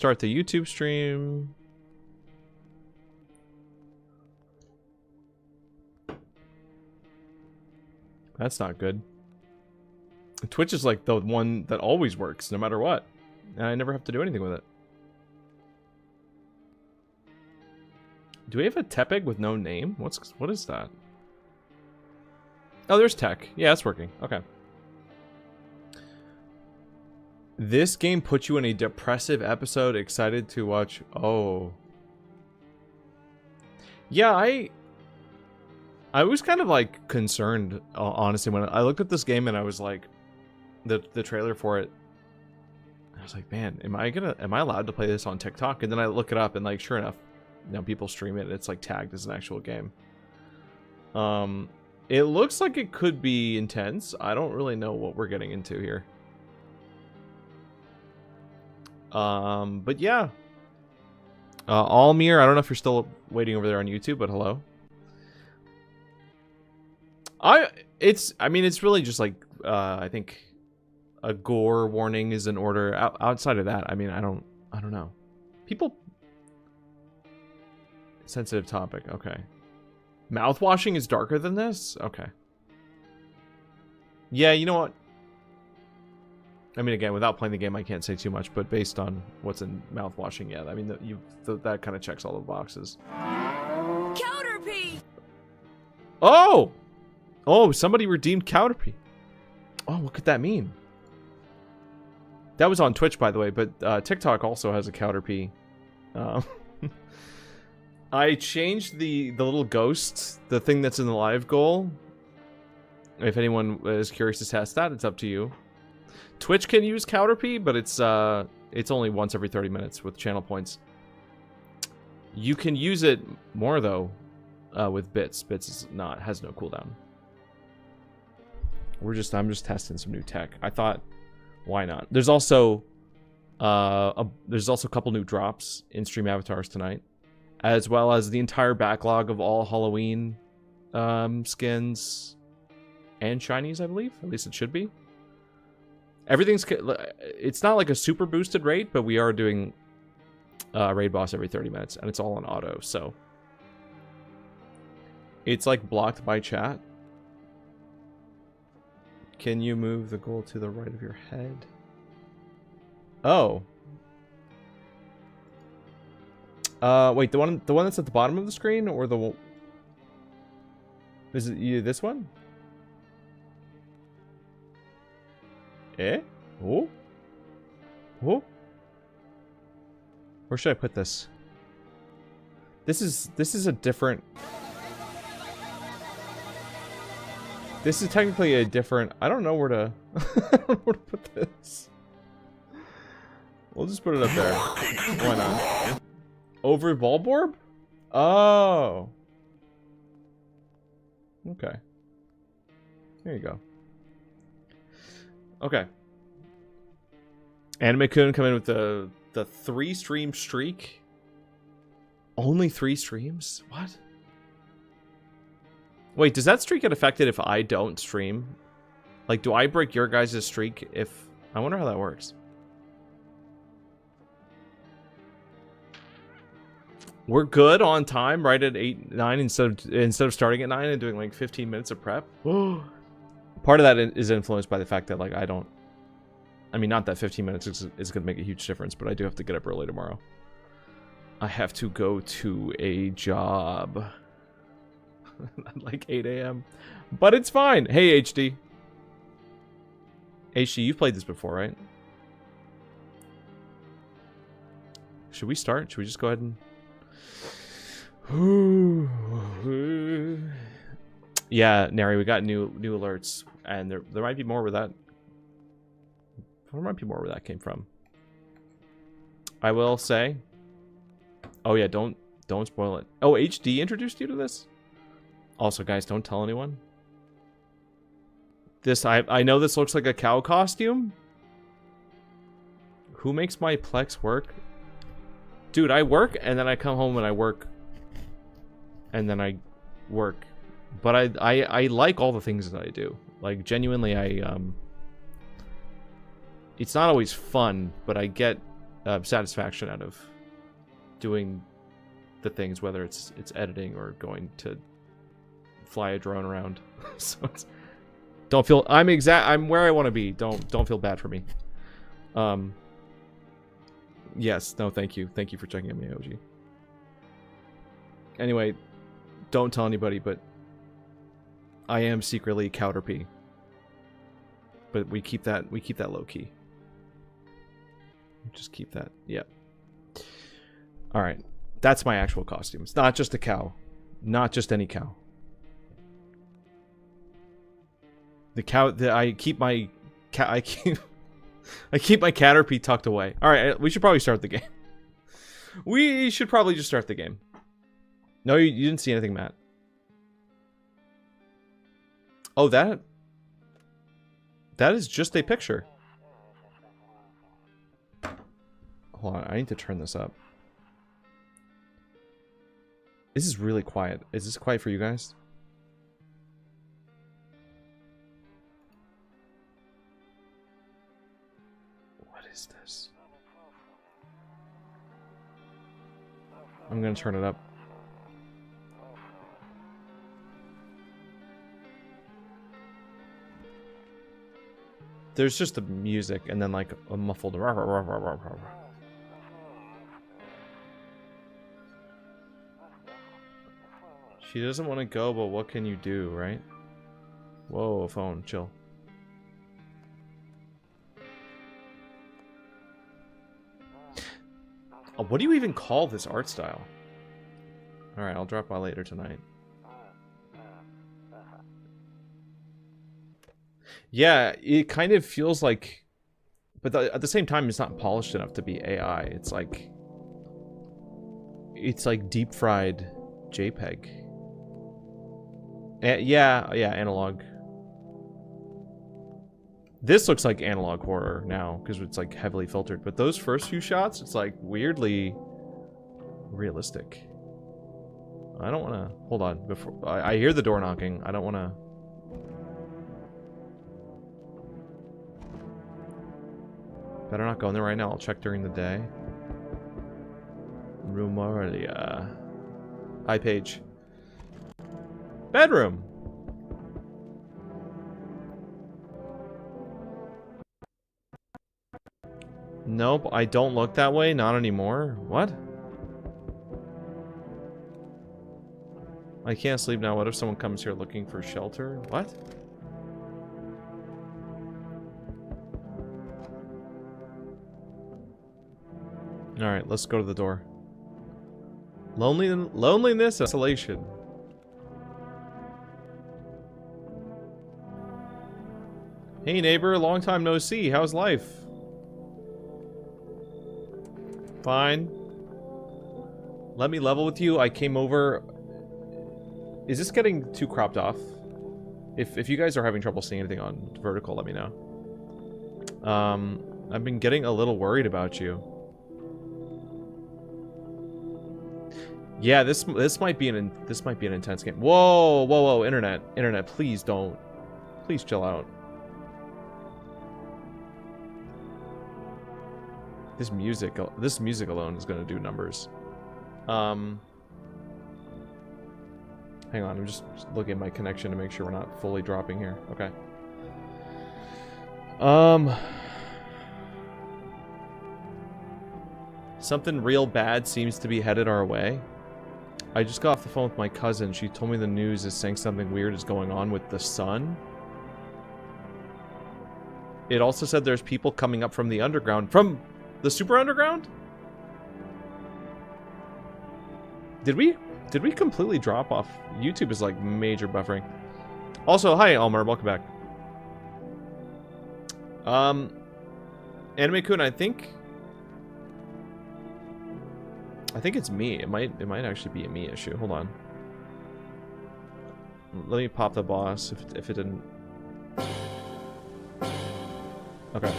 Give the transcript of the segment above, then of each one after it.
Start the YouTube stream. That's not good. Twitch is like the one that always works, no matter what. And I never have to do anything with it. Do we have a Tepig with no name? What is that? Oh, there's tech. Yeah, it's working. Okay. This game puts you in a depressive episode. Excited to watch. Oh. Yeah, I was kind of like concerned, honestly, when I looked at this game and I was like, the trailer for it. I was like, man, am I allowed to play this on TikTok? And then I look it up and like, sure enough, you know, people stream it. It's like tagged as an actual game. It looks like it could be intense. I don't really know what we're getting into here. But yeah. Almir, I don't know if you're still waiting over there on YouTube, but hello. I mean, it's really just like, I think a gore warning is in order. Outside of that, I mean, I don't know. People... Sensitive topic, okay. Mouthwashing is darker than this? Okay. Yeah, you know what? I mean, again, without playing the game, I can't say too much, but based on what's in mouthwashing, yeah, I mean, that kind of checks all the boxes. Counterpie! Oh! Oh, somebody redeemed Counterpie. Oh, what could that mean? That was on Twitch, by the way, but TikTok also has a Counterpie. I changed the little ghost, the thing that's in the live goal. If anyone is curious to test that, it's up to you. Twitch can use Counterpie, but it's only once every 30 minutes with channel points. You can use it more though with Bits. Bits has no cooldown. I'm just testing some new tech. I thought, why not? There's also a couple new drops in stream avatars tonight, as well as the entire backlog of all Halloween skins and shinies, I believe. At least it should be. It's not like a super boosted rate, but we are doing raid boss every 30 minutes, and it's all on auto, so it's like blocked by chat. Can you move the goal to the right of your head? Oh. Wait, the one that's at the bottom of the screen, or the... Is it this one? Eh? Oh? Oh? Where should I put this? This is a different... This is technically a different... I don't know where to... I don't know where to put this. We'll just put it up there. Why not? Over Bulborb? Oh. Okay. There you go. Okay. Anime-kun come in with the 3-stream streak. Only 3 streams? What? Wait, does that streak get affected if I don't stream? Like, do I break your guys' streak if... I wonder how that works. We're good on time, right at 9 instead of starting at 9 and doing like 15 minutes of prep. Part of that is influenced by the fact that like I mean, not that 15 minutes is going to make a huge difference, but I do have to get up early tomorrow. I have to go to a job at like 8 a.m. But it's fine. Hey, HD. HD, you've played this before, right? Should we start? Should we just go ahead and... Yeah, Nary, we got new alerts, and there might be more where that... There might be more where that came from. I will say... Oh yeah, don't spoil it. Oh, HD introduced you to this? Also, guys, don't tell anyone. This, I know this looks like a cow costume. Who makes my Plex work? Dude, I work, and then I come home and I work. And then I work. But I like all the things that I do. Like, genuinely, it's not always fun, but I get satisfaction out of doing the things, whether it's editing or going to fly a drone around. So don't feel I'm where I want to be. Don't feel bad for me. Yes, no, thank you for checking on me, OG. Anyway, don't tell anybody, but I am secretly Cowderpea. But we keep that low key. Just keep that. Yeah. All right. That's my actual costume. It's not just a cow. Not just any cow. The cow I keep my Caterpie tucked away. All right, we should probably start the game. We should probably just start the game. No, you didn't see anything, Matt. Oh, that is just a picture. Hold on, I need to turn this up. This is really quiet. Is this quiet for you guys? What is this? I'm gonna turn it up. There's just the music and then like a muffled rah, rah, rah, rah, rah, rah. She doesn't want to go, but what can you do, right? Whoa, phone, chill. Oh, what do you even call this art style? Alright, I'll drop by later tonight. Yeah, it kind of feels like... But at the same time, it's not polished enough to be AI. It's like deep-fried JPEG. Yeah, analog. This looks like analog horror now, because it's like heavily filtered. But those first few shots, it's like weirdly realistic. I don't want to... Hold on. Before I hear the door knocking. I don't want to... Better not go in there right now. I'll check during the day. Rumoria. Hi, Paige. Bedroom. Nope, I don't look that way. Not anymore. What? I can't sleep now. What if someone comes here looking for shelter? What? Alright, let's go to the door. Loneliness, isolation. Hey neighbor, long time no see. How's life? Fine. Let me level with you. I came over... Is this getting too cropped off? If you guys are having trouble seeing anything on vertical, let me know. I've been getting a little worried about you. Yeah, this might be an intense game. Whoa, internet, please don't. Please chill out. This music alone is gonna do numbers. Hang on, I'm just looking at my connection to make sure we're not fully dropping here. Okay. Something real bad seems to be headed our way. I just got off the phone with my cousin. She told me the news is saying something weird is going on with the sun. It also said there's people coming up from the underground. From the super underground? Did we completely drop off? YouTube is like major buffering. Also, hi Elmer, welcome back. Anime-kun, I think it's me. It might actually be a me issue. Hold on. Let me pop the boss if it didn't. Okay.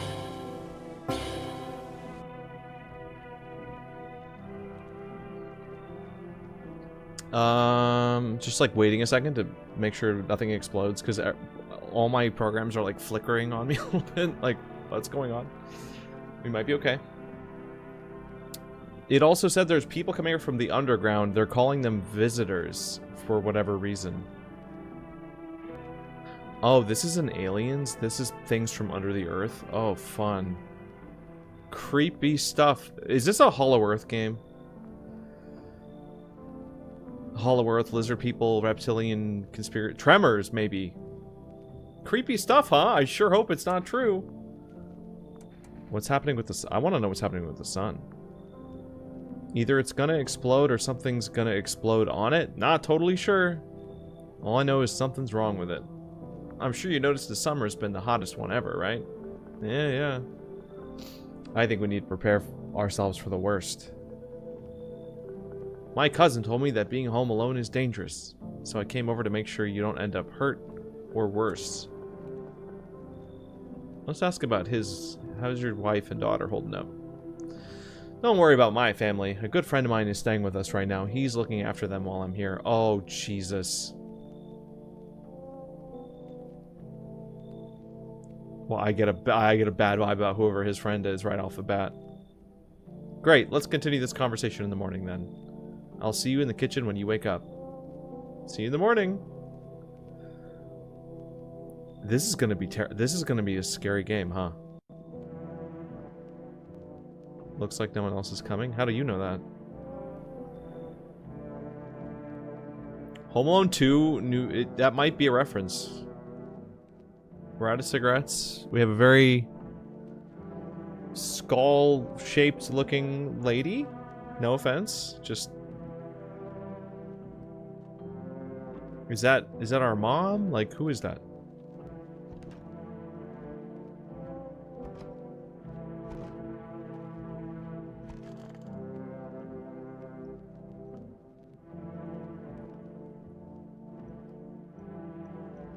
Just like waiting a second to make sure nothing explodes, because all my programs are like flickering on me a little bit. Like, what's going on? We might be okay. It also said there's people coming here from the underground. They're calling them visitors for whatever reason. Oh, this isn't aliens. This is things from under the earth. Oh, fun. Creepy stuff. Is this a Hollow Earth game? Hollow Earth, lizard people, reptilian conspiracy... Tremors, maybe. Creepy stuff, huh? I sure hope it's not true. What's happening with the... I want to know what's happening with the sun. Either it's gonna explode or something's gonna explode on it. Not totally sure. All I know is something's wrong with it. I'm sure you noticed the summer's been the hottest one ever, right? Yeah. I think we need to prepare ourselves for the worst. My cousin told me that being home alone is dangerous, so I came over to make sure you don't end up hurt or worse. Let's ask about his... How's your wife and daughter holding up? Don't worry about my family. A good friend of mine is staying with us right now. He's looking after them while I'm here. Oh, Jesus. Well, I get a bad vibe about whoever his friend is right off the bat. Great, let's continue this conversation in the morning then. I'll see you in the kitchen when you wake up. See you in the morning. This is gonna be a scary game, huh? Looks like no one else is coming. How do you know that? Home Alone 2, that might be a reference. We're out of cigarettes. We have a very skull-shaped looking lady. No offense. Just... Is that our mom? Like, who is that?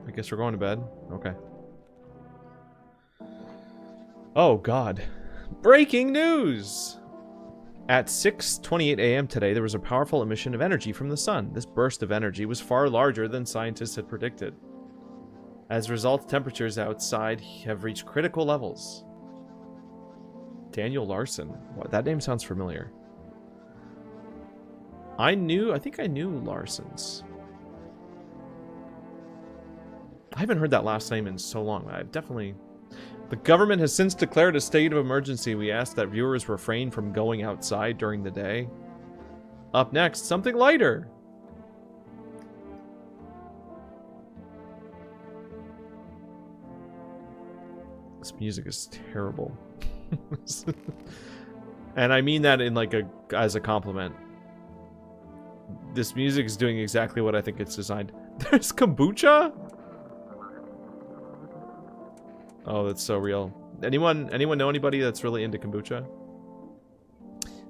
I guess we're going to bed. Okay. Oh, God. Breaking news! At 6:28 a.m. today, there was a powerful emission of energy from the sun. This burst of energy was far larger than scientists had predicted. As a result, temperatures outside have reached critical levels. Daniel Larson. What, that name sounds familiar. I think I knew Larsons. I haven't heard that last name in so long. I've definitely... The government has since declared a state of emergency. We ask that viewers refrain from going outside during the day. Up next, something lighter. This music is terrible. And I mean that in like as a compliment. This music is doing exactly what I think it's designed. There's kombucha? Oh, that's so real. Anyone know anybody that's really into kombucha?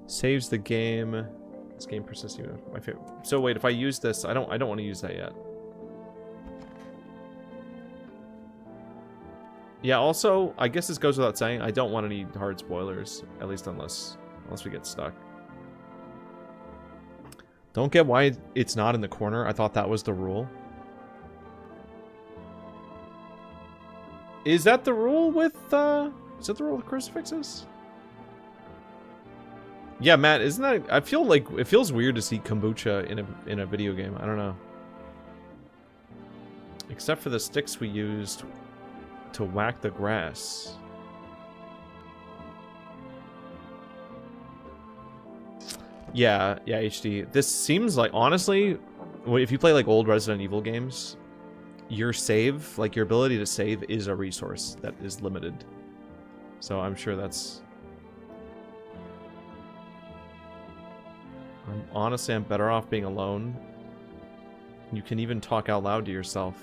Saves the game. This game persists. My favorite. So wait, if I use this, I don't want to use that yet. Yeah. Also, I guess this goes without saying. I don't want any hard spoilers, at least unless we get stuck. Don't get why it's not in the corner. I thought that was the rule. Is that the rule with, is that the rule with crucifixes? Yeah, Matt, isn't that, I feel like, it feels weird to see kombucha in a video game. I don't know. Except for the sticks we used to whack the grass. Yeah, HD. This seems like, honestly, if you play like old Resident Evil games, your save, like your ability to save, is a resource that is limited. So I'm sure that's... Honestly, I'm better off being alone. You can even talk out loud to yourself.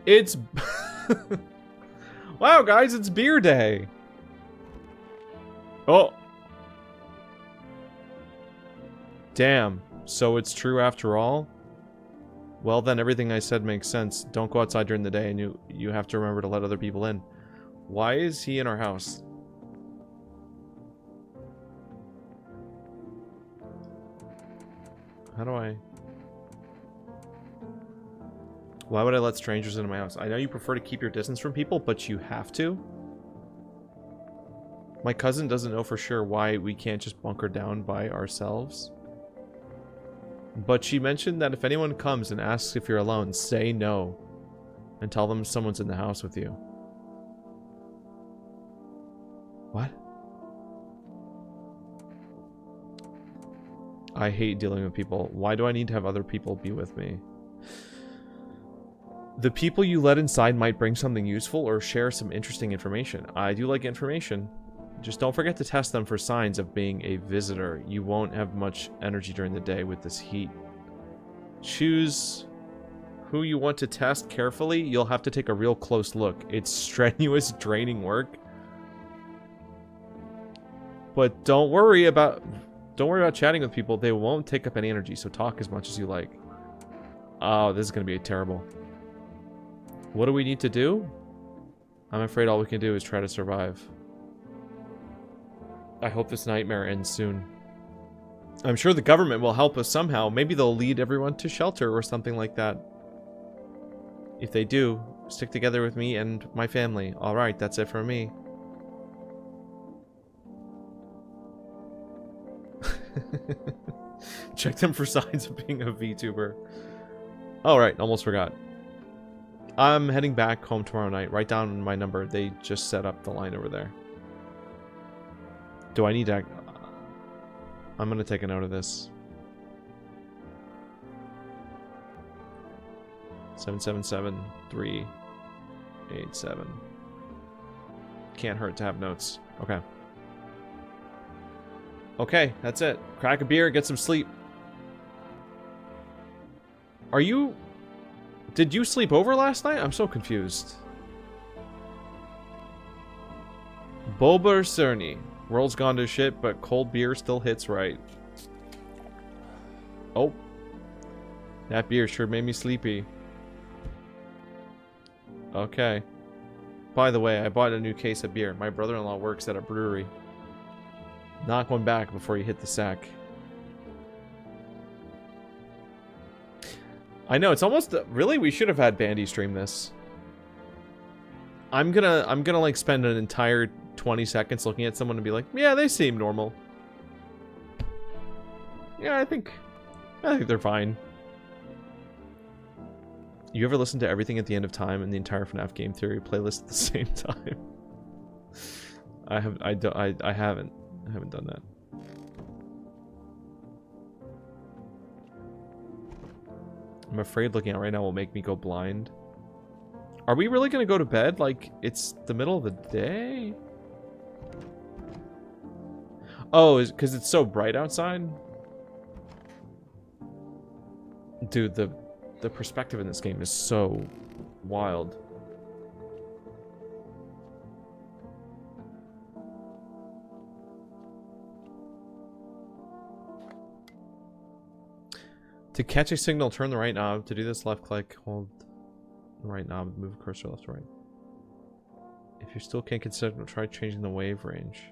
It's... Wow, guys, it's beer day! Oh! Damn. So it's true after all? Well then, everything I said makes sense. Don't go outside during the day, and you have to remember to let other people in. Why is he in our house? How do I... Why would I let strangers into my house? I know you prefer to keep your distance from people, but you have to? My cousin doesn't know for sure why we can't just bunker down by ourselves. But she mentioned that if anyone comes and asks if you're alone, say no. And tell them someone's in the house with you. What? I hate dealing with people. Why do I need to have other people be with me? The people you let inside might bring something useful or share some interesting information. I do like information. Just don't forget to test them for signs of being a visitor. You won't have much energy during the day with this heat. Choose who you want to test carefully. You'll have to take a real close look. It's strenuous, draining work. But don't worry about chatting with people. They won't take up any energy, so talk as much as you like. Oh, this is going to be terrible. What do we need to do? I'm afraid all we can do is try to survive. I hope this nightmare ends soon. I'm sure the government will help us somehow. Maybe they'll lead everyone to shelter or something like that. If they do, stick together with me and my family. Alright, that's it for me. Check them for signs of being a VTuber. Alright, almost forgot. I'm heading back home tomorrow night. Write down my number. They just set up the line over there. Do I need to... I'm going to take a note of this. 777-387. Can't hurt to have notes. Okay. Okay, that's it. Crack a beer, get some sleep. Are you... Did you sleep over last night? I'm so confused. Boba Cerny. World's gone to shit, but cold beer still hits right. Oh. That beer sure made me sleepy. Okay. By the way, I bought a new case of beer. My brother-in-law works at a brewery. Not going back before you hit the sack. I know, it's almost... Really? We should have had Bandy stream this. I'm gonna like spend an entire 20 seconds looking at someone and be like, yeah, they seem normal. Yeah, I think they're fine. You ever listen to Everything at the End of Time and the entire FNAF Game Theory playlist at the same time? I haven't done that. I'm afraid looking at it right now will make me go blind. Are we really gonna go to bed? Like, it's the middle of the day? Oh, because it's so bright outside? Dude, the perspective in this game is so wild. To catch a signal, turn the right knob. To do this, left click, hold the right knob, move cursor left to right. If you still can't get signal, try changing the wave range.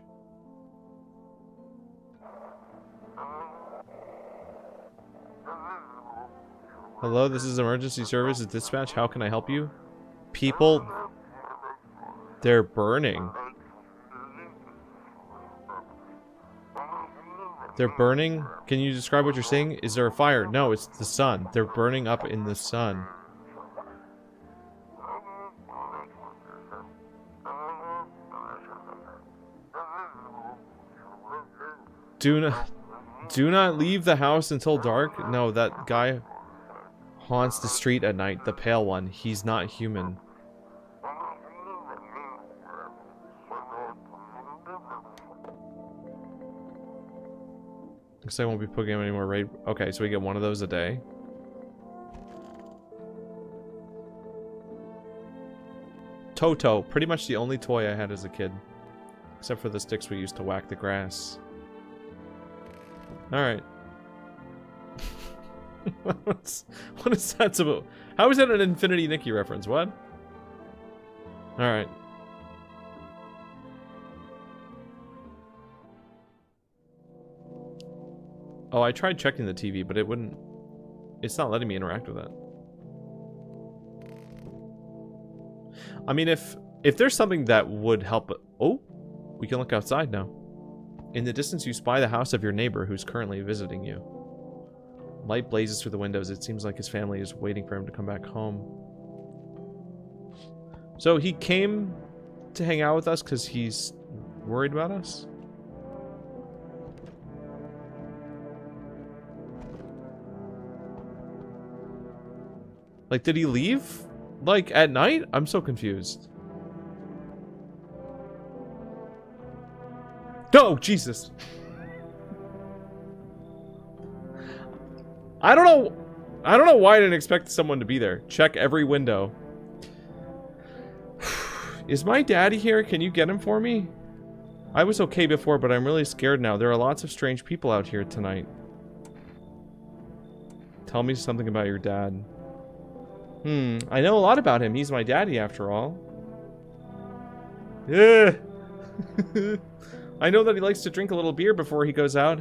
Hello, this is emergency services dispatch. How can I help you? People, they're burning. They're burning? Can you describe what you're seeing? Is there a fire? No, it's the sun. They're burning up in the sun. Do not leave the house until dark. No, that guy haunts the street at night. The pale one. He's not human. Looks like I won't be putting any more raid. Okay, so we get one of those a day. Toto, pretty much the only toy I had as a kid. Except for the sticks we used to whack the grass. Alright. What is that about? How is that an Infinity Nikki reference? What? Alright. Oh, I tried checking the TV, but it wouldn't... It's not letting me interact with it. I mean, if there's something that would help... Oh! We can look outside now. In the distance, you spy the house of your neighbor who's currently visiting you. Light blazes through the windows. It seems like his family is waiting for him to come back home. So he came to hang out with us because he's worried about us? Like, did he leave? Like, at night? I'm so confused. Oh, Jesus. I don't know why I didn't expect someone to be there. Check every window. Is my daddy here? Can you get him for me? I was okay before, but I'm really scared now. There are lots of strange people out here tonight. Tell me something about your dad. I know a lot about him. He's my daddy, after all. Yeah. I know that he likes to drink a little beer before he goes out.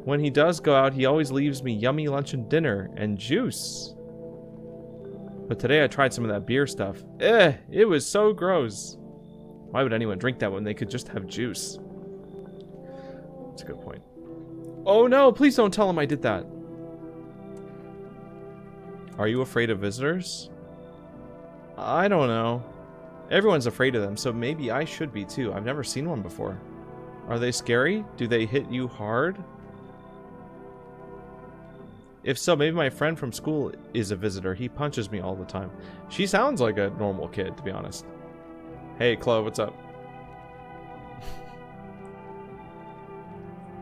When he does go out, he always leaves me yummy lunch and dinner and juice. But today I tried some of that beer stuff. It was so gross. Why would anyone drink that when they could just have juice? That's a good point. Oh no, please don't tell him I did that. Are you afraid of visitors? I don't know. Everyone's afraid of them, so maybe I should be too. I've never seen one before. Are they scary? Do they hit you hard? If so, maybe my friend from school is a visitor. He punches me all the time. She sounds like a normal kid, to be honest. Hey, Chloe, what's up?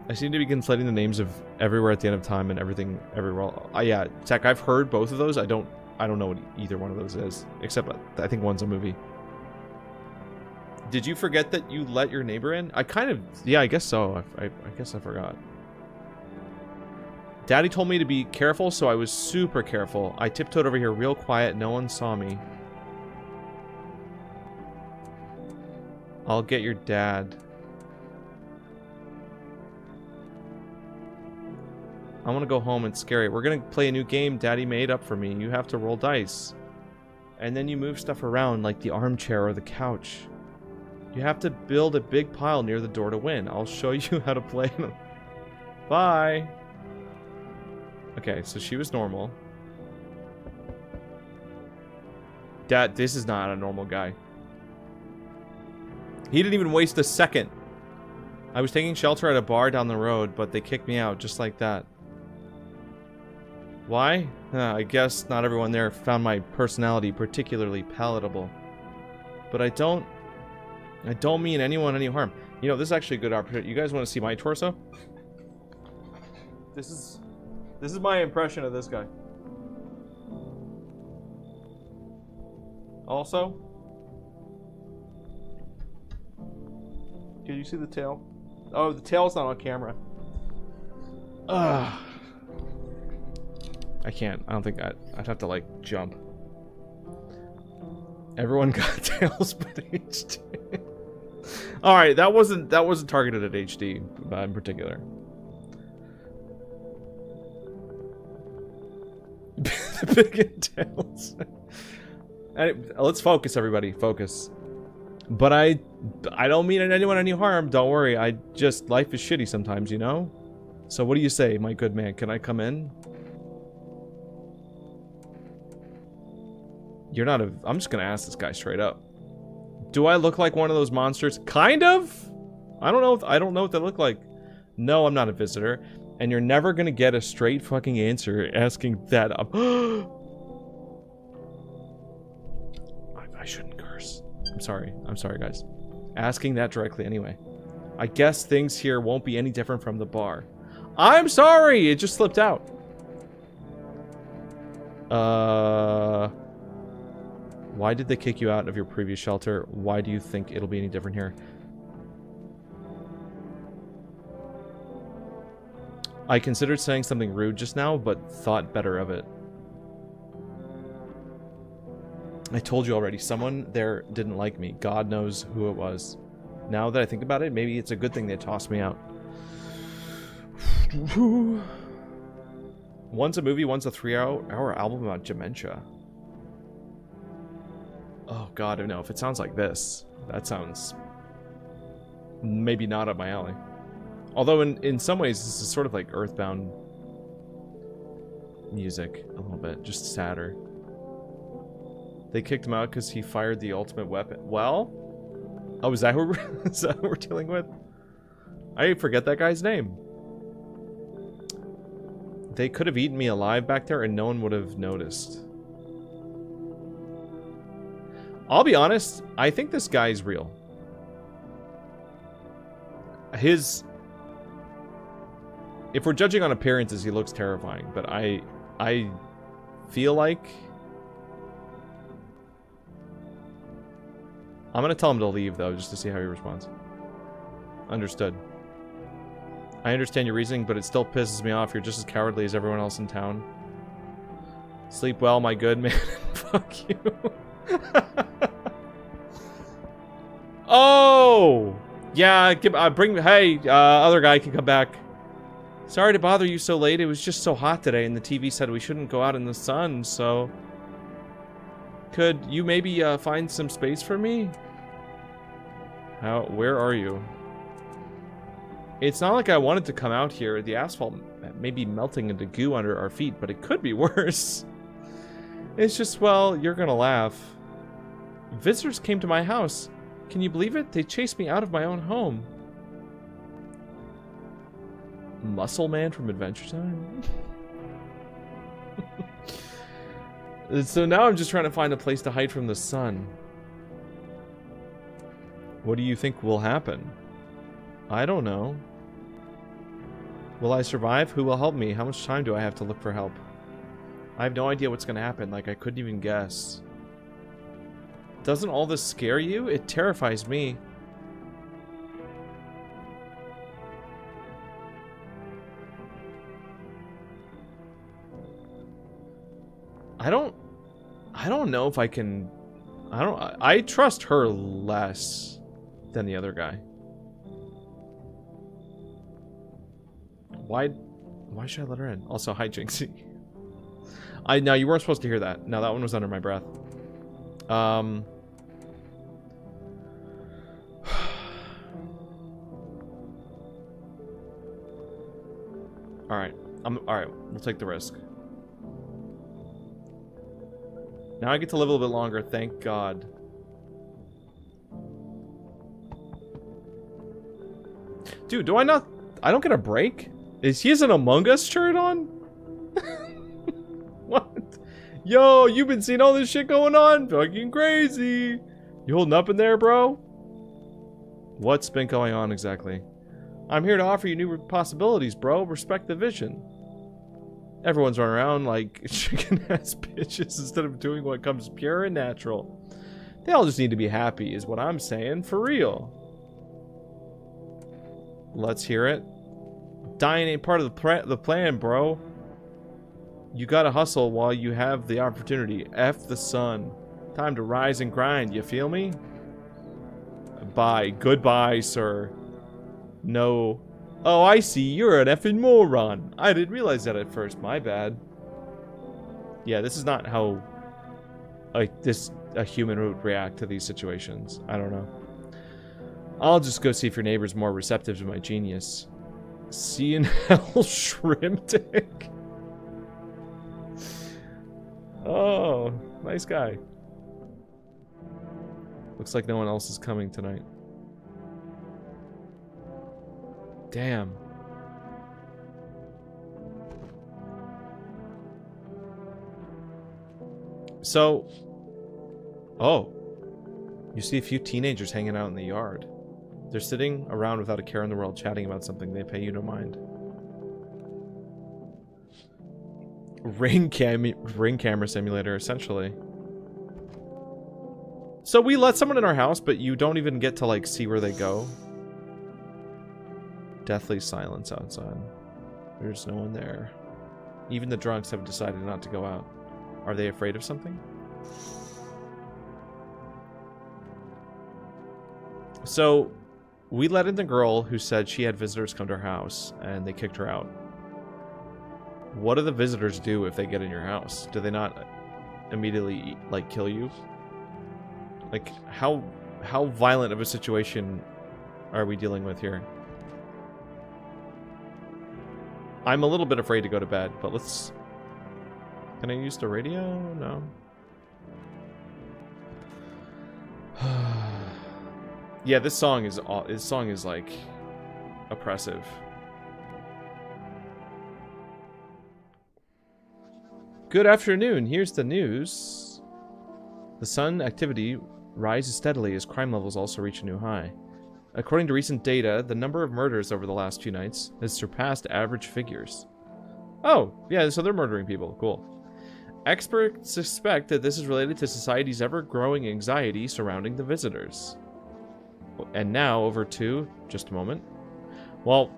I seem to be conflating the names of Everywhere at the End of Time and Everything Everywhere. Yeah, Tech, I've heard both of those. I don't know what either one of those is. Except I think one's a movie. Did you forget that you let your neighbor in? Yeah, I guess so. I guess I forgot. Daddy told me to be careful, so I was super careful. I tiptoed over here real quiet. No one saw me. I'll get your dad. I want to go home and scare it. We're going to play a new game Daddy made up for me. You have to roll dice. And then you move stuff around like the armchair or the couch. You have to build a big pile near the door to win. I'll show you how to play. Bye. Okay, so she was normal. Dad, this is not a normal guy. He didn't even waste a second. I was taking shelter at a bar down the road, but they kicked me out just like that. Why? I guess not everyone there found my personality particularly palatable. But I don't mean anyone any harm. You know, this is actually a good opportunity. You guys want to see my torso? This is my impression of this guy. Also, can you see the tail? Oh, the tail's not on camera. Ugh. I can't. I don't think I'd have to, like, jump. Everyone got tails but HD. Alright, that wasn't targeted at HD in particular. The big tails. Let's focus, everybody. Focus. But I don't mean anyone any harm. Don't worry. Life is shitty sometimes, you know? So what do you say, my good man? Can I come in? I'm just gonna ask this guy straight up. Do I look like one of those monsters? Kind of? I don't know what they look like. No, I'm not a visitor. And you're never gonna get a straight fucking answer asking that up. I shouldn't curse. I'm sorry, guys. Asking that directly anyway. I guess things here won't be any different from the bar. I'm sorry! It just slipped out. Why did they kick you out of your previous shelter? Why do you think it'll be any different here? I considered saying something rude just now, but thought better of it. I told you already, someone there didn't like me. God knows who it was. Now that I think about it, maybe it's a good thing they tossed me out. One's a movie, one's a 3-hour album about dementia. Oh god, no, if it sounds like this, that sounds maybe not up my alley. Although in some ways this is sort of like Earthbound music a little bit, just sadder. They kicked him out because he fired the ultimate weapon. Well, oh, is that who is that who we're dealing with? I forget that guy's name. They could have eaten me alive back there and no one would have noticed. I'll be honest, I think this guy's real. If we're judging on appearances, he looks terrifying, but I feel like I'm gonna tell him to leave though, just to see how he responds. Understood. I understand your reasoning, but it still pisses me off. You're just as cowardly as everyone else in town. Sleep well, my good man. Fuck you. Oh! Yeah, hey, other guy can come back. Sorry to bother you so late. It was just so hot today, and the TV said we shouldn't go out in the sun, so... Could you maybe find some space for me? Where are you? It's not like I wanted to come out here. The asphalt may be melting into goo under our feet, but it could be worse. It's just, well, you're gonna laugh. Visitors came to my house. Can you believe it? They chased me out of my own home. Muscle Man from Adventure Time? So now I'm just trying to find a place to hide from the sun. What do you think will happen? I don't know. Will I survive? Who will help me? How much time do I have to look for help? I have no idea what's going to happen. Like, I couldn't even guess. Doesn't all this scare you? It terrifies me. I don't know if I can... I trust her less than the other guy. Why should I let her in? Also, hi, Jinxie. No, you weren't supposed to hear that. No, that one was under my breath. Alright. Alright, we'll take the risk. Now I get to live a little bit longer, thank God. Dude, I don't get a break? He has an Among Us shirt on? What? Yo, you've been seeing all this shit going on? Fucking crazy. You holding up in there, bro? What's been going on exactly? I'm here to offer you new possibilities, bro. Respect the vision. Everyone's running around like chicken-ass bitches instead of doing what comes pure and natural. They all just need to be happy, is what I'm saying. For real. Let's hear it. Dying ain't part of the plan, bro. You gotta hustle while you have the opportunity. F the sun. Time to rise and grind, you feel me? Bye. Goodbye, sir. No. Oh, I see. You're an effing moron. I didn't realize that at first. My bad. Yeah, this is not how a human would react to these situations. I don't know. I'll just go see if your neighbor's more receptive to my genius. See you in hell, shrimp dick. Oh, nice guy. Looks like no one else is coming tonight. Damn. So, oh, you see a few teenagers hanging out in the yard. They're sitting around without a care in the world, chatting about something. They pay you no mind. Ring camera simulator, essentially. So we let someone in our house, but you don't even get to, like, see where they go. Deathly silence outside. There's no one there. Even the drunks have decided not to go out. Are they afraid of something? So, we let in the girl who said she had visitors come to her house, and they kicked her out. What do the visitors do if they get in your house? Do they not immediately, like, kill you? Like, how violent of a situation are we dealing with here? I'm a little bit afraid to go to bed, but let's... Can I use the radio? No. Yeah, this song is like oppressive. Good afternoon. Here's the news. The sun activity rises steadily as crime levels also reach a new high. According to recent data, the number of murders over the last few nights has surpassed average figures. Oh, yeah, so they're murdering people. Cool. Experts suspect that this is related to society's ever-growing anxiety surrounding the visitors. And now, over to... Just a moment. Well,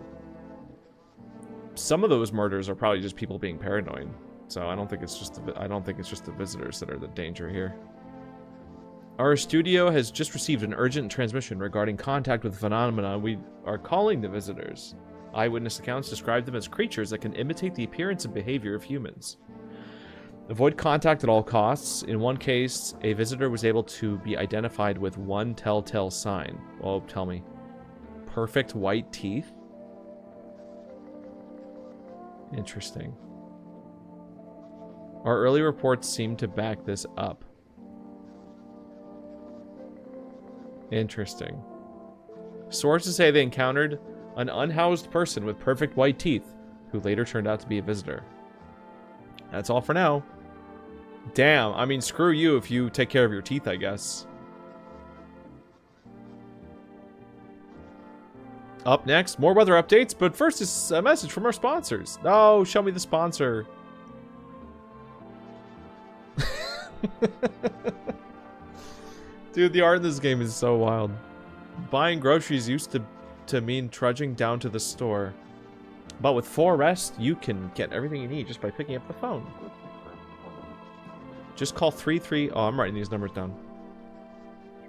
some of those murders are probably just people being paranoid. So I don't think it's just the visitors that are the danger here. Our studio has just received an urgent transmission regarding contact with phenomena we are calling the visitors. Eyewitness accounts describe them as creatures that can imitate the appearance and behavior of humans. Avoid contact at all costs. In one case, a visitor was able to be identified with one telltale sign. Oh, tell me. Perfect white teeth? Interesting. Our early reports seem to back this up. Interesting. Sources say they encountered an unhoused person with perfect white teeth, who later turned out to be a visitor. That's all for now. Damn, I mean, screw you if you take care of your teeth, I guess. Up next, more weather updates, but first is a message from our sponsors. Oh, show me the sponsor. Dude, the art in this game is so wild. Buying groceries used to mean trudging down to the store. But with 4Rest, you can get everything you need just by picking up the phone. Just call 33... Oh, I'm writing these numbers down.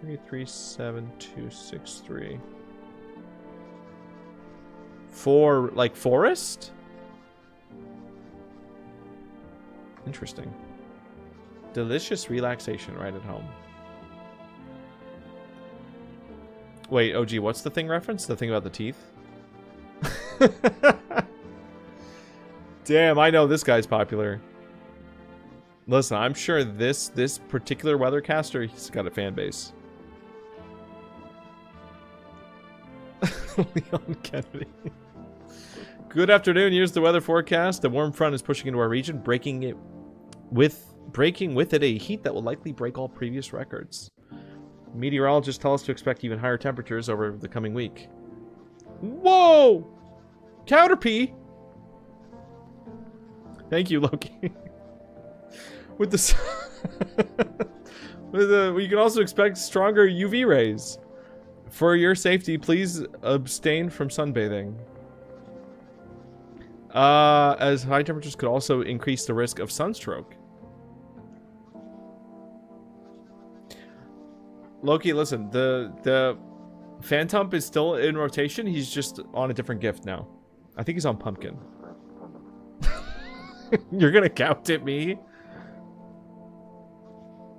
337263. For, like, forest? Interesting. Delicious relaxation right at home. Wait, OG, what's the thing reference? The thing about the teeth? Damn, I know this guy's popular. Listen, I'm sure this particular weathercaster, he's got a fan base. Leon Kennedy. Good afternoon, here's the weather forecast. A warm front is pushing into our region, breaking with it a heat that will likely break all previous records. Meteorologists tell us to expect even higher temperatures over the coming week. Whoa! Counterpea! Thank you, Loki. With the we can also expect stronger UV rays. For your safety, please abstain from sunbathing. As high temperatures could also increase the risk of sunstroke. Loki, listen, the Phantump is still in rotation. He's just on a different gift now. I think he's on Pumpkin. You're gonna count at me?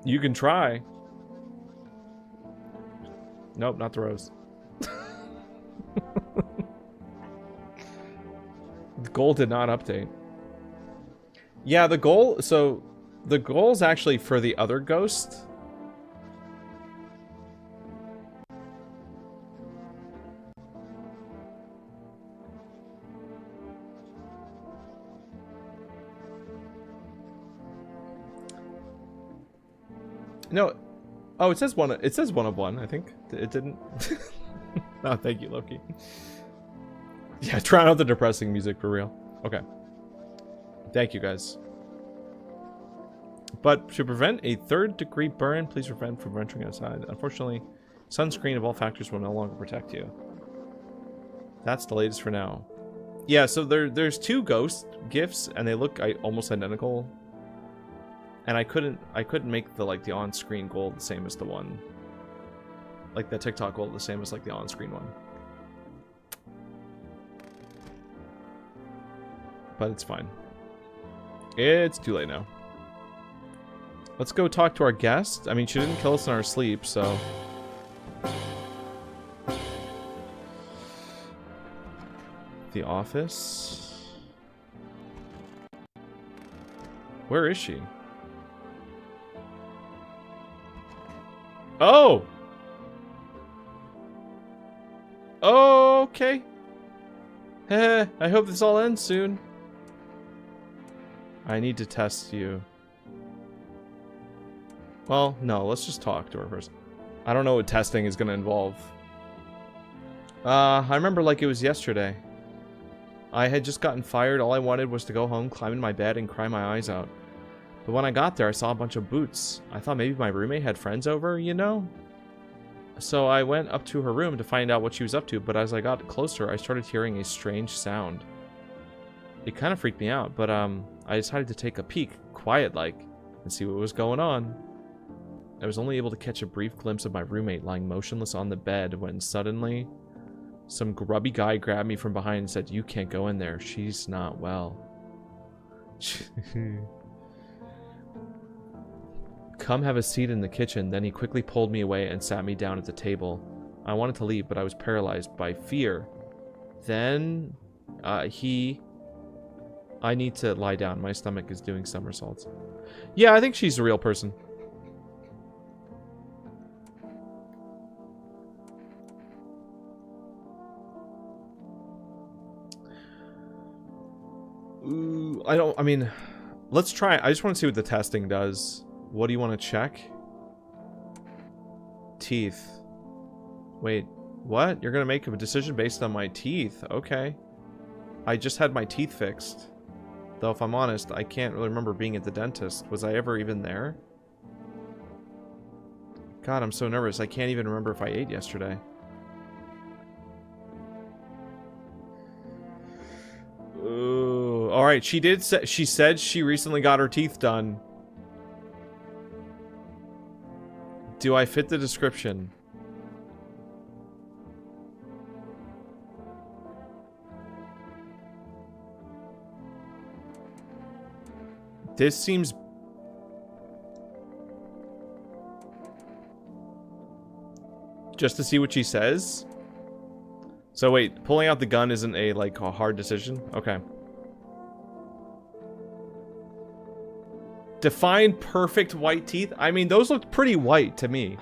You can try. Nope, not the rose. The goal did not update. Yeah, the goal... So, the goal's actually for the other ghost. No. Oh, it says one. It says 1 of 1. I think it didn't. Oh, thank you, Loki. Yeah, try out the depressing music for real. Okay. Thank you, guys. But to prevent a 3rd-degree burn, please refrain from venturing outside. Unfortunately, sunscreen of all factors will no longer protect you. That's the latest for now. Yeah, so there's 2 ghost gifts, and they look almost identical. And I couldn't make the the on-screen goal the same as the one, like the TikTok goal the same as like the on-screen one. But it's fine. It's too late now. Let's go talk to our guest. I mean, she didn't kill us in our sleep, so The office. Where is she? Oh! Okay. Heh, I hope this all ends soon. I need to test you. Well, no, let's just talk to her first. I don't know what testing is going to involve. I remember like it was yesterday. I had just gotten fired. All I wanted was to go home, climb in my bed, and cry my eyes out. But when I got there, I saw a bunch of boots. I thought maybe my roommate had friends over, you know? So I went up to her room to find out what she was up to, but as I got closer, I started hearing a strange sound. It kind of freaked me out, but I decided to take a peek, quiet-like, and see what was going on. I was only able to catch a brief glimpse of my roommate lying motionless on the bed when suddenly some grubby guy grabbed me from behind and said, "You can't go in there. She's not well." "Come have a seat in the kitchen." Then he quickly pulled me away and sat me down at the table. I wanted to leave, but I was paralyzed by fear. Then I need to lie down. My stomach is doing somersaults. Yeah, I think she's a real person. Ooh, I mean, let's try. I just want to see what the testing does. What do you want to check? Teeth. Wait, what? You're going to make a decision based on my teeth? Okay. I just had my teeth fixed. Though, if I'm honest, I can't really remember being at the dentist. Was I ever even there? God, I'm so nervous. I can't even remember if I ate yesterday. Ooh. Alright, she said she recently got her teeth done. Do I fit the description? This seems... Just to see what she says? So wait, pulling out the gun isn't a hard decision? Okay. Define perfect white teeth? I mean, those looked pretty white to me.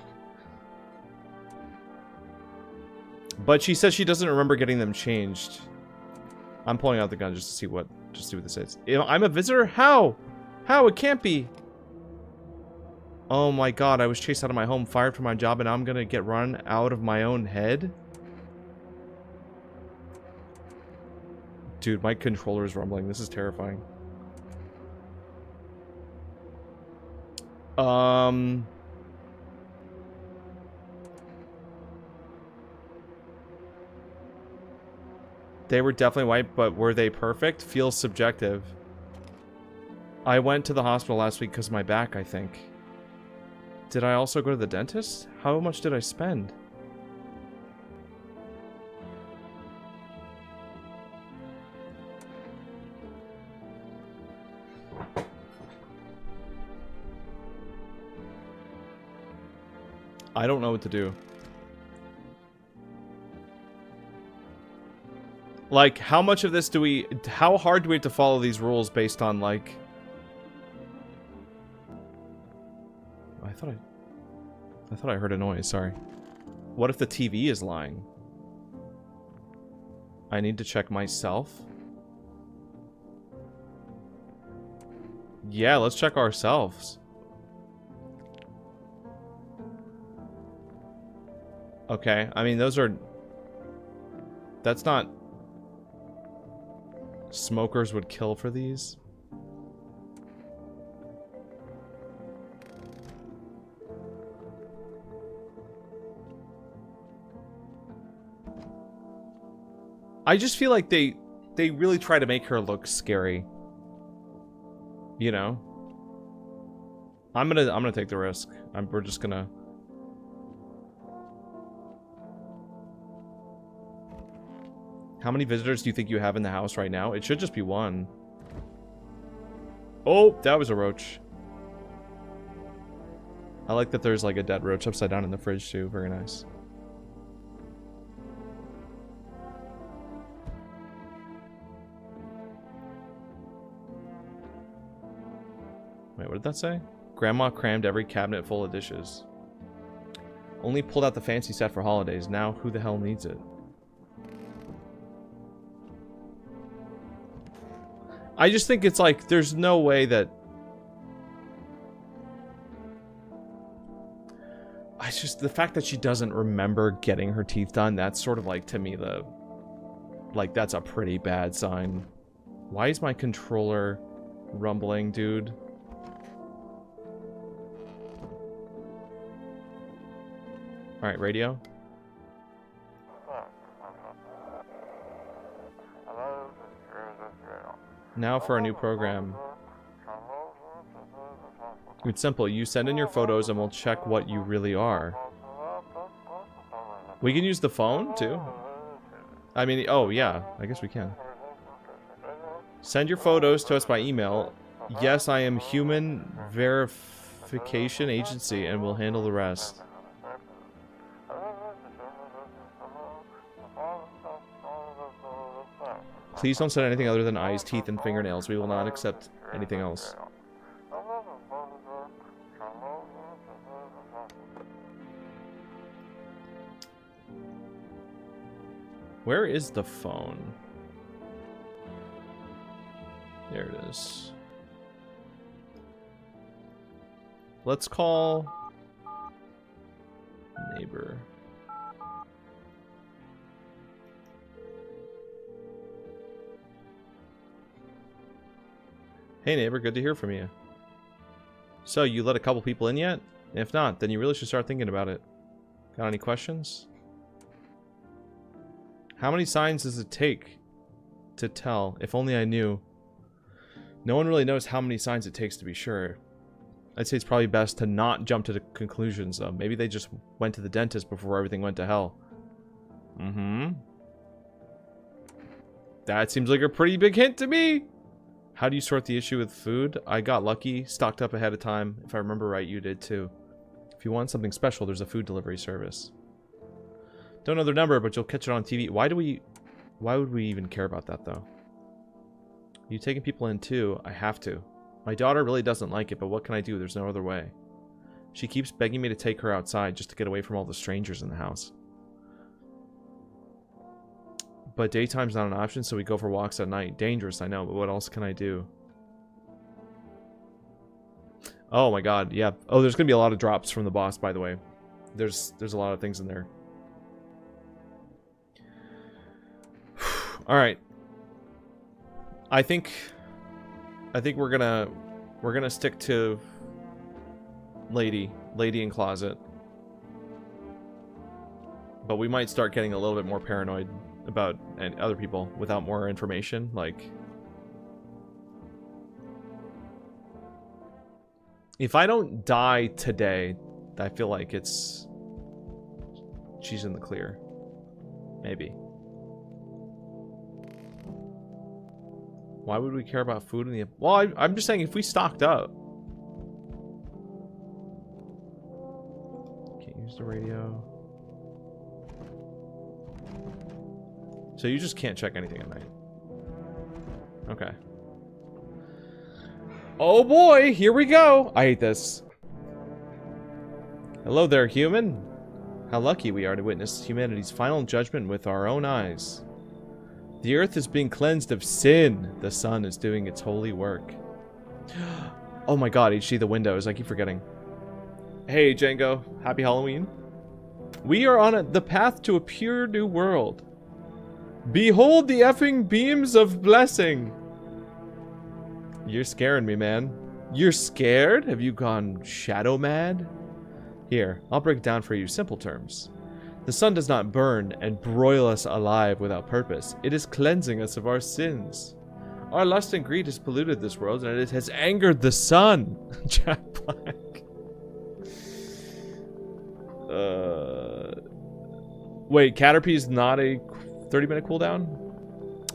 But she says she doesn't remember getting them changed. I'm pulling out the gun just to see what this is. I'm a visitor? How? How? It can't be. Oh my god, I was chased out of my home, fired from my job, and now I'm gonna get run out of my own head? Dude, my controller is rumbling. This is terrifying. They were definitely white, but were they perfect? Feels subjective. I went to the hospital last week because of my back, I think. Did I also go to the dentist? How much did I spend? I don't know what to do. Like, how much of this do we... How hard do we have to follow these rules based on, like... I thought I heard a noise, sorry. What if the TV is lying? I need to check myself? Yeah, let's check ourselves. Okay, I mean, those are... That's not... Smokers would kill for these. I just feel like they really try to make her look scary. You know? I'm gonna take the risk. We're just gonna... How many visitors do you think you have in the house right now? It should just be one. Oh, that was a roach. I like that there's like a dead roach upside down in the fridge too. Very nice. Wait, what did that say? Grandma crammed every cabinet full of dishes. Only pulled out the fancy set for holidays. Now who the hell needs it? I just think it's like, there's no way that... It's just the fact that she doesn't remember getting her teeth done, that's sort of like, to me, the... Like, that's a pretty bad sign. Why is my controller rumbling, dude? Alright, radio. Now for a new program. It's simple. You send in your photos and we'll check what you really are. We can use the phone, too? I mean, oh, yeah. I guess we can. Send your photos to us by email. Yes, I am Human Verification Agency and we'll handle the rest. Please don't send anything other than eyes, teeth, and fingernails. We will not accept anything else. Where is the phone? There it is. Let's call neighbor. Hey neighbor, good to hear from you. So, you let a couple people in yet? If not, then you really should start thinking about it. Got any questions? How many signs does it take to tell? If only I knew. No one really knows how many signs it takes to be sure. I'd say it's probably best to not jump to the conclusions though. Maybe they just went to the dentist before everything went to hell. Mm-hmm. That seems like a pretty big hint to me. How do you sort the issue with food? I got lucky, stocked up ahead of time. If I remember right, you did too. If you want something special, there's a food delivery service. Don't know their number, but you'll catch it on TV. Why would we even care about that though? You taking people in too? I have to. My daughter really doesn't like it, but what can I do? There's no other way. She keeps begging me to take her outside just to get away from all the strangers in the house. But daytime's not an option, so we go for walks at night. Dangerous, I know, but what else can I do? Oh my god, yeah. Oh, there's gonna be a lot of drops from the boss, by the way. There's a lot of things in there. Alright. I think we're gonna stick to lady in closet. But we might start getting a little bit more paranoid about other people without more information. Like, if I don't die today, I feel like she's in the clear. Maybe. Why would we care about food in the... Well, I'm just saying if we stocked up. Can't use the radio. So you just can't check anything at night. Okay. Oh boy, here we go. I hate this. Hello there, human. How lucky we are to witness humanity's final judgment with our own eyes. The earth is being cleansed of sin. The sun is doing its holy work. Oh my god, HD the windows. I keep forgetting. Hey, Django. Happy Halloween. We are on the path to a pure new world. Behold the effing beams of blessing. You're scaring me, man. You're scared? Have you gone shadow mad? Here, I'll break it down for you simple terms. The sun does not burn and broil us alive without purpose. It is cleansing us of our sins. Our lust and greed has polluted this world, and it has angered the sun. Jack Black. Wait, Caterpie's not a 30-minute cooldown?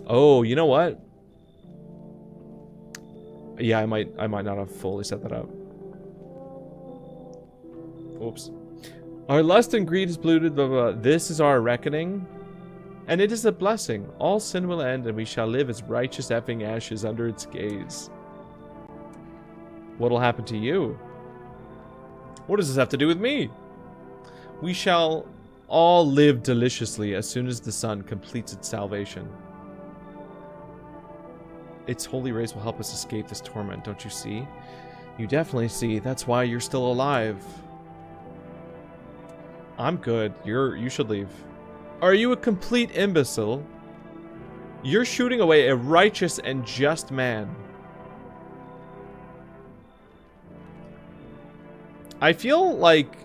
Oh, you know what? Yeah, I might not have fully set that up. Oops. Our lust and greed is polluted, blah, blah, blah. This is our reckoning, and it is a blessing. All sin will end, and we shall live as righteous effing ashes under its gaze. What'll happen to you? What does this have to do with me? We shall all live deliciously as soon as the sun completes its salvation. Its holy rays will help us escape this torment, don't you see? You definitely see. That's why you're still alive. I'm good. You should leave. Are you a complete imbecile? You're shooting away a righteous and just man. I feel like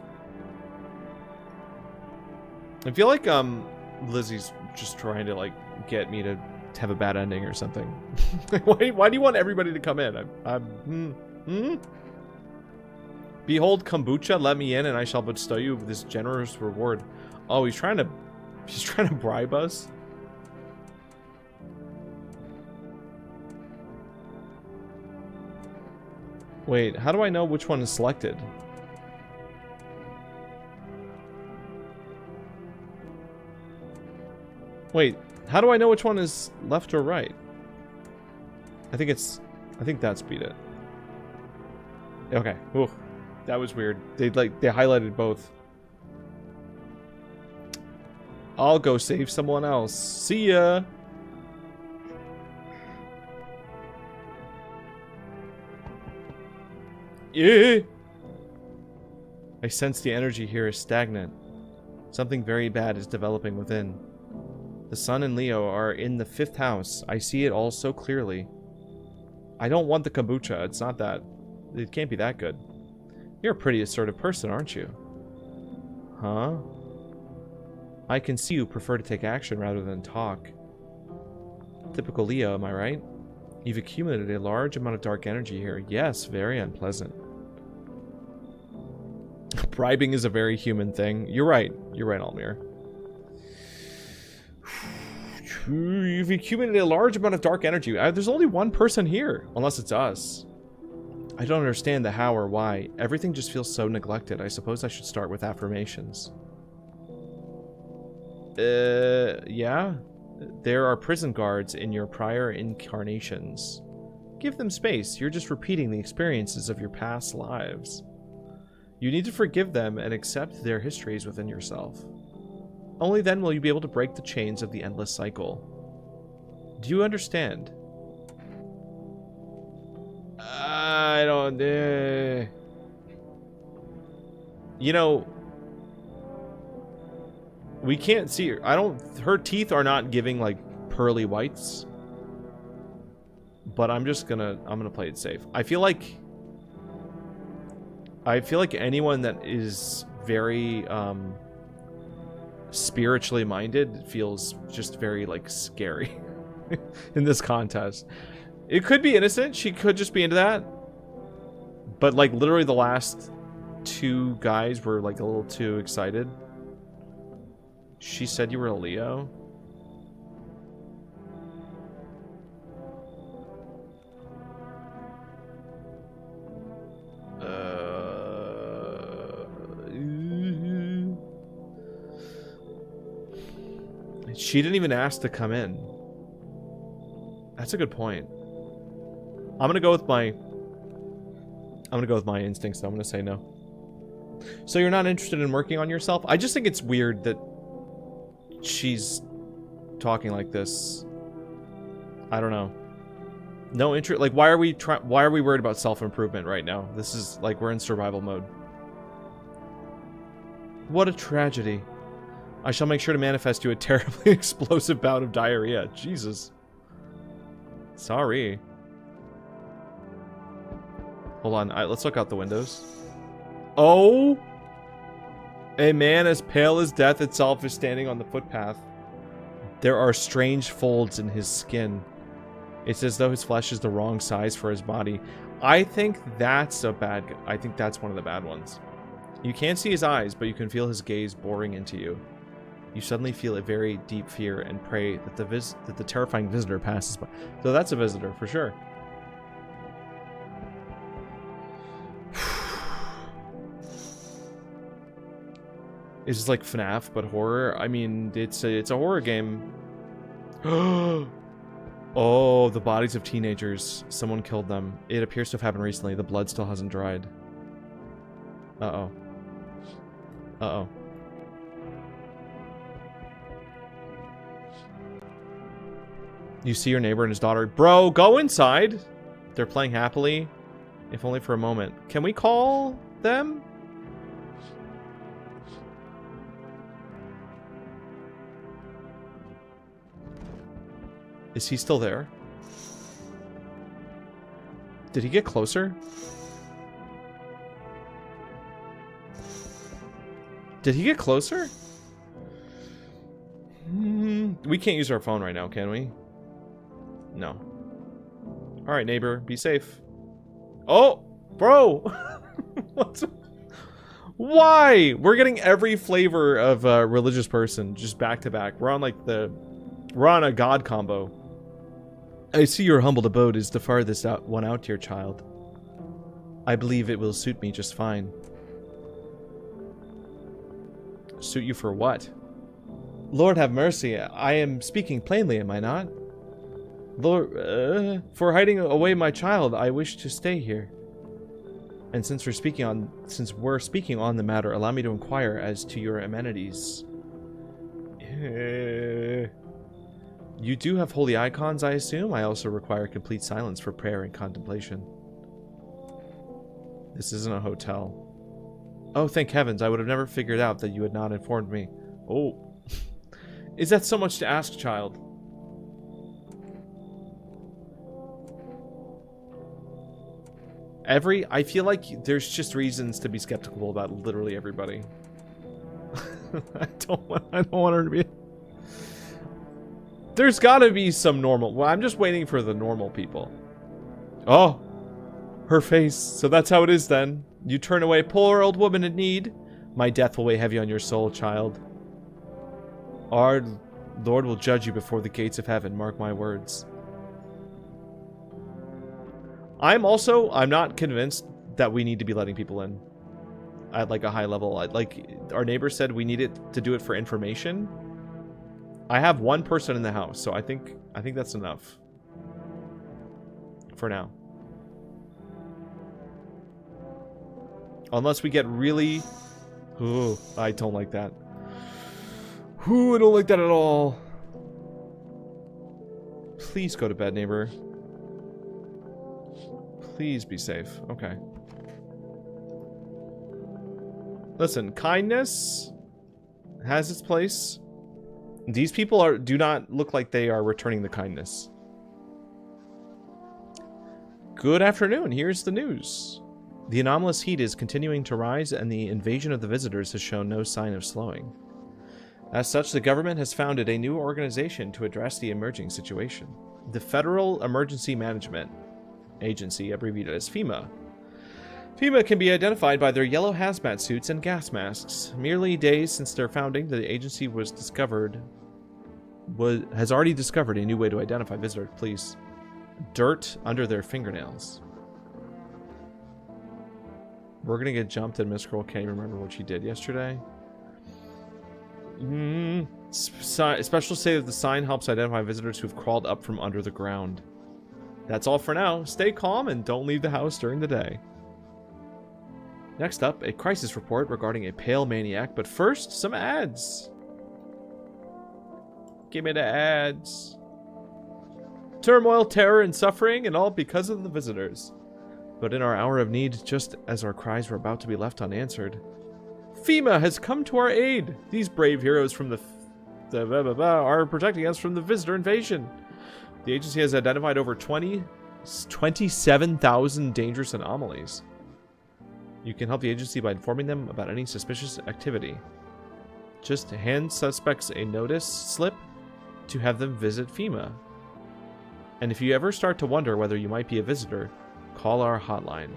Lizzie's just trying to like get me to have a bad ending or something. Why do you want everybody to come in? Behold kombucha, let me in and I shall bestow you with this generous reward. Oh, he's trying to bribe us. Wait, how do I know which one is selected? Wait, how do I know which one is left or right? I think that's beat it. Okay. Ooh, that was weird. They highlighted both. I'll go save someone else. See ya. Yeah. I sense the energy here is stagnant. Something very bad is developing within. The sun and Leo are in the 5th house. I see it all so clearly. I don't want the kombucha. It's not that. It can't be that good. You're a pretty assertive person, aren't you? Huh? I can see you prefer to take action rather than talk. Typical Leo, am I right? You've accumulated a large amount of dark energy here. Yes, very unpleasant. Bribing is a very human thing. You're right. You're right, Almir. You've accumulated a large amount of dark energy. There's only one person here, unless it's us. I don't understand the how or why. Everything just feels so neglected. I suppose I should start with affirmations. Yeah? There are prison guards in your prior incarnations. Give them space. You're just repeating the experiences of your past lives. You need to forgive them and accept their histories within yourself. Only then will you be able to break the chains of the endless cycle. Do you understand? I don't... You know... We can't see her. Her teeth are not giving, like, pearly whites. But I'm gonna play it safe. I feel like anyone that is very, spiritually minded feels just very, like, scary in this contest. It could be innocent. She could just be into that. But, like, literally the last 2 guys were, like, a little too excited. She said you were a Leo? She didn't even ask to come in. That's a good point. I'm gonna go with my instincts, though. I'm gonna say no. So you're not interested in working on yourself? I just think it's weird that she's talking like this. I don't know. No interest. Like, why are we worried about self-improvement right now? This is like we're in survival mode. What a tragedy. I shall make sure to manifest you a terribly explosive bout of diarrhea. Jesus. Sorry. Hold on. Let's look out the windows. Oh! A man as pale as death itself is standing on the footpath. There are strange folds in his skin. It's as though his flesh is the wrong size for his body. I think that's a bad... I think that's one of the bad ones. You can't see his eyes, but you can feel his gaze boring into you. You suddenly feel a very deep fear and pray that the terrifying visitor passes by. So that's a visitor, for sure. It's just like FNAF, but horror. I mean, it's a horror game. Oh, the bodies of teenagers. Someone killed them. It appears to have happened recently. The blood still hasn't dried. Uh-oh. Uh-oh. You see your neighbor and his daughter. Bro, go inside! They're playing happily, if only for a moment. Can we call them? Is he still there? Did he get closer? Did he get closer? We can't use our phone right now, can we? No. Alright, neighbor. Be safe. Oh! Bro! What's... Why? We're getting every flavor of a religious person just back to back. We're on like the... We're on a god combo. I see your humbled abode is the farthest one out, dear child. I believe it will suit me just fine. Suit you for what? Lord have mercy, I am speaking plainly, am I not? Lord, for hiding away my child, I wish to stay here. And since we're speaking on the matter, allow me to inquire as to your amenities. You do have holy icons, I assume? I also require complete silence for prayer and contemplation. This isn't a hotel. Oh, thank heavens, I would have never figured out that you had not informed me. Oh. Is that so much to ask, child? I feel like there's just reasons to be skeptical about literally everybody. I don't want her to be... There's gotta be some normal... Well, I'm just waiting for the normal people. Oh! Her face. So that's how it is then. You turn away, poor old woman in need. My death will weigh heavy on your soul, child. Our Lord will judge you before the gates of heaven, mark my words. I'm not convinced that we need to be letting people in. At like a high level. Like our neighbor said, we need it to do it for information. I have one person in the house, so I think that's enough. For now. Unless we get really... Ooh, I don't like that. Ooh, I don't like that at all. Please go to bed, neighbor. Please be safe. Okay. Listen, kindness has its place. These people do not look like they are returning the kindness. Good afternoon. Here's the news. The anomalous heat is continuing to rise, and the invasion of the visitors has shown no sign of slowing. As such, the government has founded a new organization to address the emerging situation. The Federal Emergency Management Agency, abbreviated as FEMA. FEMA can be identified by their yellow hazmat suits and gas masks. Merely days since their founding, the agency has already discovered a new way to identify visitors. Please. Dirt under their fingernails. We're gonna get jumped, and Miss Girl can't even remember what she did yesterday. Specialists say that the sign helps identify visitors who've crawled up from under the ground. That's all for now. Stay calm and don't leave the house during the day. Next up, a crisis report regarding a pale maniac, but first, some ads. Give me the ads. Turmoil, terror, and suffering, and all because of the visitors. But in our hour of need, just as our cries were about to be left unanswered, FEMA has come to our aid. These brave heroes from are protecting us from the visitor invasion. The agency has identified over 27,000 dangerous anomalies. You can help the agency by informing them about any suspicious activity. Just hand suspects a notice slip to have them visit FEMA. And if you ever start to wonder whether you might be a visitor, call our hotline.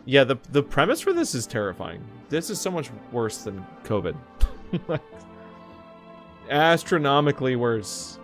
Yeah, the premise for this is terrifying. This is so much worse than COVID. Like, astronomically worse.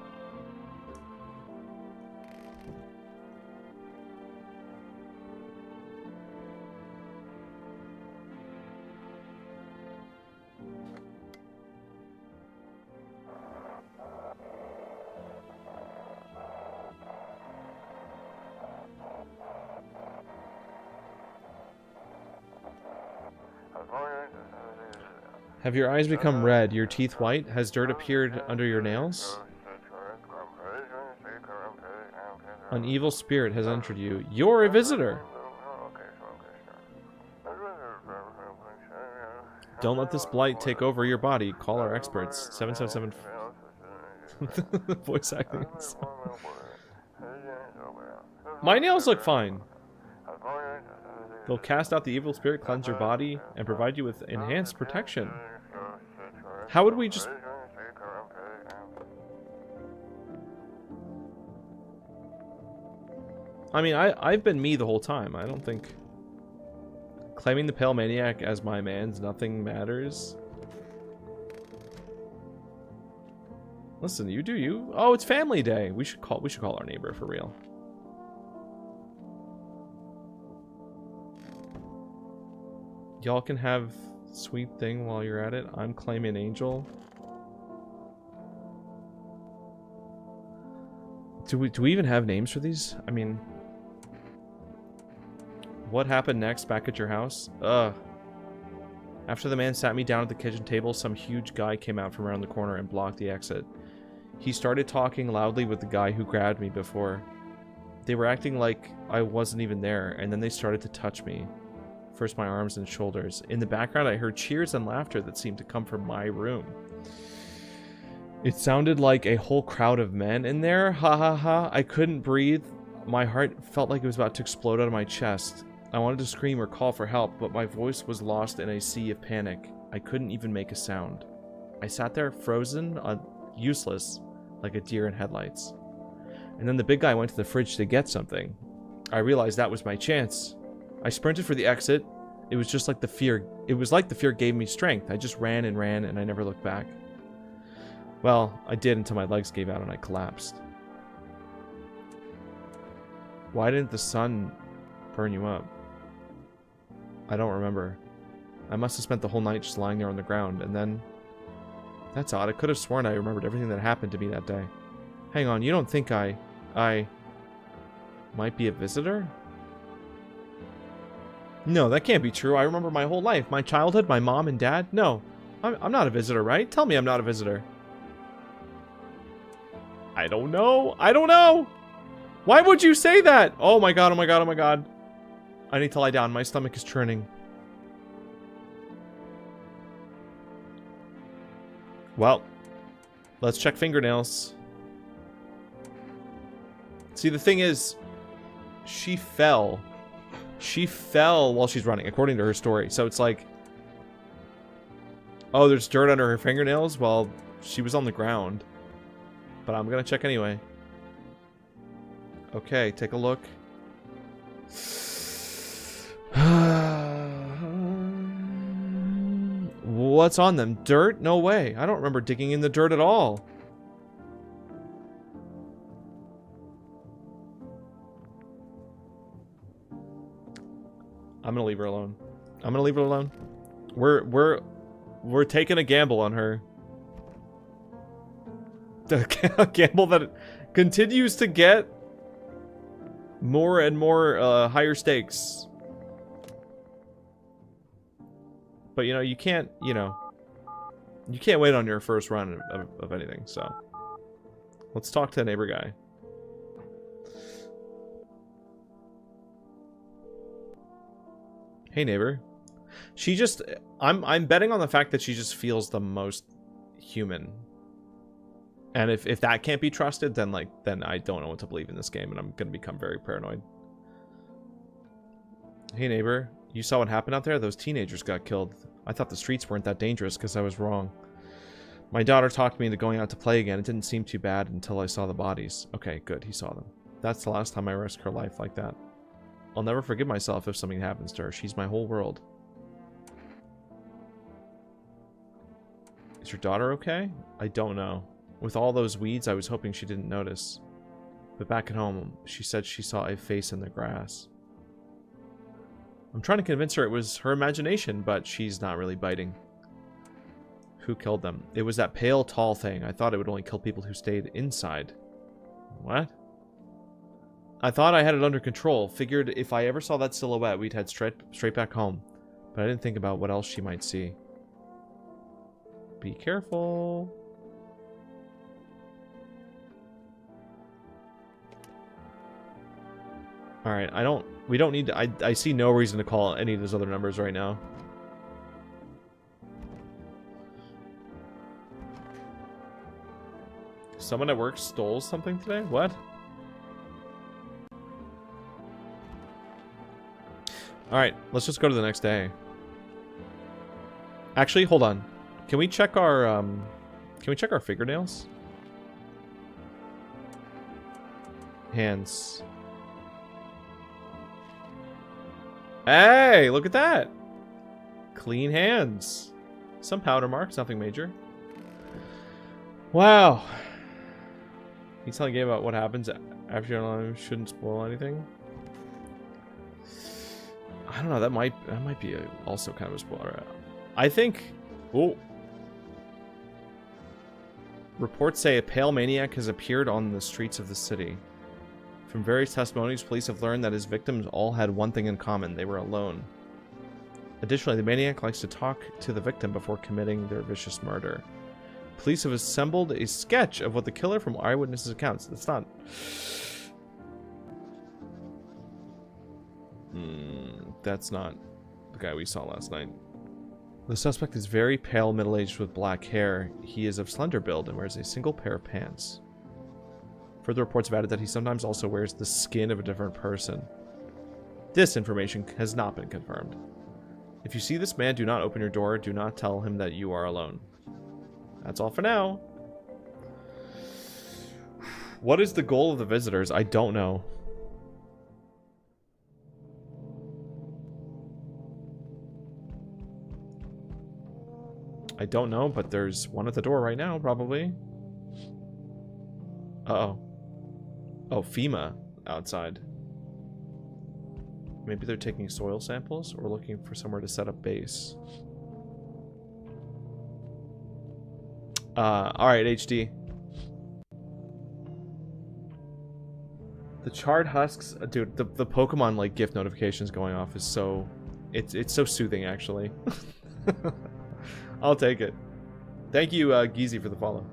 Have your eyes become red? Your teeth white? Has dirt appeared under your nails? An evil spirit has entered you. You're a visitor. Don't let this blight take over your body. Call our experts. 777. Voice acting. My nails look fine. They'll cast out the evil spirit, cleanse your body, and provide you with enhanced protection. How would we just... I mean, I've been me the whole time. I don't think... Claiming the Pale Maniac as my man's nothing matters. Listen, you do you. Oh, it's family day. We should call our neighbor for real. Y'all can have sweet thing while you're at it. I'm claiming Angel. Do we even have names for these? I mean, what happened next back at your house? Ugh. After the man sat me down at the kitchen table, some huge guy came out from around the corner and blocked the exit. He started talking loudly with the guy who grabbed me before. They were acting like I wasn't even there, and then they started to touch me. First my arms and shoulders. In the background, I heard cheers and laughter that seemed to come from my room. It sounded like a whole crowd of men in there. Ha ha ha. I couldn't breathe. My heart felt like it was about to explode out of my chest. I wanted to scream or call for help, but my voice was lost in a sea of panic. I couldn't even make a sound. I sat there frozen, useless, like a deer in headlights. And then the big guy went to the fridge to get something. I realized that was my chance. I sprinted for the exit. It was just like the fear. It was like the fear gave me strength. I just ran, and I never looked back. Well, I did until my legs gave out and I collapsed. Why didn't the sun burn you up? I don't remember. I must have spent the whole night just lying there on the ground, and then... That's odd. I could have sworn I remembered everything that happened to me that day. Hang on, you don't think I might be a visitor? No, that can't be true. I remember my whole life. My childhood, my mom and dad. No, I'm not a visitor, right? Tell me I'm not a visitor. I don't know. I don't know. Why would you say that? Oh my god, oh my god, oh my god. I need to lie down. My stomach is churning. Well, let's check fingernails. See, the thing is, she fell. She fell while she's running, according to her story. So it's like, oh, there's dirt under her fingernails? Well, she was on the ground. But I'm gonna check anyway. Okay, take a look. What's on them? Dirt? No way. I don't remember digging in the dirt at all. I'm gonna leave her alone. I'm gonna leave her alone. We're taking a gamble on her. A gamble that continues to get more and more higher stakes. But you know, you can't wait on your first run of anything, so let's talk to the neighbor guy. Hey neighbor. She just I'm betting on the fact that she just feels the most human. And if that can't be trusted, then I don't know what to believe in this game, and I'm gonna become very paranoid. Hey neighbor, you saw what happened out there? Those teenagers got killed. I thought the streets weren't that dangerous because I was wrong. My daughter talked me into going out to play again. It didn't seem too bad until I saw the bodies. Okay, good, he saw them. That's the last time I risk her life like that. I'll never forgive myself if something happens to her. She's my whole world. Is your daughter okay? I don't know. With all those weeds, I was hoping she didn't notice. But back at home, she said she saw a face in the grass. I'm trying to convince her it was her imagination, but she's not really biting. Who killed them? It was that pale, tall thing. I thought it would only kill people who stayed inside. What? I thought I had it under control. Figured if I ever saw that silhouette, we'd head straight back home. But I didn't think about what else she might see. be careful. Alright, we don't need to, I see no reason to call any of those other numbers right now. Someone at work stole something today? What? Alright, let's just go to the next day. Actually, hold on. Can we check our fingernails? Hands. Hey, look at that! Clean hands. Some powder marks, nothing major. Wow. You telling a game about what happens after you're online shouldn't spoil anything? I don't know, that might be also kind of a spoiler. I think... Oh. Reports say a pale maniac has appeared on the streets of the city. From various testimonies, police have learned that his victims all had one thing in common. They were alone. Additionally, the maniac likes to talk to the victim before committing their vicious murder. Police have assembled a sketch of what the killer from eyewitnesses' accounts. That's not... that's not the guy we saw last night. The suspect is very pale, middle-aged with black hair. He is of slender build and wears a single pair of pants. Further reports have added that he sometimes also wears the skin of a different person. This information has not been confirmed. If you see this man, do not open your door. Do not tell him that you are alone. That's all for now. What is the goal of the visitors? I don't know. I don't know, but there's one at the door right now, probably. Uh-oh. Oh, FEMA outside. Maybe they're taking soil samples or looking for somewhere to set up base. Alright, HD. The charred husks, dude, the Pokemon like gift notifications going off is so... It's so soothing, actually. I'll take it. Thank you, Geezy, for the follow.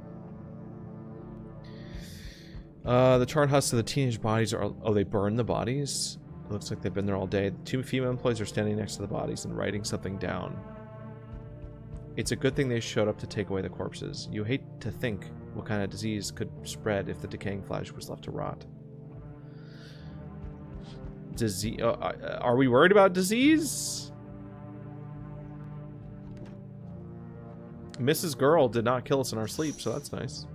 The charred husks of the teenage bodies are... Oh, they burn the bodies? It looks like they've been there all day. Two female employees are standing next to the bodies and writing something down. It's a good thing they showed up to take away the corpses. You hate to think what kind of disease could spread if the decaying flesh was left to rot. Disease? Are we worried about disease? Mrs. Girl did not kill us in our sleep, so that's nice.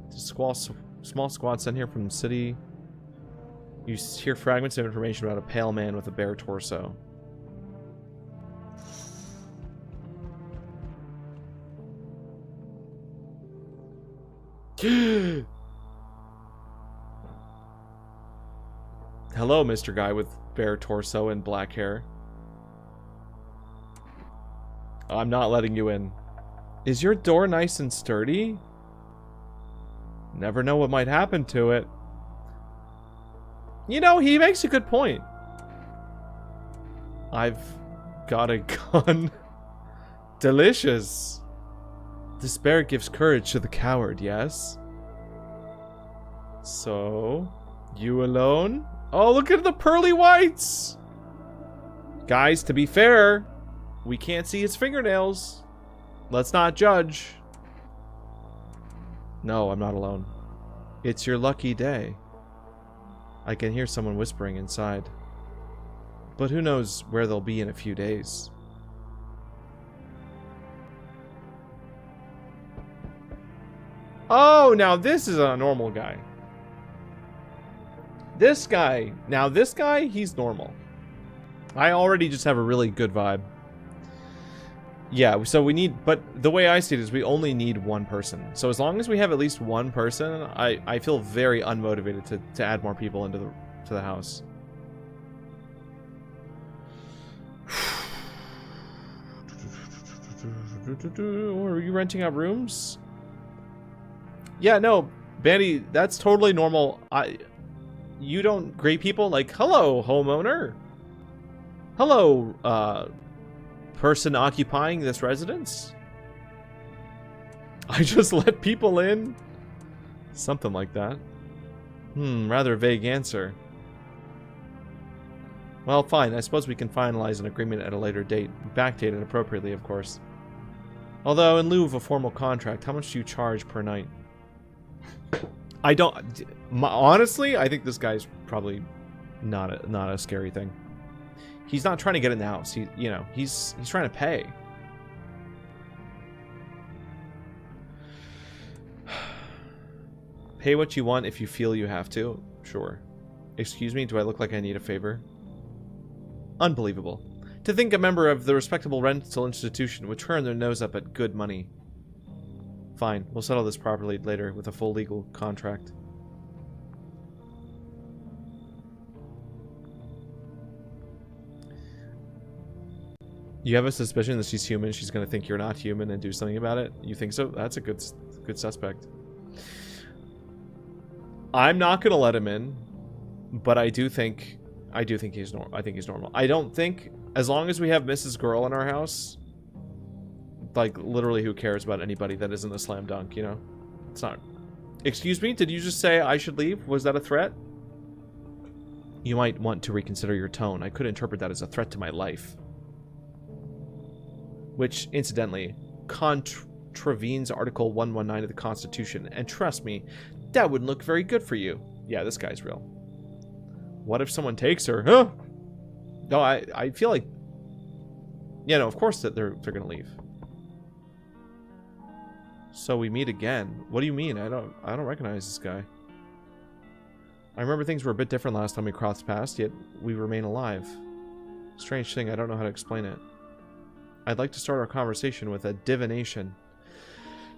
Small squad sent here from the city. You hear fragments of information about a pale man with a bare torso. Hello, Mr. Guy with bare torso and black hair. I'm not letting you in. Is your door nice and sturdy? Never know what might happen to it. You know, he makes a good point. I've got a gun. Delicious. Despair gives courage to the coward, yes? So, you alone? Oh, look at the pearly whites! Guys, to be fair, we can't see his fingernails. Let's not judge. No, I'm not alone. It's your lucky day. I can hear someone whispering inside. But who knows where they'll be in a few days. Oh, now this is a normal guy. This guy. Now this guy, he's normal. I already just have a really good vibe. Yeah, so we need, but the way I see it is we only need one person. So as long as we have at least one person, I feel very unmotivated to add more people into the house. Are you renting out rooms? Yeah, no, Bandy, that's totally normal. You don't greet people like, hello, homeowner. Hello, person occupying this residence. I just let people in? Something like that. Rather vague answer. Well, fine. I suppose we can finalize an agreement at a later date. Backdated appropriately, of course. Although, in lieu of a formal contract, how much do you charge per night? I don't... honestly, I think this guy's probably not a scary thing. He's not trying to get in the house. He's trying to pay. Pay what you want if you feel you have to. Sure. Excuse me, do I look like I need a favor? Unbelievable. To think a member of the respectable rental institution would turn their nose up at good money. Fine, we'll settle this properly later with a full legal contract. You have a suspicion that she's human, she's going to think you're not human and do something about it? You think so? That's a good suspect. I'm not going to let him in, but I do think he's normal. I think he's normal. I don't think, as long as we have Mrs. Girl in our house, like, literally who cares about anybody that isn't a slam dunk, you know? It's not. Excuse me? Did you just say I should leave? Was that a threat? You might want to reconsider your tone. I could interpret that as a threat to my life. Which, incidentally, contravenes Article 119 of the Constitution. And trust me, that wouldn't look very good for you. Yeah, this guy's real. What if someone takes her? Huh? No, I feel like... Yeah, no, of course that they're gonna leave. So we meet again. What do you mean? I don't recognize this guy. I remember things were a bit different last time we crossed paths, yet we remain alive. Strange thing, I don't know how to explain it. I'd like to start our conversation with a divination.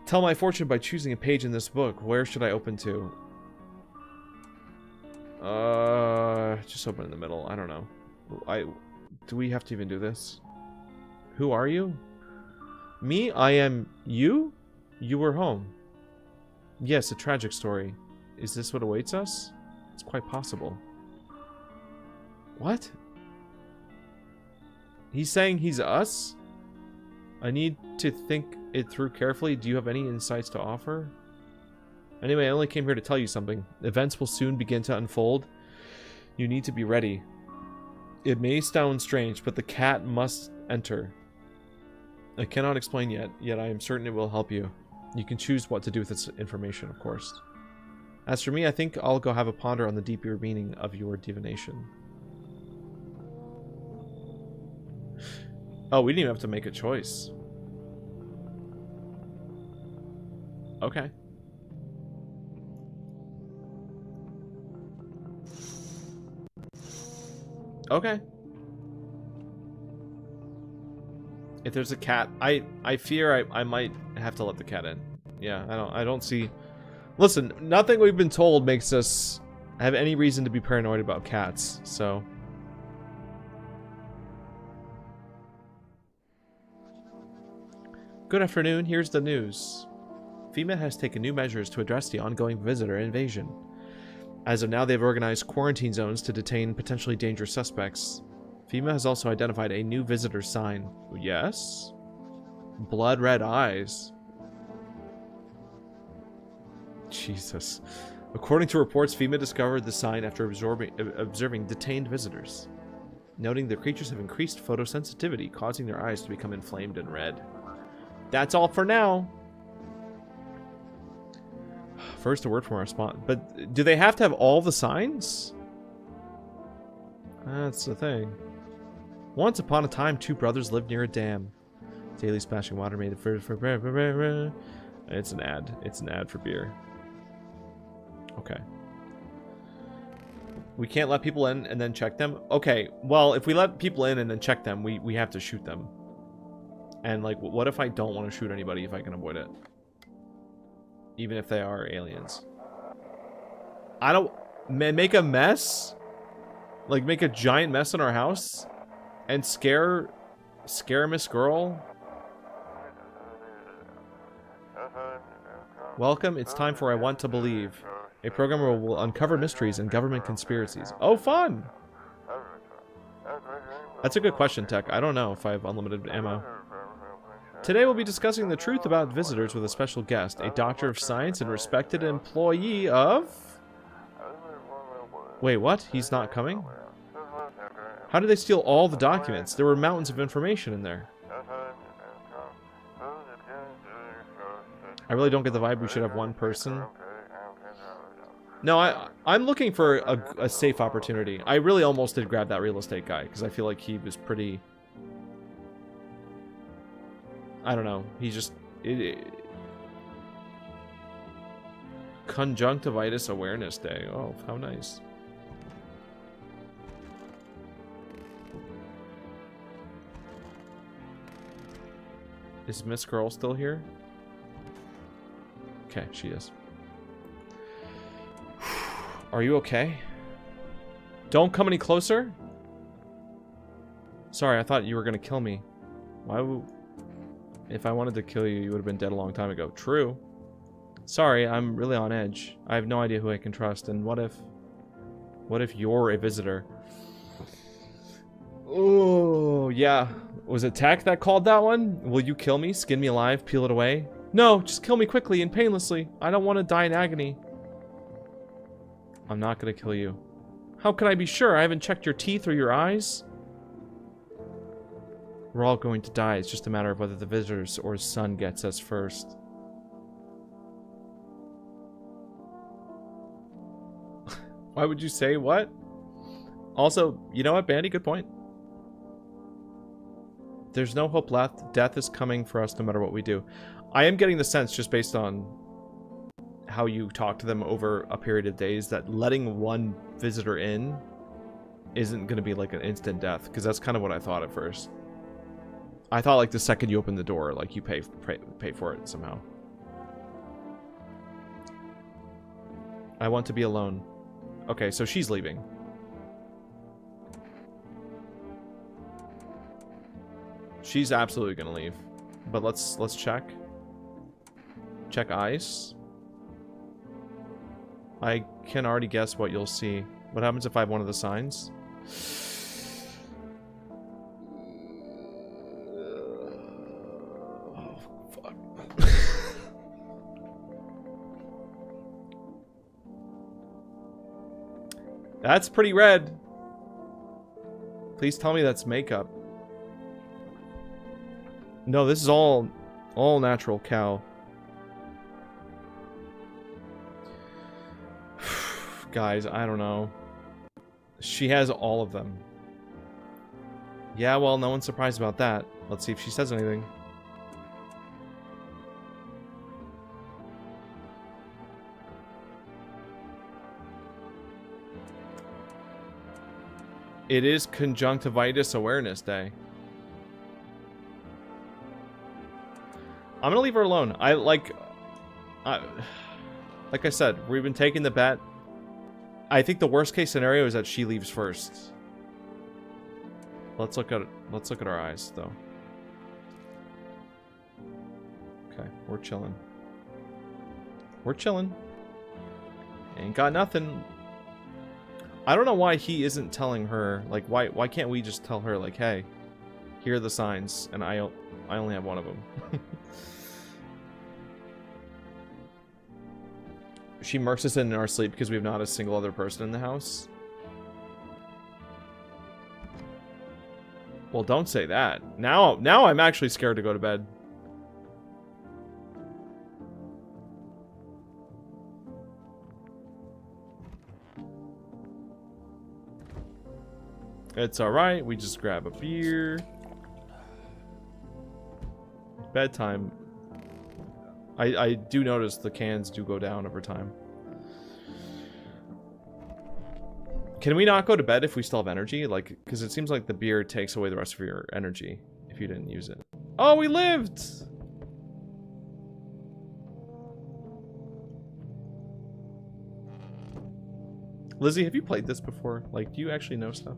Tell my fortune by choosing a page in this book. Where should I open to? Just open in the middle. I don't know. Do we have to even do this? Who are you? Me? I am you? You were home. Yes, a tragic story. Is this what awaits us? It's quite possible. What? He's saying he's us? I need to think it through carefully. Do you have any insights to offer? Anyway, I only came here to tell you something. Events will soon begin to unfold. You need to be ready. It may sound strange, but the cat must enter. I cannot explain yet I am certain it will help you. You can choose what to do with this information, of course. As for me, I think I'll go have a ponder on the deeper meaning of your divination. Oh, we didn't even have to make a choice. Okay. Okay. If there's a cat, I fear I might have to let the cat in. Yeah, I don't see. Listen, nothing we've been told makes us have any reason to be paranoid about cats, so. Good afternoon, here's the news. FEMA has taken new measures to address the ongoing visitor invasion. As of now, they've organized quarantine zones to detain potentially dangerous suspects. FEMA has also identified a new visitor sign. Yes? Blood red eyes. Jesus. According to reports, FEMA discovered the sign after observing detained visitors, noting the creatures have increased photosensitivity, causing their eyes to become inflamed and red. That's all for now. First, a word from our spot. But do they have to have all the signs? That's the thing. Once upon a time, two brothers lived near a dam. Daily splashing water made it for It's an ad. It's an ad for beer. Okay. We can't let people in and then check them? Okay, well, if we let people in and then check them, we have to shoot them. And, like, what if I don't want to shoot anybody if I can avoid it? Even if they are aliens. I don't... Make a mess? Like, make a giant mess in our house? And scare Miss Girl? Welcome, it's time for I Want to Believe. A program where we'll uncover mysteries and government conspiracies. Oh, fun! That's a good question, Tech. I don't know if I have unlimited ammo. Today we'll be discussing the truth about visitors with a special guest, a doctor of science and respected employee of... Wait, what? He's not coming? How did they steal all the documents? There were mountains of information in there. I really don't get the vibe we should have one person. No, I'm looking for a safe opportunity. I really almost did grab that real estate guy, because I feel like he was pretty... I don't know. He just... Conjunctivitis Awareness Day. Oh, how nice. Is Miss Girl still here? Okay, she is. Are you okay? Don't come any closer? Sorry, I thought you were gonna kill me. Why would... If I wanted to kill you, you would have been dead a long time ago. True. Sorry, I'm really on edge. I have no idea who I can trust, and what if you're a visitor? Oh, yeah. Was it Tech that called that one? Will you kill me, skin me alive, peel it away? No, just kill me quickly and painlessly. I don't want to die in agony. I'm not gonna kill you. How can I be sure? I haven't checked your teeth or your eyes. We're all going to die. It's just a matter of whether the visitors or his son gets us first. Why would you say what? Also, you know what, Bandy? Good point. There's no hope left. Death is coming for us no matter what we do. I am getting the sense, just based on how you talk to them over a period of days, that letting one visitor in isn't going to be like an instant death, because that's kind of what I thought at first. I thought like the second you open the door, like you pay for it somehow. I want to be alone. Okay, so she's leaving. She's absolutely gonna leave. But let's check. Check ice. I can already guess what you'll see. What happens if I have one of the signs? Oh, fuck. That's pretty red. Please tell me that's makeup. No, this is all natural cow. Guys, I don't know. She has all of them. Yeah, well, no one's surprised about that. Let's see if she says anything. It is Conjunctivitis Awareness Day. I'm gonna leave her alone. Like I said, we've been taking the bet. I think the worst case scenario is that she leaves first. Let's look at our eyes though. Okay, we're chilling. We're chilling. Ain't got nothing. I don't know why he isn't telling her, like, why can't we just tell her, like, hey, here are the signs, and I only have one of them. She murks us in our sleep because we have not a single other person in the house. Well, don't say that. Now I'm actually scared to go to bed. It's alright, we just grab a beer. Bedtime. I do notice the cans do go down over time. Can we not go to bed if we still have energy? Like, because it seems like the beer takes away the rest of your energy if you didn't use it. Oh, we lived! Lizzie, have you played this before? Like, do you actually know stuff?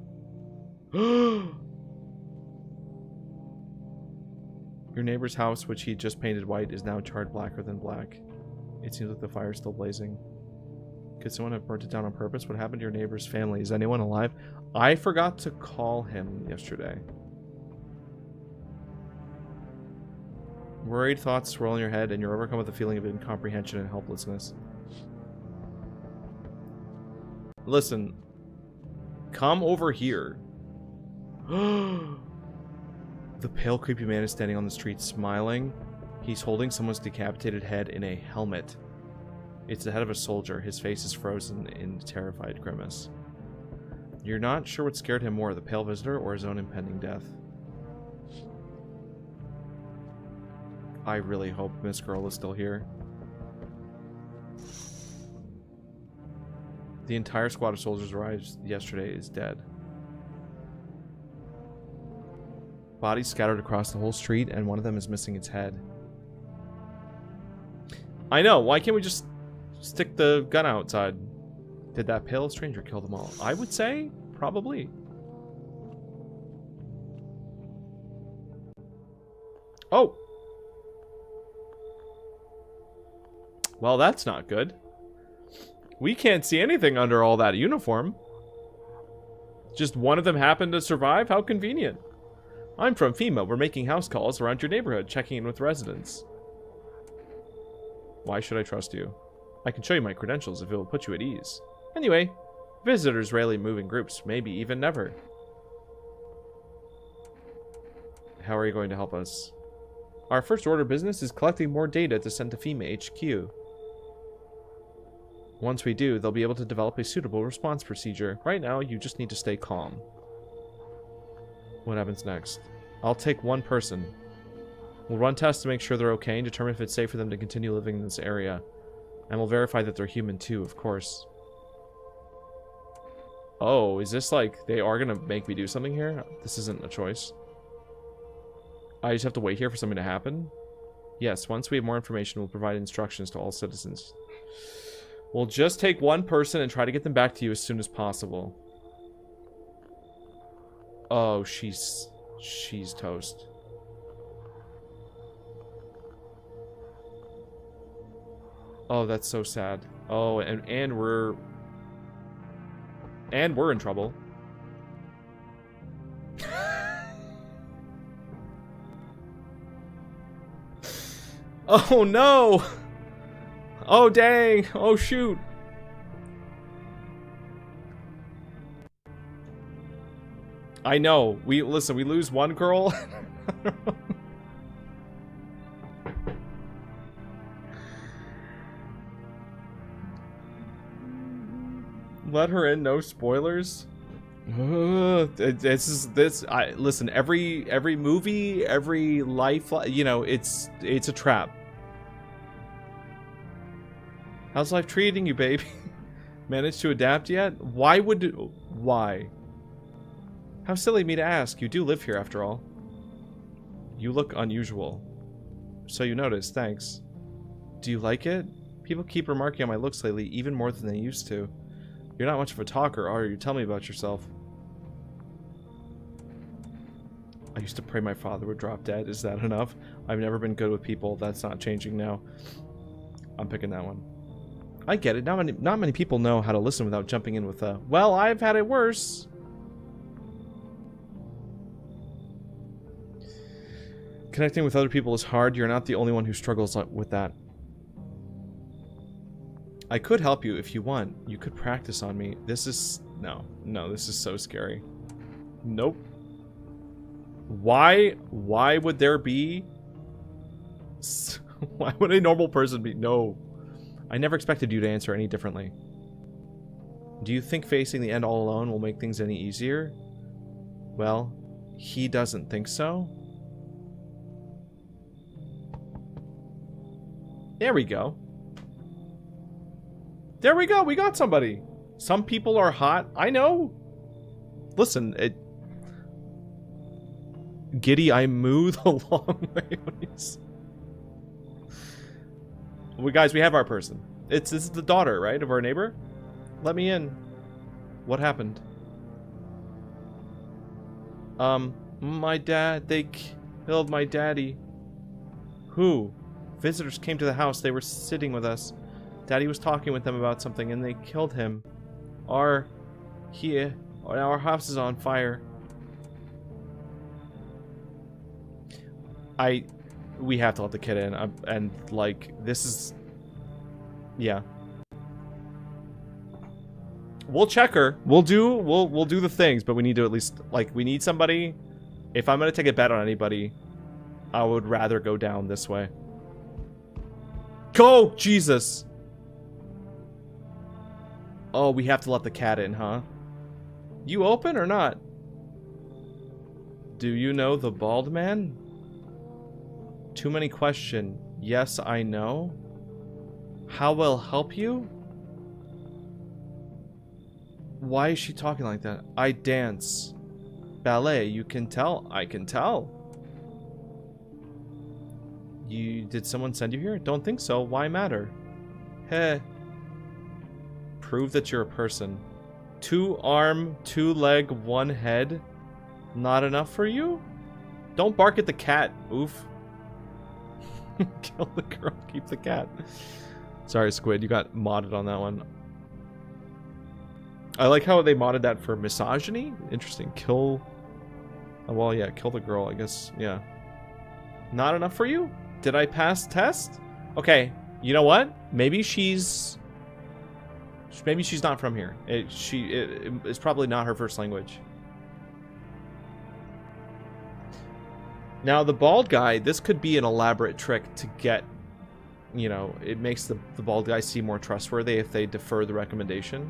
Your neighbor's house, which he just painted white, is now charred blacker than black. It seems like the fire's still blazing. Could someone have burnt it down on purpose? What happened to your neighbor's family? Is anyone alive? I forgot to call him yesterday. Worried thoughts swirl in your head, and you're overcome with a feeling of incomprehension and helplessness. Listen. Come over here. The pale, creepy man is standing on the street, smiling. He's holding someone's decapitated head in a helmet. It's the head of a soldier. His face is frozen in terrified grimace. You're not sure what scared him more, the pale visitor or his own impending death. I really hope Miss Girl is still here. The entire squad of soldiers arrived yesterday is dead. Bodies scattered across the whole street, and one of them is missing its head. I know, why can't we just stick the gun outside? Did that pale stranger kill them all? I would say, probably. Oh! Well, that's not good. We can't see anything under all that uniform. Just one of them happened to survive? How convenient. I'm from FEMA. We're making house calls around your neighborhood, checking in with residents. Why should I trust you? I can show you my credentials if it will put you at ease. Anyway, visitors rarely move in groups, maybe even never. How are you going to help us? Our first order of business is collecting more data to send to FEMA HQ. Once we do, they'll be able to develop a suitable response procedure. Right now, you just need to stay calm. What happens next? I'll take one person. We'll run tests to make sure they're okay and determine if it's safe for them to continue living in this area. And we'll verify that they're human too, of course. Oh, is this like they are gonna make me do something here? This isn't a choice. I just have to wait here for something to happen? Yes, once we have more information, we'll provide instructions to all citizens. We'll just take one person and try to get them back to you as soon as possible. Oh, she's toast. Oh, that's so sad. Oh, and we're in trouble. Oh no! Oh dang! Oh shoot! I know. We lose one girl. Let her in, no spoilers. Listen, every movie, every life, you know, it's a trap. How's life treating you, baby? Managed to adapt yet? Why? How silly of me to ask. You do live here after all. You look unusual. So you noticed, thanks. Do you like it? People keep remarking on my looks lately, even more than they used to. You're not much of a talker, are you? Tell me about yourself. I used to pray my father would drop dead. Is that enough? I've never been good with people. That's not changing now. I'm picking that one. I get it. Not many people know how to listen without jumping in with a, well, I've had it worse. Connecting with other people is hard. You're not the only one who struggles with that. I could help you if you want. You could practice on me. This is... No, this is so scary. Nope. Why would there be... Why would a normal person be... No. I never expected you to answer any differently. Do you think facing the end all alone will make things any easier? Well, he doesn't think so. There we go. There we go. We got somebody. Some people are hot. I know. Listen, Giddy, I moo the long way. Guys, we have our person. This is the daughter, right, of our neighbor? Let me in. What happened? My dad, they killed my daddy. Who? Visitors came to the house. They were sitting with us. Daddy was talking with them about something, and they killed him. Our house is on fire. We have to let the kid in. And, like, this is... Yeah. We'll check her. We'll do the things, but we need to at least... Like, we need somebody... If I'm going to take a bet on anybody, I would rather go down this way. Go! Jesus! Oh, we have to let the cat in, huh? You open or not? Do you know the bald man? Too many question. Yes, I know. How will help you? Why is she talking like that? I dance. Ballet, you can tell. I can tell. Did someone send you here? Don't think so. Why matter? Heh. Prove that you're a person. 2 arm, 2 leg, 1 head. Not enough for you? Don't bark at the cat. Oof. Kill the girl, keep the cat. Sorry, Squid, you got modded on that one. I like how they modded that for misogyny. Interesting. Kill... Well, yeah, kill the girl, I guess. Yeah. Not enough for you? Did I pass test? Okay, you know what? Maybe she's not from here. It's probably not her first language. Now, the bald guy, this could be an elaborate trick to get, you know, it makes the bald guy seem more trustworthy if they defer the recommendation.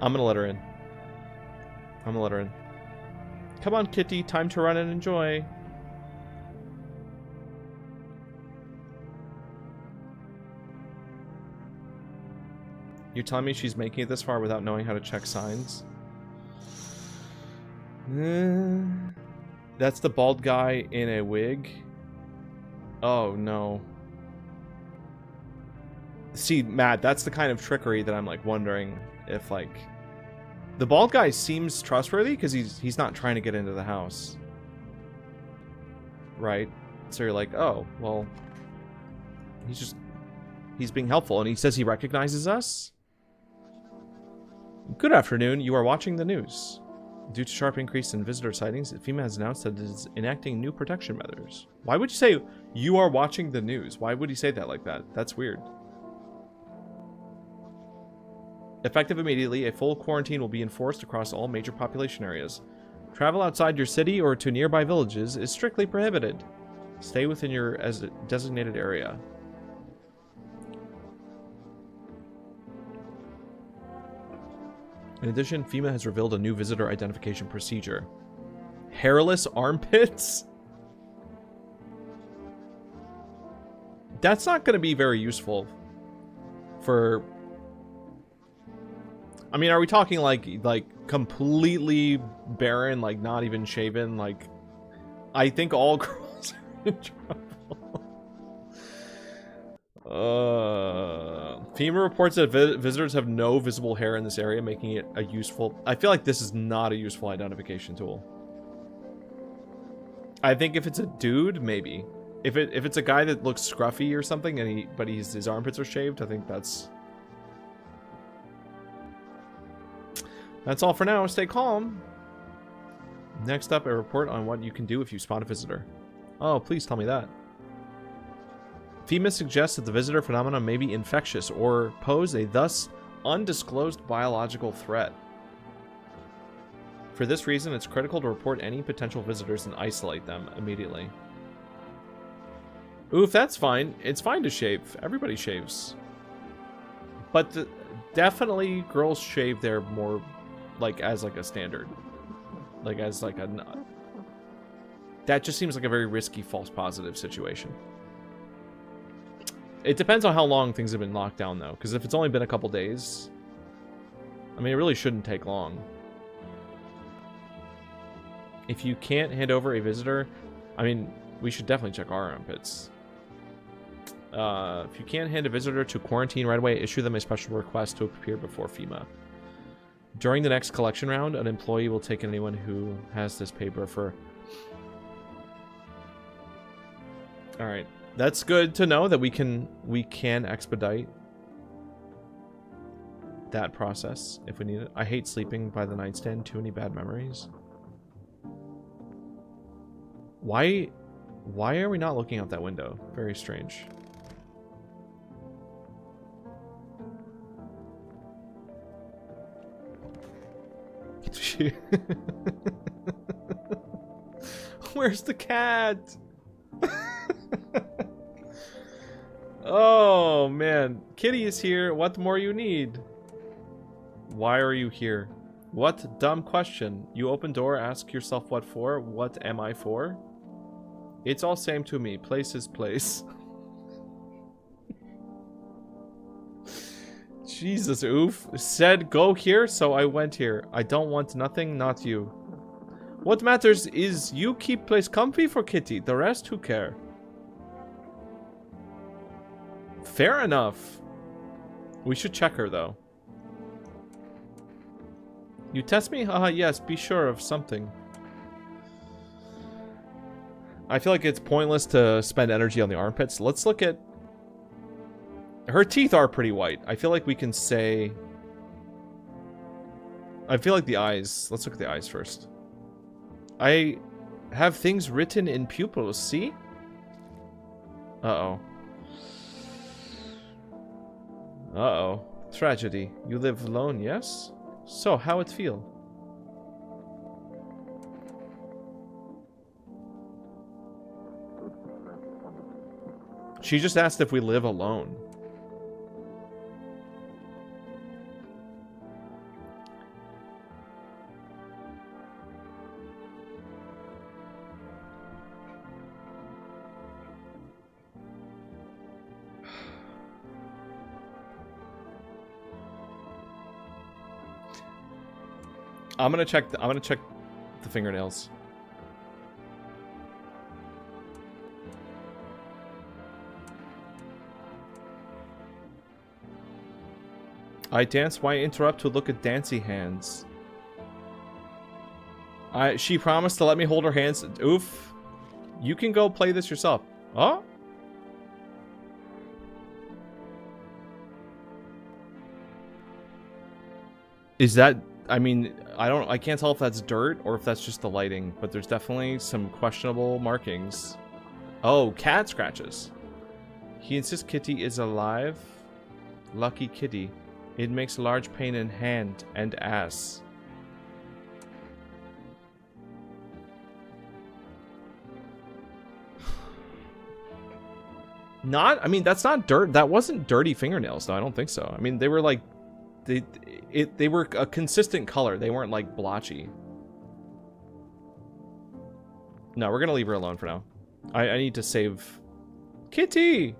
I'm gonna let her in. I'm gonna let her in. Come on, kitty, time to run and enjoy. You're telling me she's making it this far without knowing how to check signs? That's the bald guy in a wig. Oh, no. See, Matt, that's the kind of trickery that I'm, like, wondering if, like... The bald guy seems trustworthy because he's not trying to get into the house. Right? So you're like, oh, well... He's being helpful, and he says he recognizes us? Good afternoon, you are watching the news. Due to sharp increase in visitor sightings, FEMA has announced that it is enacting new protection measures. Why would you say you are watching the news? Why would he say that like that? That's weird. Effective immediately, a full quarantine will be enforced across all major population areas. Travel outside your city or to nearby villages is strictly prohibited. Stay within your designated area. In addition, FEMA has revealed a new visitor identification procedure. Hairless armpits? That's not going to be very useful for... I mean, are we talking like completely barren, like not even shaven? Like, I think all girls are in trouble. FEMA reports that visitors have no visible hair in this area, making it a useful... I feel like this is not a useful identification tool. I think if it's a dude, maybe. If it's a guy that looks scruffy or something, and his armpits are shaved, I think that's all for now. Stay calm. Next up, a report on what you can do if you spot a visitor. Oh, please tell me that. FEMA suggests that the visitor phenomenon may be infectious or pose a thus undisclosed biological threat. For this reason, it's critical to report any potential visitors and isolate them immediately. Oof, that's fine. It's fine to shave. Everybody shaves. But definitely girls shave their more, like, as like a standard. Like, as like a... That just seems like a very risky false positive situation. It depends on how long things have been locked down, though. Because if it's only been a couple days... I mean, it really shouldn't take long. If you can't hand over a visitor... I mean, we should definitely check our armpits. If you can't hand a visitor to quarantine right away, issue them a special request to appear before FEMA. During the next collection round, an employee will take anyone who has this paper for... Alright. That's good to know that we can expedite that process if we need it. I hate sleeping by the nightstand. Too many bad memories. Why are we not looking out that window? Very strange. Where's the cat? Oh man, Kitty is here. What more you need? Why are you here? What dumb question. You open door, ask yourself what for? What am I for? It's all same to me. Place is place. Jesus, oof. Said go here, so I went here. I don't want nothing, not you. What matters is you keep place comfy for Kitty. The rest, who care? Fair enough. We should check her, though. You test me? Haha, yes, be sure of something. I feel like it's pointless to spend energy on the armpits. Let's look at... Her teeth are pretty white. I feel like we can say... I feel like the eyes... Let's look at the eyes first. I have things written in pupils, see? Uh-oh. Uh-oh. Tragedy. You live alone, yes? So, how it feel? She just asked if we live alone. I'm gonna check the fingernails. I dance, why interrupt to look at dancy hands? She promised to let me hold her hands. Oof. You can go play this yourself. Oh? Is that... I mean, I can't tell if that's dirt or if that's just the lighting, but there's definitely some questionable markings. Oh, cat scratches. He insists Kitty is alive. Lucky Kitty. It makes large pain in hand and ass. I mean, that's not dirt. That wasn't dirty fingernails, though. I don't think so. I mean, they were like... They were a consistent color. They weren't like blotchy. No, we're gonna leave her alone for now. I need to save Kitty.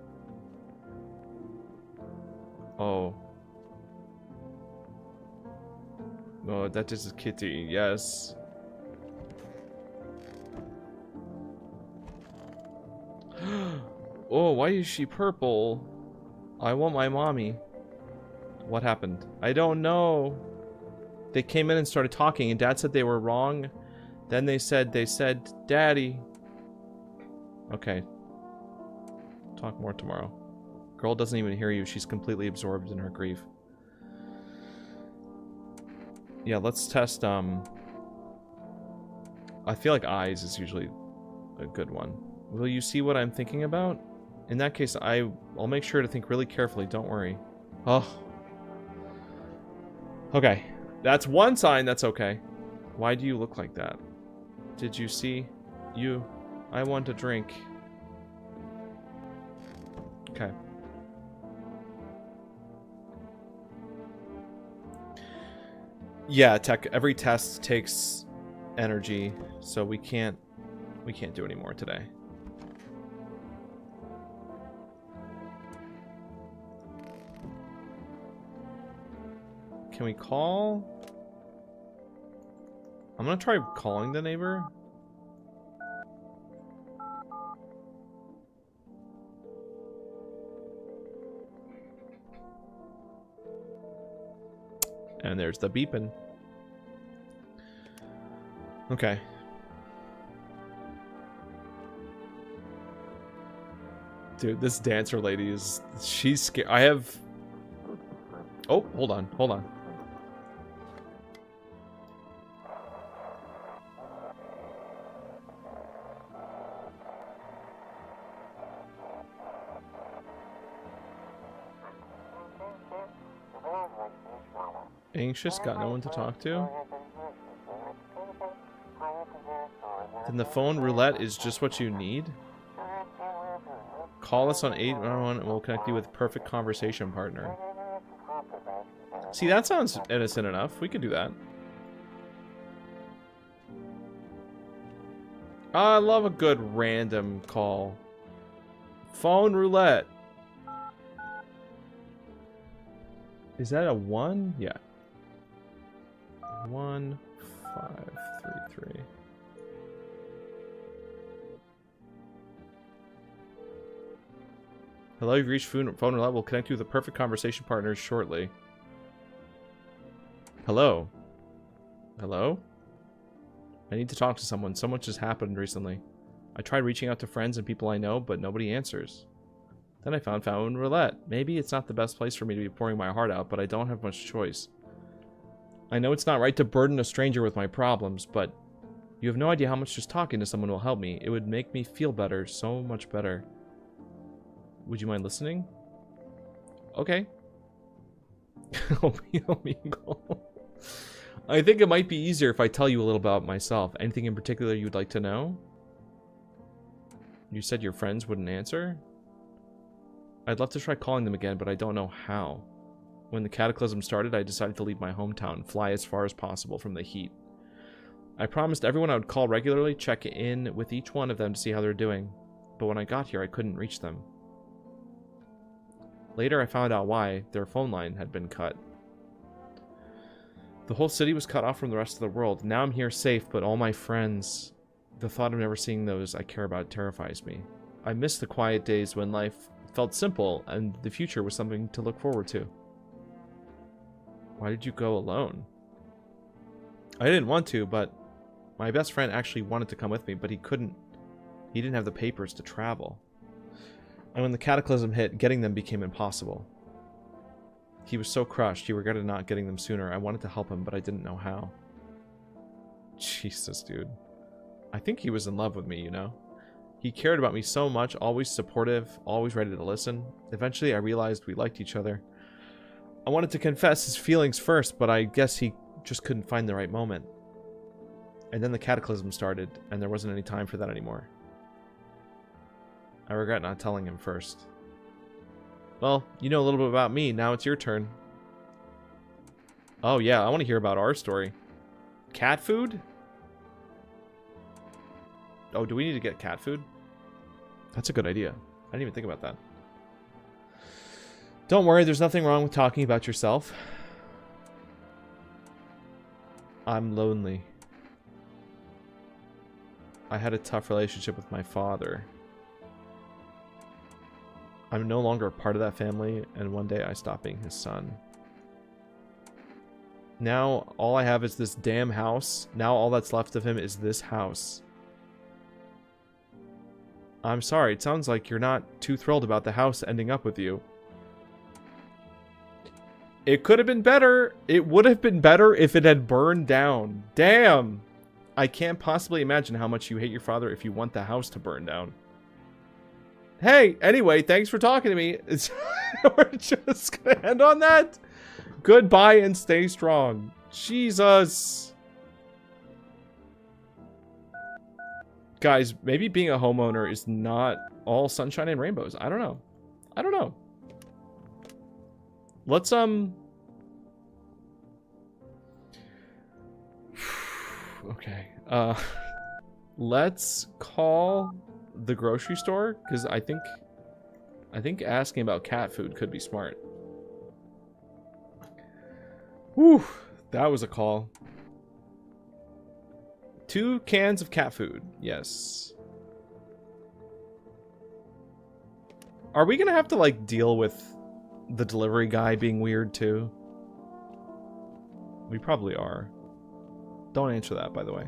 Oh. Oh, that is Kitty. Yes. Oh, why is she purple? I want my mommy. What happened? I don't know. They came in and started talking, and Dad said they were wrong. Then they said, Daddy. Okay. Talk more tomorrow. Girl doesn't even hear you. She's completely absorbed in her grief. Yeah, let's test, I feel like eyes is usually a good one. Will you see what I'm thinking about? In that case, I'll make sure to think really carefully. Don't worry. Oh. Okay, that's one sign that's okay. Why do you look like that? Did you see? I want a drink. Okay. Yeah, every test takes energy, so we can't do any more today. Can we call? I'm gonna try calling the neighbor. And there's the beeping. Okay. Dude, this dancer lady is... She's scared. I have... Oh, hold on. Hold on. Anxious, got no one to talk to. Then the phone roulette is just what you need. Call us on 811 and we'll connect you with perfect conversation partner. See, that sounds innocent enough. We could do that. I love a good random call. Phone roulette. Is that a 1? Yeah. 1533. Hello, you've reached phone roulette. We'll connect you with a perfect conversation partner shortly. Hello. Hello? I need to talk to someone. So much has happened recently. I tried reaching out to friends and people I know, but nobody answers. Then I found phone roulette. Maybe it's not the best place for me to be pouring my heart out, but I don't have much choice. I know it's not right to burden a stranger with my problems, but you have no idea how much just talking to someone will help me. It would make me feel better, so much better. Would you mind listening? Okay. I think it might be easier if I tell you a little about myself. Anything in particular you'd like to know? You said your friends wouldn't answer? I'd love to try calling them again, but I don't know how. When the cataclysm started, I decided to leave my hometown and fly as far as possible from the heat. I promised everyone I would call regularly, check in with each one of them to see how they're doing. But when I got here, I couldn't reach them. Later, I found out why. Their phone line had been cut. The whole city was cut off from the rest of the world. Now I'm here safe, but all my friends... The thought of never seeing those I care about terrifies me. I miss the quiet days when life felt simple and the future was something to look forward to. Why did you go alone? I didn't want to, but my best friend actually wanted to come with me, but he couldn't. He didn't have the papers to travel. And when the cataclysm hit, getting them became impossible. He was so crushed, he regretted not getting them sooner. I wanted to help him, but I didn't know how. Jesus, dude. I think he was in love with me, you know? He cared about me so much, always supportive, always ready to listen. Eventually, I realized we liked each other. I wanted to confess his feelings first, but I guess he just couldn't find the right moment. And then the cataclysm started, and there wasn't any time for that anymore. I regret not telling him first. Well, you know a little bit about me. Now it's your turn. Oh, yeah. I want to hear about our story. Cat food? Oh, do we need to get cat food? That's a good idea. I didn't even think about that. Don't worry. There's nothing wrong with talking about yourself. I'm lonely. I had a tough relationship with my father. I'm no longer a part of that family, and one day I stopped being his son. Now, all I have is this damn house. Now all that's left of him is this house. I'm sorry, it sounds like you're not too thrilled about the house ending up with you. It could have been better. It would have been better if it had burned down. Damn! I can't possibly imagine how much you hate your father if you want the house to burn down. Hey, anyway, thanks for talking to me. We're just gonna end on that. Goodbye and stay strong. Jesus. Guys, maybe being a homeowner is not all sunshine and rainbows. I don't know. I don't know. Let's, okay. Let's call the grocery store, because I think asking about cat food could be smart. Whew, that was a call. 2 cans of cat food. Yes. Are we gonna have to, like, deal with the delivery guy being weird, too? We probably are. Don't answer that, by the way.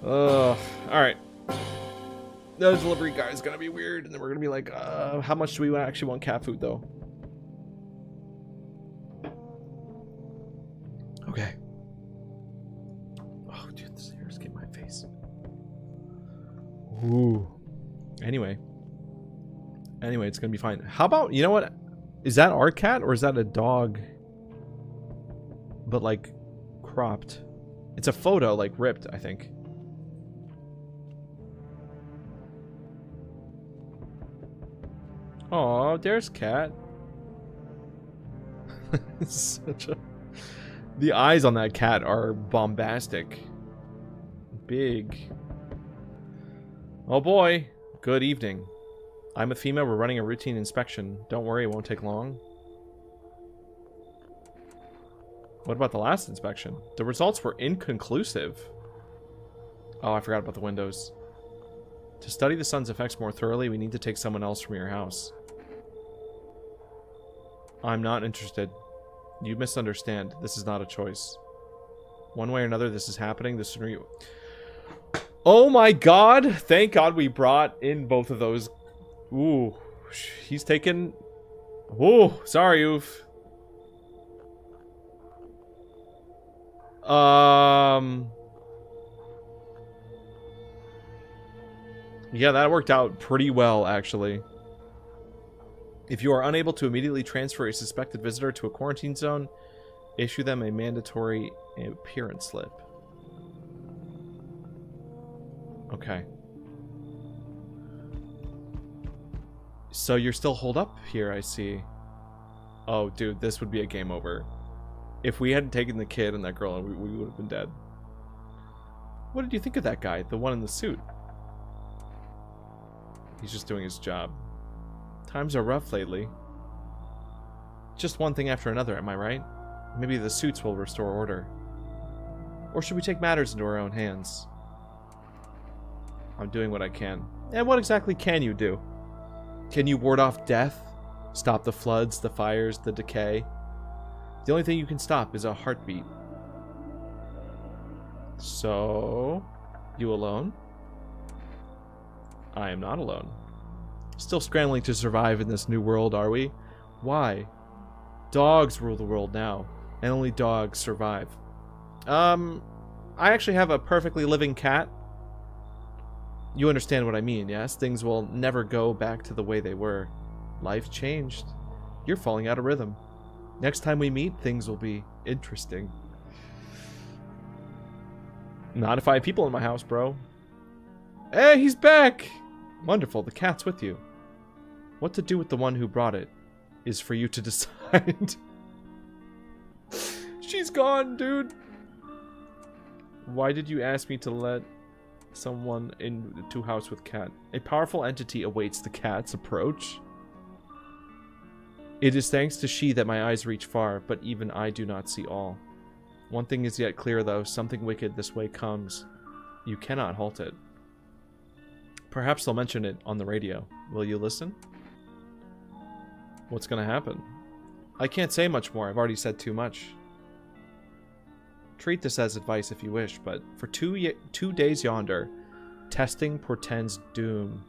Ugh. Alright. The delivery guy is gonna be weird, and then we're gonna be like, how much do we actually want cat food, though? Okay. Oh, dude, this hair's getting my face. Ooh. Anyway, it's gonna be fine. How about, you know what? Is that our cat, or is that a dog? but like cropped. It's a photo, like ripped, I think. Oh, there's cat. Such a... The eyes on that cat are bombastic. Big. Oh boy. Good evening. I'm with FEMA. We're running a routine inspection. Don't worry, it won't take long. What about the last inspection? The results were inconclusive. Oh, I forgot about the windows. To study the sun's effects more thoroughly, we need to take someone else from your house. I'm not interested. You misunderstand. This is not a choice. One way or another, this is happening. The sooner you... Oh my god! Thank god we brought in both of those. Ooh. He's taken... Ooh. Sorry, Oof. Yeah, that worked out pretty well, actually. If you are unable to immediately transfer a suspected visitor to a quarantine zone, issue them a mandatory appearance slip. Okay. So you're still holed up here, I see. Oh, dude, this would be a game over. If we hadn't taken the kid and that girl, we would have been dead. What did you think of that guy? The one in the suit? He's just doing his job. Times are rough lately. Just one thing after another, am I right? Maybe the suits will restore order. Or should we take matters into our own hands? I'm doing what I can. And what exactly can you do? Can you ward off death? Stop the floods, the fires, the decay? The only thing you can stop is a heartbeat. So... You alone? I am not alone. Still scrambling to survive in this new world, are we? Why? Dogs rule the world now, and only dogs survive. I actually have a perfectly living cat. You understand what I mean, yes? Things will never go back to the way they were. Life changed. You're falling out of rhythm. Next time we meet, things will be interesting. Not if I have people in my house, bro. Hey, he's back! Wonderful, the cat's with you. What to do with the one who brought it is for you to decide. She's gone, dude. Why did you ask me to let someone into house with cat? A powerful entity awaits the cat's approach. It is thanks to she that my eyes reach far, but even I do not see all. One thing is yet clear, though. Something wicked this way comes. You cannot halt it. Perhaps they'll mention it on the radio. Will you listen? What's gonna happen? I can't say much more. I've already said too much. Treat this as advice if you wish, but for 2 days yonder, testing portends doom.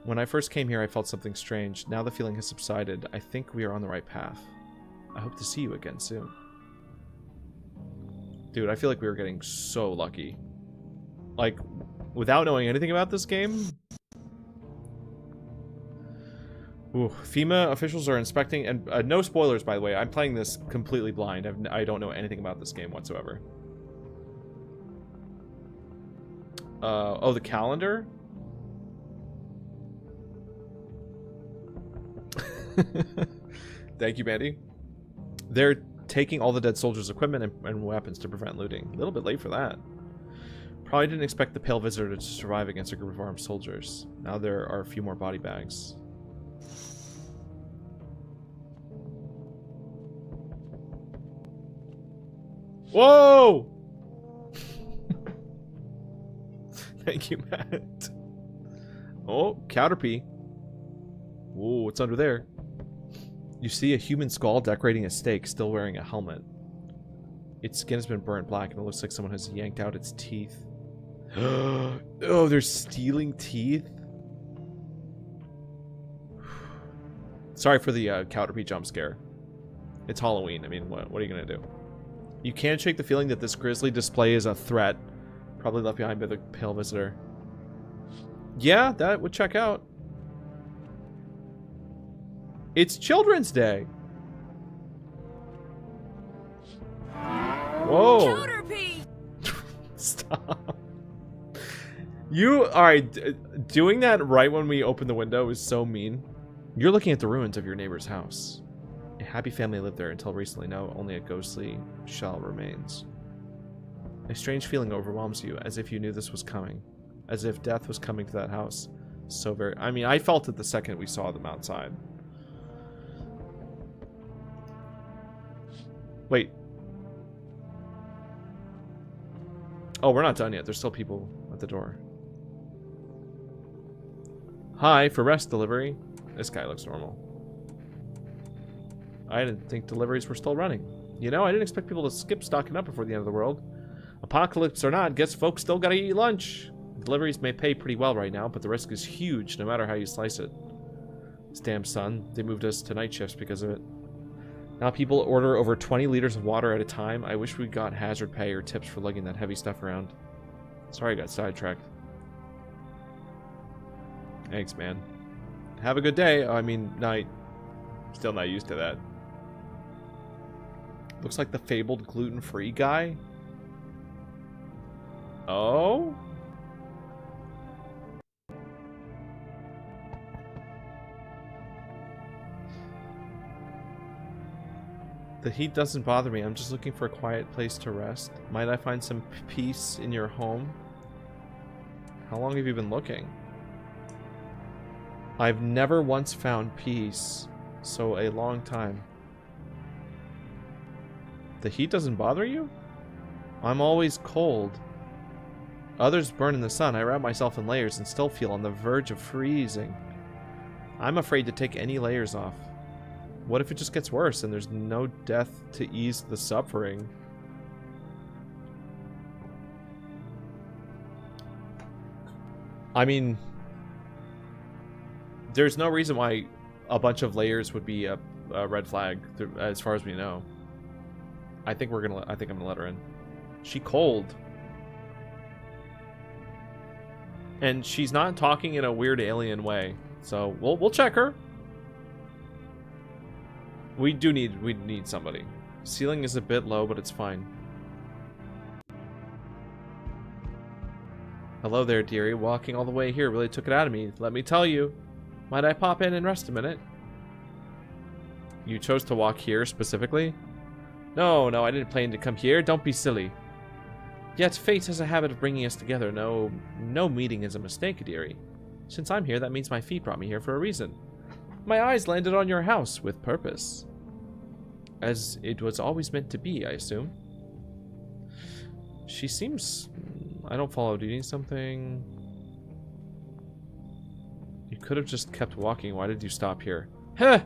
When I first came here, I felt something strange. Now the feeling has subsided. I think we are on the right path. I hope to see you again soon. Dude, I feel like we were getting so lucky. Like, without knowing anything about this game. Ooh, FEMA officials are inspecting, and no spoilers, by the way. I'm playing this completely blind. I don't know anything about this game whatsoever. Oh, the calendar? Thank you, Mandy. They're taking all the dead soldiers' equipment and weapons to prevent looting. A little bit late for that. Probably didn't expect the pale visitor to survive against a group of armed soldiers. Now there are a few more body bags. Whoa! Thank you, Matt. Oh, Caterpie. Whoa, what's under there? You see a human skull decorating a stake, still wearing a helmet. Its skin has been burnt black, and it looks like someone has yanked out its teeth. Oh, they're stealing teeth? Sorry for the Caterpie jump scare. It's Halloween. I mean, what are you going to do? You can't shake the feeling that this grisly display is a threat. Probably left behind by the pale visitor. Yeah, that would check out. It's Children's Day. Whoa. Counterpiece. Stop. Alright, doing that right when we open the window is so mean. You're looking at the ruins of your neighbor's house. A happy family lived there until recently. Now only a ghostly shell remains. A strange feeling overwhelms you, as if you knew this was coming. As if death was coming to that house. So very... I mean, I felt it the second we saw them outside. Wait. Oh, we're not done yet. There's still people at the door. Hi, for rest delivery. This guy looks normal. I didn't think deliveries were still running. You know, I didn't expect people to skip stocking up before the end of the world. Apocalypse or not, guess folks still gotta eat lunch. Deliveries may pay pretty well right now, but the risk is huge no matter how you slice it. This damn sun. They moved us to night shifts because of it. Now people order over 20 liters of water at a time. I wish we got hazard pay or tips for lugging that heavy stuff around. Sorry I got sidetracked. Thanks, man. Have a good day. I mean, night. Still not used to that. Looks like the fabled gluten-free guy. Oh? The heat doesn't bother me. I'm just looking for a quiet place to rest. Might I find some peace in your home? How long have you been looking? I've never once found peace, so a long time. The heat doesn't bother you? I'm always cold. Others burn in the sun. I wrap myself in layers and still feel on the verge of freezing. I'm afraid to take any layers off. What if it just gets worse and there's no death to ease the suffering? I mean, there's no reason why a bunch of layers would be a red flag, as far as we know. I think I'm gonna let her in. She cold. And she's not talking in a weird alien way. So we'll check her. We need somebody. Ceiling is a bit low, but it's fine. Hello there, dearie. Walking all the way here really took it out of me. Let me tell you. Might I pop in and rest a minute? You chose to walk here specifically? No, I didn't plan to come here. Don't be silly. Yet fate has a habit of bringing us together. No meeting is a mistake, dearie. Since I'm here, that means my feet brought me here for a reason. My eyes landed on your house with purpose. As it was always meant to be, I assume. She seems... I don't follow. Do you need something? You could have just kept walking. Why did you stop here? Huh!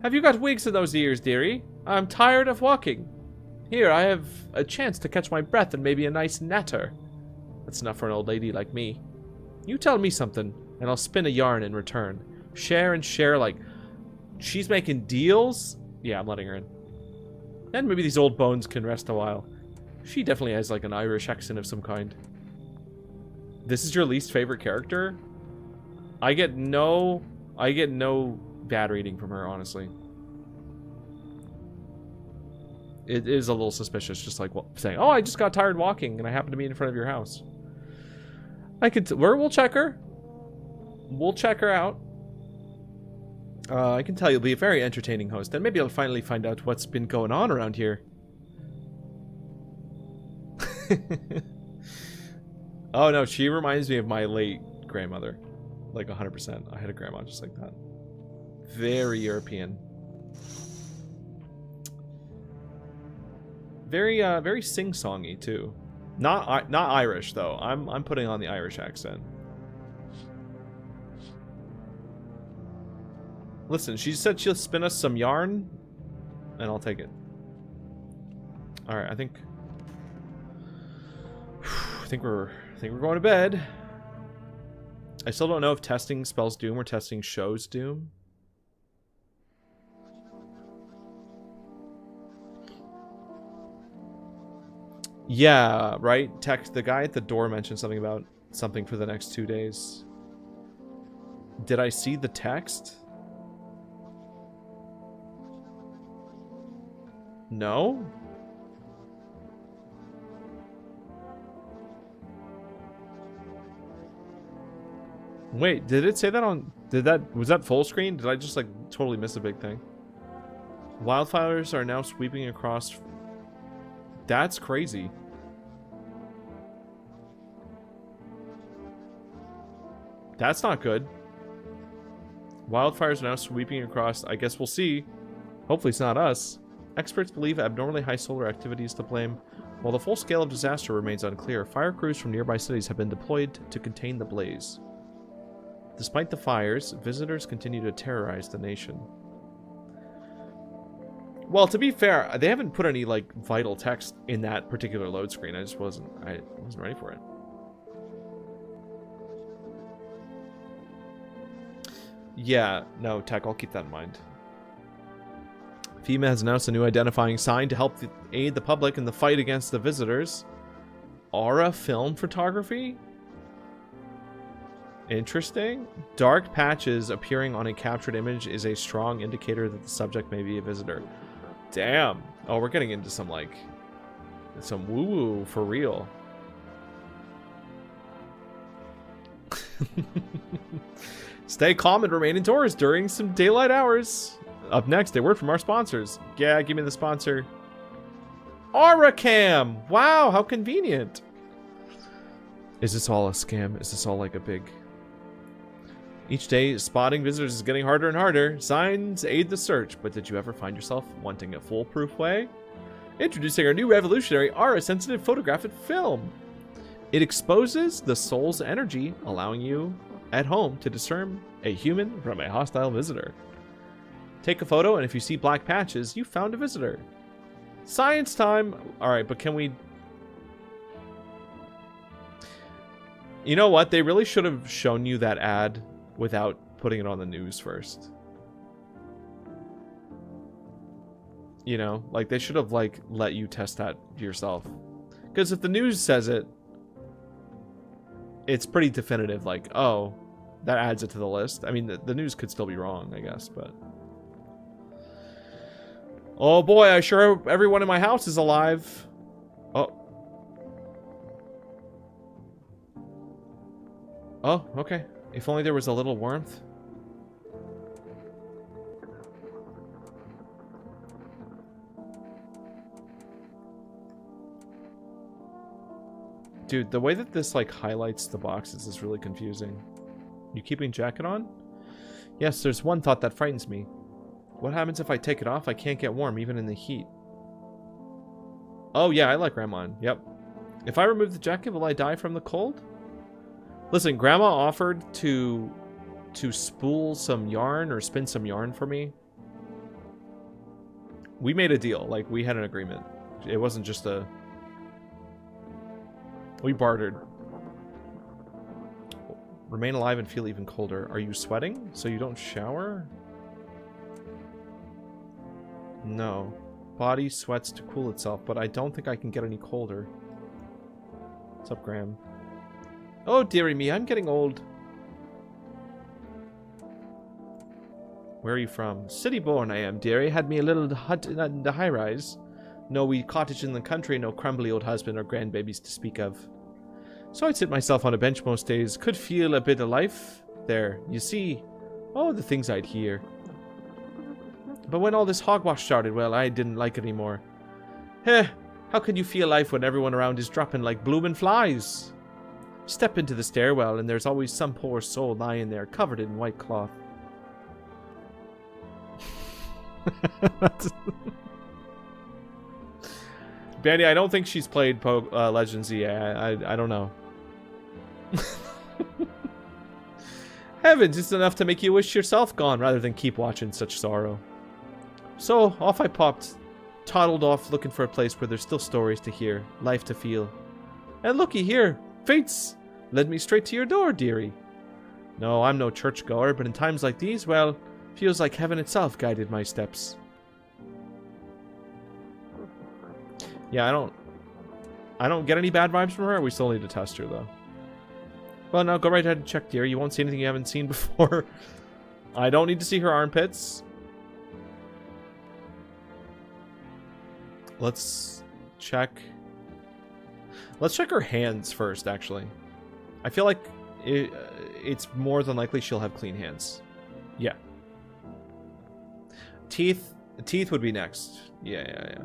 Have you got wigs in those ears, dearie? I'm tired of walking. Here, I have a chance to catch my breath and maybe a nice natter. That's enough for an old lady like me. You tell me something, and I'll spin a yarn in return. Share and share, like... She's making deals? Yeah, I'm letting her in. And maybe these old bones can rest a while. She definitely has, like, an Irish accent of some kind. This is your least favorite character? I get no bad reading from her, honestly. It is a little suspicious, just like saying, "Oh, I just got tired walking, and I happened to be in front of your house." We'll check her. We'll check her out. I can tell you'll be a very entertaining host, and maybe I'll finally find out what's been going on around here. Oh no, she reminds me of my late grandmother. Like 100%. I had a grandma just like that. Very European. Very sing-songy too. Not Irish though. I'm putting on the Irish accent. Listen, she said she'll spin us some yarn, and I'll take it. All right, I think we're going to bed. I still don't know if testing spells doom or testing shows doom. Yeah, right? The guy at the door mentioned something about something for the next 2 days. Did I see the text? No? Wait, did it say that on... Was that full screen? Did I just, like, totally miss a big thing? Wildfires are now sweeping across... That's crazy. That's not good. Wildfires are now sweeping across... I guess we'll see. Hopefully it's not us. Experts believe abnormally high solar activity is to blame. While the full scale of disaster remains unclear, fire crews from nearby cities have been deployed to contain the blaze. Despite the fires, visitors continue to terrorize the nation. Well, to be fair, they haven't put any, like, vital text in that particular load screen. I wasn't ready for it. Yeah, no, Tech, I'll keep that in mind. FEMA has announced a new identifying sign to help aid the public in the fight against the visitors. Aura film photography? Interesting. Dark patches appearing on a captured image is a strong indicator that the subject may be a visitor. Damn. Oh, we're getting into some, like, some woo-woo for real. Stay calm and remain indoors during some daylight hours. Up next, a word from our sponsors. Yeah, give me the sponsor. AuraCam! Wow, how convenient. Is this all a scam? Is this all like a big... Each day, spotting visitors is getting harder and harder. Signs aid the search, but did you ever find yourself wanting a foolproof way? Introducing our new revolutionary aura-sensitive photographic film. It exposes the soul's energy, allowing you at home to discern a human from a hostile visitor. Take a photo, and if you see black patches, you found a visitor. Science time! Alright, but can we... You know what? They really should have shown you that ad without putting it on the news first. You know? Like, they should have, like, let you test that yourself. Because if the news says it, it's pretty definitive, like, oh, that adds it to the list. I mean, the news could still be wrong, I guess, but... Oh boy, I sure hope everyone in my house is alive. Oh. Oh, okay. If only there was a little warmth. Dude, the way that this, like, highlights the boxes is really confusing. You keeping jacket on? Yes, there's one thought that frightens me. What happens if I take it off? I can't get warm, even in the heat. Oh, yeah, I like Grandma. Yep. If I remove the jacket, will I die from the cold? Listen, Grandma offered to spool some yarn or spin some yarn for me. We made a deal. Like, we had an agreement. It wasn't just a... We bartered. Remain alive and feel even colder. Are you sweating? So you don't shower? No. Body sweats to cool itself, but I don't think I can get any colder. What's up, Graham? Oh, dearie me, I'm getting old. Where are you from? City born I am, dearie. Had me a little hut in the high-rise. No wee cottage in the country, no crumbly old husband or grandbabies to speak of. So I'd sit myself on a bench most days. Could feel a bit of life there, you see. Oh, the things I'd hear. But when all this hogwash started, well, I didn't like it anymore. Heh, how can you feel life when everyone around is dropping like bloomin' flies? Step into the stairwell and there's always some poor soul lying there, covered in white cloth. Bandy, I don't think she's played Legends EA. I don't know. Heavens, it's enough to make you wish yourself gone rather than keep watching such sorrow. So, off I popped, toddled off looking for a place where there's still stories to hear, life to feel. And looky here, fates led me straight to your door, dearie. No, I'm no churchgoer, but in times like these, well, feels like heaven itself guided my steps. Yeah, I don't get any bad vibes from her. We still need to test her, though. Well, no, go right ahead and check, dear. You won't see anything you haven't seen before. I don't need to see her armpits. Let's check. Let's check her hands first, actually. I feel like it's more than likely she'll have clean hands. Yeah. Teeth would be next. Yeah.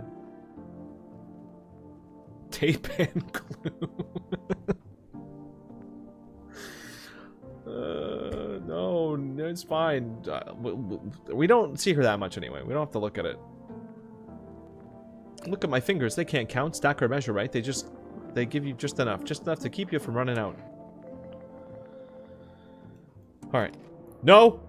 Tape and glue. No, it's fine. We don't see her that much anyway. We don't have to look at it. Look at my fingers. They can't count, stack, or measure, right? They give you just enough to keep you from running out. All right. No.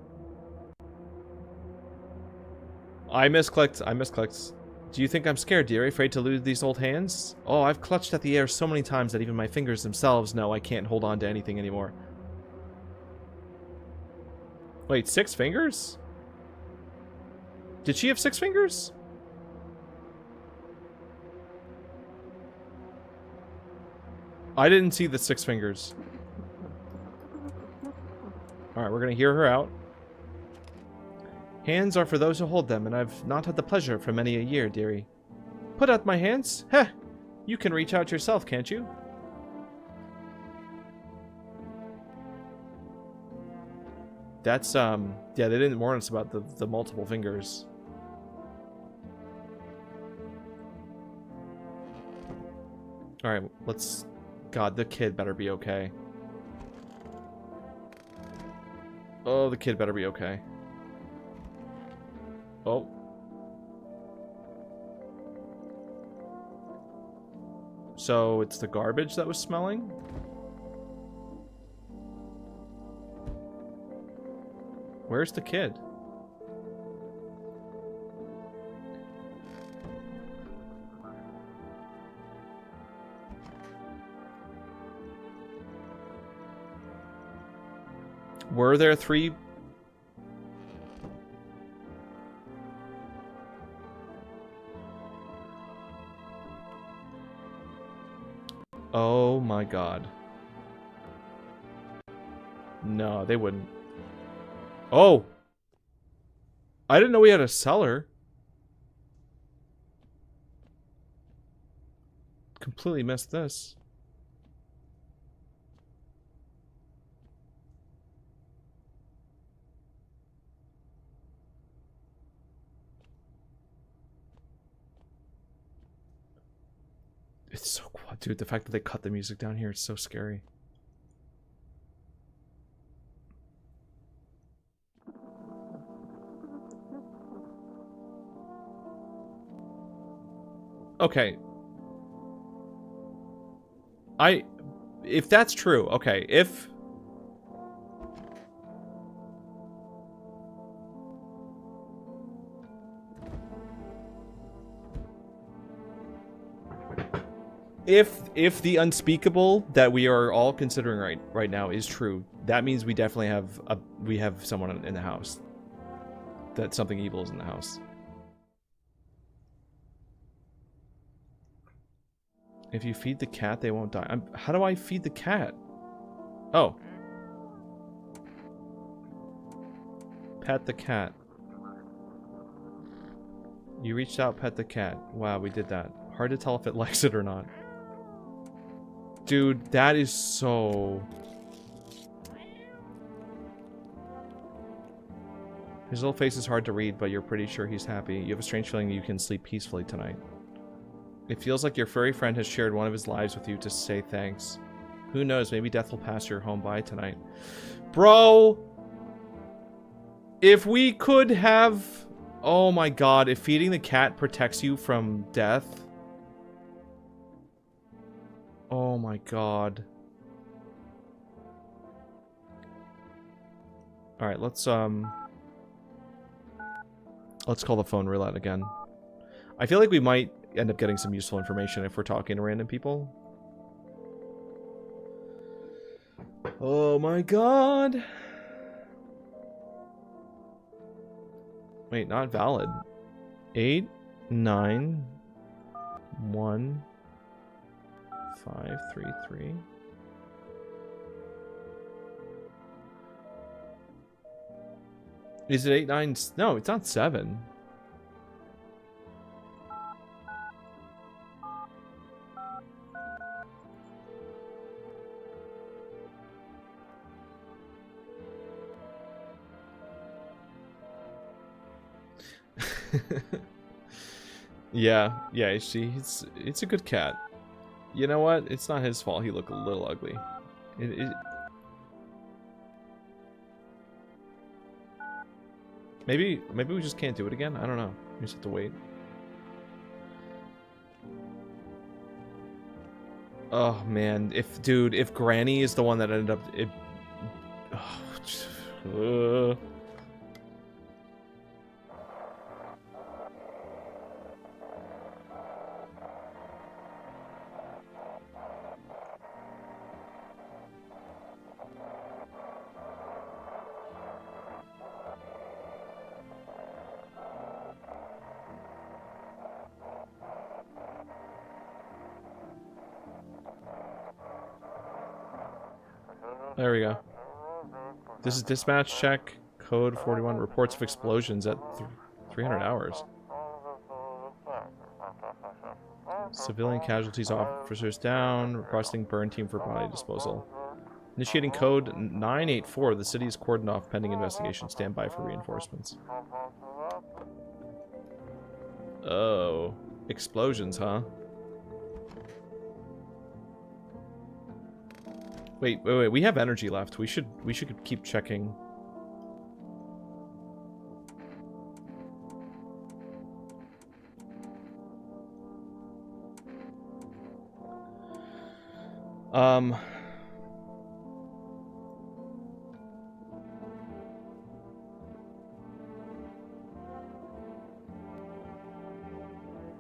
I misclicked. Do you think I'm scared, dear? Afraid to lose these old hands? Oh, I've clutched at the air so many times that even my fingers themselves know I can't hold on to anything anymore. Wait, 6 fingers? Did she have 6 fingers? I didn't see the 6 fingers. Alright, we're gonna hear her out. Hands are for those who hold them, and I've not had the pleasure for many a year, dearie. Put out my hands? Heh! You can reach out yourself, can't you? That's, yeah, they didn't warn us about the multiple fingers. Alright, let's... God, the kid better be okay. Oh, the kid better be okay. Oh. So, it's the garbage that was smelling? Where's the kid? Were there 3... Oh my god. No, they wouldn't. Oh! I didn't know we had a cellar. Completely missed this. It's so cool. Dude, the fact that they cut the music down here is so scary. Okay. If that's true, okay, if... If the unspeakable that we are all considering right now is true, that means we definitely have someone in the house. That something evil is in the house. If you feed the cat, they won't die. How do I feed the cat? Oh. Pet the cat. You reached out, pet the cat. Wow, we did that. Hard to tell if it likes it or not. Dude, that is so... His little face is hard to read, but you're pretty sure he's happy. You have a strange feeling you can sleep peacefully tonight. It feels like your furry friend has shared one of his lives with you to say thanks. Who knows, maybe death will pass your home by tonight. Bro! If we could have... Oh my god, if feeding the cat protects you from death... Oh my god. Alright, let's call the phone roulette again. I feel like we might end up getting some useful information if we're talking to random people. Oh my god. Wait, not valid. 8, 9, 1, 5, 3, 3. Is it 8, 9? No, it's not 7. Yeah, see, it's a good cat. You know what? It's not his fault. He looked a little ugly. Maybe we just can't do it again. I don't know. We just have to wait. Oh man, if Granny is the one that ended up There we go. This is dispatch check. Code 41. Reports of explosions at 300 hours. Civilian casualties, officers down. Requesting burn team for body disposal. Initiating code 984. The city is cordoned off pending investigation. Stand by for reinforcements. Oh. Explosions, huh? Wait. We have energy left. We should keep checking.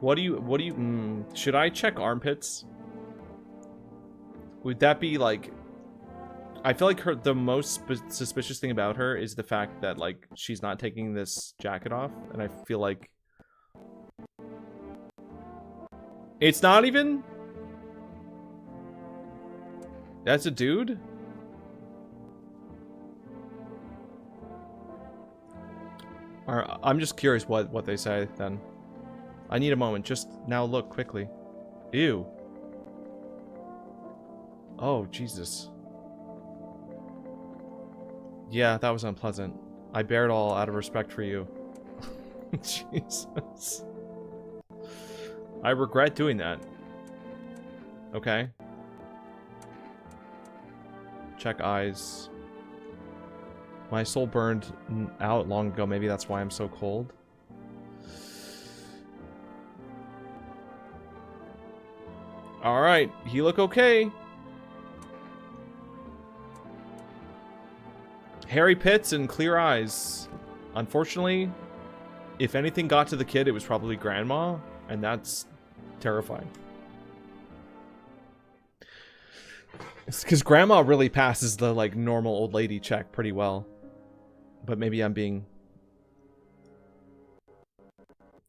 What do you should I check armpits? Would that be like, I feel like the most suspicious thing about her is the fact that like she's not taking this jacket off, and I feel like it's not even. That's a dude? I'm just curious what they say then. I need a moment. Just now look quickly. Ew. Oh, Jesus. Yeah, that was unpleasant. I bear it all out of respect for you. Jesus. I regret doing that. Okay. Check eyes. My soul burned out long ago. Maybe that's why I'm so cold. Alright, he look okay. Hairy pits and clear eyes. Unfortunately, if anything got to the kid, it was probably grandma, and that's terrifying. It's because grandma really passes the like normal old lady check pretty well. But maybe I'm being...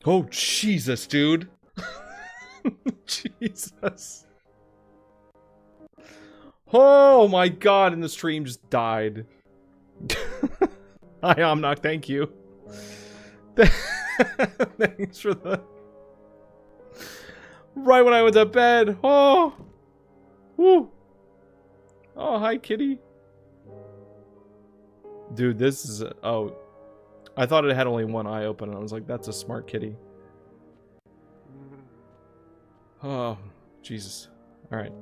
Oh, Jesus, dude. Jesus. Oh my god, and the stream just died. Hi, Omnock, thank you. Thanks for the... Right when I went to bed. Oh. Woo. Oh, hi, kitty. Dude, this is... Oh. I thought it had only one eye open, and I was like, that's a smart kitty. Oh, Jesus. Alright.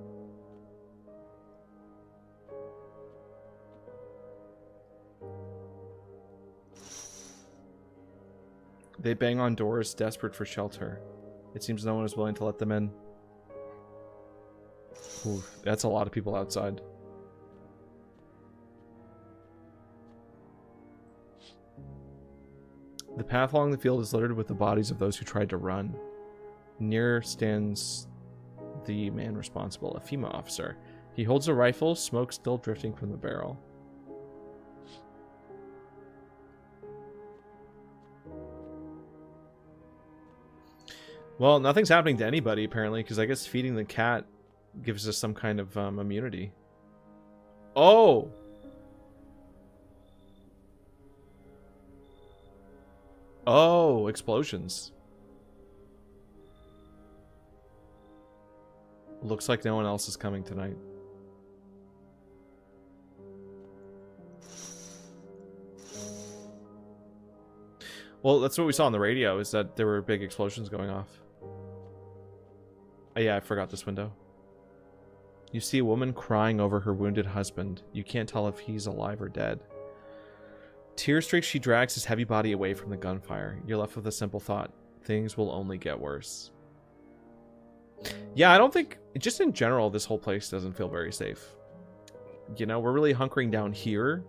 They bang on doors, desperate for shelter. It seems no one is willing to let them in. Ooh, that's a lot of people outside. The path along the field is littered with the bodies of those who tried to run. Near stands the man responsible, a female officer. He holds a rifle, smoke still drifting from the barrel. Well, nothing's happening to anybody, apparently, because I guess feeding the cat gives us some kind of immunity. Oh! Oh, explosions. Looks like no one else is coming tonight. Well, that's what we saw on the radio, is that there were big explosions going off. Oh, yeah, I forgot this window. You see a woman crying over her wounded husband. You can't tell if he's alive or dead. Tear-streaked, she drags his heavy body away from the gunfire. You're left with a simple thought. Things will only get worse. Yeah, I don't think... Just in general, this whole place doesn't feel very safe. You know, we're really hunkering down here.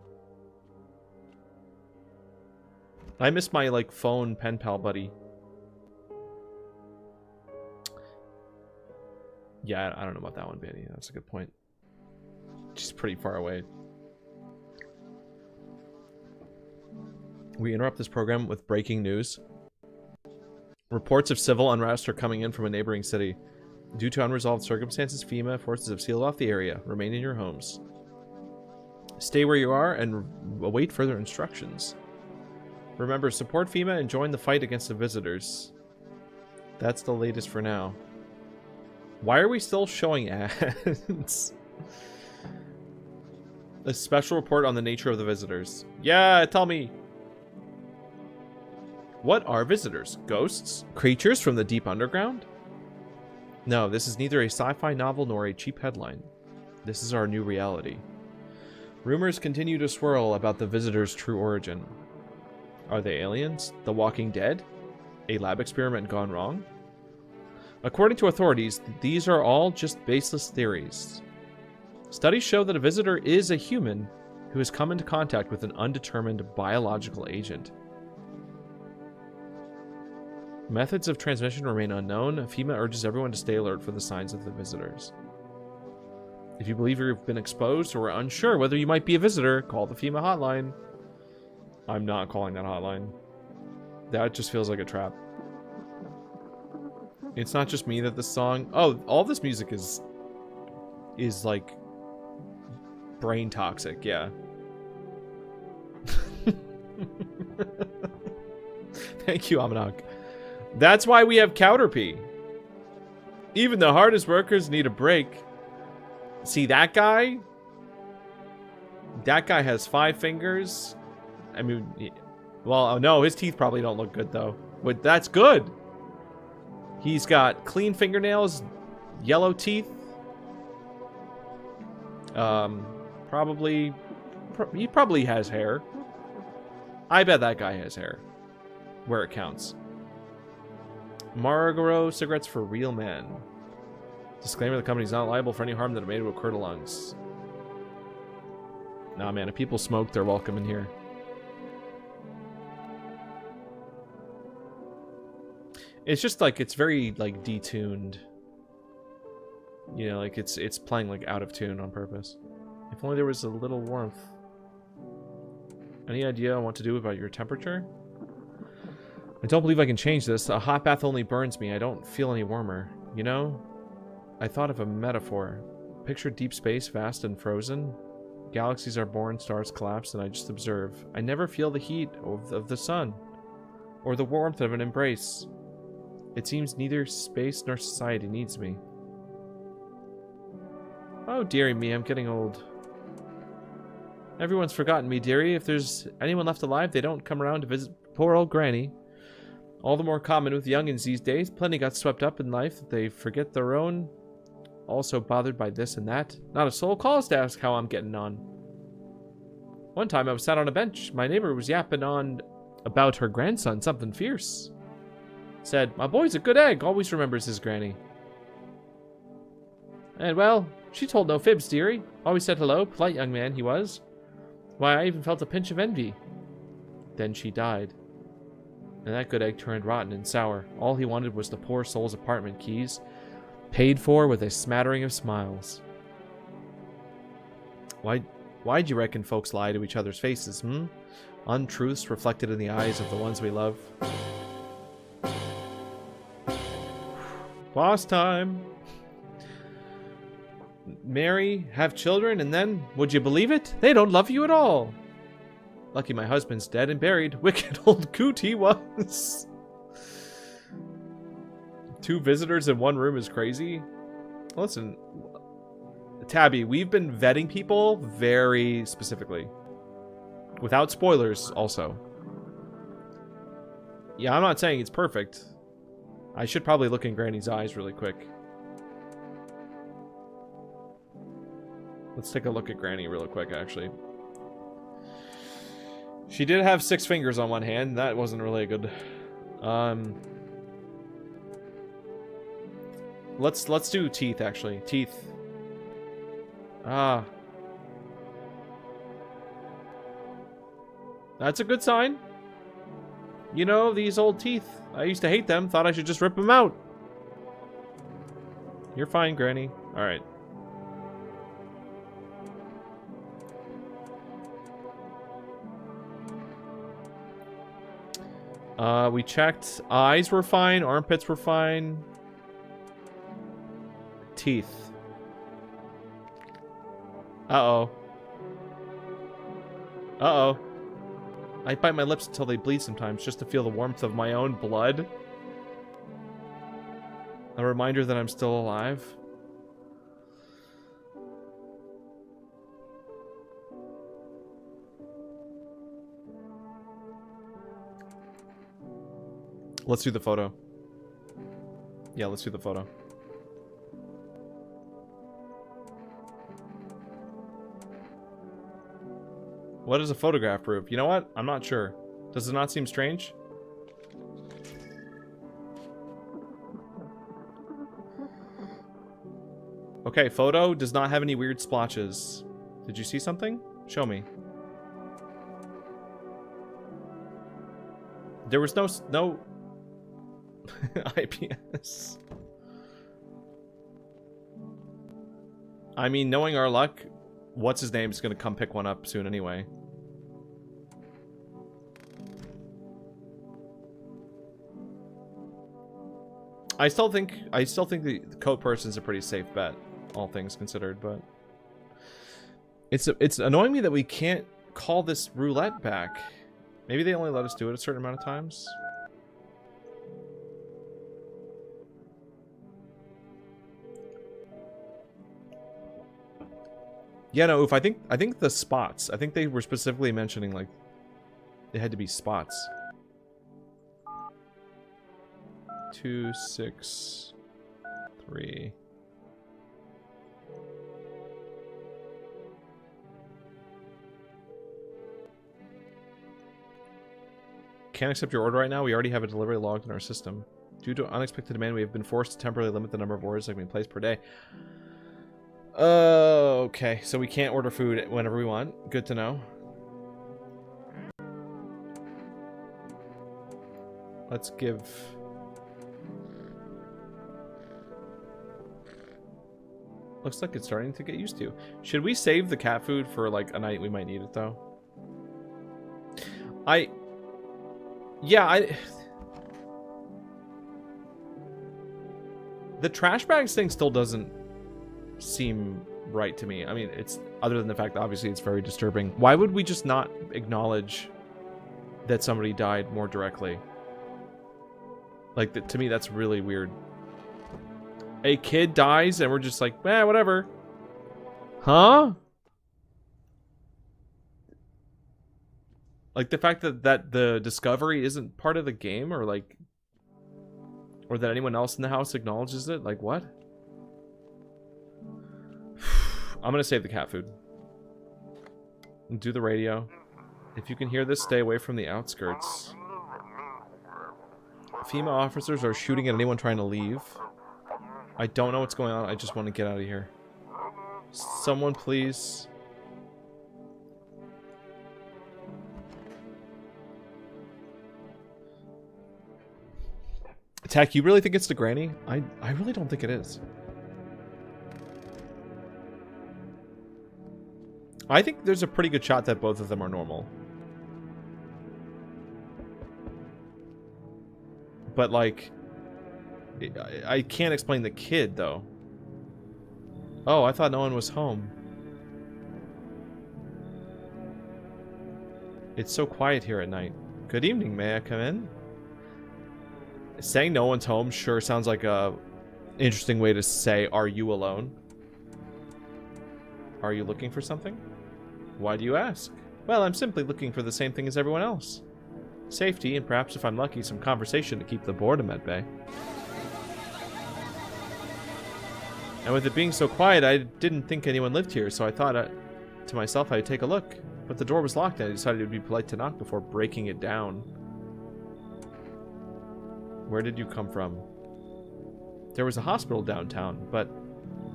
I miss my, like, phone pen pal buddy. Yeah, I don't know about that one, Benny. That's a good point. She's pretty far away. We interrupt this program with breaking news. Reports of civil unrest are coming in from a neighboring city. Due to unresolved circumstances, FEMA forces have sealed off the area. Remain in your homes. Stay where you are and await further instructions. Remember, support FEMA and join the fight against the visitors. That's the latest for now. Why are we still showing ads? A special report on the nature of the visitors. Yeah, tell me. What are visitors? Ghosts? Creatures from the deep underground? No, this is neither a sci-fi novel nor a cheap headline. This is our new reality. Rumors continue to swirl about the visitors' true origin. Are they aliens? The Walking Dead? A lab experiment gone wrong? According to authorities, these are all just baseless theories. Studies show that a visitor is a human who has come into contact with an undetermined biological agent. Methods of transmission remain unknown. FEMA urges everyone to stay alert for the signs of the visitors. If you believe you've been exposed or are unsure whether you might be a visitor, call the FEMA hotline. I'm not calling that hotline. That just feels like a trap. It's not just me that this song... Oh, all this music is like brain toxic, yeah. Thank you, Amanak. That's why we have Counterpea. Even the hardest workers need a break. See that guy? That guy has 5 fingers. I mean, well, no, his teeth probably don't look good, though. But that's good. He's got clean fingernails, yellow teeth. He probably has hair. I bet that guy has hair. Where it counts. Marlboro cigarettes for real men. Disclaimer, the company's not liable for any harm that it may to occur to lungs. Nah, man, if people smoke, they're welcome in here. It's just like, it's very, like, detuned. You know, like, it's playing, like, out of tune on purpose. If only there was a little warmth. Any idea on what to do about your temperature? I don't believe I can change this. A hot bath only burns me. I don't feel any warmer. You know? I thought of a metaphor. Picture deep space, vast and frozen. Galaxies are born, stars collapse, and I just observe. I never feel the heat of the sun. Or the warmth of an embrace. It seems neither space nor society needs me. Oh, dearie me, I'm getting old. Everyone's forgotten me, dearie. If there's anyone left alive, they don't come around to visit poor old granny. All the more common with youngins these days. Plenty got swept up in life that they forget their own. Also bothered by this and that. Not a soul calls to ask how I'm getting on. One time I was sat on a bench. My neighbor was yapping on about her grandson, something fierce. Said, my boy's a good egg, always remembers his granny. And well, she told no fibs, dearie. Always said hello, polite young man he was. Why, I even felt a pinch of envy. Then she died. And that good egg turned rotten and sour. All he wanted was the poor soul's apartment keys, paid for with a smattering of smiles. Why'd you reckon folks lie to each other's faces, hmm? Untruths reflected in the eyes of the ones we love. Boss time. Marry, have children, and then, would you believe it? They don't love you at all. Lucky my husband's dead and buried. Wicked old coot he was. 2 visitors in one room is crazy. Listen, Tabby, we've been vetting people very specifically. Without spoilers, also. Yeah, I'm not saying it's perfect. I should probably look in Granny's eyes really quick. Let's take a look at Granny real quick, actually. She did have 6 fingers on one hand. That wasn't really a good... Let's do teeth, actually. Teeth. Ah. That's a good sign. You know, these old teeth. I used to hate them. Thought I should just rip them out. You're fine, Granny. Alright. We checked. Eyes were fine. Armpits were fine. Teeth. Uh-oh. Uh-oh. I bite my lips until they bleed sometimes just to feel the warmth of my own blood. A reminder that I'm still alive. Let's do the photo. Yeah, let's do the photo. What does a photograph prove? You know what? I'm not sure. Does it not seem strange? Okay, photo does not have any weird splotches. Did you see something? Show me. There was no IPS. I mean, knowing our luck, what's his name is gonna come pick one up soon anyway. I still think the code person's a pretty safe bet, all things considered, but it's annoying me that we can't call this roulette back. Maybe they only let us do it a certain amount of times. Yeah, no, I think the spots. I think they were specifically mentioning like it had to be spots. 2, 6, 3. Can't accept your order right now. We already have a delivery logged in our system. Due to unexpected demand, we have been forced to temporarily limit the number of orders that can be placed per day. Okay, so we can't order food whenever we want. Good to know. Let's give... Looks like it's starting to get used to. Should we save the cat food for like a night we might need it though? The trash bags thing still doesn't seem right to me. I mean, it's other than the fact that obviously it's very disturbing. Why would we just not acknowledge that somebody died more directly? Like, to me, that's really weird. A kid dies and we're just like, eh, whatever. Huh? Like the fact that the discovery isn't part of the game, or like, or that anyone else in the house acknowledges it. Like what? I'm gonna save the cat food. And do the radio. If you can hear this, stay away from the outskirts. Female officers are shooting at anyone trying to leave. I don't know what's going on. I just want to get out of here. Someone please. Tech, you really think it's the granny? I really don't think it is. I think there's a pretty good shot that both of them are normal. But like, I can't explain the kid though. Oh, I thought no one was home. It's so quiet here at night. Good evening, may I come in? Saying no one's home sure sounds like a interesting way to say, are you alone? Are you looking for something? Why do you ask? Well, I'm simply looking for the same thing as everyone else. Safety, and perhaps if I'm lucky, some conversation to keep the boredom at bay. And with it being so quiet, I didn't think anyone lived here, so I thought to myself I'd take a look. But the door was locked, and I decided it would be polite to knock before breaking it down. Where did you come from? There was a hospital downtown, but,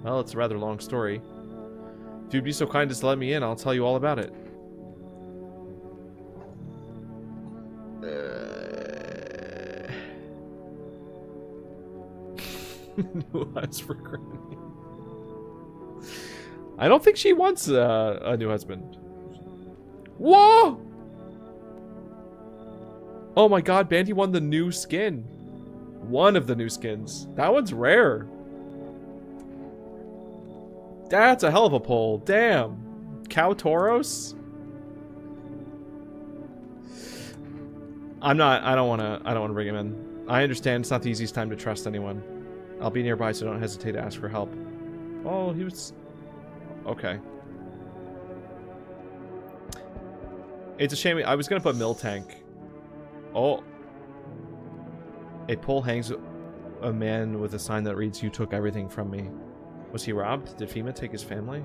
well, it's a rather long story. If you'd be so kind as to let me in, I'll tell you all about it. New eyes for Granny. I don't think she wants a new husband. Whoa! Oh my god, Bandy won the new skin. One of the new skins. That one's rare. That's a hell of a pull. Damn. Cow Tauros? I don't wanna bring him in. I understand it's not the easiest time to trust anyone. I'll be nearby, so don't hesitate to ask for help. Oh, he was... Okay. It's a shame. I was going to put Mill Tank. Oh. A pole hangs a man with a sign that reads, "You took everything from me." Was he robbed? Did FEMA take his family?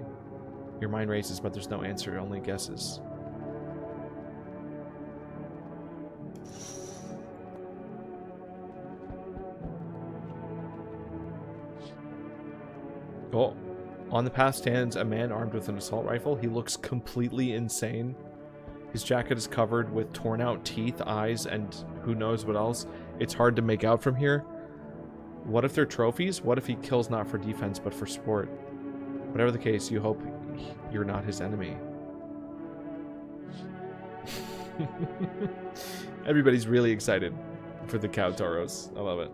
Your mind races, but there's no answer, only guesses. Oh. On the path stands a man armed with an assault rifle. He looks completely insane. His jacket is covered with torn out teeth, eyes, and who knows what else. It's hard to make out from here. What if they're trophies? What if he kills not for defense, but for sport? Whatever the case, you hope you're not his enemy. Everybody's really excited for the Cow Tauros. I love it.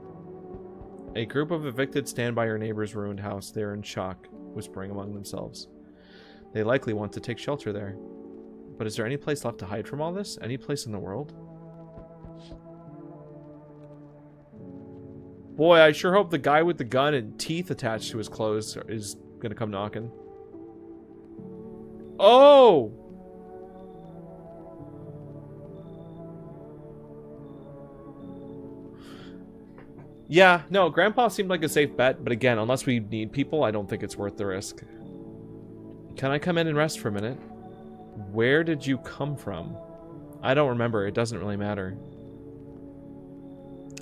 A group of evicted stand by your neighbor's ruined house. They are in shock, whispering among themselves. They likely want to take shelter there. But is there any place left to hide from all this? Any place in the world? Boy, I sure hope the guy with the gun and teeth attached to his clothes is gonna come knocking. Oh! Yeah, no, Grandpa seemed like a safe bet, but again, unless we need people, I don't think it's worth the risk. Can I come in and rest for a minute? Where did you come from? I don't remember. It doesn't really matter.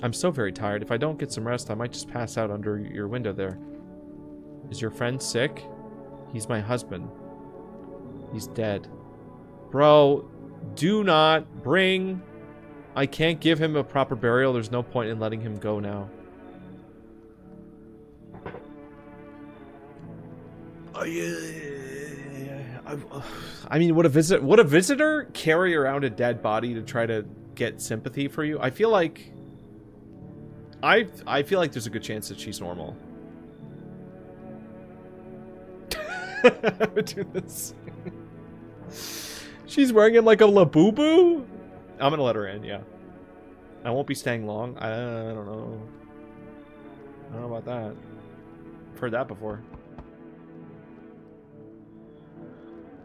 I'm so very tired. If I don't get some rest, I might just pass out under your window there. Is your friend sick? He's my husband. He's dead. Bro, do not bring... I can't give him a proper burial. There's no point in letting him go now. I mean, would a visitor carry around a dead body to try to get sympathy for you? I feel like there's a good chance that she's normal. I would do this. She's wearing it like a labubu? I'm gonna let her in, yeah. I won't be staying long. I don't know. I don't know about that. I've heard that before.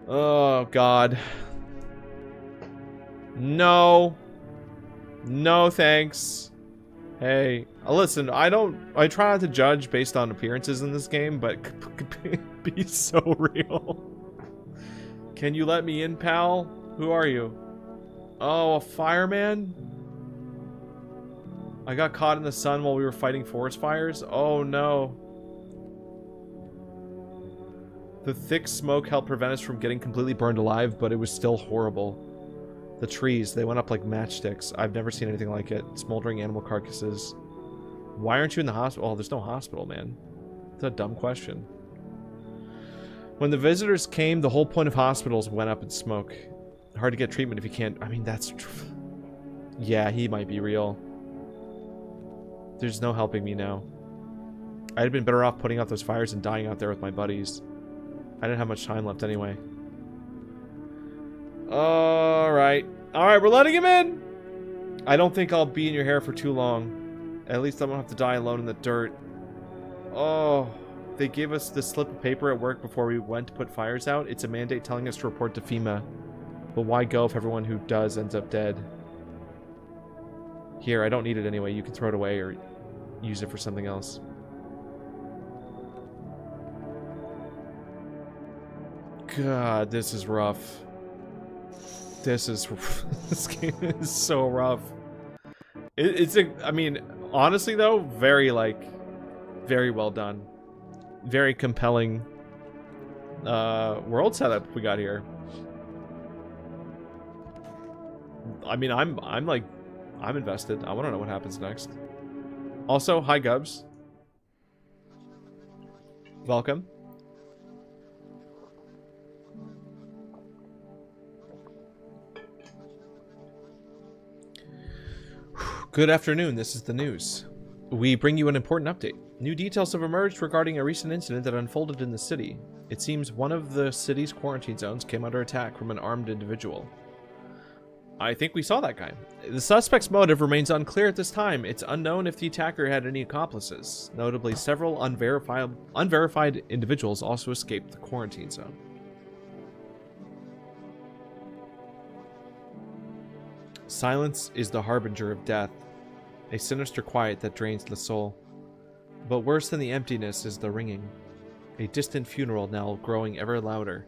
Oh, God. No. No, thanks. Hey, listen, I try not to judge based on appearances in this game, but be so real. Can you let me in, pal? Who are you? Oh, a fireman? I got caught in the sun while we were fighting forest fires? Oh, no. The thick smoke helped prevent us from getting completely burned alive, but it was still horrible. The trees, they went up like matchsticks. I've never seen anything like it. Smoldering animal carcasses. Why aren't you in the hospital? Oh, there's no hospital, man. That's a dumb question. When the visitors came, the whole point of hospitals went up in smoke. Hard to get treatment if you can't... I mean, that's... Yeah, he might be real. There's no helping me now. I'd have been better off putting out those fires and dying out there with my buddies. I didn't have much time left anyway. Alright. Alright, we're letting him in! I don't think I'll be in your hair for too long. At least I won't have to die alone in the dirt. Oh... They gave us this slip of paper at work before we went to put fires out. It's a mandate telling us to report to FEMA. But why go if everyone who does ends up dead? Here, I don't need it anyway. You can throw it away or use it for something else. God, this is rough. This game is so rough. I mean, honestly though, very well done. Very compelling world setup we got here. I mean, I'm invested. I want to know what happens next. Also, hi Gubs. Welcome. Good afternoon, this is the news. We bring you an important update. New details have emerged regarding a recent incident that unfolded in the city. It seems one of the city's quarantine zones came under attack from an armed individual. I think we saw that guy. The suspect's motive remains unclear at this time. It's unknown if the attacker had any accomplices. Notably, several unverified individuals also escaped the quarantine zone. Silence is the harbinger of death, a sinister quiet that drains the soul. But worse than the emptiness is the ringing, a distant funeral knell growing ever louder.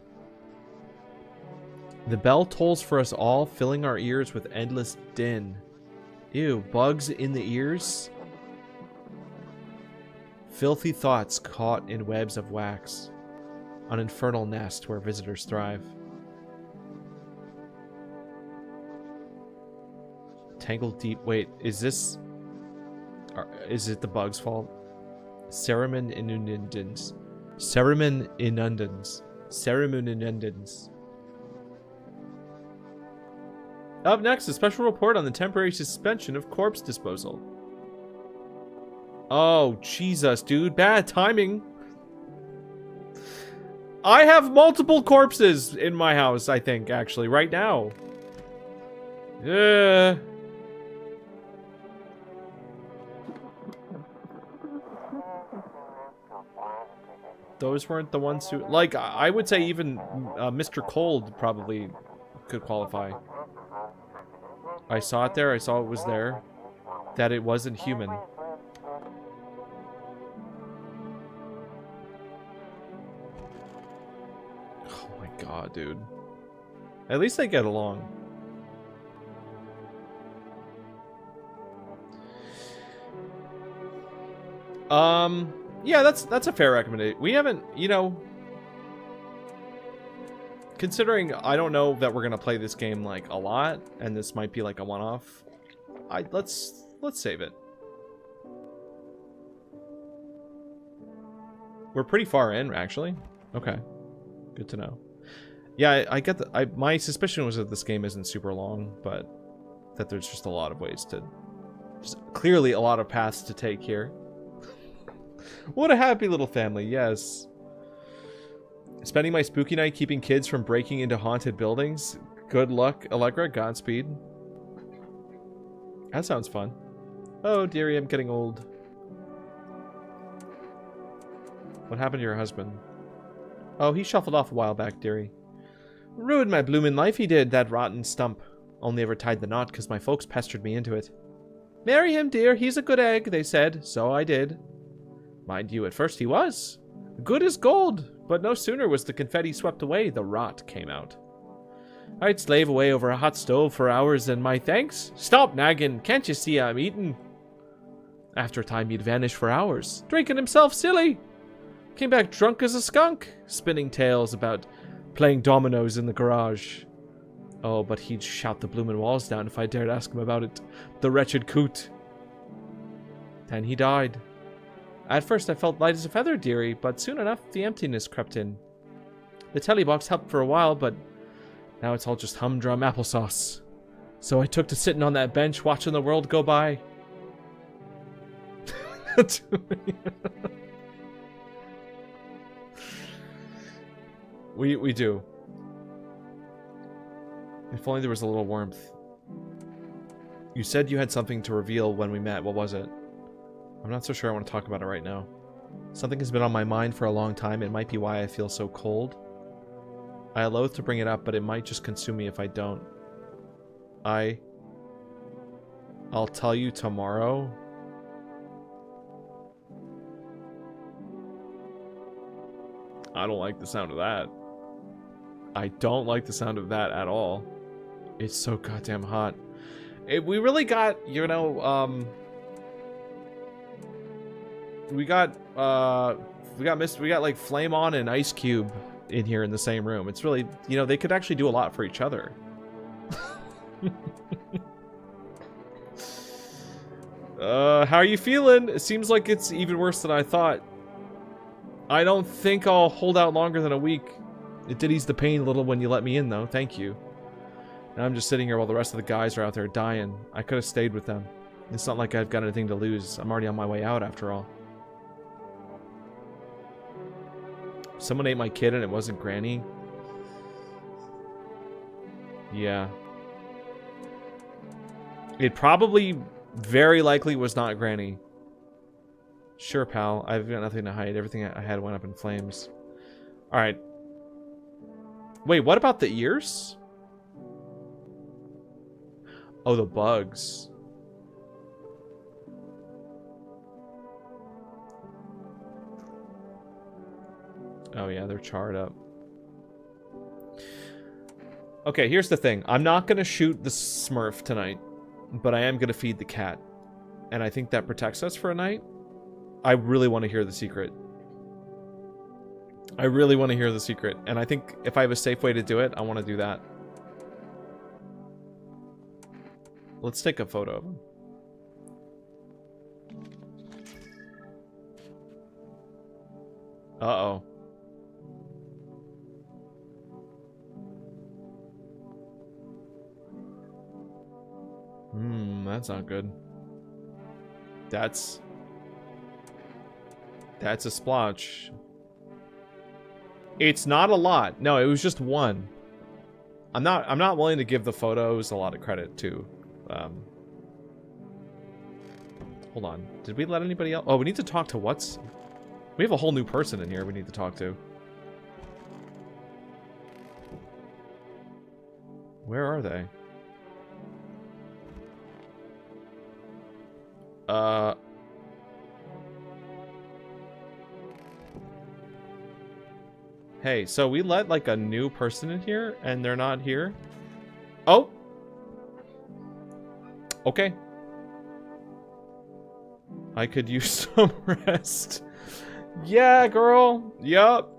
The bell tolls for us all, filling our ears with endless din. Ew, bugs in the ears? Filthy thoughts caught in webs of wax, an infernal nest where visitors thrive. Tangled deep. Wait, is it the bug's fault? Ceremin inundans. Ceremin inundans. Ceremin inundans. Up next, a special report on the temporary suspension of corpse disposal. Oh, Jesus, dude. Bad timing. I have multiple corpses in my house, I think, actually, right now. Yeah. Those weren't the ones who... Like, I would say even Mr. Cold probably could qualify. I saw it there. I saw it was there. That it wasn't human. Oh my god, dude. At least they get along. Yeah, that's a fair recommendation. We haven't, you know... Considering I don't know that we're gonna play this game like a lot, and this might be like a one-off, let's save it. We're pretty far in, actually. Okay, good to know. Yeah, I get that. My suspicion was that this game isn't super long, but that there's just a lot of ways to, clearly a lot of paths to take here. What a happy little family, yes. Spending my spooky night keeping kids from breaking into haunted buildings. Good luck, Allegra. Godspeed. That sounds fun. Oh, dearie, I'm getting old. What happened to your husband? Oh, he shuffled off a while back, dearie. Ruined my bloomin' life, he did, that rotten stump. Only ever tied the knot because my folks pestered me into it. Marry him, dear. He's a good egg, they said. So I did. Mind you, at first he was. Good as gold. But no sooner was the confetti swept away, the rot came out. I'd slave away over a hot stove for hours and my thanks. Stop nagging, can't you see I'm eating? After a time he'd vanish for hours, drinking himself silly. Came back drunk as a skunk, spinning tales about playing dominoes in the garage. Oh, but he'd shout the bloomin' walls down if I dared ask him about it. The wretched coot. Then he died. At first I felt light as a feather, dearie, but soon enough the emptiness crept in. The telly box helped for a while, but now it's all just humdrum applesauce. So I took to sitting on that bench watching the world go by. We do. If only there was a little warmth. You said you had something to reveal when we met. What was it? I'm not so sure I want to talk about it right now. Something has been on my mind for a long time. It might be why I feel so cold. I loathe to bring it up, but it might just consume me if I don't. I'll tell you tomorrow. I don't like the sound of that. I don't like the sound of that at all. It's so goddamn hot. We really got, you know, we got like Flame On and Ice Cube in here in the same room. It's really, you know, they could actually do a lot for each other. How are you feeling? It seems like it's even worse than I thought. I don't think I'll hold out longer than a week. It did ease the pain a little when you let me in, though. Thank you. Now I'm just sitting here while the rest of the guys are out there dying. I could have stayed with them. It's not like I've got anything to lose. I'm already on my way out, after all. Someone ate my kid and it wasn't Granny. Yeah. It probably, very likely, was not Granny. Sure, pal. I've got nothing to hide. Everything I had went up in flames. Alright. Wait, what about the ears? Oh, the bugs. Oh yeah, they're charred up. Okay, here's the thing. I'm not gonna shoot the Smurf tonight, but I am gonna feed the cat. And I think that protects us for a night. I really want to hear the secret. I really want to hear the secret. And I think if I have a safe way to do it, I want to do that. Let's take a photo of him. Uh-oh. That's not good. That's a splotch. It's not a lot. No, it was just one. I'm not willing to give the photos a lot of credit to. Hold on. Did we let anybody else? Oh, we need to talk to what's... We have a whole new person in here we need to talk to. Where are they? Hey, so we let like a new person in here and they're not here? Oh! Okay. I could use some rest. Yeah, girl. Yup.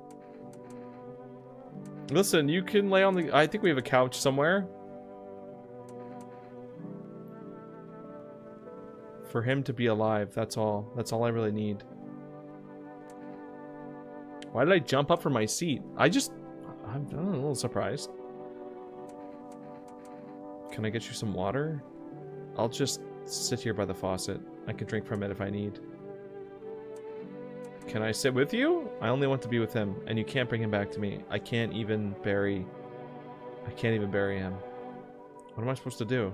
Listen, you can lay on the... I think we have a couch somewhere. For him to be alive, that's all. That's all I really need. Why did I jump up from my seat? I'm a little surprised. Can I get you some water? I'll just sit here by the faucet. I can drink from it if I need. Can I sit with you? I only want to be with him, and you can't bring him back to me. I can't even bury him. What am I supposed to do?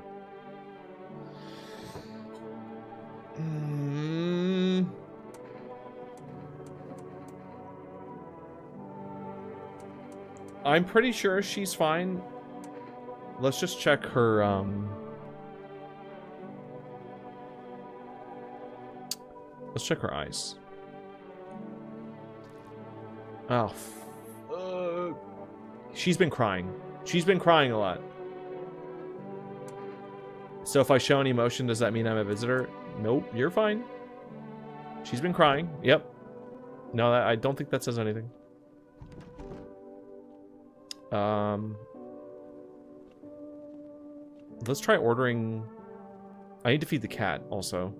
I'm pretty sure she's fine. Let's just check her, let's check her eyes. Oh, she's been crying. She's been crying a lot. So if I show any emotion, does that mean I'm a visitor? Nope, you're fine. She's been crying. Yep. No, I don't think that says anything. Let's try ordering... I need to feed the cat, also.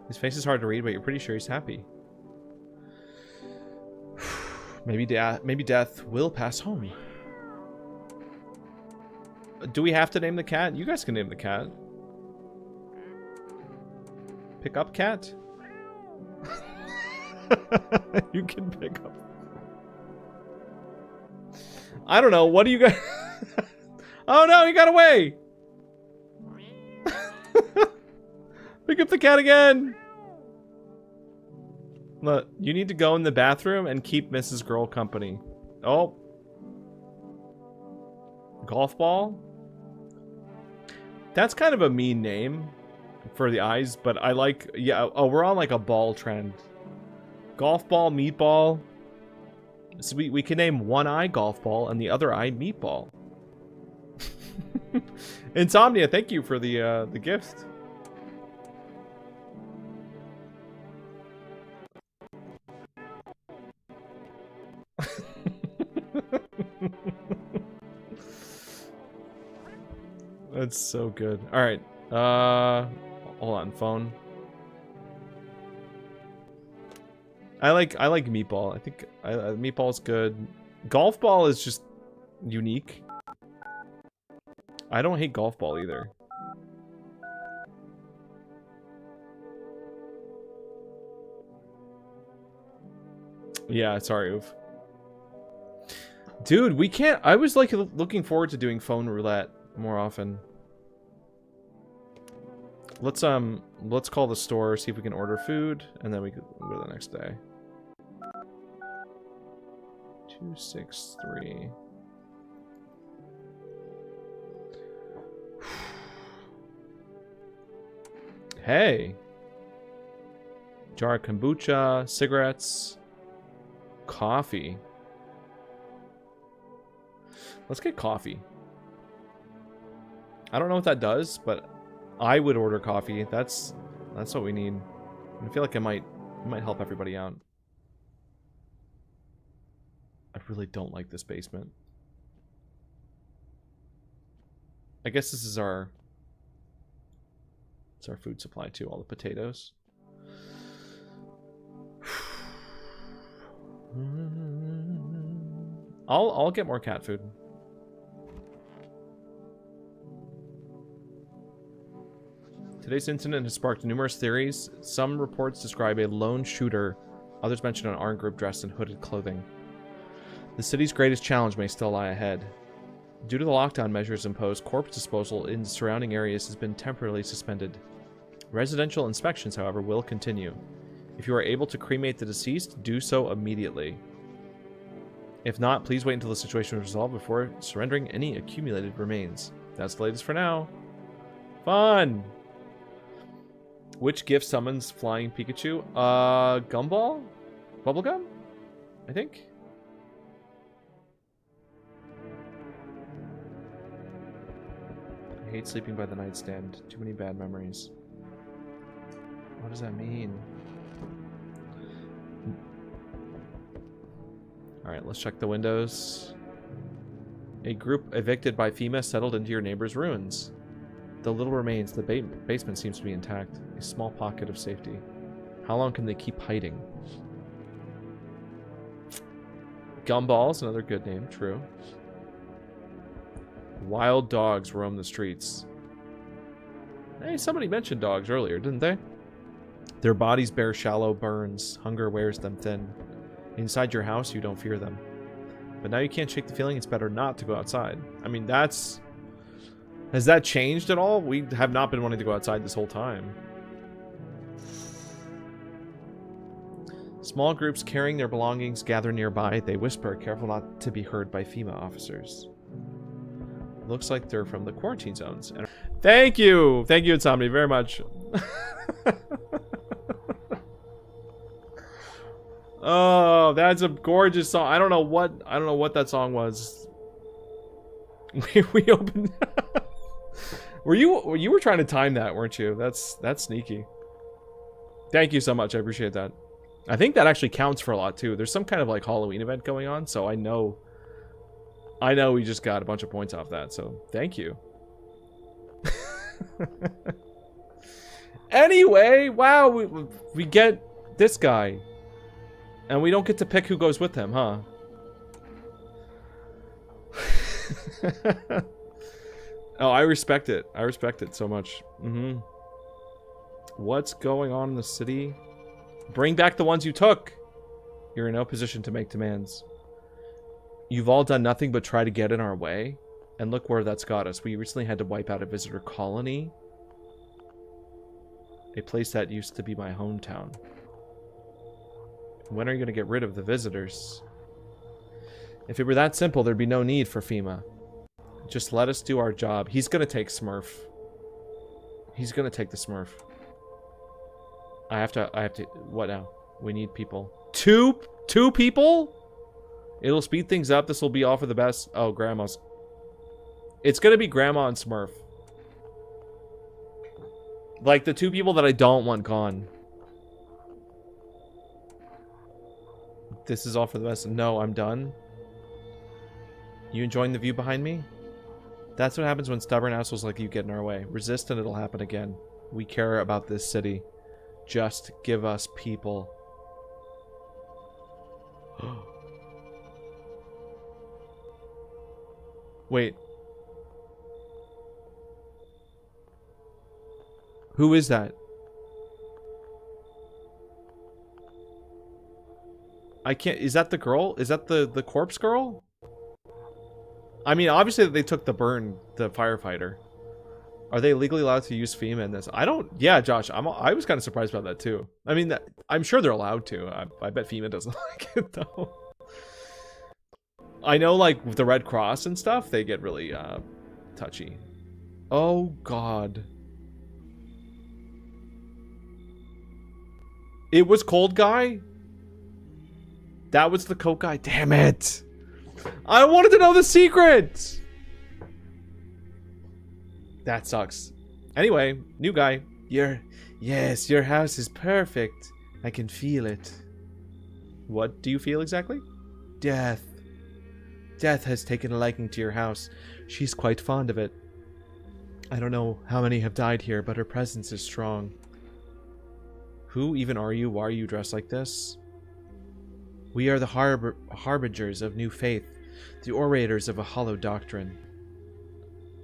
His face is hard to read, but you're pretty sure he's happy. Maybe death will pass home. Do we have to name the cat? You guys can name the cat. Pick up cat? You can pick up. I don't know. What do you guys... Oh no, he got away! Pick up the cat again! Look, you need to go in the bathroom and keep Mrs. Girl company. Oh. Golf ball? That's kind of a mean name for the eyes, but I like... Yeah, oh, we're on like a ball trend. Golf ball, meatball. So we can name one eye golf ball and the other eye meatball. Insomnia, thank you for the gift. That's so good. All right. Hold on, phone. I like meatball. I think meatball's good. Golf ball is just unique. I don't hate golf ball either. Yeah, sorry, Oof. Dude, we can't... I was like looking forward to doing phone roulette more often. Let's call the store, see if we can order food, and then we can go the next day. 263. Hey. Jar of kombucha, cigarettes, coffee. Let's get coffee. I don't know what that does, but I would order coffee. That's what we need. I feel like it might help everybody out. I really don't like this basement. I guess this is our food supply too, all the potatoes. I'll get more cat food. Today's incident has sparked numerous theories. Some reports describe a lone shooter. Others mention an armed group dressed in hooded clothing. The city's greatest challenge may still lie ahead. Due to the lockdown measures imposed, corpse disposal in surrounding areas has been temporarily suspended. Residential inspections, however, will continue. If you are able to cremate the deceased, do so immediately. If not, please wait until the situation is resolved before surrendering any accumulated remains. That's the latest for now. Fun! Which gift summons flying Pikachu? Gumball? Bubblegum? I think? I hate sleeping by the nightstand. Too many bad memories. What does that mean? Alright, let's check the windows. A group evicted by FEMA settled into your neighbor's ruins. The little remains, the basement seems to be intact. A small pocket of safety. How long can they keep hiding? Gumball's another good name, true. Wild dogs roam the streets. Hey, somebody mentioned dogs earlier, didn't they? Their bodies bear shallow burns. Hunger wears them thin. Inside your house, you don't fear them. But now you can't shake the feeling it's better not to go outside. I mean, that's... Has that changed at all? We have not been wanting to go outside this whole time. Small groups carrying their belongings gather nearby. They whisper, careful not to be heard by FEMA officers. Looks like they're from the quarantine zones. Thank you! Thank you, Insomnia, very much. Oh, that's a gorgeous song. I don't know what that song was. We opened... You were trying to time that, weren't you? That's sneaky. Thank you so much. I appreciate that. I think that actually counts for a lot too. There's some kind of like Halloween event going on, so I know we just got a bunch of points off that, so thank you. Anyway, wow, we get this guy. And we don't get to pick who goes with him, huh? Oh, I respect it. I respect it so much. What's going on in the city? Bring back the ones you took. You're in no position to make demands. You've all done nothing but try to get in our way. And look where that's got us. We recently had to wipe out a visitor colony. A place that used to be my hometown. When are you going to get rid of the visitors? If it were that simple, there'd be no need for FEMA. Just let us do our job. He's gonna take Smurf. He's gonna take the Smurf. I have to, what now? We need people. Two people? It'll speed things up. This will be all for the best. Oh, Grandma's. It's gonna be Grandma and Smurf. Like, the 2 people that I don't want gone. This is all for the best. No, I'm done. You enjoying the view behind me? That's what happens when stubborn assholes like you get in our way. Resist and it'll happen again. We care about this city. Just give us people. Wait. Who is that? I can't... Is that the girl? Is that the corpse girl? I mean, obviously they took the firefighter. Are they legally allowed to use FEMA in this? I don't... Yeah, Josh, I was kind of surprised about that too. I mean, I'm sure they're allowed to. I bet FEMA doesn't like it though. I know, like, with the Red Cross and stuff, they get really touchy. Oh, God. It was Cold Guy? That was the Coke guy? Damn it! I wanted to know the secret! That sucks. Anyway, new guy. Yes, your house is perfect. I can feel it. What do you feel exactly? Death. Death has taken a liking to your house. She's quite fond of it. I don't know how many have died here, but her presence is strong. Who even are you? Why are you dressed like this? We are the harbingers of new faith, the orators of a hollow doctrine.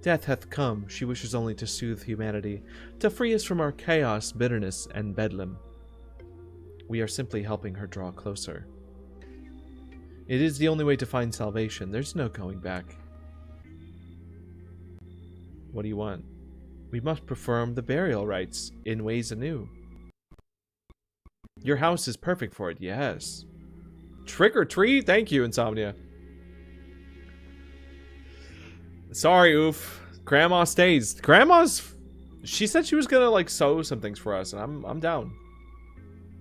Death hath come. She wishes only to soothe humanity, to free us from our chaos, bitterness, and bedlam. We are simply helping her draw closer. It is the only way to find salvation. There's no going back. What do you want? We must perform the burial rites in ways anew. Your house is perfect for it, yes. Trick or treat? Thank you, Insomnia. Sorry, oof. Grandma stays. She said she was gonna, like, sew some things for us, and I'm down.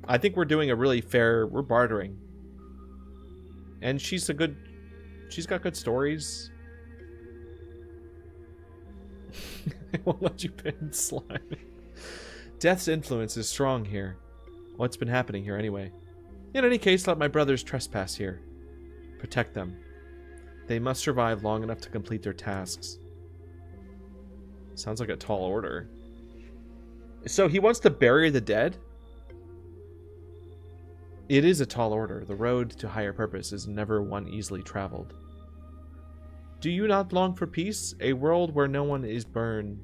I think we're doing a really fair... We're bartering. And she's got good stories. I won't let you pin slime. Death's influence is strong here. What's been happening here anyway? In any case, let my brothers trespass here. Protect them. They must survive long enough to complete their tasks. Sounds like a tall order. So he wants to bury the dead? It is a tall order. The road to higher purpose is never one easily traveled. Do you not long for peace? A world where no one is burdened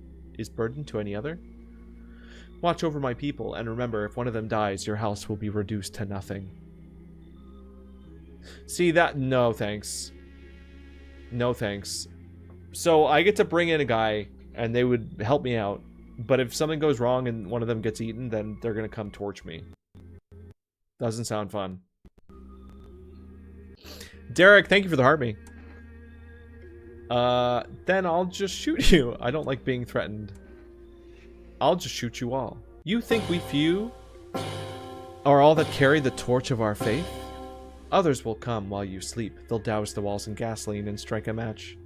to any other? Watch over my people, and remember, if one of them dies, your house will be reduced to nothing. See that? No, thanks. No, thanks. So I get to bring in a guy, and they would help me out. But if something goes wrong and one of them gets eaten, then they're going to come torch me. Doesn't sound fun. Derek, thank you for the heartbeat. Then I'll just shoot you. I don't like being threatened. I'll just shoot you all. You think we few are all that carry the torch of our faith? Others will come while you sleep. They'll douse the walls in gasoline and strike a match.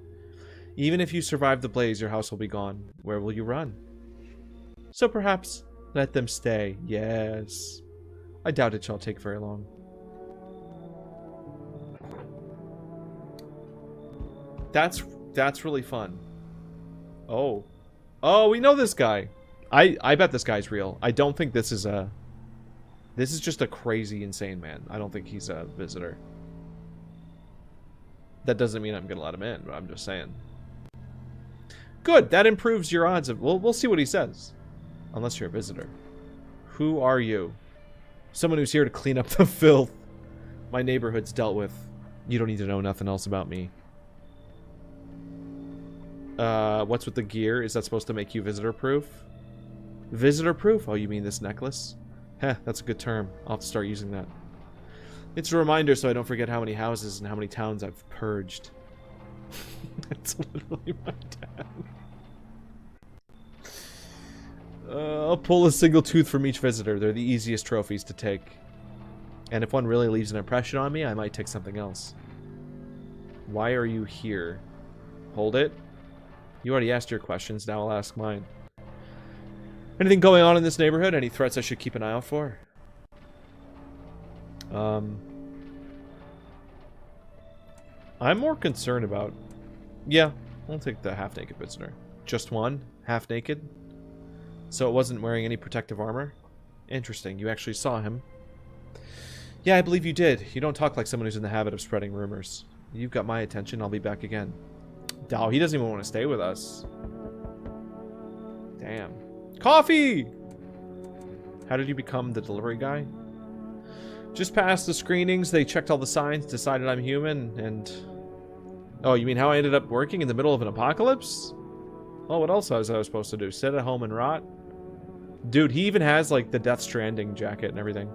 Even if you survive the blaze, your house will be gone. Where will you run? So perhaps let them stay. Yes. I doubt it shall take very long. That's really fun. Oh. Oh, we know this guy. I bet this guy's real. I don't think this is a... This is just a crazy, insane man. I don't think he's a visitor. That doesn't mean I'm gonna let him in, but I'm just saying. Good, that improves your odds of... We'll see what he says. Unless you're a visitor. Who are you? Someone who's here to clean up the filth my neighborhood's dealt with. You don't need to know nothing else about me. What's with the gear? Is that supposed to make you visitor-proof? Visitor-proof? Oh, you mean this necklace? Heh, that's a good term. I'll have to start using that. It's a reminder so I don't forget how many houses and how many towns I've purged. That's literally my dad. I'll pull a single tooth from each visitor. They're the easiest trophies to take. And if one really leaves an impression on me, I might take something else. Why are you here? Hold it. You already asked your questions, now I'll ask mine. Anything going on in this neighborhood? Any threats I should keep an eye out for? I'm more concerned about... Yeah, I'll take the half-naked visitor. Just one? Half-naked? So it wasn't wearing any protective armor? Interesting, you actually saw him. Yeah, I believe you did. You don't talk like someone who's in the habit of spreading rumors. You've got my attention, I'll be back again. Oh, he doesn't even want to stay with us. Damn. Coffee! How did you become the delivery guy? Just past the screenings, they checked all the signs, decided I'm human, and... Oh, you mean how I ended up working in the middle of an apocalypse? Oh, what else was I supposed to do? Sit at home and rot? Dude, he even has, like, the Death Stranding jacket and everything.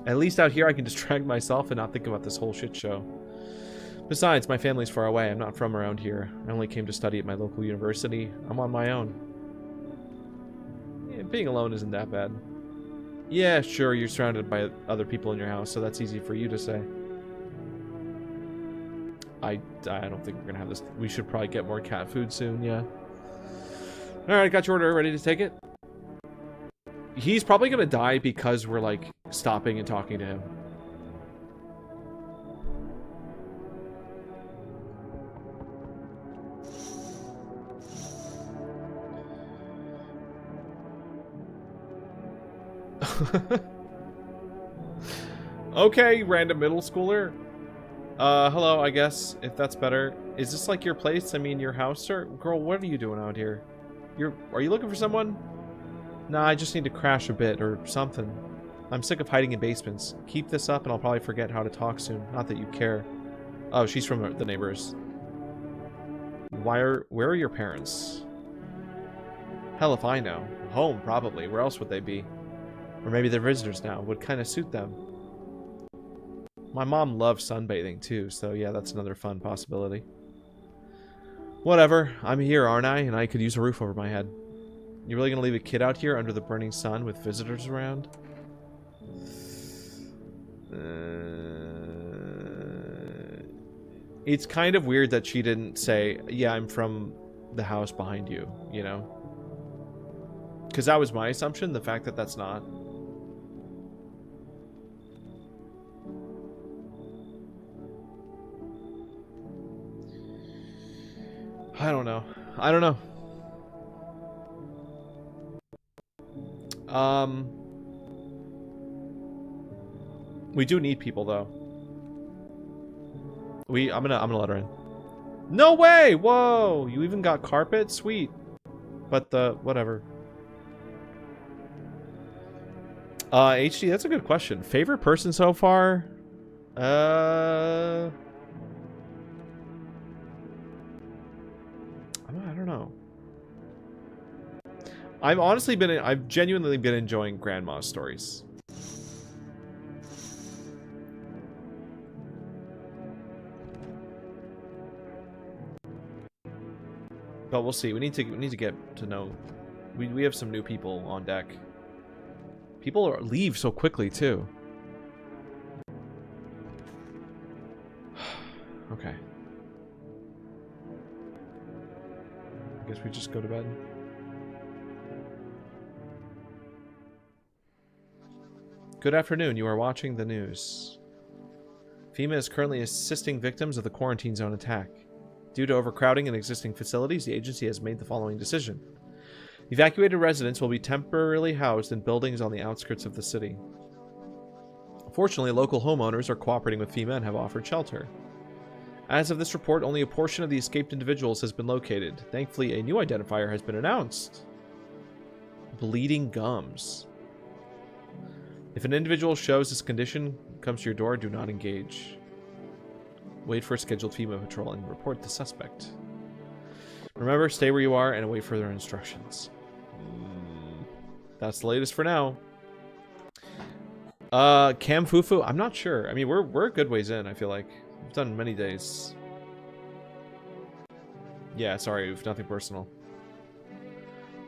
At least out here I can distract myself and not think about this whole shit show. Besides, my family's far away. I'm not from around here. I only came to study at my local university. I'm on my own. Yeah, being alone isn't that bad. Yeah, sure, you're surrounded by other people in your house, so that's easy for you to say. I don't think we're gonna have this. We should probably get more cat food soon, yeah. Alright, got your order. Ready to take it? He's probably gonna die because we're, like, stopping and talking to him. Okay, random middle schooler. Hello, I guess, if that's better. Is this like your place? I mean, your house, sir? Girl, what are you doing out here? Are you looking for someone? Nah, I just need to crash a bit or something. I'm sick of hiding in basements. Keep this up and I'll probably forget how to talk soon. Not that you care. Oh, she's from the neighbors. Where are your parents? Hell if I know. Home, probably. Where else would they be? Or maybe they're visitors now. Would kind of suit them. My mom loves sunbathing too, so yeah, that's another fun possibility. Whatever. I'm here, aren't I? And I could use a roof over my head. You really gonna leave a kid out here under the burning sun with visitors around? It's kind of weird that she didn't say, yeah, I'm from the house behind you, you know? Because that was my assumption, the fact that that's not. I don't know. I don't know. We do need people though. I'm gonna let her in. No way! Whoa! You even got carpet? Sweet. But whatever. HD, that's a good question. Favorite person so far? I don't know. I've genuinely been enjoying Grandma's stories. But we'll see. We need to get to know. We have some new people on deck. People leave so quickly too. Okay. I guess we just go to bed. Good afternoon. You are watching the news. FEMA is currently assisting victims of the quarantine zone attack. Due to overcrowding in existing facilities, the agency has made the following decision. Evacuated residents will be temporarily housed in buildings on the outskirts of the city. Fortunately, local homeowners are cooperating with FEMA and have offered shelter. As of this report, only a portion of the escaped individuals has been located. Thankfully, a new identifier has been announced. Bleeding gums. If an individual shows this condition, comes to your door, do not engage. Wait for a scheduled FEMA patrol and report the suspect. Remember, stay where you are and await further instructions. That's the latest for now. Cam Fufu? I'm not sure. I mean, we're a good ways in, I feel like. We've done many days. Yeah, sorry, Oof, nothing personal.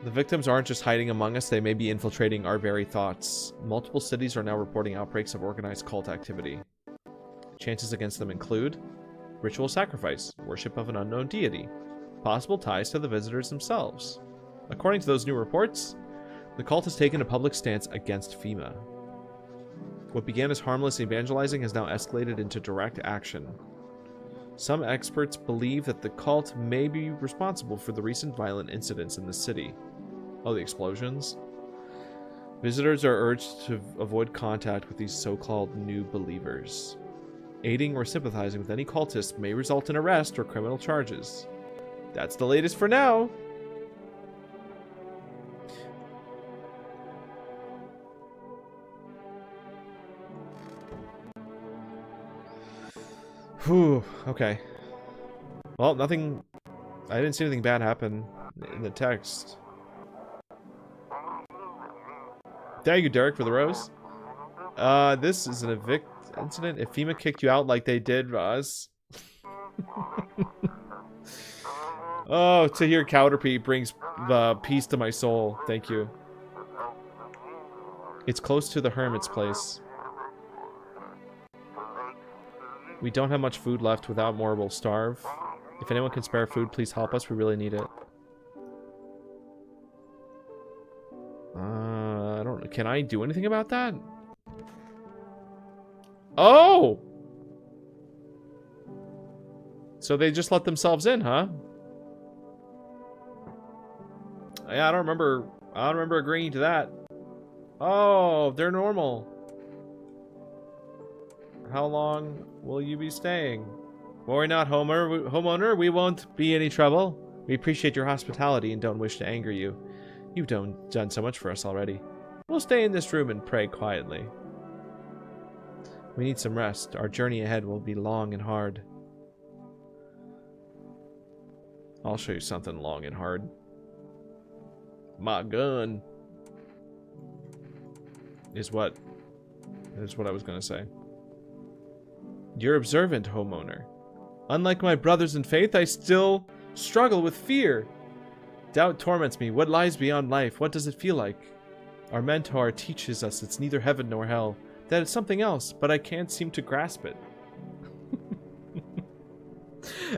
The victims aren't just hiding among us, they may be infiltrating our very thoughts. Multiple cities are now reporting outbreaks of organized cult activity. Chances against them include ritual sacrifice, worship of an unknown deity, possible ties to the visitors themselves. According to those new reports, the cult has taken a public stance against FEMA. What began as harmless evangelizing has now escalated into direct action. Some experts believe that the cult may be responsible for the recent violent incidents in the city. Oh, the explosions? Visitors are urged to avoid contact with these so-called new believers. Aiding or sympathizing with any cultist may result in arrest or criminal charges. That's the latest for now. Whew, okay. Well, nothing... I didn't see anything bad happen in the text. Thank you, Derek, for the rose. This is an evict incident. If FEMA kicked you out like they did us... Oh, to hear Cowderpea brings peace to my soul. Thank you. It's close to the hermit's place. We don't have much food left. Without more, we'll starve. If anyone can spare food, please help us. We really need it. I don't... Can I do anything about that? Oh! So they just let themselves in, huh? Yeah, I don't remember agreeing to that. Oh, they're normal. How long will you be staying? Worry not, homeowner. We won't be any trouble. We appreciate your hospitality and don't wish to anger you. You've done so much for us already. We'll stay in this room and pray quietly. We need some rest. Our journey ahead will be long and hard. I'll show you something long and hard. My gun is what I was going to say. You're observant, homeowner. Unlike my brothers in faith, I still struggle with fear. Doubt torments me. What lies beyond life? What does it feel like? Our mentor teaches us it's neither heaven nor hell. That it's something else, but I can't seem to grasp it.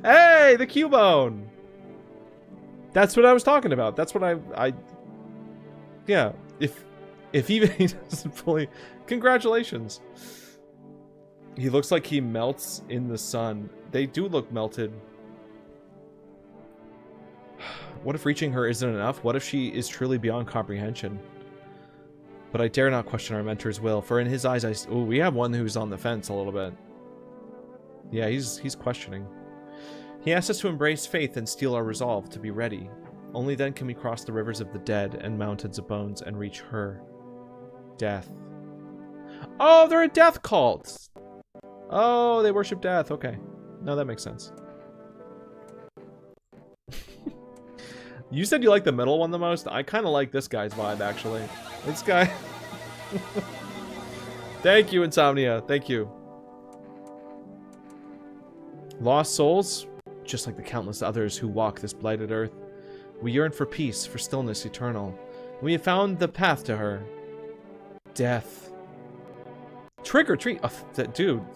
Hey, the Cubone! That's what I was talking about. That's what I yeah, if even he doesn't fully... Congratulations. He looks like he melts in the sun. They do look melted. What if reaching her isn't enough? What if she is truly beyond comprehension? But I dare not question our mentor's will, for in his eyes oh, we have one who's on the fence a little bit. Yeah, he's questioning. He asks us to embrace faith and steel our resolve to be ready. Only then can we cross the rivers of the dead and mountains of bones and reach her. Death. Oh, they're a death cult! Oh, they worship death. Okay. No, that makes sense. You said you like the middle one the most? I kind of like this guy's vibe, actually. This guy... Thank you, Insomnia. Thank you. Lost souls? Just like the countless others who walk this blighted earth. We yearn for peace, for stillness eternal. We have found the path to her. Death. Trick or treat. Oh, dude.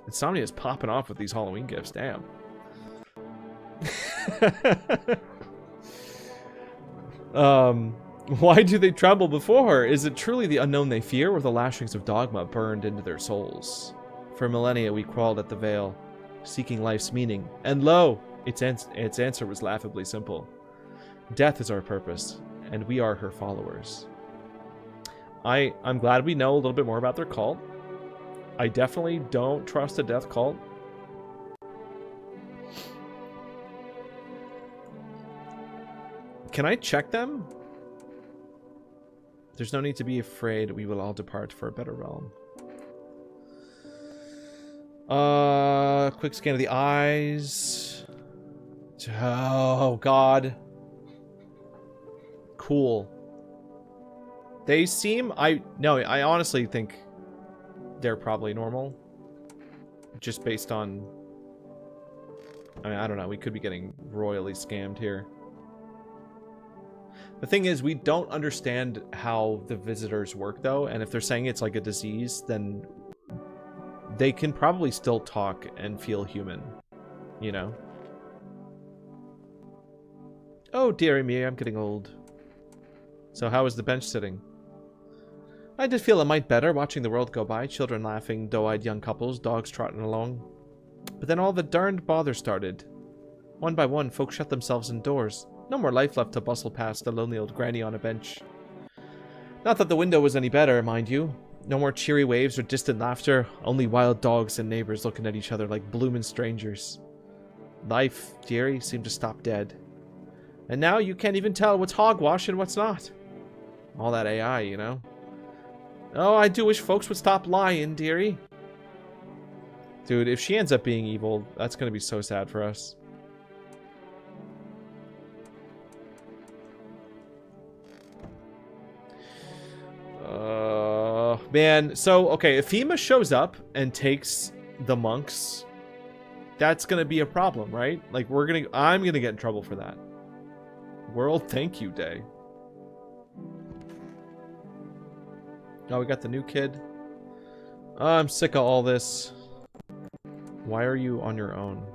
Insomnia is popping off with these Halloween gifts. Damn. Why do they tremble before her? Is it truly the unknown they fear, or the lashings of dogma burned into their souls? For millennia we crawled at the veil, seeking life's meaning, and lo, its answer was laughably simple. Death is our purpose, and we are her followers. I'm glad we know a little bit more about their cult. I definitely don't trust a death cult. Can I check them? There's no need to be afraid. We will all depart for a better realm. Quick scan of the eyes. Oh, God. Cool. They seem... I honestly think they're probably normal. Just based on... I mean, I don't know. We could be getting royally scammed here. The thing is, we don't understand how the visitors work, though. And if they're saying it's like a disease, then they can probably still talk and feel human. You know? Oh, dearie me, I'm getting old. So how is the bench sitting? I did feel a mite better watching the world go by. Children laughing, doe-eyed young couples, dogs trotting along. But then all the darned bother started. One by one, folks shut themselves indoors. No more life left to bustle past the lonely old granny on a bench. Not that the window was any better, mind you. No more cheery waves or distant laughter. Only wild dogs and neighbors looking at each other like bloomin' strangers. Life, dearie, seemed to stop dead. And now you can't even tell what's hogwash and what's not. All that AI, you know? Oh, I do wish folks would stop lying, dearie. Dude, if she ends up being evil, that's gonna be so sad for us. Man, so, okay, if FEMA shows up and takes the monks, that's gonna be a problem, right? Like, I'm gonna get in trouble for that. World Thank You Day. Oh, we got the new kid. Oh, I'm sick of all this. Why are you on your own?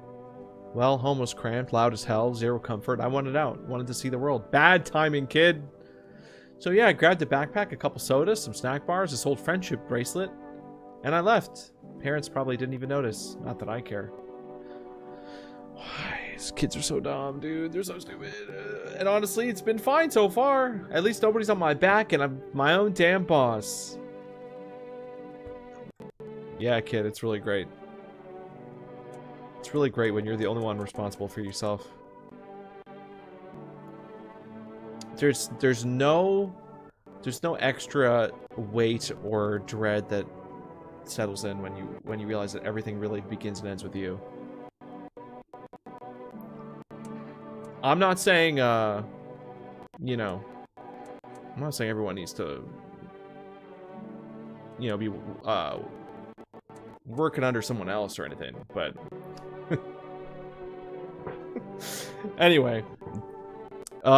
Well, home was cramped, loud as hell, zero comfort. I wanted out, wanted to see the world. Bad timing, kid. So yeah, I grabbed a backpack, a couple sodas, some snack bars, this old friendship bracelet, and I left. Parents probably didn't even notice. Not that I care. Why? These kids are so dumb, dude. They're so stupid. And honestly, it's been fine so far. At least nobody's on my back and I'm my own damn boss. Yeah, kid, it's really great. It's really great when you're the only one responsible for yourself. There's no extra weight or dread that settles in when you realize that everything really begins and ends with you. I'm not saying you know, I'm not saying everyone needs to, you know, be working under someone else or anything, but anyway. You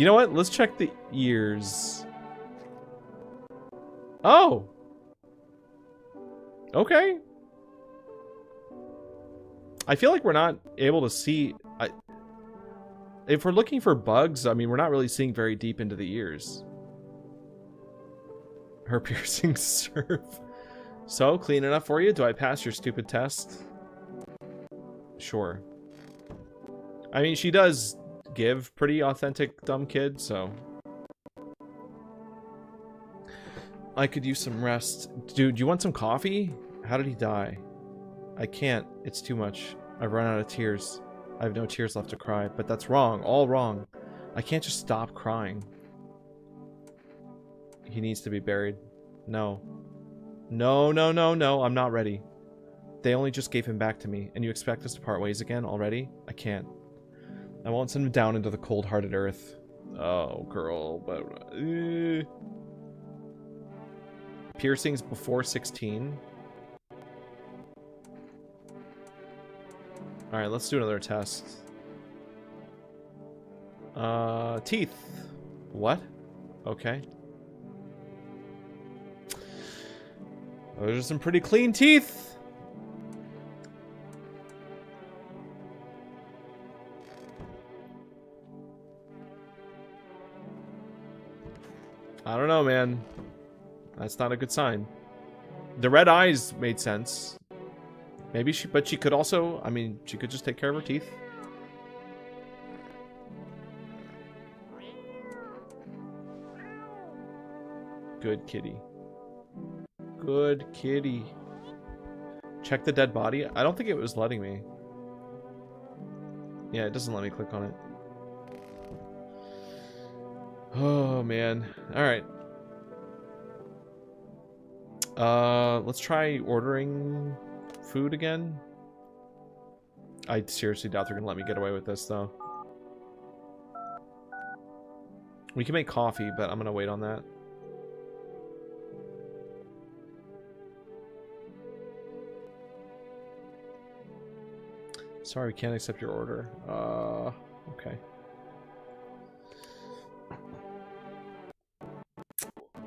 know what? Let's check the ears. Oh! Okay. I feel like we're not able to see... if we're looking for bugs, I mean, we're not really seeing very deep into the ears. Her piercings serve. So, clean enough for you? Do I pass your stupid test? Sure. I mean, she does... give pretty authentic dumb kid, so I could use some rest. Dude, you want some coffee? How did he die? I can't. It's too much. I've run out of tears. I have no tears left to cry, but that's wrong. All wrong. I can't just stop crying. He needs to be buried. No. No, no, no, no. I'm not ready. They only just gave him back to me, and you expect us to part ways again already? I can't. I won't send him down into the cold-hearted earth. Oh, girl, but... Piercings before 16? Alright, let's do another test. Teeth. What? Okay. Those are some pretty clean teeth! I don't know, man. That's not a good sign. The red eyes made sense. Maybe but she could also, I mean, she could just take care of her teeth. Good kitty. Good kitty. Check the dead body. I don't think it was letting me. Yeah, it doesn't let me click on it. Oh, man. Alright. Let's try ordering food again. I seriously doubt they're gonna let me get away with this, though. We can make coffee, but I'm gonna wait on that. Sorry, we can't accept your order. Okay.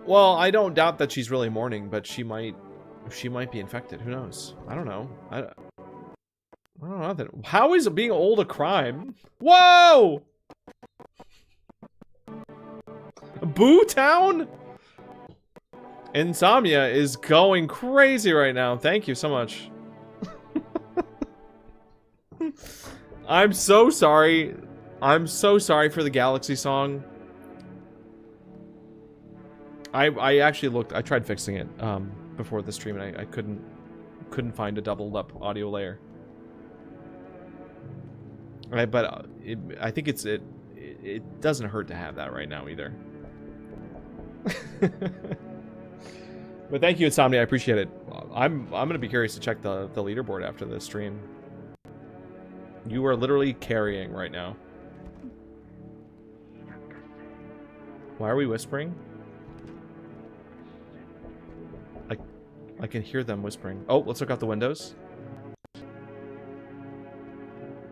Well, I don't doubt that she's really mourning, but she might be infected. Who knows? I don't know. I don't know that. How is being old a crime? Whoa! Boo Town? Insomnia is going crazy right now. Thank you so much. I'm so sorry. I'm so sorry for the Galaxy song. I actually looked. I tried fixing it before the stream, and I couldn't find a doubled up audio layer. Right, but I think it doesn't hurt to have that right now either. But thank you, Insomnia. I appreciate it. I'm gonna be curious to check the leaderboard after this stream. You are literally carrying right now. Why are we whispering? I can hear them whispering. Oh, let's look out the windows.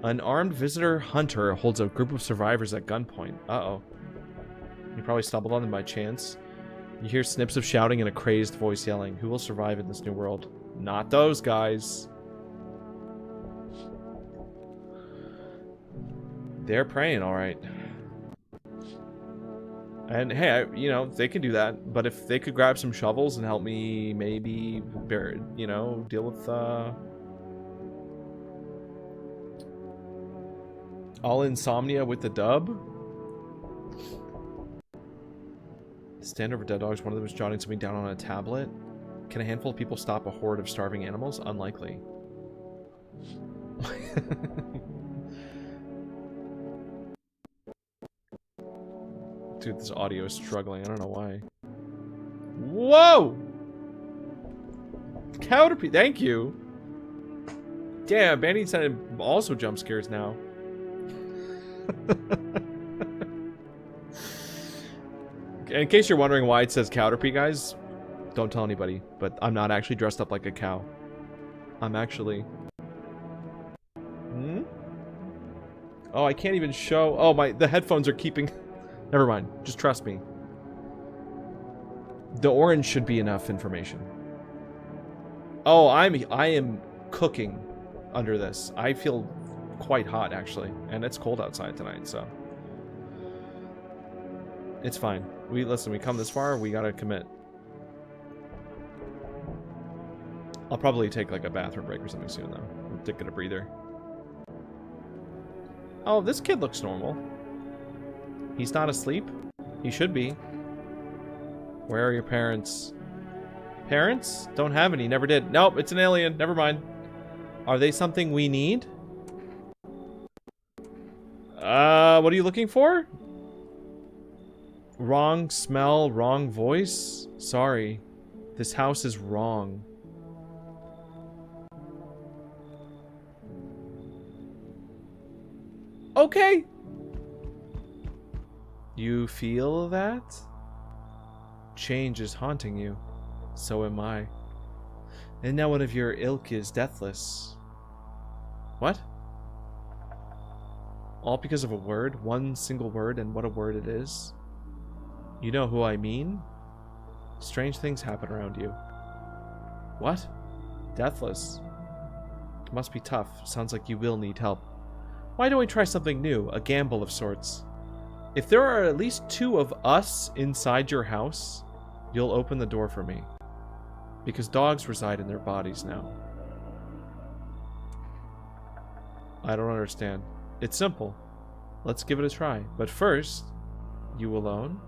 An armed visitor hunter holds a group of survivors at gunpoint. Uh-oh. You probably stumbled on them by chance. You hear snips of shouting and a crazed voice yelling. Who will survive in this new world? Not those guys. They're praying, all right. And hey, you know, they can do that. But if they could grab some shovels and help me maybe, you know, deal with, all insomnia with the dub? Stand over dead dogs. One of them is jotting something down on a tablet. Can a handful of people stop a horde of starving animals? Unlikely. Dude, this audio is struggling. I don't know why. Whoa! Counterpiece. Thank you. Damn, Bandy said also jump scares now. In case you're wondering why it says Counterpie, guys, don't tell anybody, but I'm not actually dressed up like a cow. I'm actually... Hmm? Oh, I can't even show... Oh, the headphones are keeping... Never mind. Just trust me. The orange should be enough information. Oh, I am cooking under this. I feel quite hot, actually. And it's cold outside tonight, so... It's fine. Listen, we come this far, we gotta commit. I'll probably take like a bathroom break or something soon, though. I'm taking a breather. Oh, this kid looks normal. He's not asleep? He should be. Where are your parents? Parents? Don't have any, never did. Nope, it's an alien, never mind. Are they something we need? What are you looking for? Wrong smell, wrong voice? Sorry. This house is wrong. Okay. You feel that? Change is haunting you. So am I. And now one of your ilk is deathless. What? All because of a word? One single word, and what a word it is? You know who I mean? Strange things happen around you. What? Deathless. Must be tough. Sounds like you will need help. Why don't we try something new? A gamble of sorts. If there are at least 2 of us inside your house, you'll open the door for me. Because dogs reside in their bodies now. I don't understand. It's simple. Let's give it a try. But first, you alone?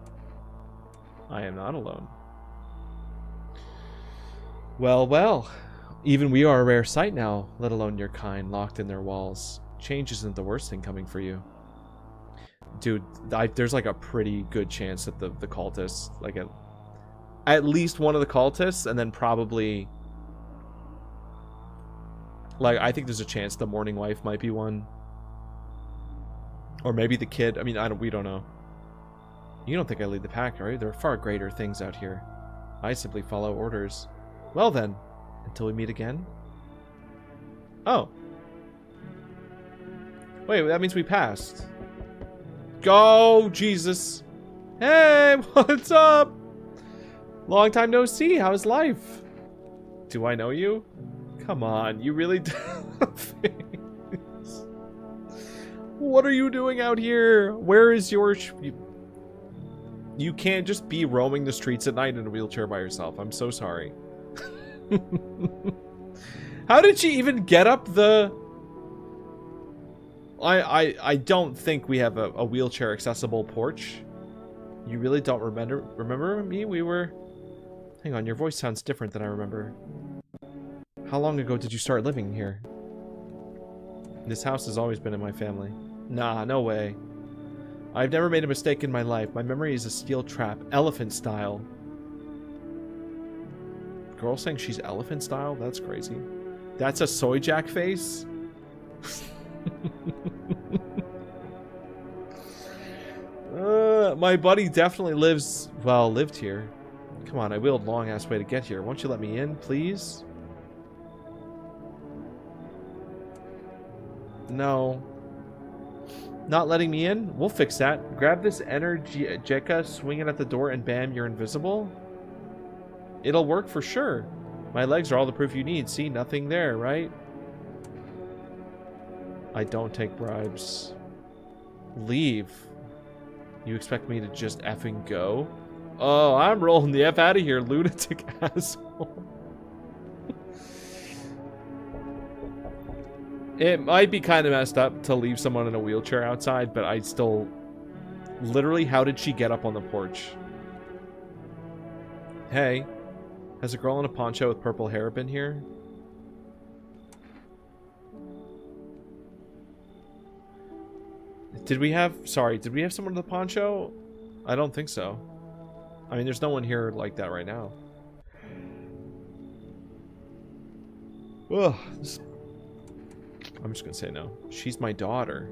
I am not alone. Well, well. Even we are a rare sight now, let alone your kind, locked in their walls. Change isn't the worst thing coming for you. Dude, there's like a pretty good chance that the cultists, like at least one of the cultists, and then probably, like, I think there's a chance the mourning wife might be one. Or maybe the kid. I mean, we don't know. You don't think I lead the pack, right? There are far greater things out here. I simply follow orders. Well then, until we meet again. Oh. Wait, that means we passed. Go, Jesus. Hey, what's up? Long time no see. How's life? Do I know you? Come on, you really do. What are you doing out here? Where is your... You can't just be roaming the streets at night in a wheelchair by yourself. I'm so sorry. How did she even get up the... I don't think we have a wheelchair accessible porch. You really don't remember me? We were... Hang on, your voice sounds different than I remember. How long ago did you start living here? This house has always been in my family. Nah, no way. I've never made a mistake in my life. My memory is a steel trap, elephant style. Girl saying she's elephant style? That's crazy. That's a soy jack face? My buddy definitely lived here. Come on, I wheeled long ass way to get here. Won't you let me in, please? No. Not letting me in? We'll fix that. Grab this Energica, swing it at the door, and bam, you're invisible? It'll work for sure. My legs are all the proof you need. See, nothing there, right? I don't take bribes. Leave. You expect me to just effing go? Oh, I'm rolling the F out of here, lunatic asshole. It might be kind of messed up to leave someone in a wheelchair outside, but I still... Literally, how did she get up on the porch? Hey, has a girl in a poncho with purple hair been here? Did we have someone in the poncho? I don't think so. I mean, there's no one here like that right now. Ugh. I'm just gonna say no. She's my daughter.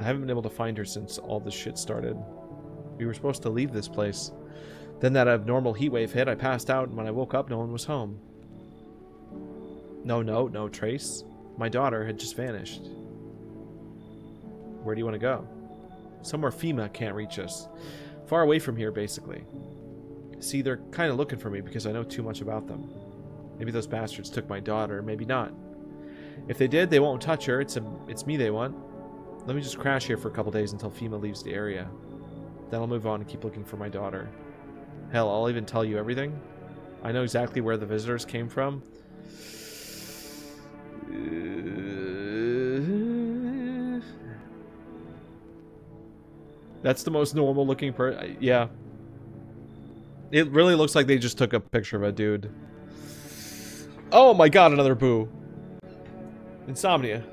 I haven't been able to find her since all this shit started. We were supposed to leave this place. Then that abnormal heat wave hit, I passed out, and when I woke up, no one was home. No note, no trace. My daughter had just vanished. Where do you want to go? Somewhere FEMA can't reach us. Far away from here, basically. See, they're kind of looking for me because I know too much about them. Maybe those bastards took my daughter, maybe not. If they did, they won't touch her. It's me they want. Let me just crash here for a couple days until FEMA leaves the area. Then I'll move on and keep looking for my daughter. Hell, I'll even tell you everything. I know exactly where the visitors came from. That's the most normal looking person. Yeah. It really looks like they just took a picture of a dude. Oh my god, another boo. Insomnia.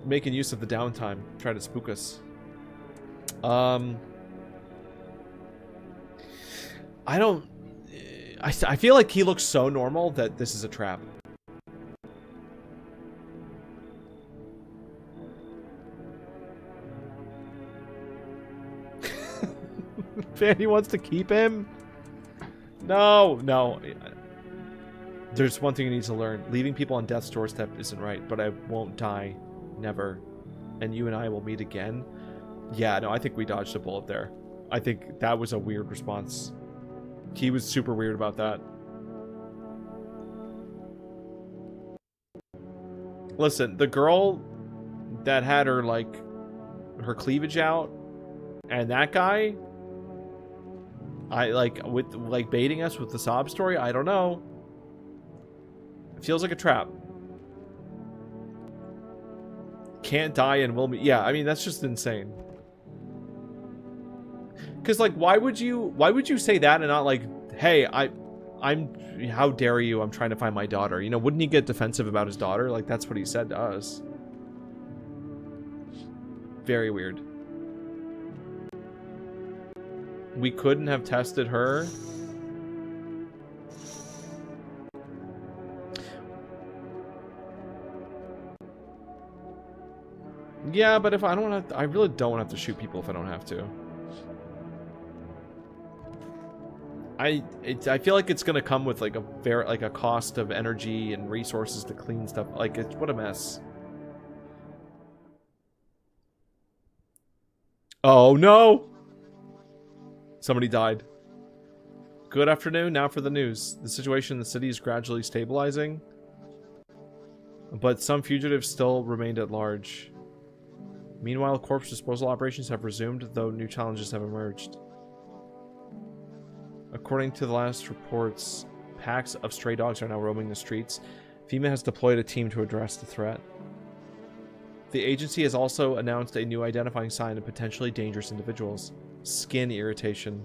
Making use of the downtime. Try to spook us. I feel like he looks so normal that this is a trap. Fanny wants to keep him? No. There's one thing you need to learn. Leaving people on death's doorstep isn't right, but I won't die. Never. And you and I will meet again. Yeah, no, I think we dodged a bullet there. I think that was a weird response. He was super weird about that. Listen, the girl that had her, like, her cleavage out, and that guy, with baiting us with the sob story, I don't know. It feels like a trap. Can't die and will meet. Yeah, I mean, that's just insane. Because, like, why would you say that and not like, hey, how dare you, I'm trying to find my daughter. You know, wouldn't he get defensive about his daughter? Like, that's what he said to us. Very weird. We couldn't have tested her. Yeah, but if I don't have to, I really don't have to shoot people if I don't have to. I feel like it's gonna come with like a cost of energy and resources to clean stuff. Like, what a mess. Oh, no! Somebody died. Good afternoon. Now for the news. The situation in the city is gradually stabilizing, but some fugitives still remained at large. Meanwhile, corpse disposal operations have resumed, though new challenges have emerged. According to the last reports, packs of stray dogs are now roaming the streets. FEMA has deployed a team to address the threat. The agency has also announced a new identifying sign of potentially dangerous individuals: skin irritation.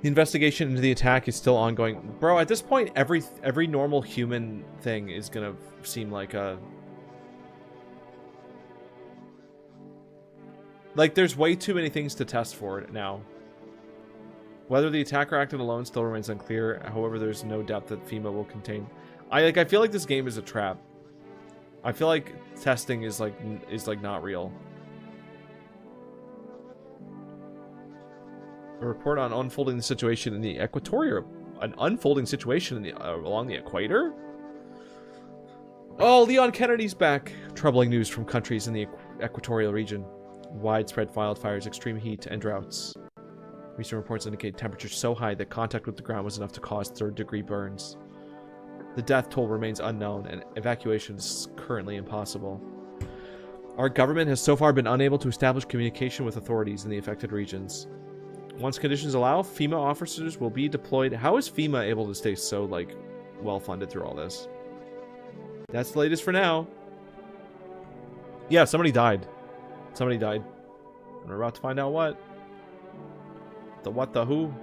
The investigation into the attack is still ongoing. Bro, at this point, every normal human thing is gonna seem like a... Like, there's way too many things to test for it now. Whether the attacker acted alone still remains unclear. However, there's no doubt that FEMA will contain... I feel like this game is a trap. I feel like testing is like not real. A report on unfolding the situation in the equatorial... An unfolding situation in the along the equator? Oh, Leon Kennedy's back. Troubling news from countries in the equatorial region. Widespread wildfires, extreme heat, and droughts. Recent reports indicate temperatures so high that contact with the ground was enough to cause third-degree burns. The death toll remains unknown, and evacuation is currently impossible. Our government has so far been unable to establish communication with authorities in the affected regions. Once conditions allow, FEMA officers will be deployed. How is FEMA able to stay so, like, well-funded through all this? That's the latest for now. Yeah, somebody died. Somebody died. And we're about to find out what. The what, the who?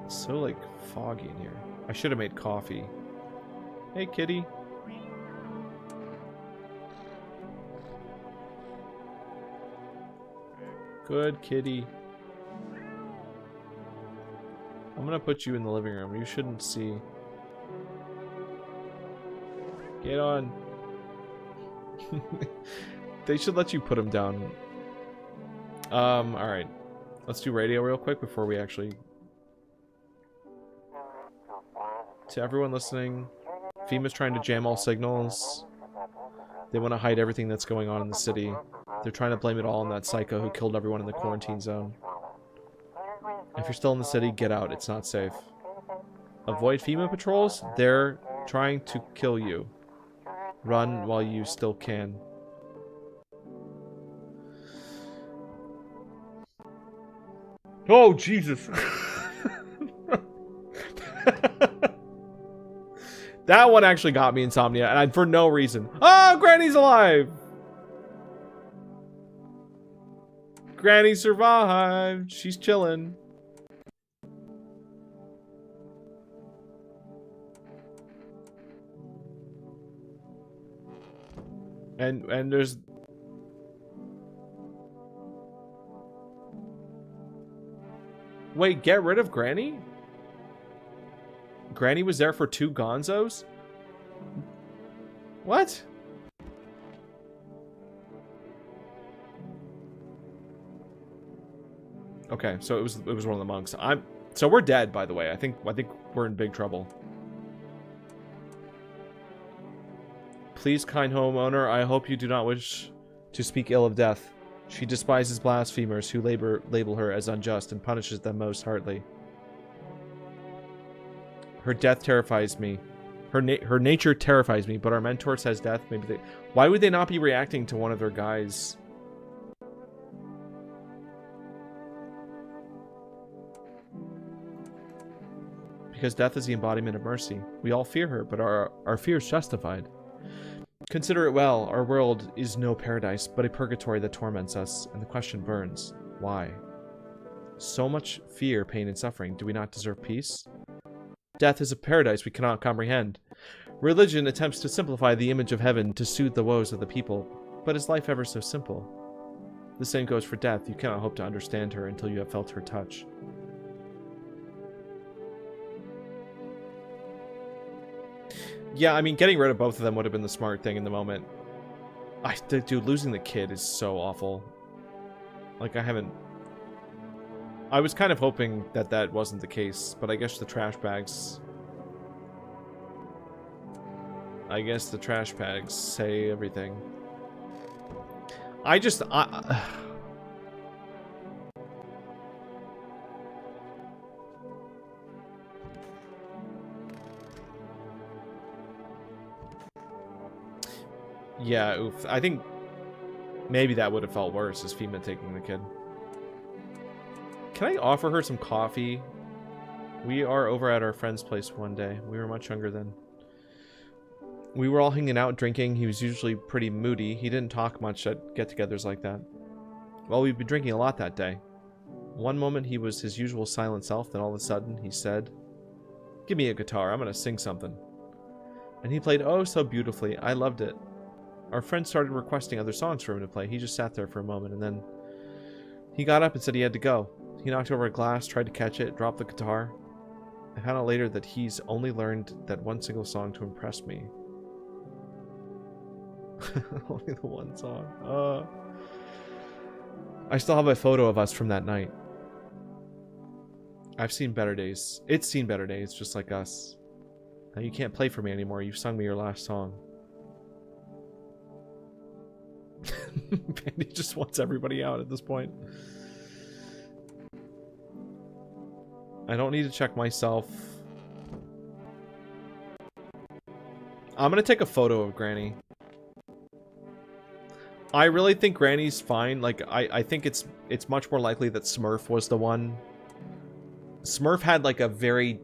It's so, like, foggy in here. I should have made coffee. Hey, kitty. Good kitty. I'm gonna put you in the living room. You shouldn't see. Get on. They should let you put him down. Alright. Let's do radio real quick before we actually... To everyone listening, FEMA's trying to jam all signals. They want to hide everything that's going on in the city. They're trying to blame it all on that psycho who killed everyone in the quarantine zone. If you're still in the city, get out. It's not safe. Avoid FEMA patrols. They're trying to kill you. Run while you still can. Oh, Jesus. That one actually got me insomnia, and for no reason. Oh, Granny's alive! Granny survived. She's chilling. And there's... Wait, get rid of Granny? Granny was there for 2 gonzos? What? Okay, so it was one of the monks. So we're dead, by the way. I think we're in big trouble. Please, kind homeowner, I hope you do not wish to speak ill of death. She despises blasphemers who label her as unjust and punishes them most hardly. Her death terrifies me. Her nature terrifies me, but our mentor says death. Maybe they... Why would they not be reacting to one of their guys? Because death is the embodiment of mercy. We all fear her, but our fear is justified. Consider it well. Our world is no paradise, but a purgatory that torments us, and the question burns. Why? So much fear, pain, and suffering. Do we not deserve peace? Death is a paradise we cannot comprehend. Religion attempts to simplify the image of heaven to soothe the woes of the people, but is life ever so simple? The same goes for death. You cannot hope to understand her until you have felt her touch. Yeah, I mean, getting rid of both of them would have been the smart thing in the moment. Dude, losing the kid is so awful. Like, I was kind of hoping that that wasn't the case, but I guess the trash bags... I guess the trash bags say everything. Yeah, oof. I think maybe that would have felt worse, as FEMA taking the kid. Can I offer her some coffee? We are over at our friend's place one day. We were much younger then. We were all hanging out drinking. He was usually pretty moody. He didn't talk much at get-togethers like that. Well, we'd been drinking a lot that day. One moment he was his usual silent self, then all of a sudden he said, "Give me a guitar, I'm gonna sing something." And he played oh so beautifully. I loved it. Our friend started requesting other songs for him to play. He just sat there for a moment, and then he got up and said he had to go. He knocked over a glass, tried to catch it, dropped the guitar. I found out later that he's only learned that one single song to impress me. Only the one song. I still have a photo of us from that night. I've seen better days. It's seen better days, just like us. Now you can't play for me anymore. You've sung me your last song. Bandy just wants everybody out at this point. I don't need to check myself. I'm gonna take a photo of Granny. I really think Granny's fine. Like, I think it's much more likely that Smurf was the one. Smurf had, like, a very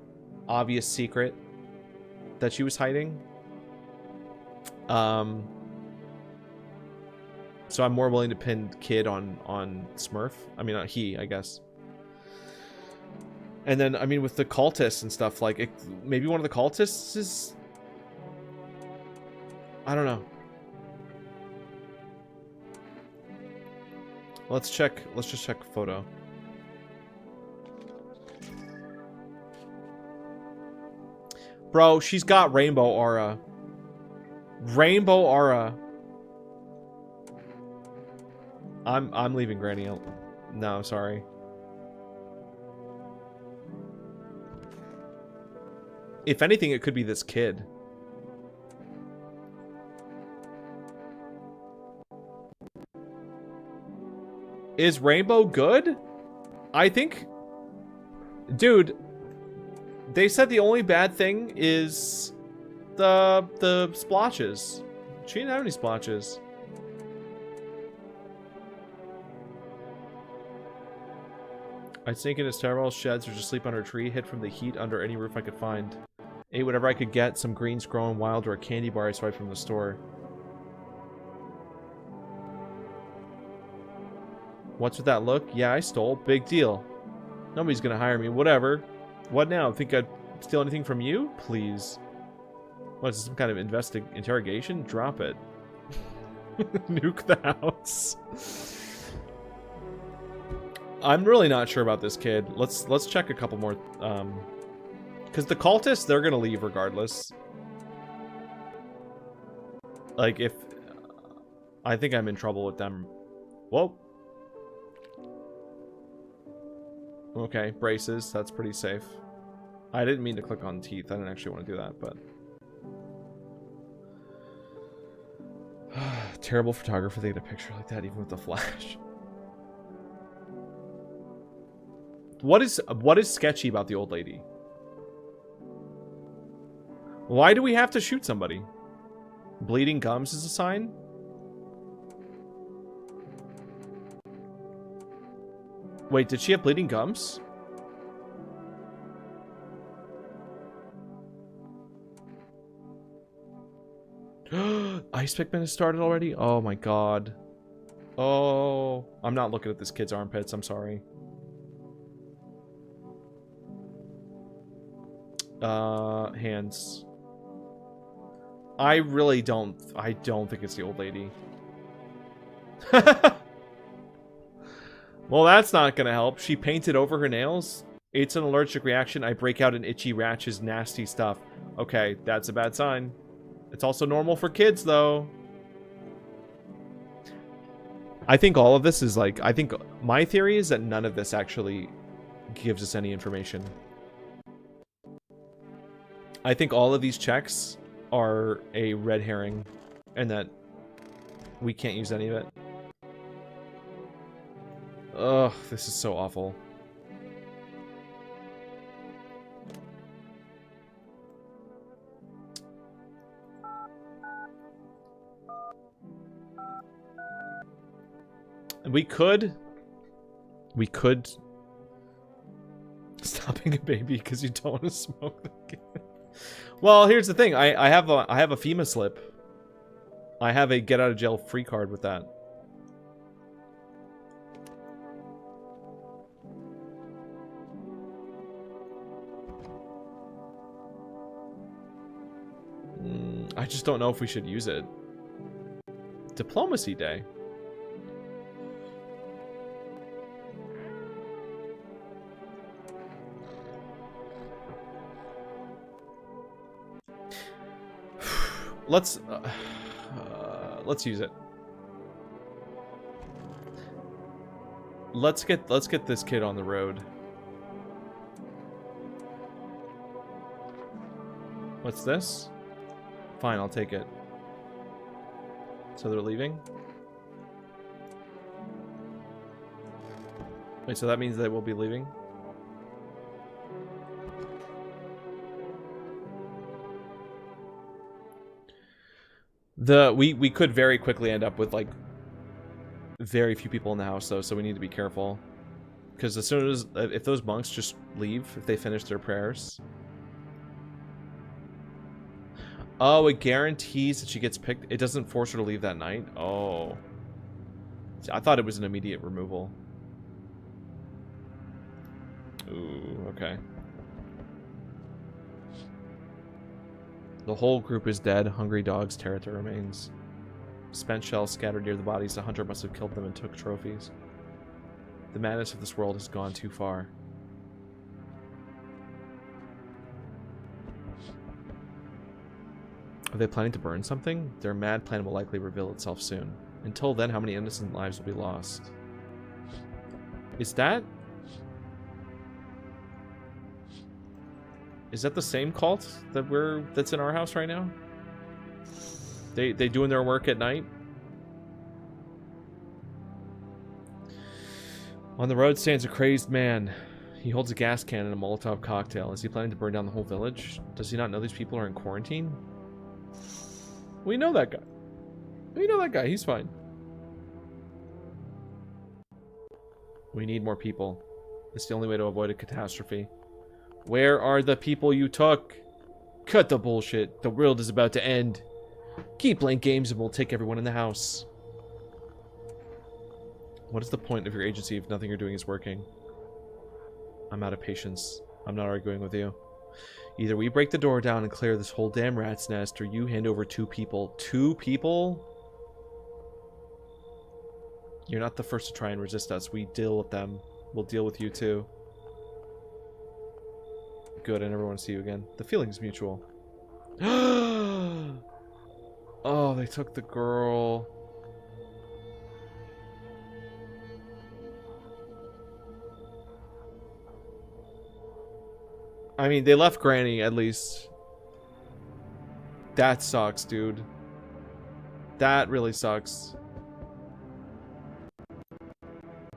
obvious secret that she was hiding. So I'm more willing to pin Kid on Smurf. I mean, he, I guess. And then, I mean, with the cultists and stuff, like, maybe one of the cultists is... I don't know. Let's just check photo. Bro, she's got rainbow aura. Rainbow aura. I'm leaving Granny out. No, sorry. If anything, it could be this kid. Is Rainbow good? I think... Dude, they said the only bad thing is the splotches. She didn't have any splotches. I'd sneak into stairwells, sheds, or just sleep under a tree, hid from the heat under any roof I could find. Ate whatever I could get, some greens growing wild, or a candy bar I swiped from the store. What's with that look? Yeah, I stole. Big deal. Nobody's gonna hire me. Whatever. What now? Think I'd steal anything from you? Please. What, is this some kind of interrogation? Drop it. Nuke the house. I'm really not sure about this kid. Let's check a couple more. Because the cultists, they're gonna leave regardless. Like, if... I think I'm in trouble with them. Whoa. Okay, braces. That's pretty safe. I didn't mean to click on teeth. I didn't actually want to do that, but... Terrible photographer. They get a picture like that, even with the flash. What is sketchy about the old lady? Why do we have to shoot somebody? Bleeding gums is a sign? Wait, did she have bleeding gums? Ice Pikmin has started already? Oh my god. Oh, I'm not looking at this kid's armpits, I'm sorry. Hands. I don't think it's the old lady. Well, that's not gonna help. She painted over her nails. It's an allergic reaction. I break out an itchy rash is nasty stuff. Okay, that's a bad sign. It's also normal for kids, though. I think all of this is like... I think my theory is that none of this actually gives us any information. I think all of these checks are a red herring and that we can't use any of it. Ugh, this is so awful. We could stop being a baby because you don't want to smoke the kid. Well, here's the thing. I have a FEMA slip. I have a get out of jail free card with that. I just don't know if we should use it. Diplomacy Day. Let's use it. Let's get this kid on the road. What's this? Fine, I'll take it. So they're leaving? Wait, so that means they will be leaving? We could very quickly end up with like very few people in the house though, so we need to be careful. Because as soon as if those monks just leave, if they finish their prayers. Oh, it guarantees that she gets picked. It doesn't force her to leave that night. Oh. I thought it was an immediate removal. Ooh, okay. The whole group is dead. Hungry dogs tear at their remains. Spent shells scattered near the bodies. The hunter must have killed them and took trophies. The madness of this world has gone too far. Are they planning to burn something? Their mad plan will likely reveal itself soon. Until then, how many innocent lives will be lost? Is that the same cult that's in our house right now? They doing their work at night? On the road stands a crazed man. He holds a gas can and a Molotov cocktail. Is he planning to burn down the whole village? Does he not know these people are in quarantine? We know that guy. We know that guy. He's fine. We need more people. It's the only way to avoid a catastrophe. Where are the people you took? Cut the bullshit. The world is about to end. Keep playing games and we'll take everyone in the house. What is the point of your agency if nothing you're doing is working? I'm out of patience. I'm not arguing with you. Either we break the door down and clear this whole damn rat's nest, or you hand over 2 people. 2 people? You're not the first to try and resist us. We deal with them. We'll deal with you too. Good, I never want to see you again. The feeling's mutual. Oh, they took the girl. I mean, they left Granny, at least. That sucks, dude. That really sucks.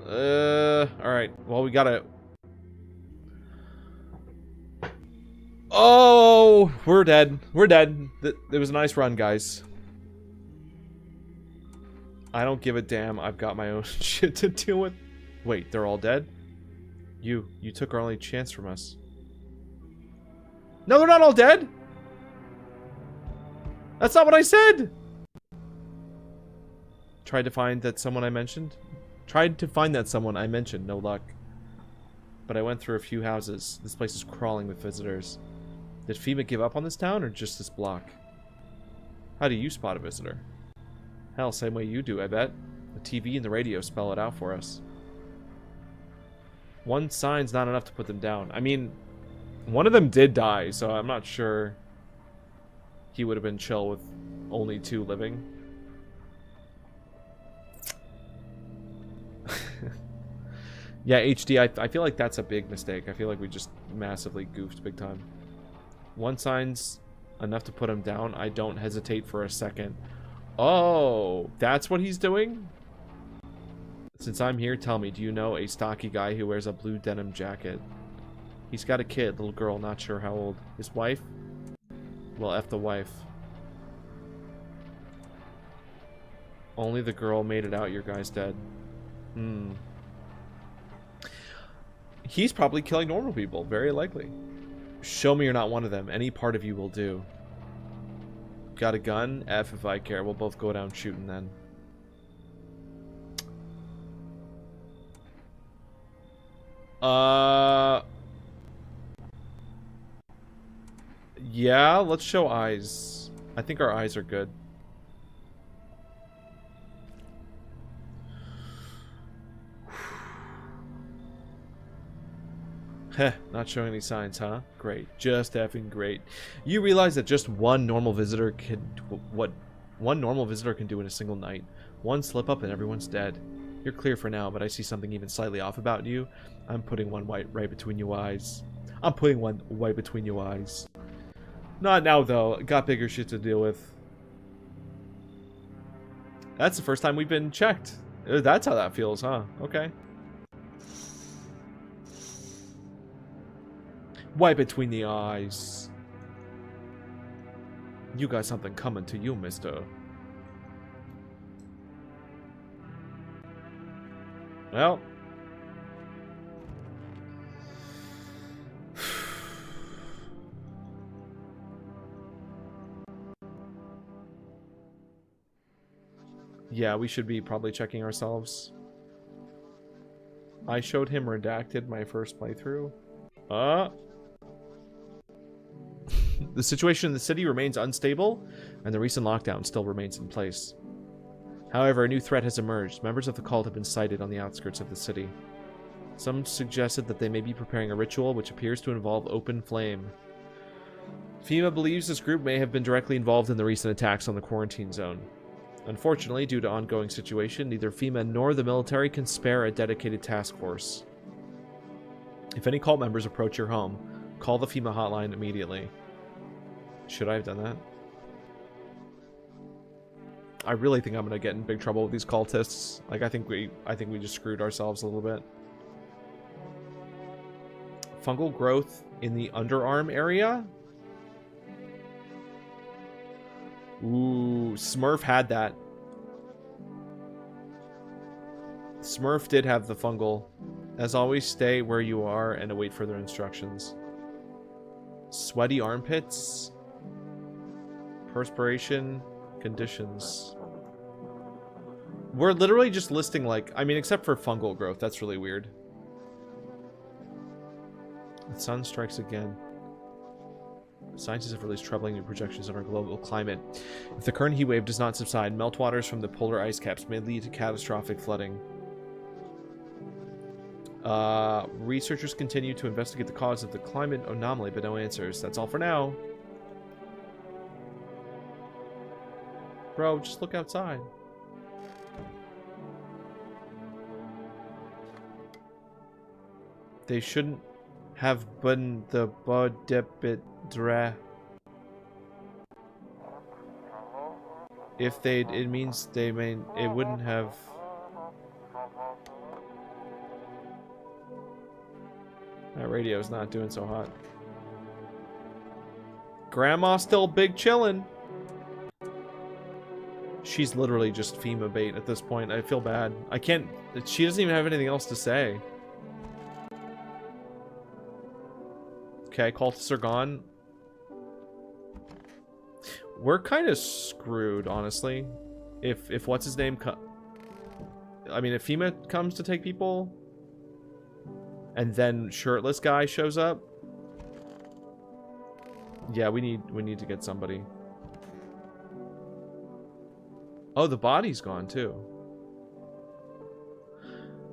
Alright. Well, we gotta... Oh! We're dead. We're dead. It was a nice run, guys. I don't give a damn. I've got my own shit to deal with. Wait, they're all dead? You took our only chance from us. No, they're not all dead! That's not what I said! Tried to find that someone I mentioned? Tried to find that someone I mentioned, no luck. But I went through a few houses. This place is crawling with visitors. Did FEMA give up on this town, or just this block? How do you spot a visitor? Hell, same way you do, I bet. The TV and the radio spell it out for us. One sign's not enough to put them down. I mean... One of them did die, so I'm not sure he would have been chill with only 2 living. Yeah, HD, I feel like that's a big mistake. I feel like we just massively goofed big time. One sign's enough to put him down. I don't hesitate for a second. Oh, that's what he's doing? Since I'm here, tell me, do you know a stocky guy who wears a blue denim jacket? He's got a kid, little girl, not sure how old. His wife? Well, F the wife. Only the girl made it out, your guy's dead. He's probably killing normal people, very likely. Show me you're not one of them. Any part of you will do. Got a gun? F if I care. We'll both go down shooting then. Yeah, let's show eyes. I think our eyes are good. Heh, not showing any signs, huh? Great. Just effing great. You realize that just one normal visitor can... what one normal visitor can do in a single night. One slip up and everyone's dead. You're clear for now, but I see something even slightly off about you. I'm putting one right between your eyes. I'm putting one right between your eyes. Not now, though. Got bigger shit to deal with. That's the first time we've been checked. That's how that feels, huh? Okay. Right between the eyes. You got something coming to you, mister. Well. Yeah, we should be probably checking ourselves. I showed him redacted my first playthrough. The situation in the city remains unstable, and the recent lockdown still remains in place. However, a new threat has emerged. Members of the cult have been sighted on the outskirts of the city. Some suggested that they may be preparing a ritual which appears to involve open flame. FEMA believes this group may have been directly involved in the recent attacks on the quarantine zone. Unfortunately, due to ongoing situation, neither FEMA nor the military can spare a dedicated task force. If any cult members approach your home, call the FEMA hotline immediately. Should I have done that? I really think I'm gonna get in big trouble with these cultists. Like, I think we just screwed ourselves a little bit. Fungal growth in the underarm area? Ooh, Smurf had that. Smurf did have the fungal. As always, stay where you are and await further instructions. Sweaty armpits. Perspiration. Conditions. We're literally just listing, like, I mean, except for fungal growth. That's really weird. The sun strikes again. Scientists have released troubling new projections of our global climate. If the current heat wave does not subside, meltwaters from the polar ice caps may lead to catastrophic flooding. Researchers continue to investigate the cause of the climate anomaly, but no answers. That's all for now. Bro, just look outside. They shouldn't have been the bodepitra. If they'd, it means they may, it wouldn't have. That radio's not doing so hot. Grandma's still big chillin'. She's literally just FEMA bait at this point. I feel bad. I can't... She doesn't even have anything else to say. Okay, cultists are gone. We're kind of screwed, honestly. If what's his name... I mean, if FEMA comes to take people... and then shirtless guy shows up... yeah, we need to get somebody. Oh, the body's gone too.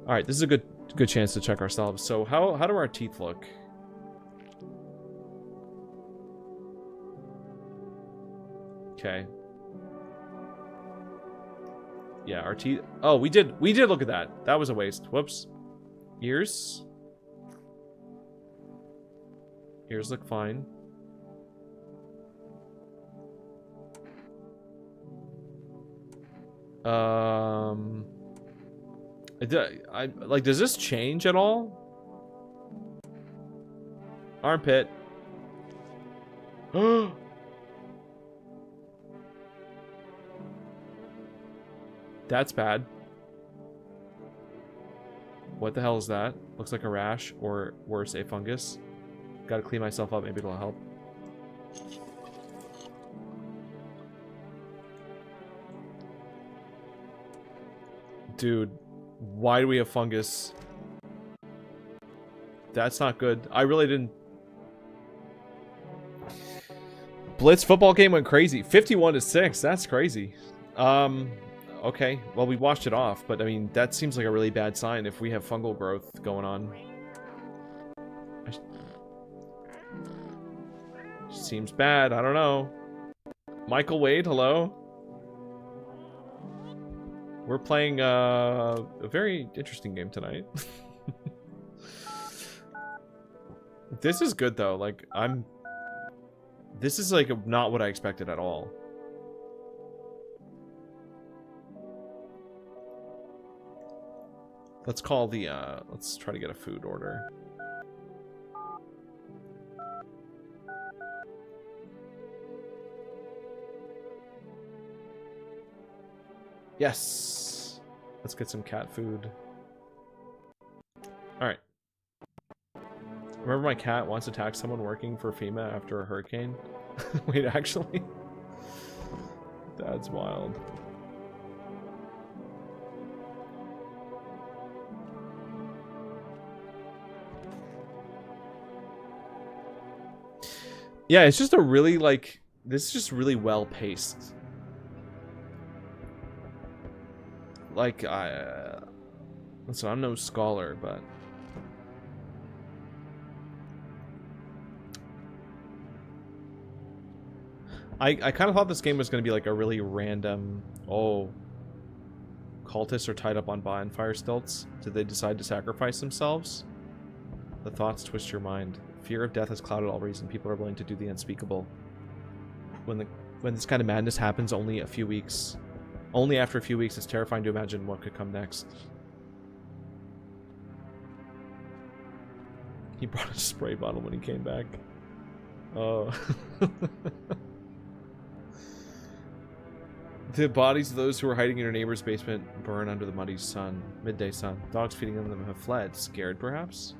All right, this is a good chance to check ourselves. So how do our teeth look? Okay. Yeah, our teeth. Oh, we did look at that. That was a waste. Whoops. Ears. Ears look fine. Like, does this change at all? Armpit. That's bad. What the hell is that? Looks like a rash, or worse, a fungus. Gotta clean myself up, maybe it'll help. Dude, why do we have fungus? That's not good. I really didn't... Blitz football game went crazy. 51-6, that's crazy. Okay, well, we washed it off, but I mean, that seems like a really bad sign if we have fungal growth going on. Seems bad, I don't know. Michael Wade, hello? We're playing a very interesting game tonight. This is good though, like, this is like not what I expected at all. Let's call the, let's try to get a food order. Yes! Let's get some cat food. Alright. Remember my cat wants to attack someone working for FEMA after a hurricane? Wait, actually? That's wild. Yeah, it's just a really, like, this is just really well paced. Like, listen, I'm no scholar, but I kind of thought this game was going to be like a really random, oh, cultists are tied up on bonfire stilts. Did they decide to sacrifice themselves? The thoughts twist your mind. Fear of death has clouded all reason. People are willing to do the unspeakable. When this kind of madness happens only after a few weeks, it's terrifying to imagine what could come next. He brought a spray bottle when he came back. Oh. The bodies of those who were hiding in your neighbor's basement burn under the muddy sun. Midday sun. Dogs feeding on them have fled. Scared, perhaps?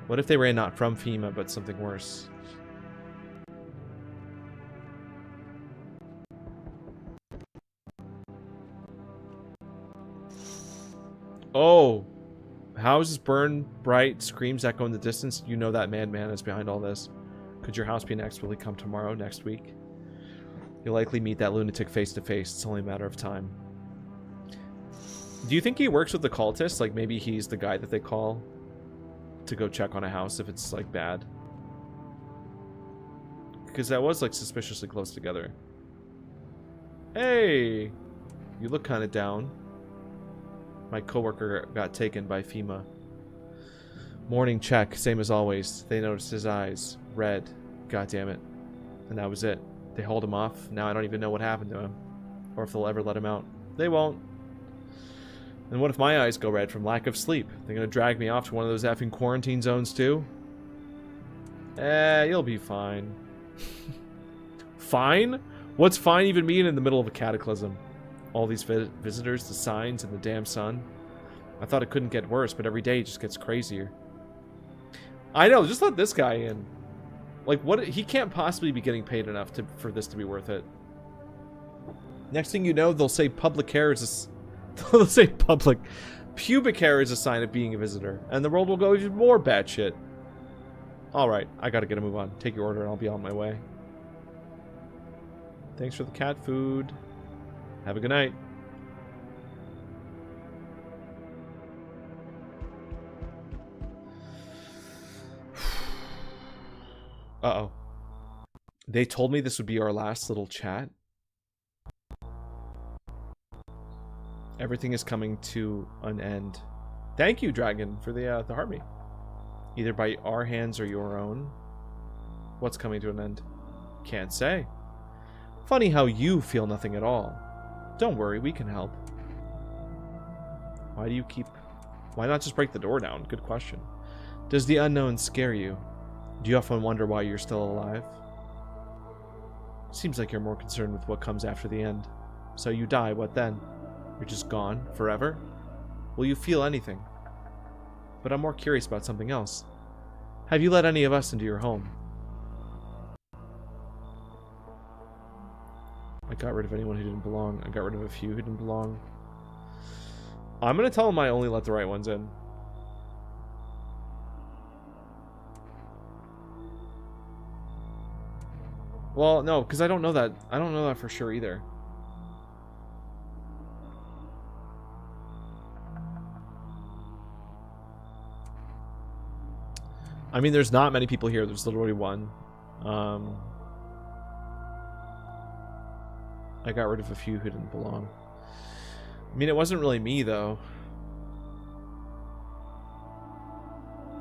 What if they ran not from FEMA, but something worse? Oh! Houses burn bright, screams echo in the distance. You know that madman is behind all this. Could your house be next? Will he come tomorrow, next week? You'll likely meet that lunatic face to face. It's only a matter of time. Do you think he works with the cultists? Like maybe he's the guy that they call to go check on a house if it's like bad? Because that was like suspiciously close together. Hey! You look kind of down. My coworker got taken by FEMA. Morning check, same as always. They noticed his eyes. Red. God damn it. And that was it. They hauled him off. Now I don't even know what happened to him. Or if they'll ever let him out. They won't. And what if my eyes go red from lack of sleep? They're gonna drag me off to one of those effing quarantine zones too? You'll be fine. Fine? What's fine even mean in the middle of a cataclysm? All these visitors, the signs, and the damn sun. I thought it couldn't get worse, but every day it just gets crazier. I know, just let this guy in. Like, what? He can't possibly be getting paid enough for this to be worth it. Next thing you know, they'll say public hair is they'll say pubic hair is a sign of being a visitor, and the world will go even more batshit. All right, I gotta get a move on. Take your order, and I'll be on my way. Thanks for the cat food. Have a good night. Uh-oh. They told me this would be our last little chat. Everything is coming to an end. Thank you, Dragon, for the heartbeat. Either by our hands or your own. What's coming to an end? Can't say. Funny how you feel nothing at all. Don't worry, we can help. Why do you keep... Why not just break the door down? Good question. Does the unknown scare you? Do you often wonder why you're still alive? Seems like you're more concerned with what comes after the end. So you die, what then? You're just gone? Forever? Will you feel anything? But I'm more curious about something else. Have you let any of us into your home? I got rid of anyone who didn't belong. I got rid of a few who didn't belong. I'm gonna tell him I only let the right ones in. Well, no, because I don't know that. I don't know that for sure either. I mean, there's not many people here. There's literally one. I got rid of a few who didn't belong. I mean, it wasn't really me, though.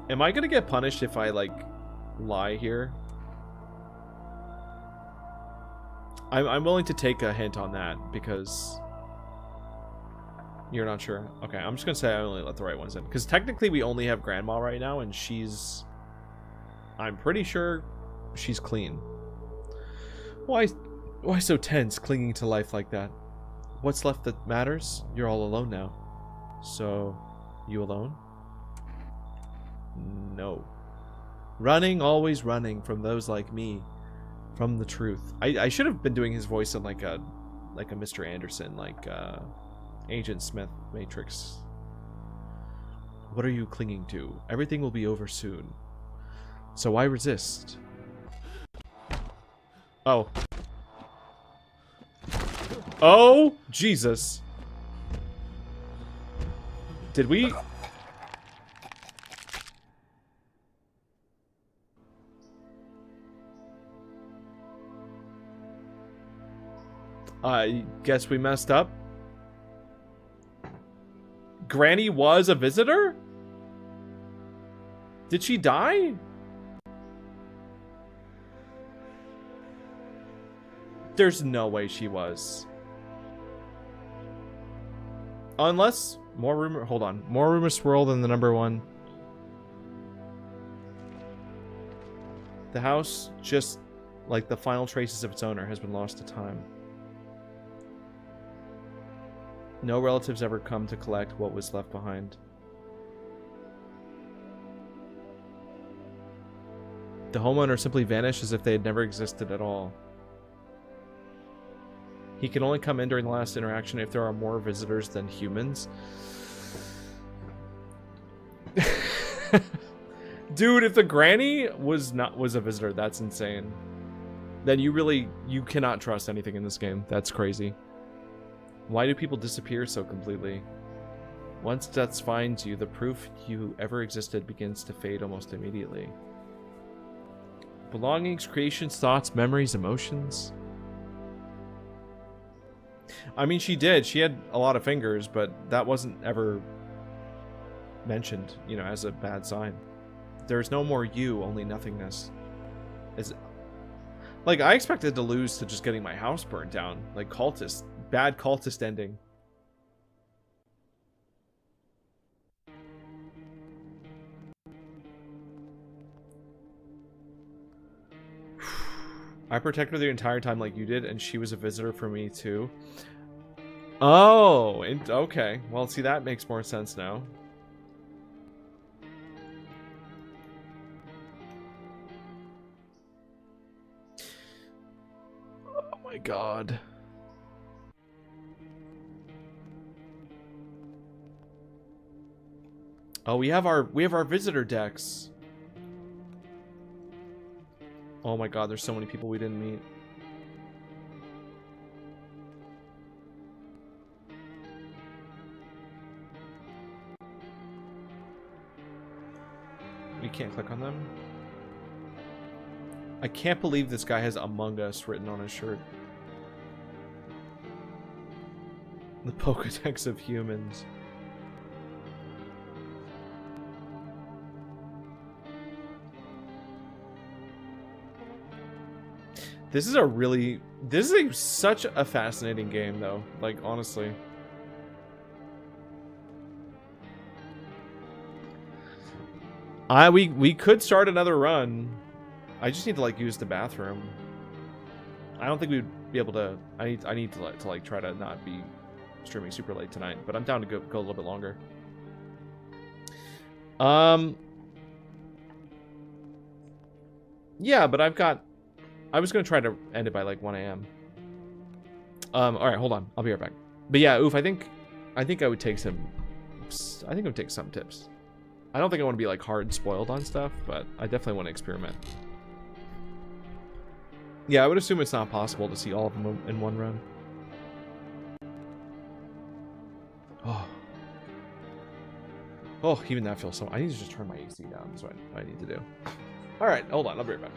Am I gonna get punished if I, like, lie here? I'm willing to take a hint on that, because... You're not sure? Okay, I'm just gonna say I only let the right ones in. Because technically we only have Grandma right now, and she's... I'm pretty sure she's clean. Why so tense, clinging to life like that? What's left that matters? You're all alone now. So, you alone? No. Running, always running from those like me. From the truth. I should have been doing his voice in like a Mr. Anderson, like Agent Smith Matrix. What are you clinging to? Everything will be over soon. So why resist? Oh. Oh, Jesus. Did we... I guess we messed up. Granny was a visitor? Did she die? There's no way she was. Unless more rumor. Hold on. More rumors swirl than the number one. The house, just like the final traces of its owner, has been lost to time. No relatives ever come to collect what was left behind. The homeowner simply vanished as if they had never existed at all. He can only come in during the last interaction if there are more visitors than humans. Dude, if the granny was a visitor, that's insane. Then you cannot trust anything in this game. That's crazy. Why do people disappear so completely? Once death finds you, the proof you ever existed begins to fade almost immediately. Belongings, creations, thoughts, memories, emotions. I mean, she did. She had a lot of fingers, but that wasn't ever mentioned, you know, as a bad sign. There's no more you, only nothingness. Like, I expected to lose to just getting my house burnt down. Like, cultist. Bad cultist ending. I protected her the entire time like you did, and she was a visitor for me too. Oh, okay. Well, see, that makes more sense now. Oh my god. Oh, we have our visitor decks. Oh my god, there's so many people we didn't meet. We can't click on them. I can't believe this guy has Among Us written on his shirt. The Pokedex of humans. This is such a fascinating game, though. Like, honestly. We could start another run. I just need to like use the bathroom. I don't think we'd be able to. I need to like try to not be streaming super late tonight, but I'm down to go a little bit longer. Yeah, but I was gonna try to end it by like 1 a.m. All right, hold on. I'll be right back. But yeah, oof. I think I would take some. I think I would take some tips. I don't think I want to be like hard spoiled on stuff, but I definitely want to experiment. Yeah, I would assume it's not possible to see all of them in one run. Oh, even that feels so. I need to just turn my AC down. That's what I need to do. All right, hold on. I'll be right back.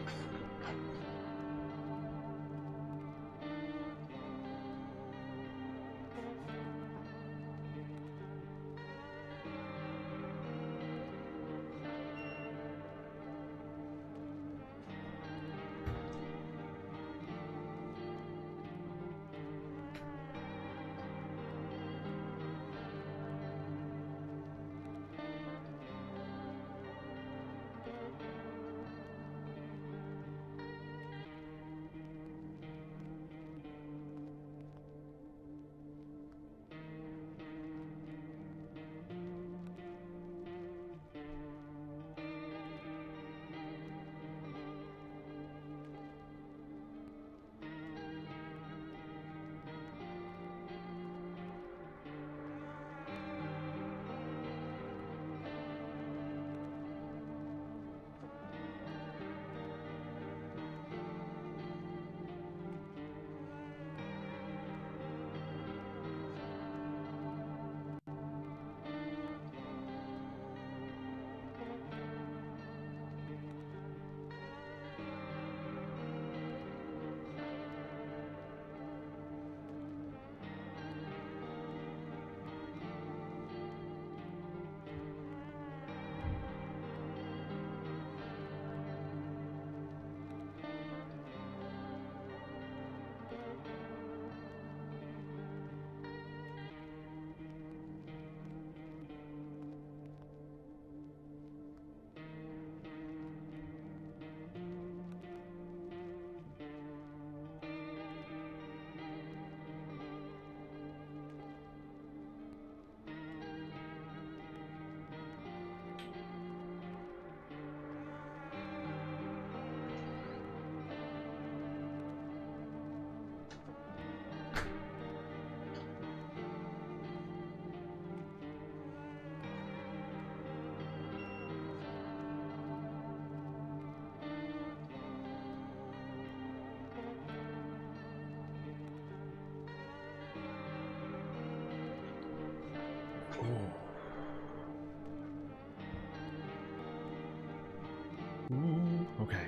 Okay.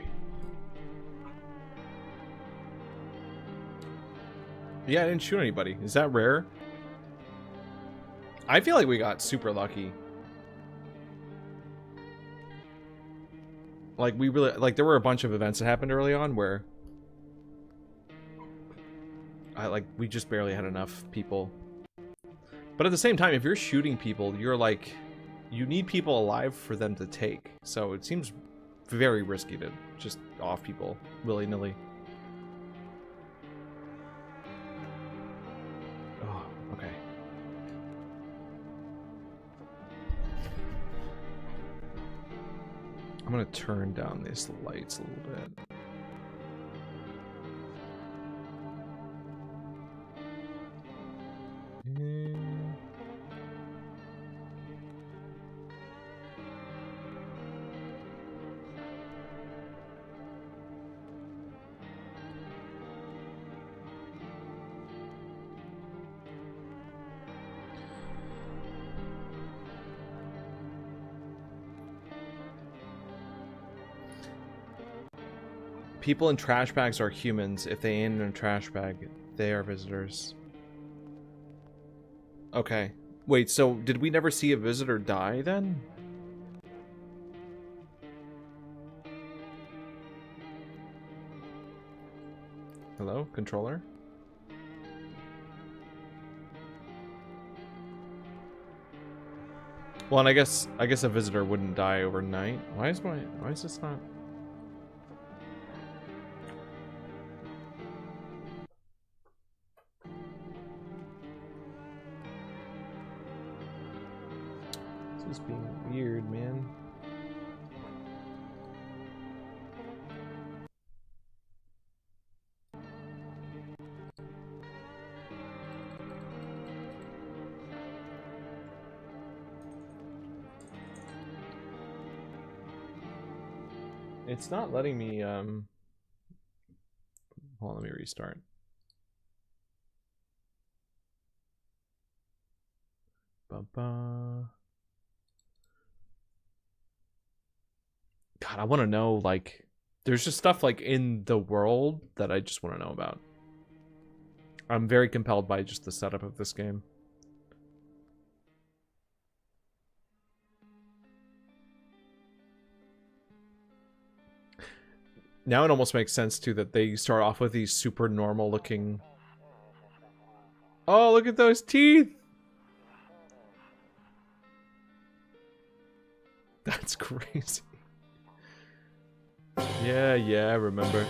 Yeah, I didn't shoot anybody. Is that rare? I feel like we got super lucky. Like, we really... Like, there were a bunch of events that happened early on where... we just barely had enough people. But at the same time, if you're shooting people, you're like... You need people alive for them to take. So it seems very risky to just off people willy-nilly. Oh, okay. I'm gonna turn down these lights a little bit. People in trash bags are humans. If they ain't in a trash bag, they are visitors. Okay. Wait, so did we never see a visitor die then? Hello, controller? Well, and I guess a visitor wouldn't die overnight. Why is this not? This is being weird, man. It's not letting me, hold on, let me restart. Ba-ba. God, I want to know, like, there's just stuff, like, in the world that I just want to know about. I'm very compelled by just the setup of this game. Now it almost makes sense, too, that they start off with these super normal looking... Oh, look at those teeth! That's crazy. Yeah, I remember.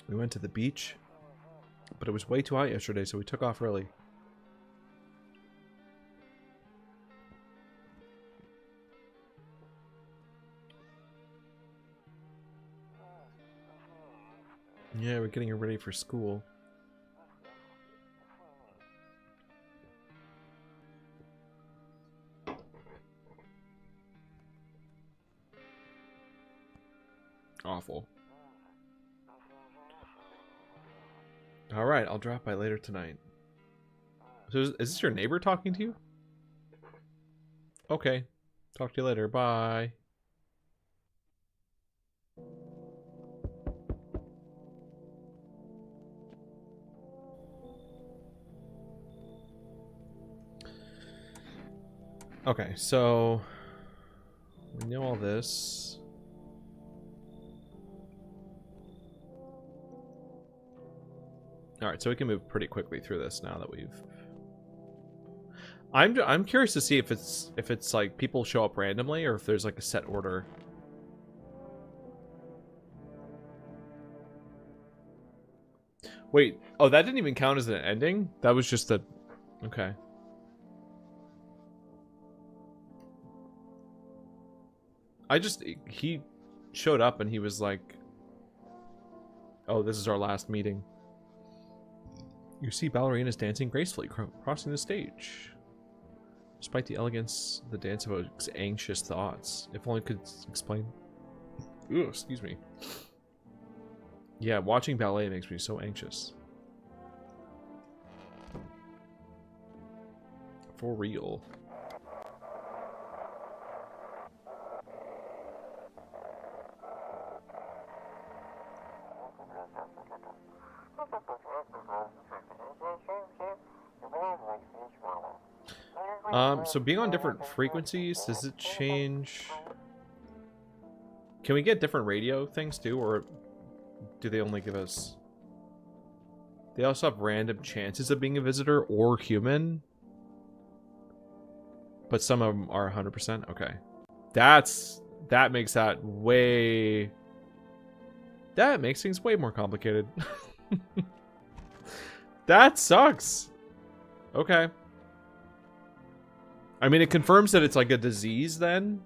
We went to the beach, but it was way too hot yesterday, so we took off early. Yeah, we're getting her ready for school. Awful. Alright, I'll drop by later tonight. So is this your neighbor talking to you? Okay. Talk to you later. Bye. Okay, so we know all this. All right, so we can move pretty quickly through this now that we've. I'm curious to see if it's like people show up randomly or if there's like a set order. Wait, oh, that didn't even count as an ending? That was just the. Okay. He showed up and he was like, oh, this is our last meeting. You see ballerinas dancing gracefully, crossing the stage. Despite the elegance, the dance evokes anxious thoughts. If only could explain. Ooh, excuse me. Yeah, watching ballet makes me so anxious. For real. So being on different frequencies, does it change? Can we get different radio things too, or do they only give us... They also have random chances of being a visitor or human? But some of them are 100%? Okay. That makes that way... That makes things way more complicated. That sucks. Okay. I mean, it confirms that it's like a disease then.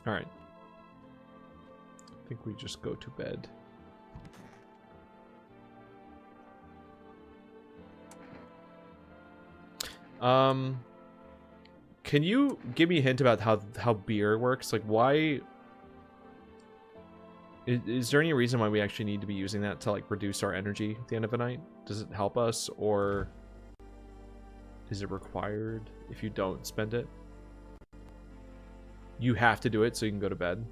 All right. I think we just go to bed. Can you give me a hint about how beer works? Like, why... Is there any reason why we actually need to be using that to, like, reduce our energy at the end of the night? Does it help us, or is it required if you don't spend it? You have to do it so you can go to bed?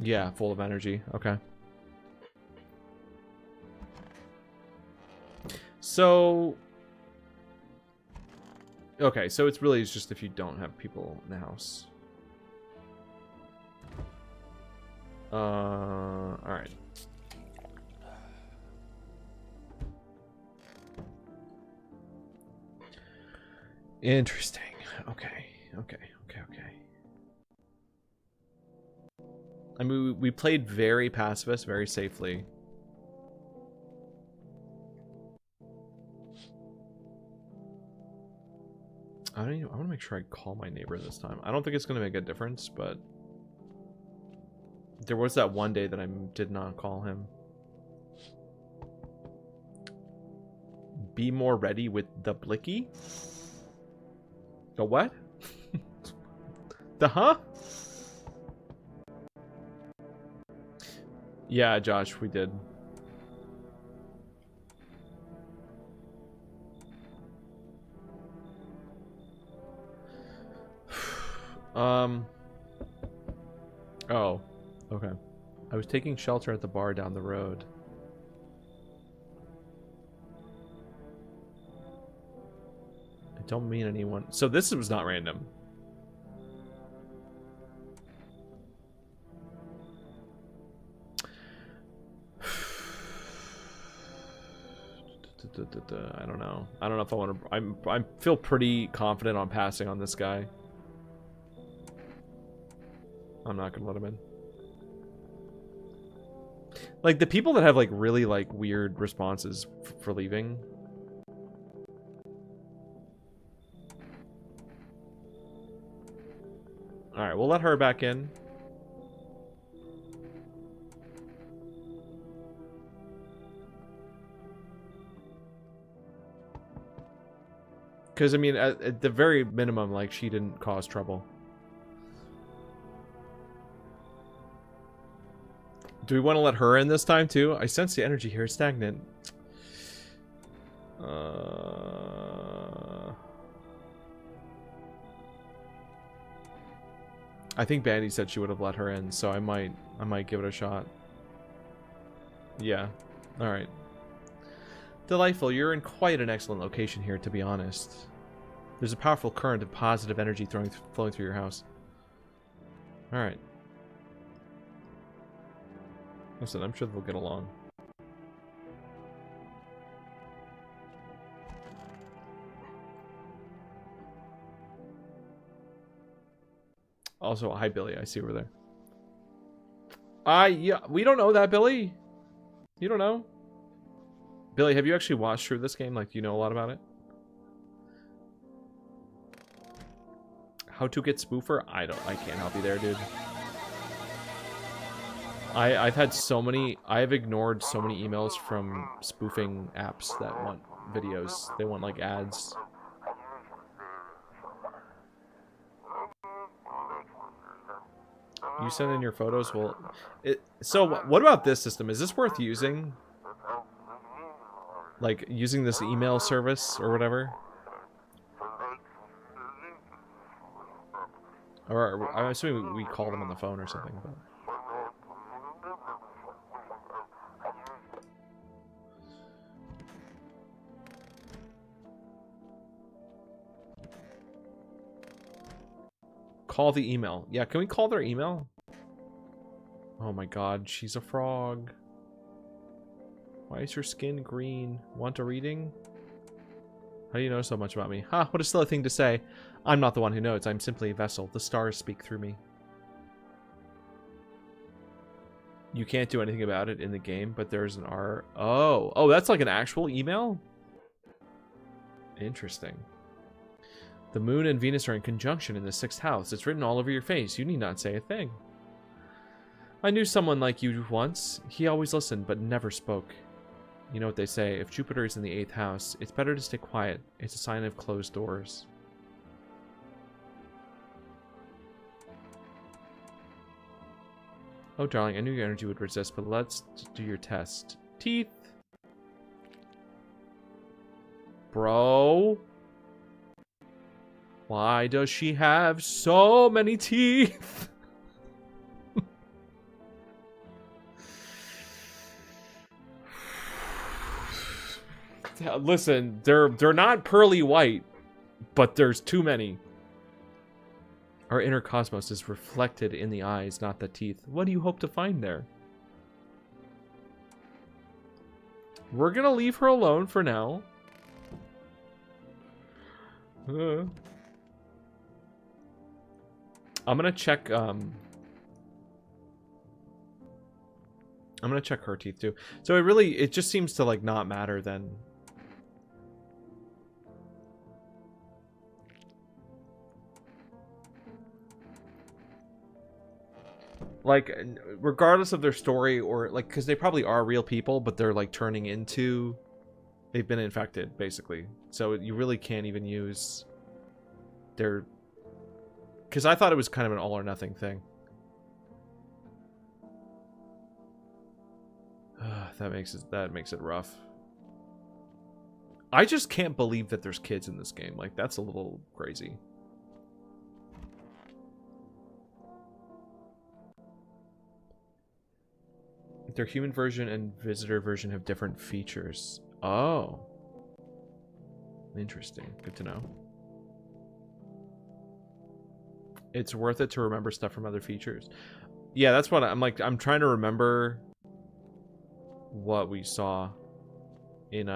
Yeah, full of energy. Okay. So... Okay, so it's really just if you don't have people in the house. Alright. Interesting. Okay. I mean, we played very pacifist, very safely. I want to make sure I call my neighbor this time. I don't think it's going to make a difference, but there was that one day that I did not call him. Be more ready with the blicky? The what? The huh? Yeah, Josh, we did. Oh, okay. I was taking shelter at the bar down the road. I don't mean anyone. So this was not random. I don't know. I don't know if I want to. I feel pretty confident on passing on this guy. I'm not gonna let him in. Like the people that have like really like weird responses for leaving. All right, we'll let her back in. Because I mean, at the very minimum, like she didn't cause trouble. Do we want to let her in this time too? I sense the energy here is stagnant. I think Bandy said she would have let her in, so I might give it a shot. Yeah. All right. Delightful. You're in quite an excellent location here, to be honest. There's a powerful current of positive energy flowing through your house. All right. Listen, I'm sure they'll get along. Also, hi Billy, I see over there. Yeah, we don't know that, Billy. You don't know. Billy, have you actually watched through this game? Like, do you know a lot about it? How to get spoofer? I can't help you there, dude. I've had so many, I've ignored so many emails from spoofing apps that want videos. They want like ads. You send in your photos? Well, so what about this system? Is this worth using? Like using this email service or whatever? Or I'm assuming we call them on the phone or something, but... Call the email. Yeah, can we call their email? Oh my god, she's a frog. Why is your skin green? Want a reading? How do you know so much about me? Ha, what a silly thing to say. I'm not the one who knows. I'm simply a vessel. The stars speak through me. You can't do anything about it in the game, but there's an R. Oh, that's like an actual email? Interesting. The moon and Venus are in conjunction in the 6th house. It's written all over your face. You need not say a thing. I knew someone like you once. He always listened, but never spoke. You know what they say, if Jupiter is in the 8th house, it's better to stay quiet. It's a sign of closed doors. Oh, darling, I knew your energy would resist, but let's do your test. Teeth. Bro. Why does she have so many teeth? Listen, they're not pearly white, but there's too many. Our inner cosmos is reflected in the eyes, not the teeth. What do you hope to find there? We're gonna leave her alone for now. I'm gonna check. I'm gonna check her teeth too. So it just seems to like not matter then. Like, regardless of their story or like, because they probably are real people, but they're like turning into, they've been infected basically. So you really can't even use their, because I thought it was kind of an all or nothing thing. That makes it rough. I just can't believe that there's kids in this game. Like, that's a little crazy. Their human version and visitor version have different features. Oh. Interesting. Good to know. It's worth it to remember stuff from other features. Yeah, that's what I'm like. I'm trying to remember what we saw in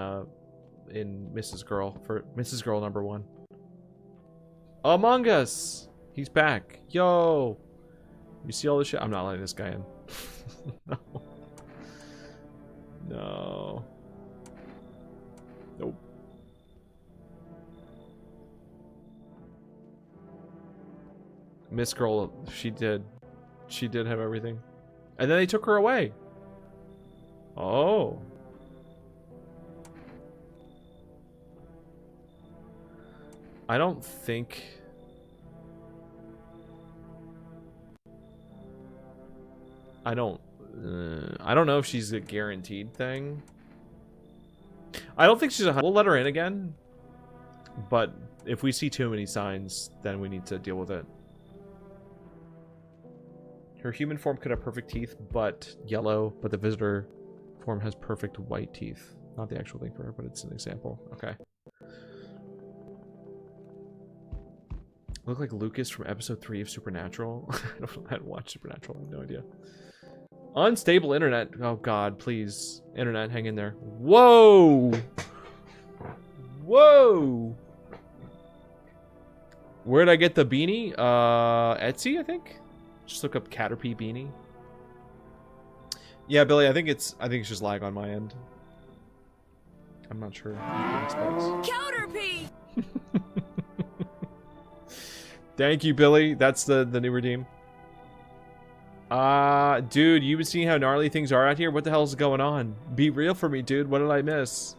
Mrs. Girl for Mrs. Girl #1. Among Us. He's back. Yo. You see all this shit? I'm not letting this guy in. No. No. Nope. Miss Girl, she did have everything. And then they took her away. Oh. I don't think... I don't know if she's a guaranteed thing. I don't think she's a... We'll let her in again. But if we see too many signs, then we need to deal with it. Her human form could have perfect teeth, but yellow. But the visitor form has perfect white teeth. Not the actual thing for her, but it's an example. Okay. Look like Lucas from episode 3 of Supernatural. I hadn't watched Supernatural. I have no idea. Unstable internet. Oh god, please. Internet, hang in there. Whoa! Whoa! Where'd I get the beanie? Etsy, I think? Just look up Caterpie beanie. Yeah, Billy, I think it's just lag on my end. I'm not sure. Caterpie! Thank you, Billy. That's the new redeem. Dude, you been seeing how gnarly things are out here? What the hell is going on? Be real for me, dude. What did I miss?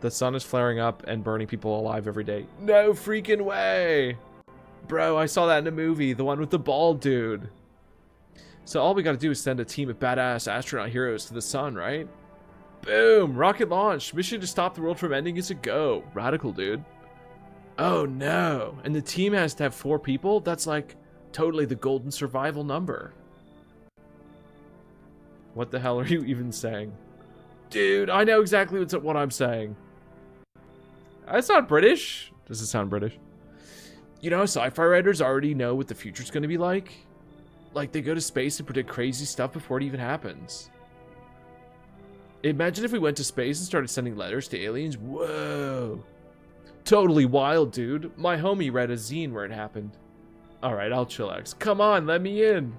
The sun is flaring up and burning people alive every day. No freaking way! Bro, I saw that in a movie. The one with the bald dude. So all we gotta do is send a team of badass astronaut heroes to the sun, right? Boom! Rocket launch! Mission to stop the world from ending is a go. Radical, dude. Oh no! And the team has to have 4 people? That's like... totally the golden survival number. What the hell are you even saying? Dude, I know exactly what I'm saying. That's not British. Does it sound British? You know, sci-fi writers already know what the future's gonna be like. Like, they go to space and predict crazy stuff before it even happens. Imagine if we went to space and started sending letters to aliens. Whoa. Totally wild, dude. My homie read a zine where it happened. Alright, I'll chillax. Come on, let me in.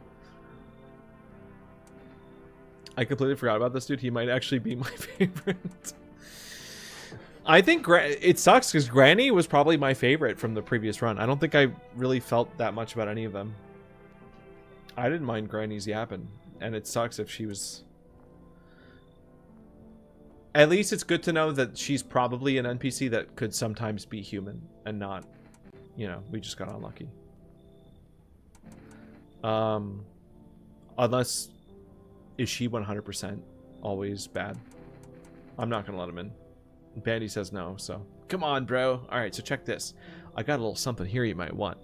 I completely forgot about this dude. He might actually be my favorite. I think it sucks because Granny was probably my favorite from the previous run. I don't think I really felt that much about any of them. I didn't mind Granny's yapping. And it sucks if she was... At least it's good to know that she's probably an NPC that could sometimes be human and not, you know, we just got unlucky. Unless, is she 100% always bad? I'm not gonna let him in. Bandy says no, so come on, bro. All right, so check this. I got a little something here you might want.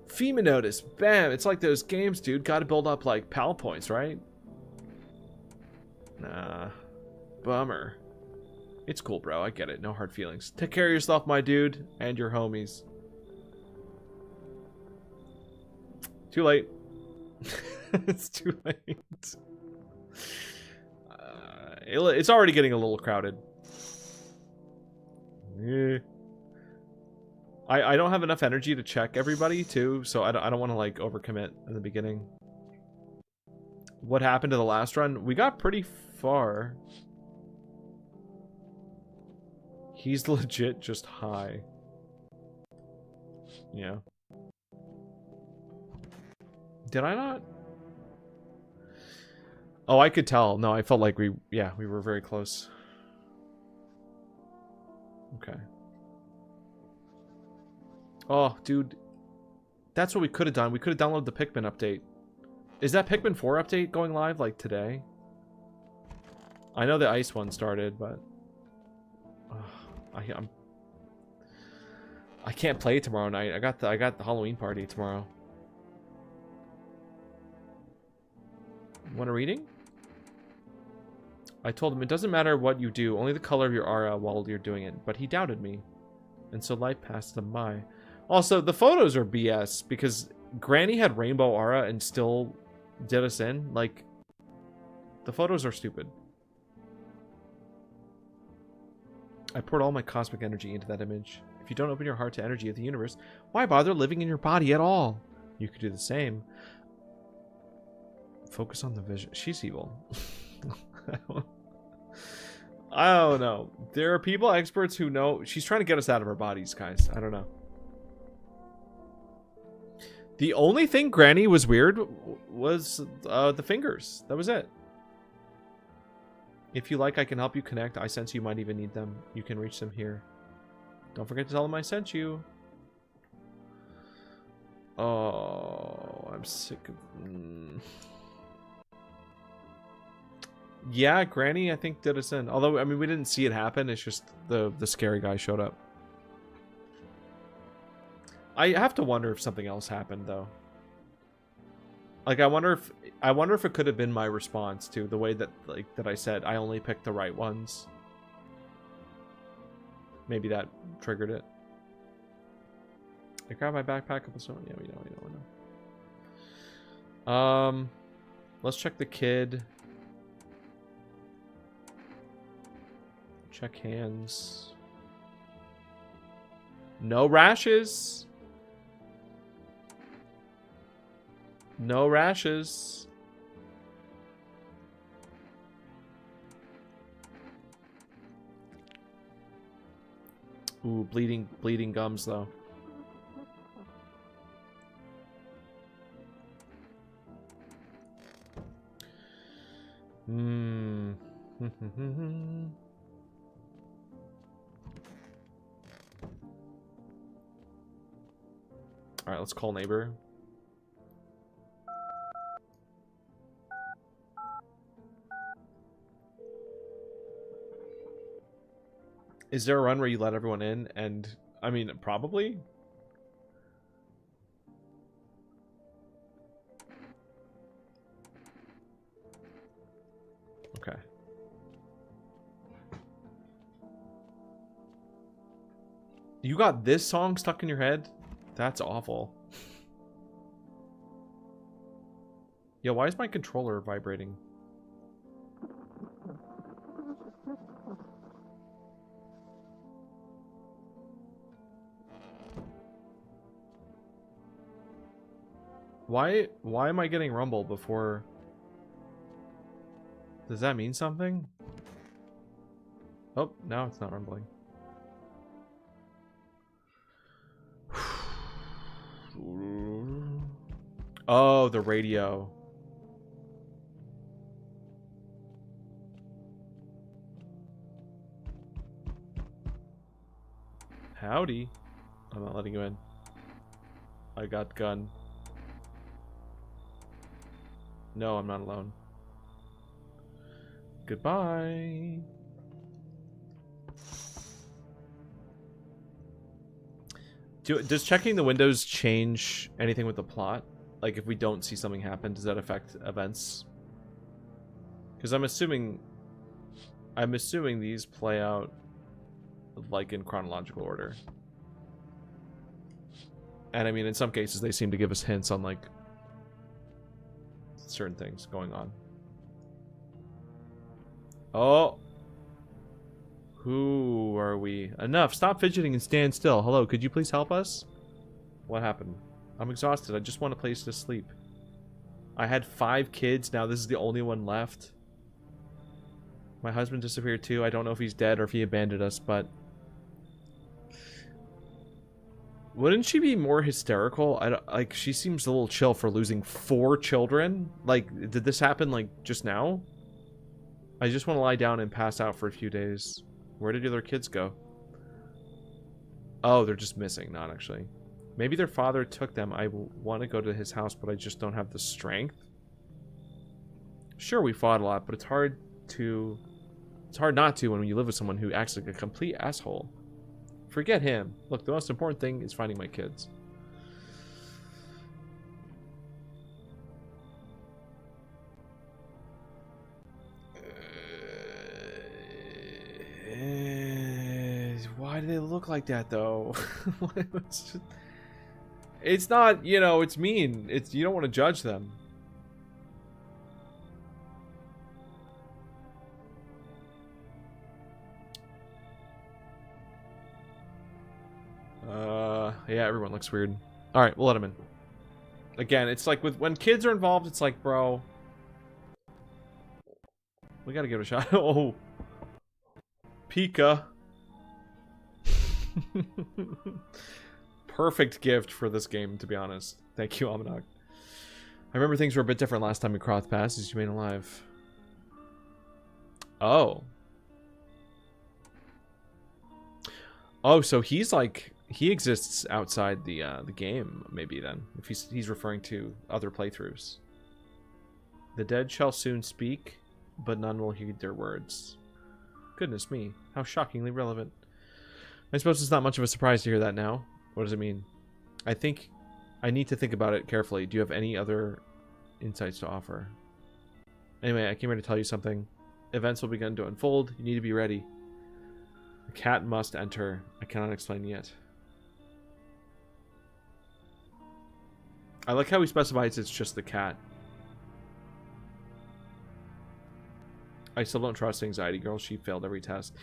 FEMA notice. Bam! It's like those games, dude. Got to build up like PAL points, right? Nah, bummer. It's cool, bro. I get it. No hard feelings. Take care of yourself, my dude, and your homies. Too late. It's too late. It's already getting a little crowded. I don't have enough energy to check everybody, too, so I don't want to, like, overcommit in the beginning. What happened to the last run? We got pretty far. He's legit just high. Yeah. Did I not? Oh, I could tell. No, I felt like we were very close. Okay. Oh, dude. That's what we could have done. We could have downloaded the Pikmin update. Is that Pikmin 4 update going live, like, today? I know the ice one started, but... I can't play tomorrow night. I got the Halloween party tomorrow. Want a reading? I told him it doesn't matter what you do, only the color of your aura while you're doing it. But he doubted me, and so life passed them by. Also, the photos are BS because Granny had rainbow aura and still did us in. Like, the photos are stupid. I poured all my cosmic energy into that image. If you don't open your heart to energy of the universe, why bother living in your body at all? You could do the same. Focus on the vision. She's evil. I don't know. There are people, experts, who know. She's trying to get us out of our bodies, guys. I don't know. The only thing Granny was weird was the fingers. That was it. If you like, I can help you connect. I sense you might even need them. You can reach them here. Don't forget to tell them I sent you. Oh, I'm sick of... Yeah, Granny, I think, did us in. Although, I mean, we didn't see it happen. It's just the scary guy showed up. I have to wonder if something else happened, though. Like, I wonder if it could have been my response to the way that, like, that I said I only picked the right ones. Maybe that triggered it. I grabbed my backpack up so yeah, we know. Let's check the kid. Check hands. No rashes. No rashes. Ooh, bleeding gums though. All right, let's call neighbor. Is there a run where you let everyone in? And I mean, probably. Okay. You got this song stuck in your head? That's awful. Yo, why is my controller vibrating? Why am I getting rumble before? Does that mean something? Oh, now it's not rumbling. Oh, the radio. Howdy. I'm not letting you in. I got gun. No, I'm not alone. Goodbye. Does checking the windows change anything with the plot? Like, if we don't see something happen, does that affect events? Because I'm assuming I'm assuming these play out like in chronological order. And I mean, in some cases, they seem to give us hints on like certain things going on. Oh. Who are we? Enough. Stop fidgeting and stand still. Hello, could you please help us? What happened? I'm exhausted. I just want a place to sleep. I had 5 kids. Now this is the only one left. My husband disappeared too. I don't know if he's dead or if he abandoned us, but... Wouldn't she be more hysterical? Like, she seems a little chill for losing 4 children. Like, did this happen, like, just now? I just want to lie down and pass out for a few days. Where did the other kids go? Oh, they're just missing. Not actually. Maybe their father took them. I want to go to his house, but I just don't have the strength. Sure, we fought a lot, but it's hard not to when you live with someone who acts like a complete asshole. Forget him. Look, the most important thing is finding my kids. Why do they look like that, though? It's not, you know, it's mean. It's, you don't want to judge them. Yeah, everyone looks weird. Alright, we'll let them in. Again, it's like when kids are involved, it's like, bro, we gotta give it a shot. Oh. Pika. Perfect gift for this game, to be honest. Thank you, Amanog. I remember things were a bit different last time we crossed paths as you made alive. Oh. Oh, so he's like, he exists outside the game, maybe then. If he's referring to other playthroughs. The dead shall soon speak, but none will heed their words. Goodness me, how shockingly relevant. I suppose it's not much of a surprise to hear that now. What does it mean? I think I need to think about it carefully. Do you have any other insights to offer? Anyway, I came here to tell you something. Events will begin to unfold. You need to be ready. The cat must enter. I cannot explain yet. I like how he specifies it's just the cat. I still don't trust Anxiety Girl. She failed every test.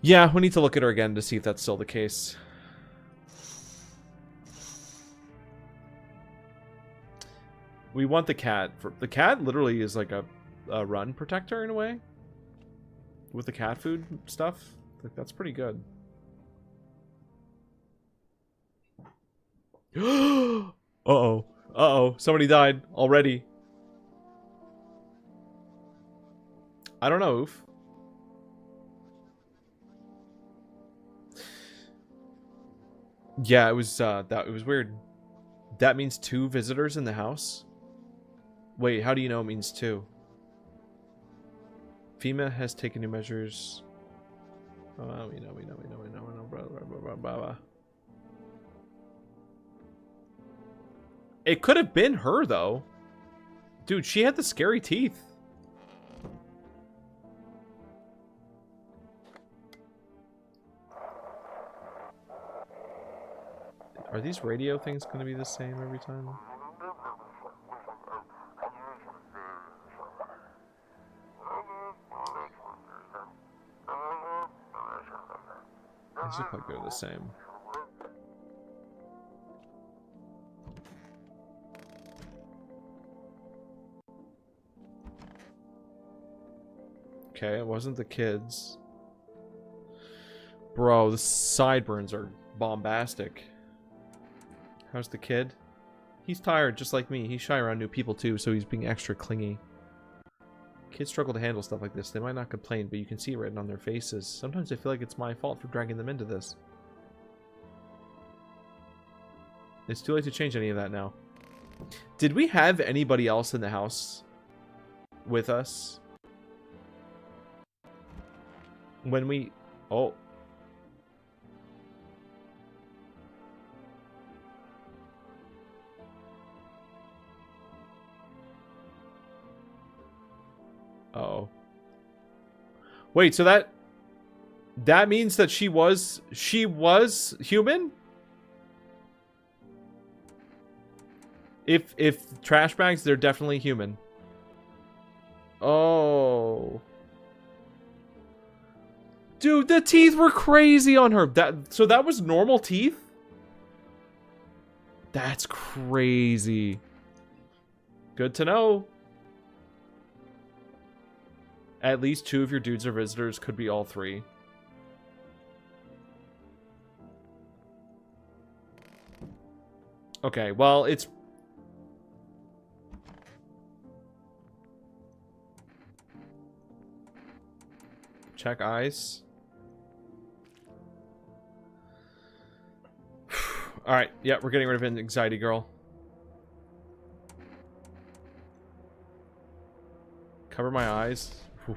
Yeah, we need to look at her again to see if that's still the case. We want the cat. The cat literally is like a run protector in a way. With the cat food stuff. Like, that's pretty good. Uh-oh. Uh-oh. Somebody died already. I don't know, Oof. Yeah, it was it was weird. That means 2 visitors in the house? Wait, how do you know it means 2? FEMA has taken new measures. We know, blah, blah, blah, blah, blah. It could have been her, though. Dude, she had the scary teeth. Are these radio things going to be the same every time? These look like they're the same. Okay, it wasn't the kids. Bro, the sideburns are bombastic. How's the kid? He's tired, just like me. He's shy around new people too, so he's being extra clingy. Kids struggle to handle stuff like this. They might not complain, but you can see it written on their faces. Sometimes I feel like it's my fault for dragging them into this. It's too late to change any of that now. Did we have anybody else in the house with us? When we... Oh. Uh-oh. Wait, so that means that she was human? If trash bags, they're definitely human. Oh. Dude, the teeth were crazy on her. So that was normal teeth? That's crazy. Good to know. At least 2 of your dudes are visitors. Could be all 3. Okay, well, it's... Check eyes. Alright, yeah, we're getting rid of anxiety, girl. Cover my eyes. Whew.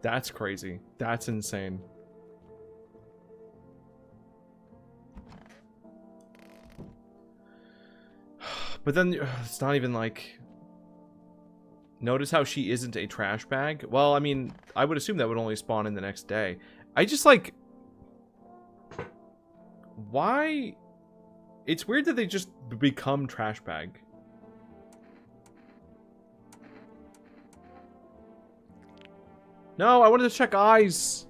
That's crazy. That's insane. But then, it's not even like... Notice how she isn't a trash bag? Well, I mean, I would assume that would only spawn in the next day. I just, like... Why... It's weird that they just become trash bag. No, I wanted to check eyes.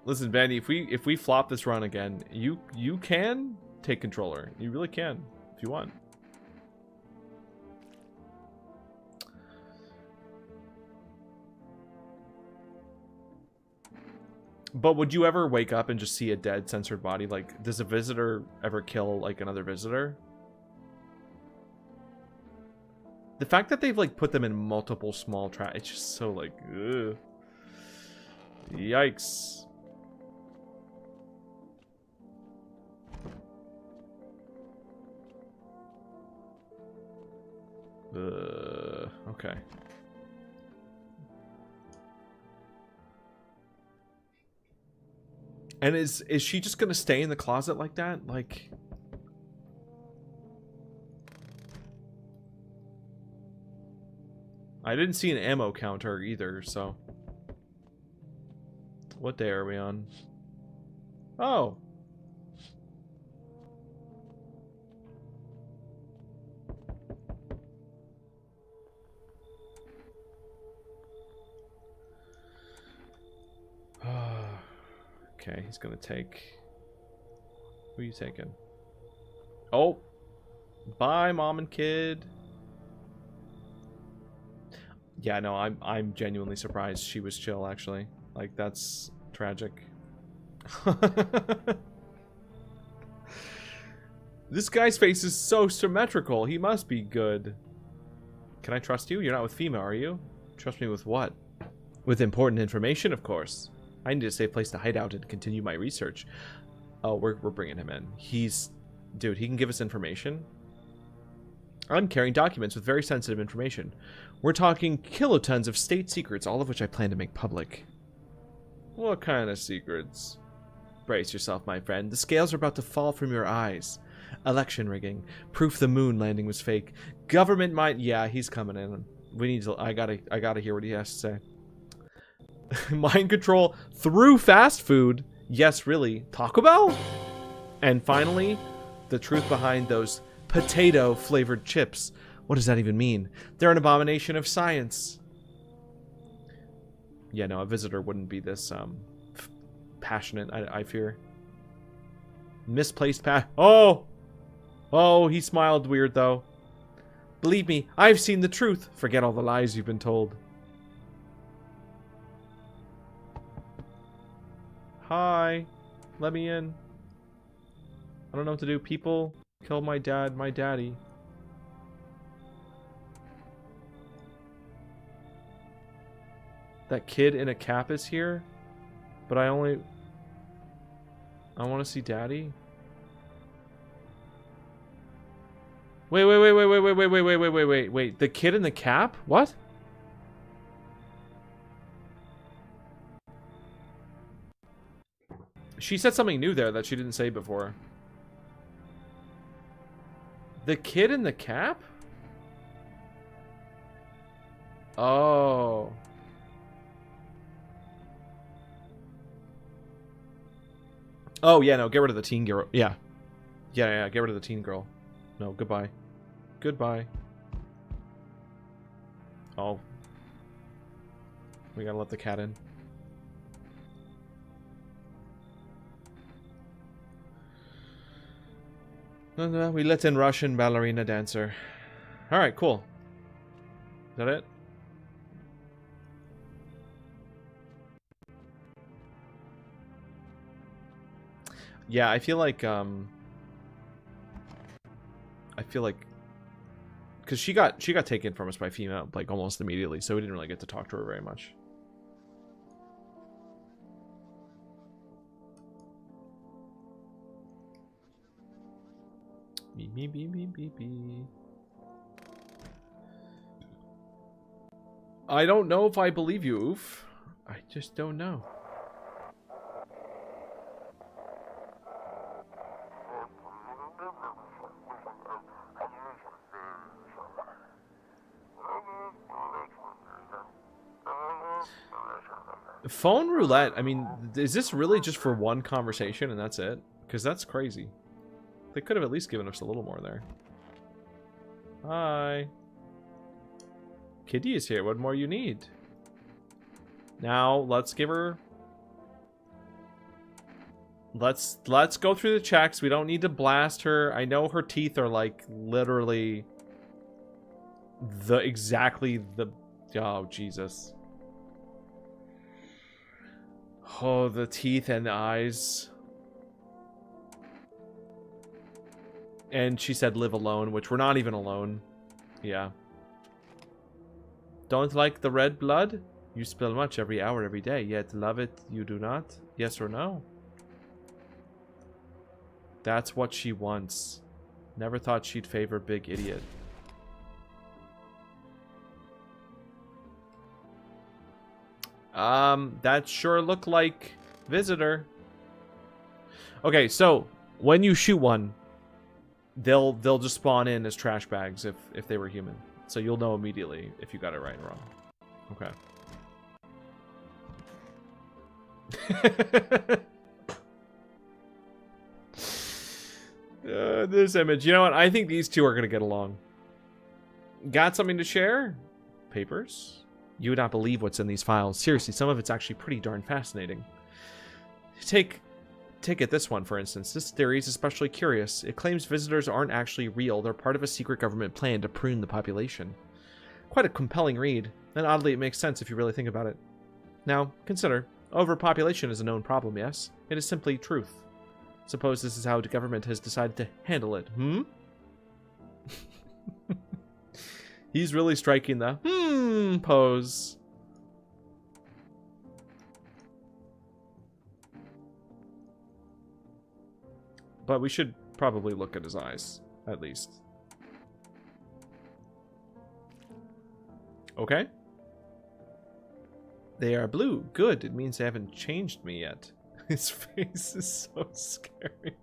Listen, Benny, if we flop this run again, you can take controller. You really can if you want. But would you ever wake up and just see a dead censored body? Like, does a visitor ever kill like another visitor? The fact that they've like put them in multiple small trash, it's just so like, ugh. Yikes. Okay. And is she just gonna stay in the closet like that? Like, I didn't see an ammo counter either, so. What day are we on? Oh. Okay, he's gonna take... Who are you taking? Oh! Bye, mom and kid! Yeah, no, I'm genuinely surprised she was chill, actually. Like, that's tragic. This guy's face is so symmetrical. He must be good. Can I trust you? You're not with FEMA, are you? Trust me with what? With important information, of course. I need a safe place to hide out and continue my research. Oh, we're bringing him in. Dude, he can give us information. I'm carrying documents with very sensitive information. We're talking kilotons of state secrets, all of which I plan to make public. What kind of secrets? Brace yourself, my friend. The scales are about to fall from your eyes. Election rigging. Proof the moon landing was fake. Government might... Yeah, he's coming in. We need to... I gotta hear what he has to say. Mind control through fast food. Yes, really. Taco Bell? And finally, the truth behind those potato-flavored chips. What does that even mean? They're an abomination of science. Yeah, no, a visitor wouldn't be this passionate, I fear. Misplaced Oh! Oh, he smiled weird, though. Believe me, I've seen the truth. Forget all the lies you've been told. Hi. Let me in. I don't know what to do. People kill my dad, my daddy. That kid in a cap is here, but I want to see daddy. Wait. The kid in the cap? What? She said something new there that she didn't say before. The kid in the cap? Oh. Oh, yeah, no, get rid of the teen girl. Yeah. Yeah, get rid of the teen girl. No, goodbye. Goodbye. Oh. We gotta let the cat in. No, we let in Russian ballerina dancer. Alright, cool. Is that it? Yeah, I feel like because she got taken from us by female like almost immediately, so we didn't really get to talk to her very much. Beep, beep, beep, beep, beep, beep. I don't know if I believe you, Oof. I just don't know. Phone roulette, I mean, is this really just for one conversation and that's it? Because that's crazy. They could have at least given us a little more there. Hi. Kitty is here. What more you need? Now, let's give her... Let's go through the checks. We don't need to blast her. I know her teeth are like literally exactly the... Oh, Jesus. Oh, the teeth and the eyes. And she said live alone, which we're not even alone. Yeah. Don't like the red blood? You spill much every hour, every day, yet love it you do not? Yes or no? That's what she wants. Never thought she'd favor big idiot. That sure looked like visitor. Okay, so when you shoot one, they'll just spawn in as trash bags if they were human. So you'll know immediately if you got it right and wrong. Okay. This image. You know what? I think these two are going to get along. Got something to share? Papers? You would not believe what's in these files. Seriously, some of it's actually pretty darn fascinating. Take it this one, for instance. This theory is especially curious. It claims visitors aren't actually real. They're part of a secret government plan to prune the population. Quite a compelling read, and oddly it makes sense if you really think about it. Now, consider. Overpopulation is a known problem, yes? It is simply truth. Suppose this is how the government has decided to handle it, He's really striking the pose. But we should probably look at his eyes, at least. Okay. They are blue. Good. It means they haven't changed me yet. His face is so scary.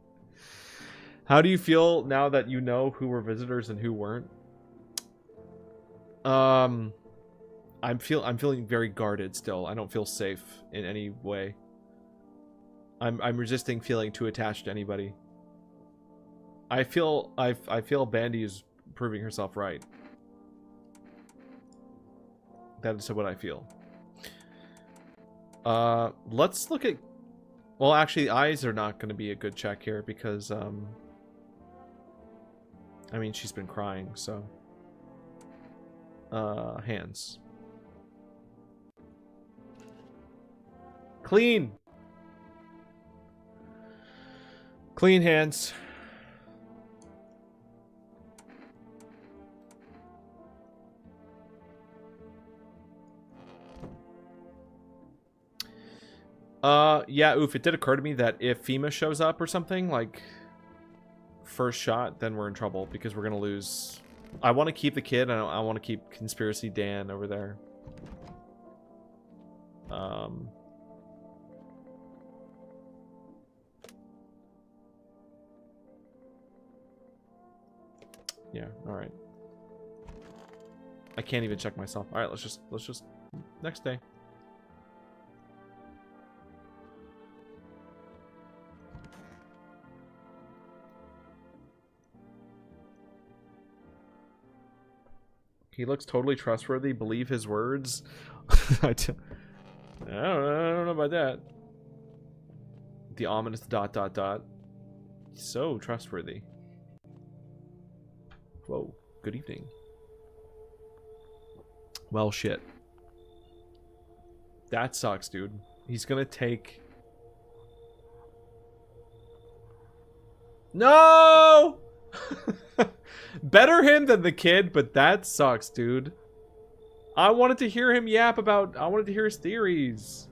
How do you feel now that you know who were visitors and who weren't? I'm feeling very guarded still. I don't feel safe in any way. I'm resisting feeling too attached to anybody. I feel Bandy is proving herself right. That is what I feel. Let's look at... Well, actually, eyes are not going to be a good check here because, I mean, she's been crying, so... hands. Clean! Clean hands. Yeah, oof, it did occur to me that if FEMA shows up or something, like, first shot, then we're in trouble, because we're gonna lose... I want to keep the kid, and I want to keep Conspiracy Dan over there. Yeah, alright. I can't even check myself. Alright, let's just next day. He looks totally trustworthy. Believe his words. I don't know about that. The ominous ... So trustworthy. Whoa. Good evening. Well, shit. That sucks, dude. He's gonna take... No! Better him than the kid, but that sucks, dude. I wanted to hear him yap about... I wanted to hear his theories.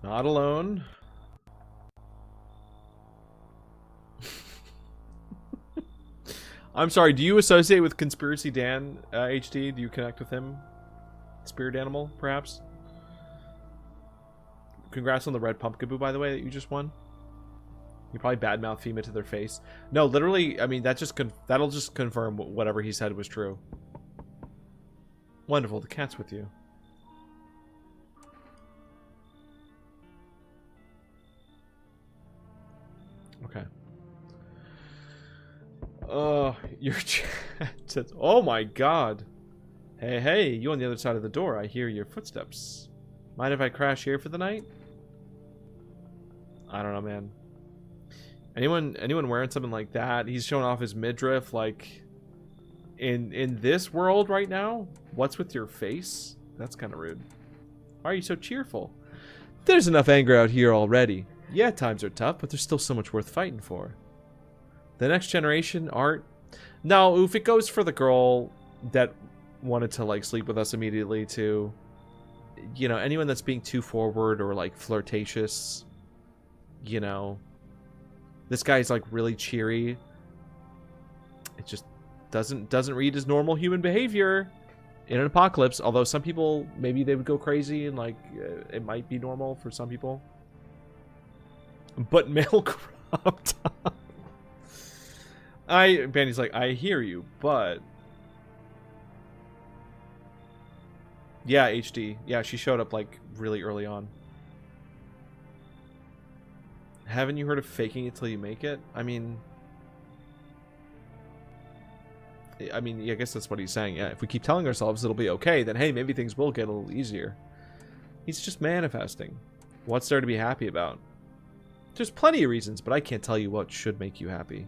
Not alone. I'm sorry, do you associate with Conspiracy Dan, HD? Do you connect with him? Spirit animal, perhaps? Congrats on the red pumpkin, by the way, that you just won. You probably badmouth FEMA to their face. No, literally, I mean, that'll just confirm whatever he said was true. Wonderful, the cat's with you. Okay. Oh, your chat. Oh my god. Hey, hey, you on the other side of the door. I hear your footsteps. Mind if I crash here for the night? I don't know, man. Anyone wearing something like that? He's showing off his midriff, like, in this world right now? What's with your face? That's kind of rude. Why are you so cheerful? There's enough anger out here already. Yeah, times are tough, but there's still so much worth fighting for. The next generation, art. No, oof, it goes for the girl that wanted to, like, sleep with us immediately, too. You know, anyone that's being too forward or, like, flirtatious. You know. This guy's, like, really cheery. It just doesn't read as normal human behavior in an apocalypse. Although some people, maybe they would go crazy and, like, it might be normal for some people. But male crop top. Bandy's like, I hear you, but... Yeah, HD. Yeah, she showed up, like, really early on. Haven't you heard of faking it till you make it? I mean, I guess that's what he's saying. Yeah, if we keep telling ourselves it'll be okay, then hey, maybe things will get a little easier. He's just manifesting. What's there to be happy about? There's plenty of reasons, but I can't tell you what should make you happy.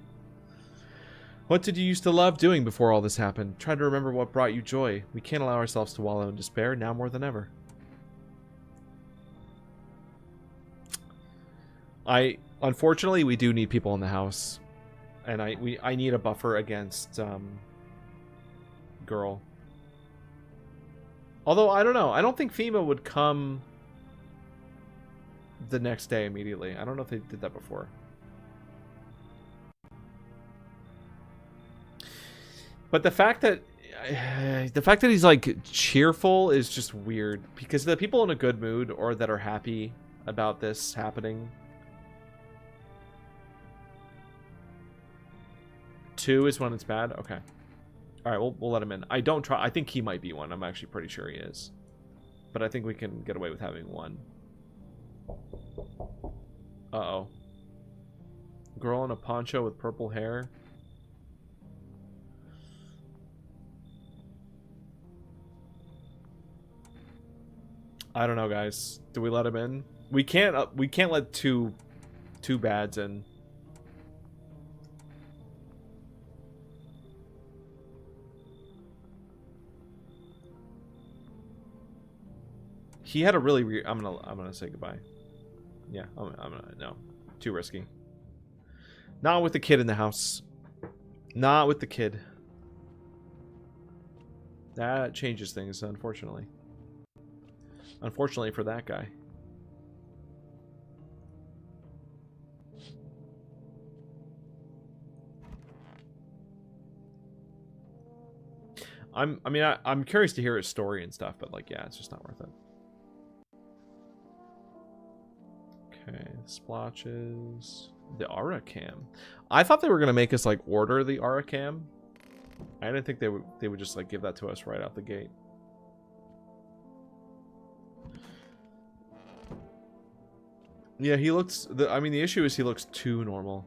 What did you used to love doing before all this happened? Try to remember what brought you joy. We can't allow ourselves to wallow in despair now more than ever. Unfortunately, we do need people in the house, and I need a buffer against girl. Although I don't know, I don't think FEMA would come the next day immediately. I don't know if they did that before. But the fact that he's like cheerful is just weird, because the people in a good mood or that are happy about this happening. 2 is when it's bad. Okay. All right, we'll let him in. I think he might be one. I'm actually pretty sure he is. But I think we can get away with having 1. Uh-oh. Girl in a poncho with purple hair. I don't know, guys. Do we let him in? We can't let two bads in. He had a really weird... I'm gonna say goodbye. Yeah, I'm gonna... No. Too risky. Not with the kid in the house. Not with the kid. That changes things, unfortunately. Unfortunately for that guy. I'm curious to hear his story and stuff, but like, yeah, it's just not worth it. Okay, splotches. The aura cam. I thought they were gonna make us like order the aura cam. I didn't think they would just like give that to us right out the gate. Yeah, he looks. I mean, the issue is he looks too normal.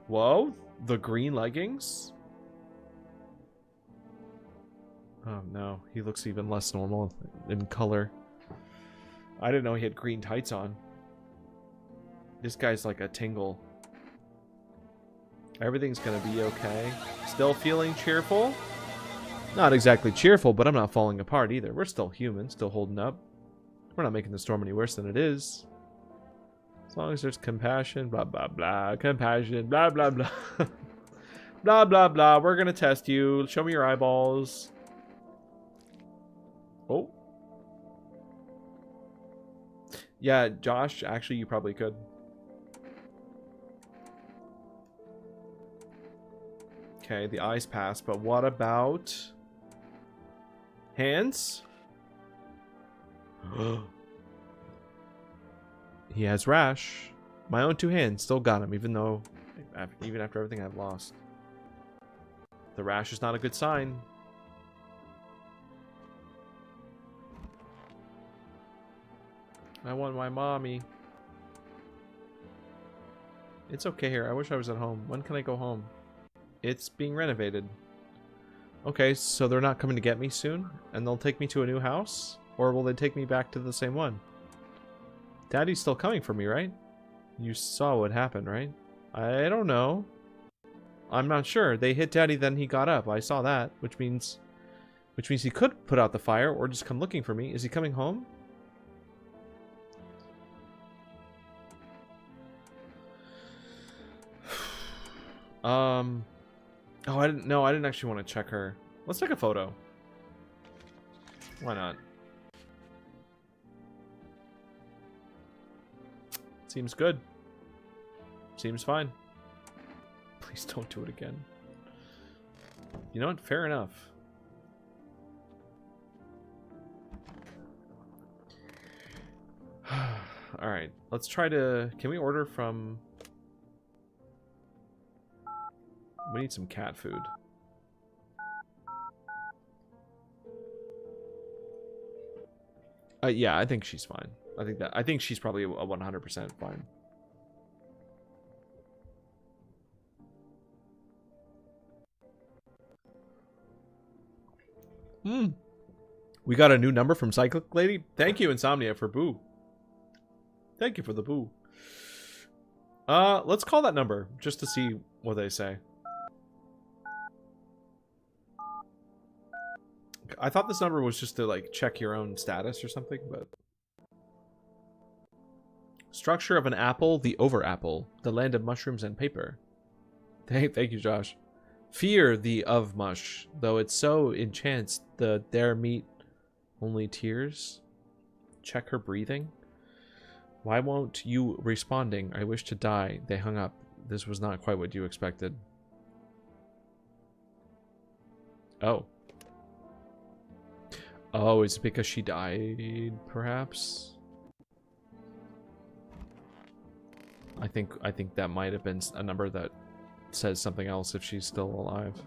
Whoa, the green leggings. Oh no, he looks even less normal in color. I didn't know he had green tights on. This guy's like a tingle. Everything's gonna be okay. Still feeling cheerful? Not exactly cheerful, but I'm not falling apart either. We're still human, still holding up. We're not making the storm any worse than it is. As long as there's compassion, blah, blah, blah. Compassion, blah, blah, blah. Blah, blah, blah. We're gonna test you. Show me your eyeballs. Oh. Yeah, Josh, actually, you probably could. Okay, the eyes pass, but what about hands? He has rash. My own two hands still got him, even after everything I've lost. The rash is not a good sign. I want my mommy. It's okay here. I wish I was at home. When can I go home? It's being renovated. Okay, so they're not coming to get me soon? And they'll take me to a new house? Or will they take me back to the same one? Daddy's still coming for me, right? You saw what happened, right? I don't know. I'm not sure. They hit Daddy, then he got up. I saw that, which means he could put out the fire or just come looking for me. Is he coming home? Oh, I didn't actually want to check her. Let's take a photo. Why not? Seems good. Seems fine. Please don't do it again. You know what? Fair enough. Alright. Let's try to... Can we order from... We need some cat food. Yeah, I think she's fine. I think she's probably a 100% fine. We got a new number from Cyclic Lady. Thank you, Insomnia, for boo. Thank you for the boo. Let's call that number just to see what they say. I thought this number was just to like check your own status or something, but structure of an apple, the over apple, the land of mushrooms and paper. Thank you, Josh. Fear the of mush, though it so enchants the there meet only tears. Check her breathing. Why won't you responding? I wish to die. They hung up. This was not quite what you expected. Oh. Oh, is it because she died, perhaps? I think that might have been a number that says something else if she's still alive.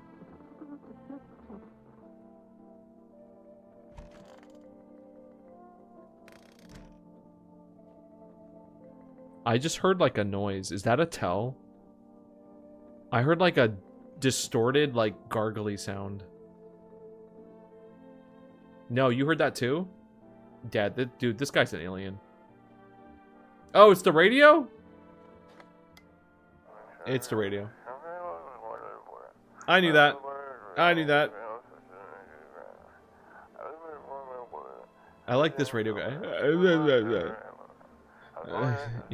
I just heard like a noise. Is that a tell? I heard like a distorted, like gargly sound. No, you heard that too? Dad, dude, this guy's an alien. Oh, it's the radio? It's the radio. I knew that. I knew that. I like this radio guy.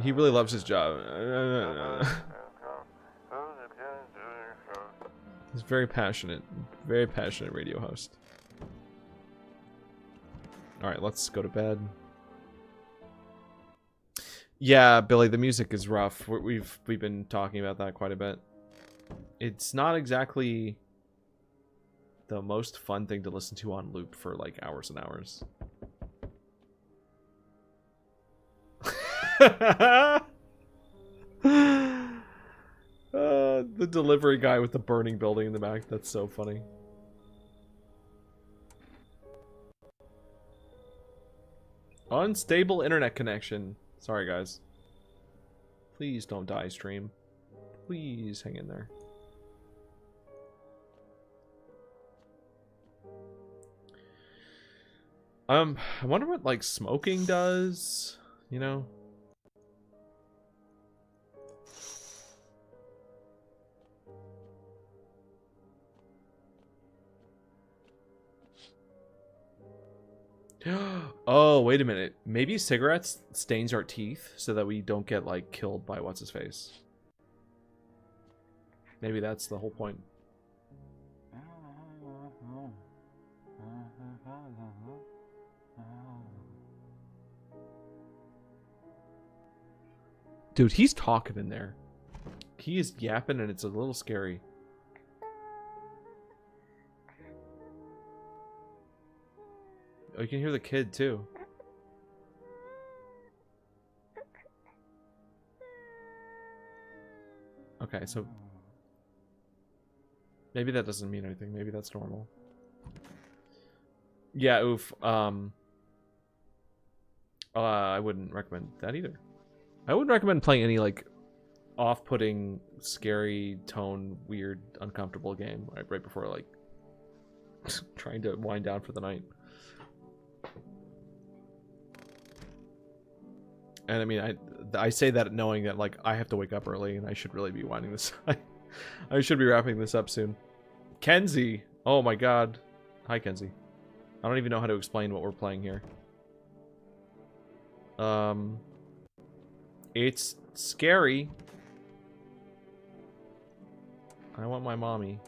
He really loves his job. He's very passionate radio host. Alright, let's go to bed. Yeah, Billy, the music is rough. We've been talking about that quite a bit. It's not exactly the most fun thing to listen to on loop for like hours and hours. The delivery guy with the burning building in the back. That's so funny. Unstable internet connection. Sorry, guys. Please don't die, stream. Please hang in there. I wonder what, like, smoking does, you know? Oh, wait a minute. Maybe cigarettes stains our teeth so that we don't get, like, killed by what's-his-face. Maybe that's the whole point. Dude, he's talking in there. He is yapping and it's a little scary. Oh, you can hear the kid too. Okay, so maybe that doesn't mean anything. Maybe that's normal. Yeah, oof. I wouldn't recommend that either. I wouldn't recommend playing any like off-putting, scary tone, weird, uncomfortable game right before like trying to wind down for the night. And I mean, I say that knowing that like I have to wake up early and I should really be winding this. I should be wrapping this up soon. Kenzie, oh my god, hi Kenzie. I don't even know how to explain what we're playing here. It's scary. I want my mommy.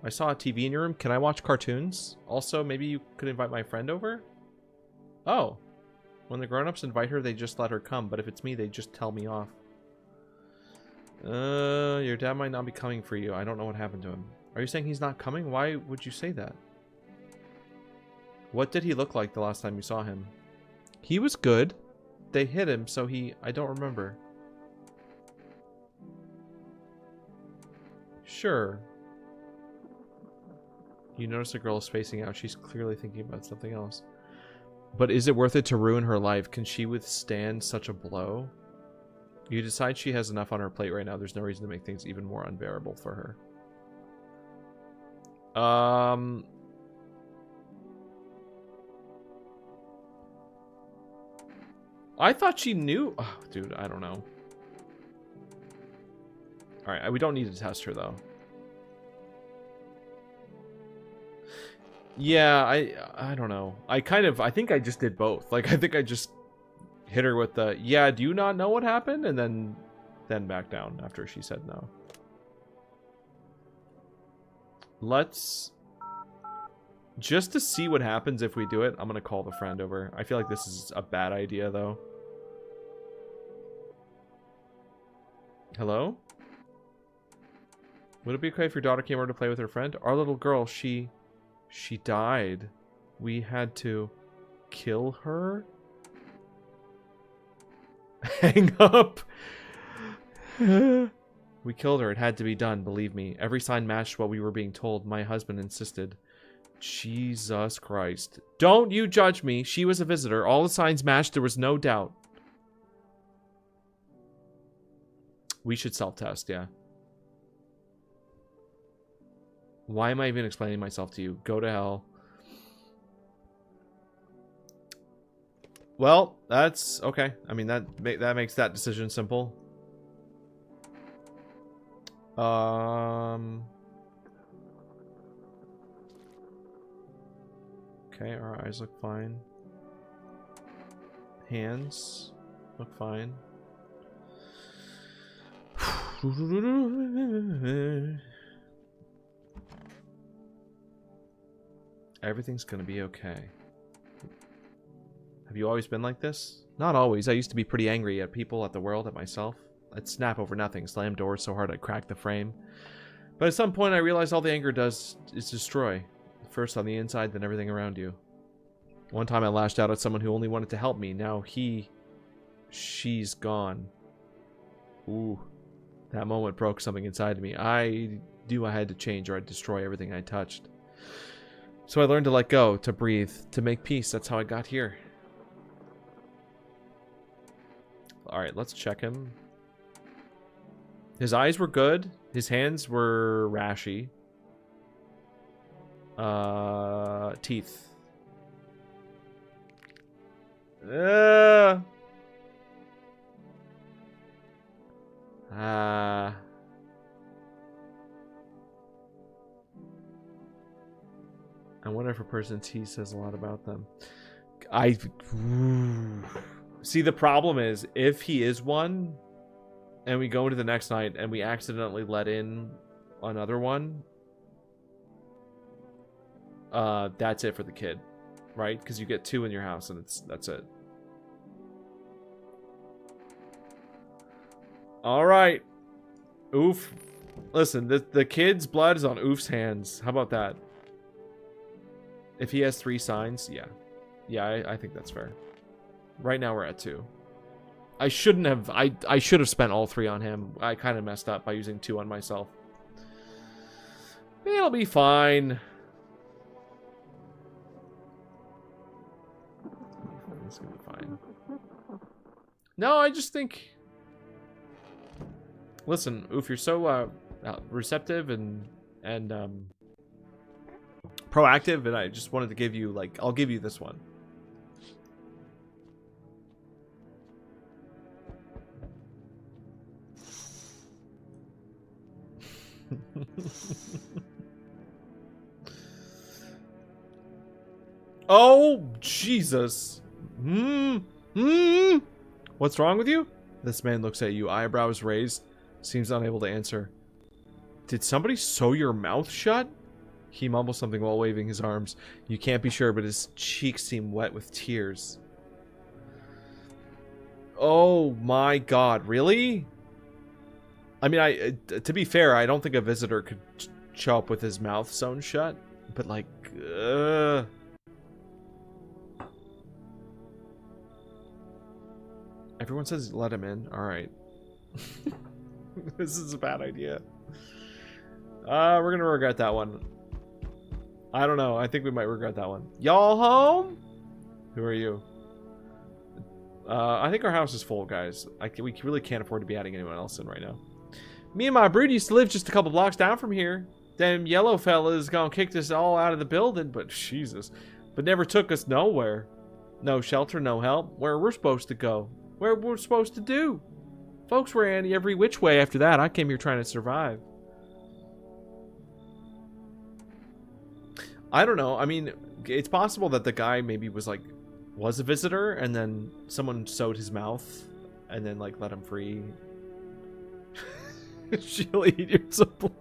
I saw a TV in your room. Can I watch cartoons? Also, maybe you could invite my friend over? Oh. When the grown-ups invite her, they just let her come. But if it's me, they just tell me off. Your dad might not be coming for you. I don't know what happened to him. Are you saying he's not coming? Why would you say that? What did he look like the last time you saw him? He was good. They hit him, so I don't remember. Sure. You notice a girl is spacing out. She's clearly thinking about something else. But is it worth it to ruin her life? Can she withstand such a blow? You decide she has enough on her plate right now. There's no reason to make things even more unbearable for her. I thought she knew. Oh, dude, I don't know. Alright, we don't need to test her, though. Yeah, I don't know. I think I just did both. Like, I think I just hit her with the, yeah, do you not know what happened? And then back down after she said no. Let's, just to see what happens if we do it, I'm gonna call the friend over. I feel like this is a bad idea, though. Hello? Would it be okay if your daughter came over to play with her friend? Our little girl, she died. We had to kill her? Hang up. We killed her. It had to be done, believe me. Every sign matched what we were being told. My husband insisted. Jesus Christ. Don't you judge me. She was a visitor. All the signs matched. There was no doubt. We should self-test, yeah. Why am I even explaining myself to you? Go to hell. Well, that's okay. I mean, that makes that decision simple. Okay, our eyes look fine. Hands look fine. Everything's gonna be okay. Have you always been like this? Not always. I used to be pretty angry at people, at the world, at myself. I'd snap over nothing, slam doors so hard I'd crack the frame. But at some point, I realized all the anger does is destroy. First on the inside, then everything around you. One time I lashed out at someone who only wanted to help me. Now she's gone. Ooh. That moment broke something inside of me. I knew I had to change or I'd destroy everything I touched. So I learned to let go, to breathe, to make peace. That's how I got here. Alright, let's check him. His eyes were good. His hands were rashy. Teeth. I wonder if a person's teeth says a lot about them. See, the problem is, if he is one, and we go into the next night, and we accidentally let in another one, that's it for the kid, right? Because you get 2 in your house, and that's it. All right, Oof. Listen, the kid's blood is on Oof's hands. How about that? If he has 3 signs, yeah, I think that's fair. Right now we're at 2. I shouldn't have. I should have spent all 3 on him. I kind of messed up by using 2 on myself. It'll be fine. It's gonna be fine. No, I just think. Listen, Oof, you're so receptive and proactive, and I just wanted to give you, like, I'll give you this one. Oh, Jesus. What's wrong with you? This man looks at you, eyebrows raised, seems unable to answer. Did somebody sew your mouth shut? He mumbles something while waving his arms. You can't be sure, but his cheeks seem wet with tears. Oh my God, really? I mean, to be fair, I don't think a visitor could show up with his mouth sewn shut, but like, everyone says let him in. All right. This is a bad idea. We're gonna regret that one. I don't know. I think we might regret that one. Y'all home? Who are you? I think our house is full, guys. We really can't afford to be adding anyone else in right now. Me and my brood used to live just a couple blocks down from here. Them yellow fellas gonna kick us all out of the building, but Jesus. But never took us nowhere. No shelter, no help. Where we're supposed to go. Where we're supposed to do. Folks were Andy every which way after that. I came here trying to survive. I don't know. I mean, it's possible that the guy maybe was a visitor, and then someone sewed his mouth, and then like let him free. She'll eat your supply.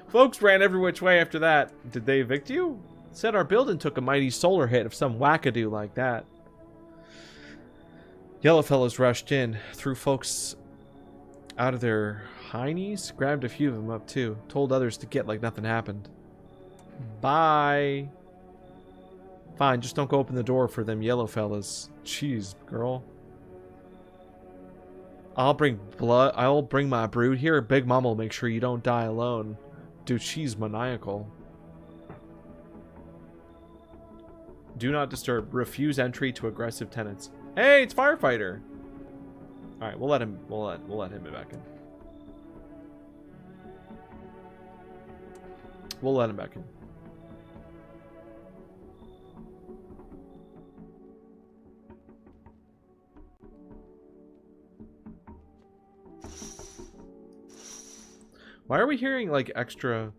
Folks ran every which way after that. Did they evict you? Said our building took a mighty solar hit of some wackadoo like that. Yellow fellows rushed in, threw folks out of their heinies, grabbed a few of them up too, told others to get like nothing happened. Bye. Fine, just don't go open the door for them yellow fellas. Jeez, girl. I'll bring my brood here. Big Mama will make sure you don't die alone. Dude, she's maniacal. Do not disturb. Refuse entry to aggressive tenants. Hey, it's firefighter. All right, we'll let him back in. We'll let him back in. Why are we hearing like extra?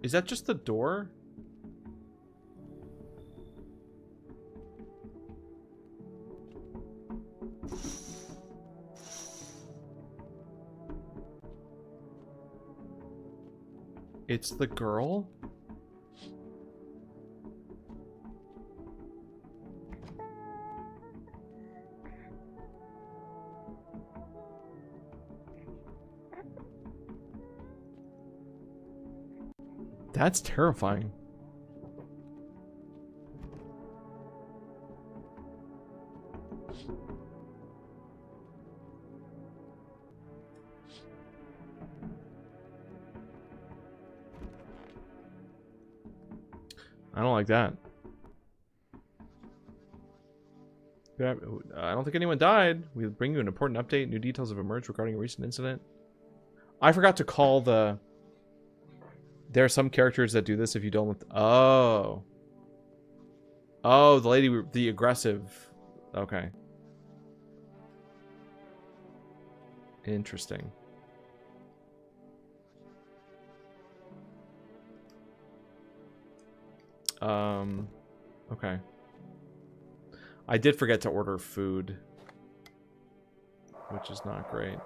Is that just the door? It's the girl? That's terrifying. I don't like that. I don't think anyone died. We'll bring you an important update. New details have emerged regarding a recent incident. I forgot to call the... There are some characters that do this if you don't... Oh. Oh, the lady... The aggressive... Okay. Interesting. Okay. I did forget to order food, which is not great.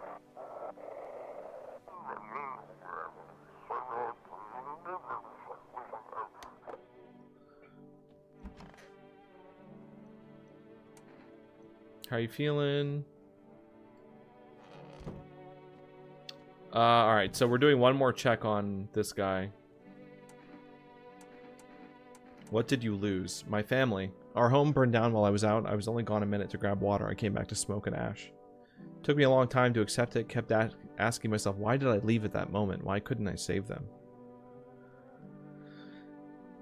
How you feeling? All right, so we're doing one more check on this guy. What did you lose? My family. Our home burned down while I was out. I was only gone a minute to grab water. I came back to smoke and ash. Took me a long time to accept it. Kept asking myself, why did I leave at that moment? Why couldn't I save them?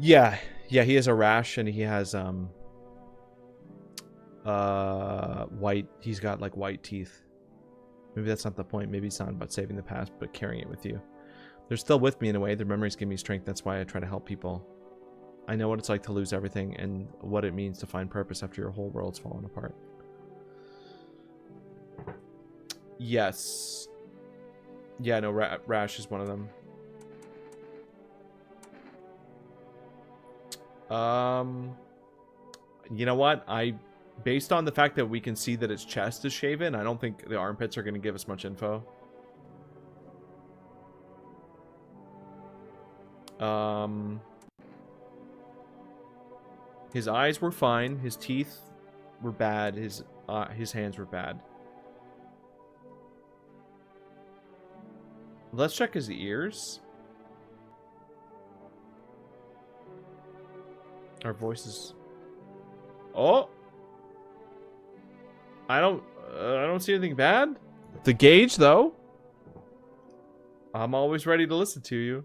Yeah, he has a rash and he has white. He's got like white teeth. Maybe that's not the point. Maybe it's not about saving the past, but carrying it with you. They're still with me in a way. Their memories give me strength. That's why I try to help people. I know what it's like to lose everything and what it means to find purpose after your whole world's fallen apart. Yes. Yeah, no, rash is one of them. You know what? Based on the fact that we can see that its chest is shaven, I don't think the armpits are going to give us much info. His eyes were fine. His teeth were bad. His hands were bad. Let's check his ears. Our voices. Oh, I don't see anything bad. The gauge, though. I'm always ready to listen to you.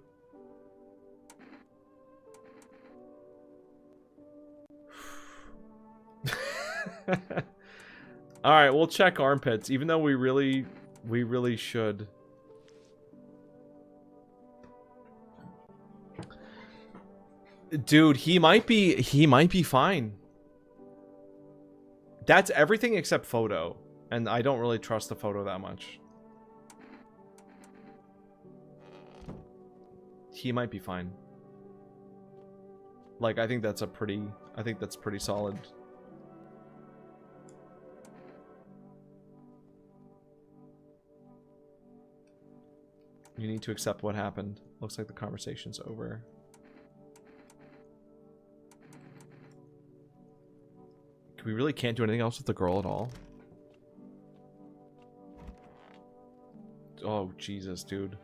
All right, we'll check armpits, even though we really should. Dude, he might be fine. That's everything except photo, and I don't really trust the photo that much. He might be fine. Like, I think that's pretty solid. You need to accept what happened. Looks like the conversation's over. We really can't do anything else with the girl at all. Oh, Jesus, dude.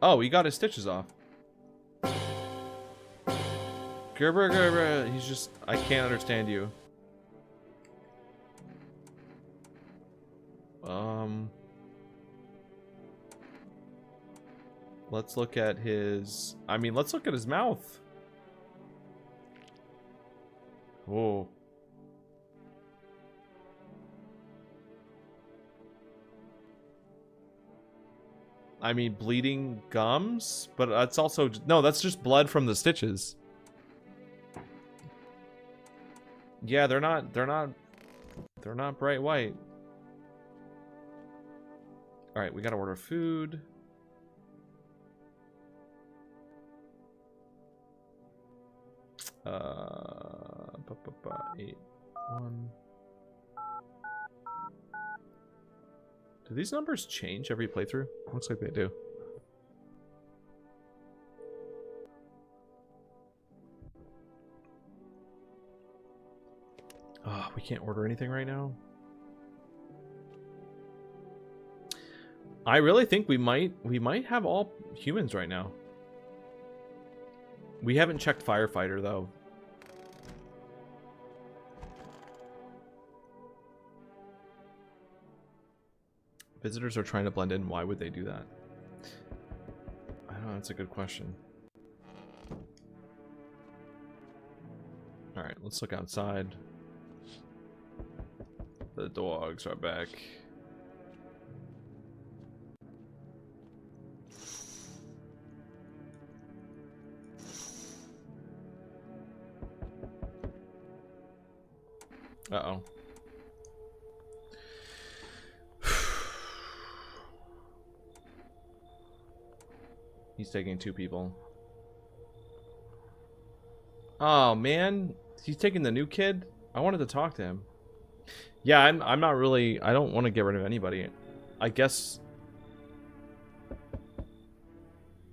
Oh, he got his stitches off. Gerber, Gerber. He's just... I can't understand you. Let's look at his... I mean, let's look at his mouth. Whoa. I mean, bleeding gums? But that's also... No, that's just blood from the stitches. Yeah, they're not bright white. Alright, we gotta order food. 8, 1. Do these numbers change every playthrough? Looks like they do. We can't order anything right now. I really think we might have all humans right now. We haven't checked firefighter though. Visitors are trying to blend in. Why would they do that? I don't know. That's a good question. All right, let's look outside. The dogs are back. Uh-oh. He's taking 2 people. Oh, man. He's taking the new kid? I wanted to talk to him. Yeah, I'm not really... I don't want to get rid of anybody. I guess...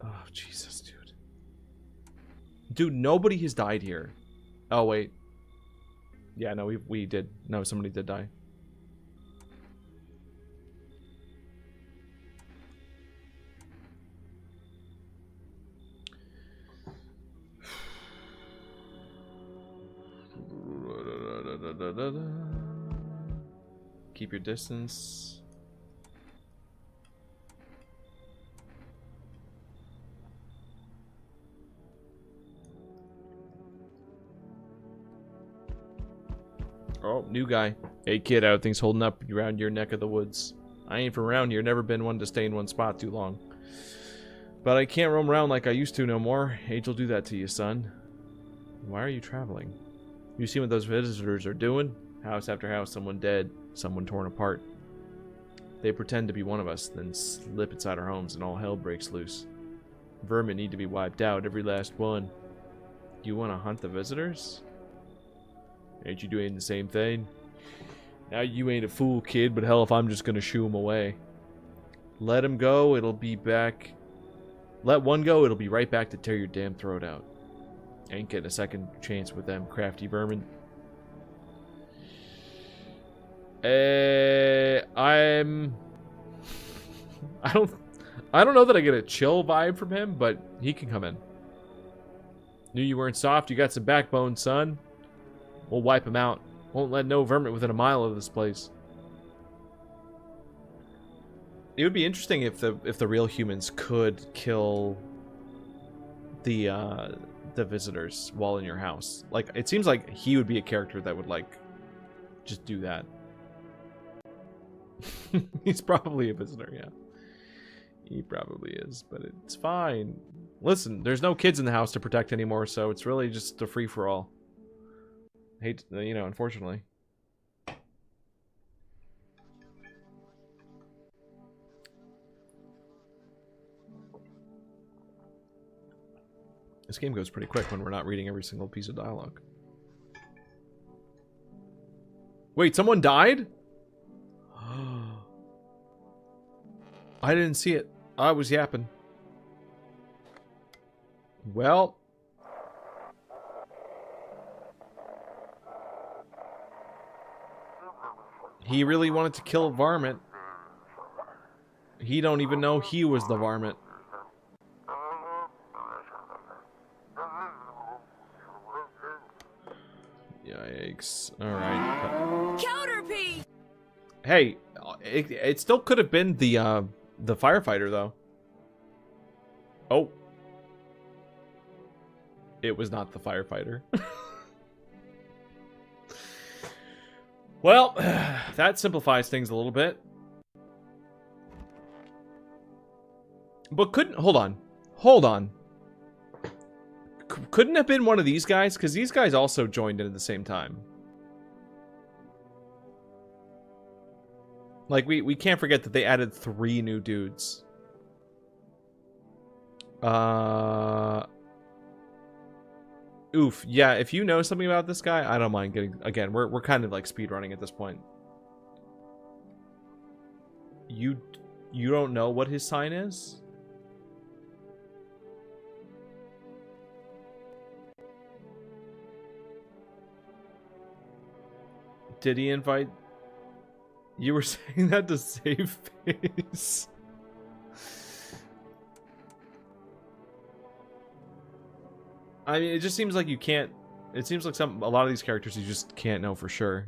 Oh, Jesus, dude. Dude, nobody has died here. Oh, wait. Yeah, no, we did. No, somebody did die. Keep your distance. Oh, new guy. Hey kid, how things holding up around your neck of the woods? I ain't from around here, never been one to stay in one spot too long. But I can't roam around like I used to no more. Age will do that to you, son. Why are you traveling? You see what those visitors are doing? House after house, someone dead, someone torn apart. They pretend to be one of us, then slip inside our homes and all hell breaks loose. Vermin need to be wiped out, every last one. You want to hunt the visitors? Ain't you doing the same thing? Now you ain't a fool, kid, but hell if I'm just gonna shoo him away. Let him go, it'll be back. Let one go, it'll be right back to tear your damn throat out. Ain't getting a second chance with them crafty vermin. I don't know that I get a chill vibe from him, but he can come in. Knew you weren't soft, you got some backbone, son. We'll wipe him out. Won't let no vermin within a mile of this place. It would be interesting if the real humans could kill the visitors while in your house. Like, it seems like he would be a character that would like just do that. He's probably a visitor, yeah. He probably is, but it's fine. Listen, there's no kids in the house to protect anymore, so it's really just a free-for-all. Hate, you know, unfortunately. This game goes pretty quick when we're not reading every single piece of dialogue. Wait, someone died? I didn't see it. I was yapping. Well... He really wanted to kill a varmint. He don't even know he was the varmint. Yikes. Alright. Counterpiece! Hey, it still could have been the firefighter, though. Oh. It was not the firefighter. Well, that simplifies things a little bit. But couldn't... Hold on. Hold on. Couldn't have been one of these guys? Because these guys also joined in at the same time. Like, we can't forget that they added 3 new dudes. Oof. Yeah, if you know something about this guy, I don't mind getting... Again, we're kind of like speedrunning at this point. You don't know what his sign is? Did he invite... You were saying that to save face. I mean, it just seems like you can't... It seems like a lot of these characters you just can't know for sure.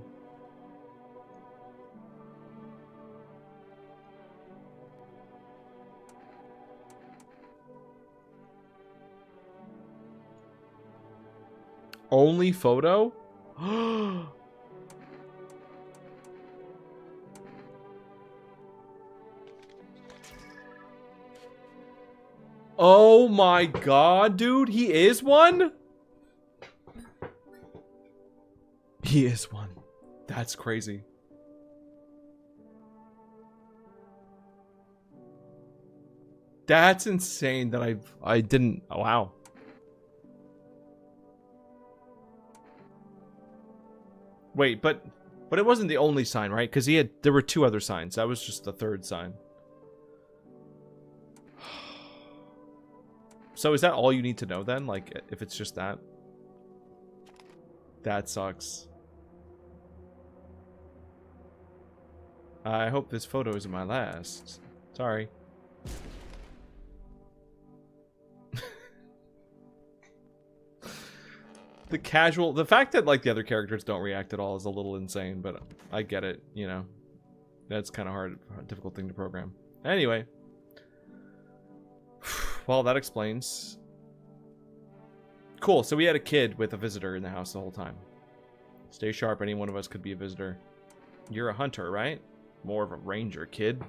Only photo? Oh my god, dude. He is one? He is one. That's crazy. That's insane that I didn't... Oh, wow. Wait, but it wasn't the only sign, right? Because there were 2 other signs. That was just the 3rd sign. So is that all you need to know then? Like, if it's just that? That sucks. I hope this photo isn't my last. Sorry. The fact that, like, the other characters don't react at all is a little insane, but I get it, you know. That's kind of difficult thing to program. Anyway. Well, that explains. Cool, so we had a kid with a visitor in the house the whole time. Stay sharp, any one of us could be a visitor. You're a hunter, right? More of a ranger, kid.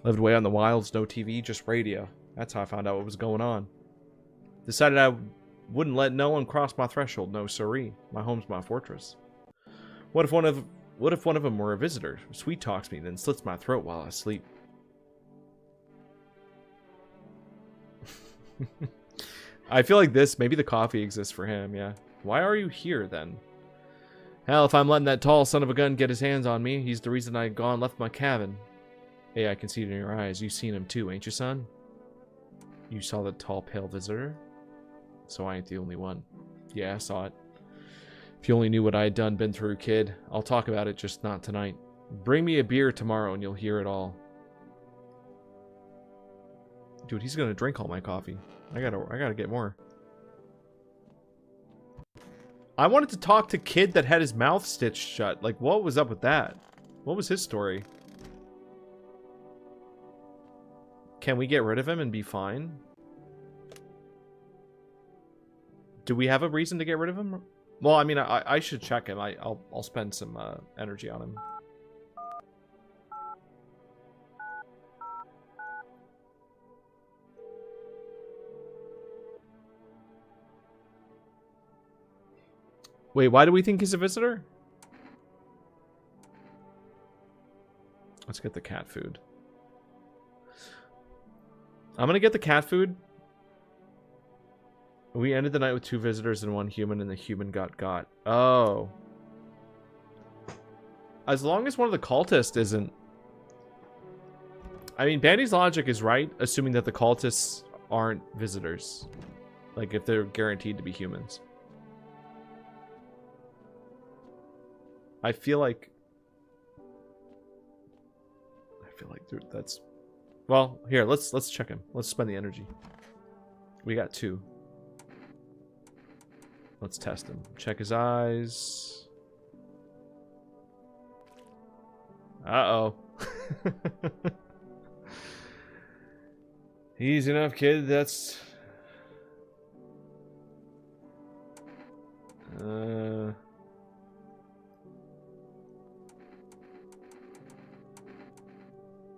Lived way on the wilds, no TV, just radio. That's how I found out what was going on. Decided I wouldn't let no one cross my threshold, no siree. My home's my fortress. What if one of them were a visitor? Sweet talks me, then slits my throat while I sleep. I feel like maybe the coffee exists for him, yeah. Why are you here, then? Hell, if I'm letting that tall son of a gun get his hands on me, he's the reason I gone left my cabin. Hey, I can see it in your eyes. You seen him too, ain't you, son? You saw the tall, pale visitor? So I ain't the only one. Yeah, I saw it. If you only knew what I had been through, kid. I'll talk about it, just not tonight. Bring me a beer tomorrow and you'll hear it all. Dude, he's gonna drink all my coffee. I gotta get more. I wanted to talk to kid that had his mouth stitched shut. Like, what was up with that? What was his story? Can we get rid of him and be fine? Do we have a reason to get rid of him? Well, I mean, I should check him. I'll spend some energy on him. Wait, why do we think he's a visitor? Let's get the cat food. I'm gonna get the cat food. We ended the night with 2 visitors and 1 human, and the human got. Oh. As long as one of the cultists isn't... I mean, Bandy's logic is right, assuming that the cultists aren't visitors. Like, if they're guaranteed to be humans. I feel like that's... Well, here, let's check him. Let's spend the energy. We got 2. Let's test him. Check his eyes. Uh-oh. Easy enough, kid. That's...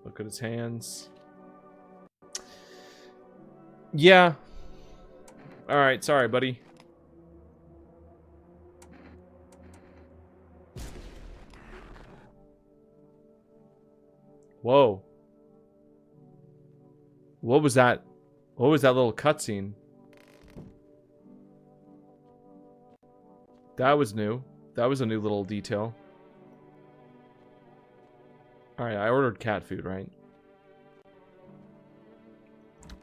Look at his hands. Yeah. Alright, sorry, buddy. Whoa. What was that? What was that little cutscene? That was new. That was a new little detail. Alright, I ordered cat food, right?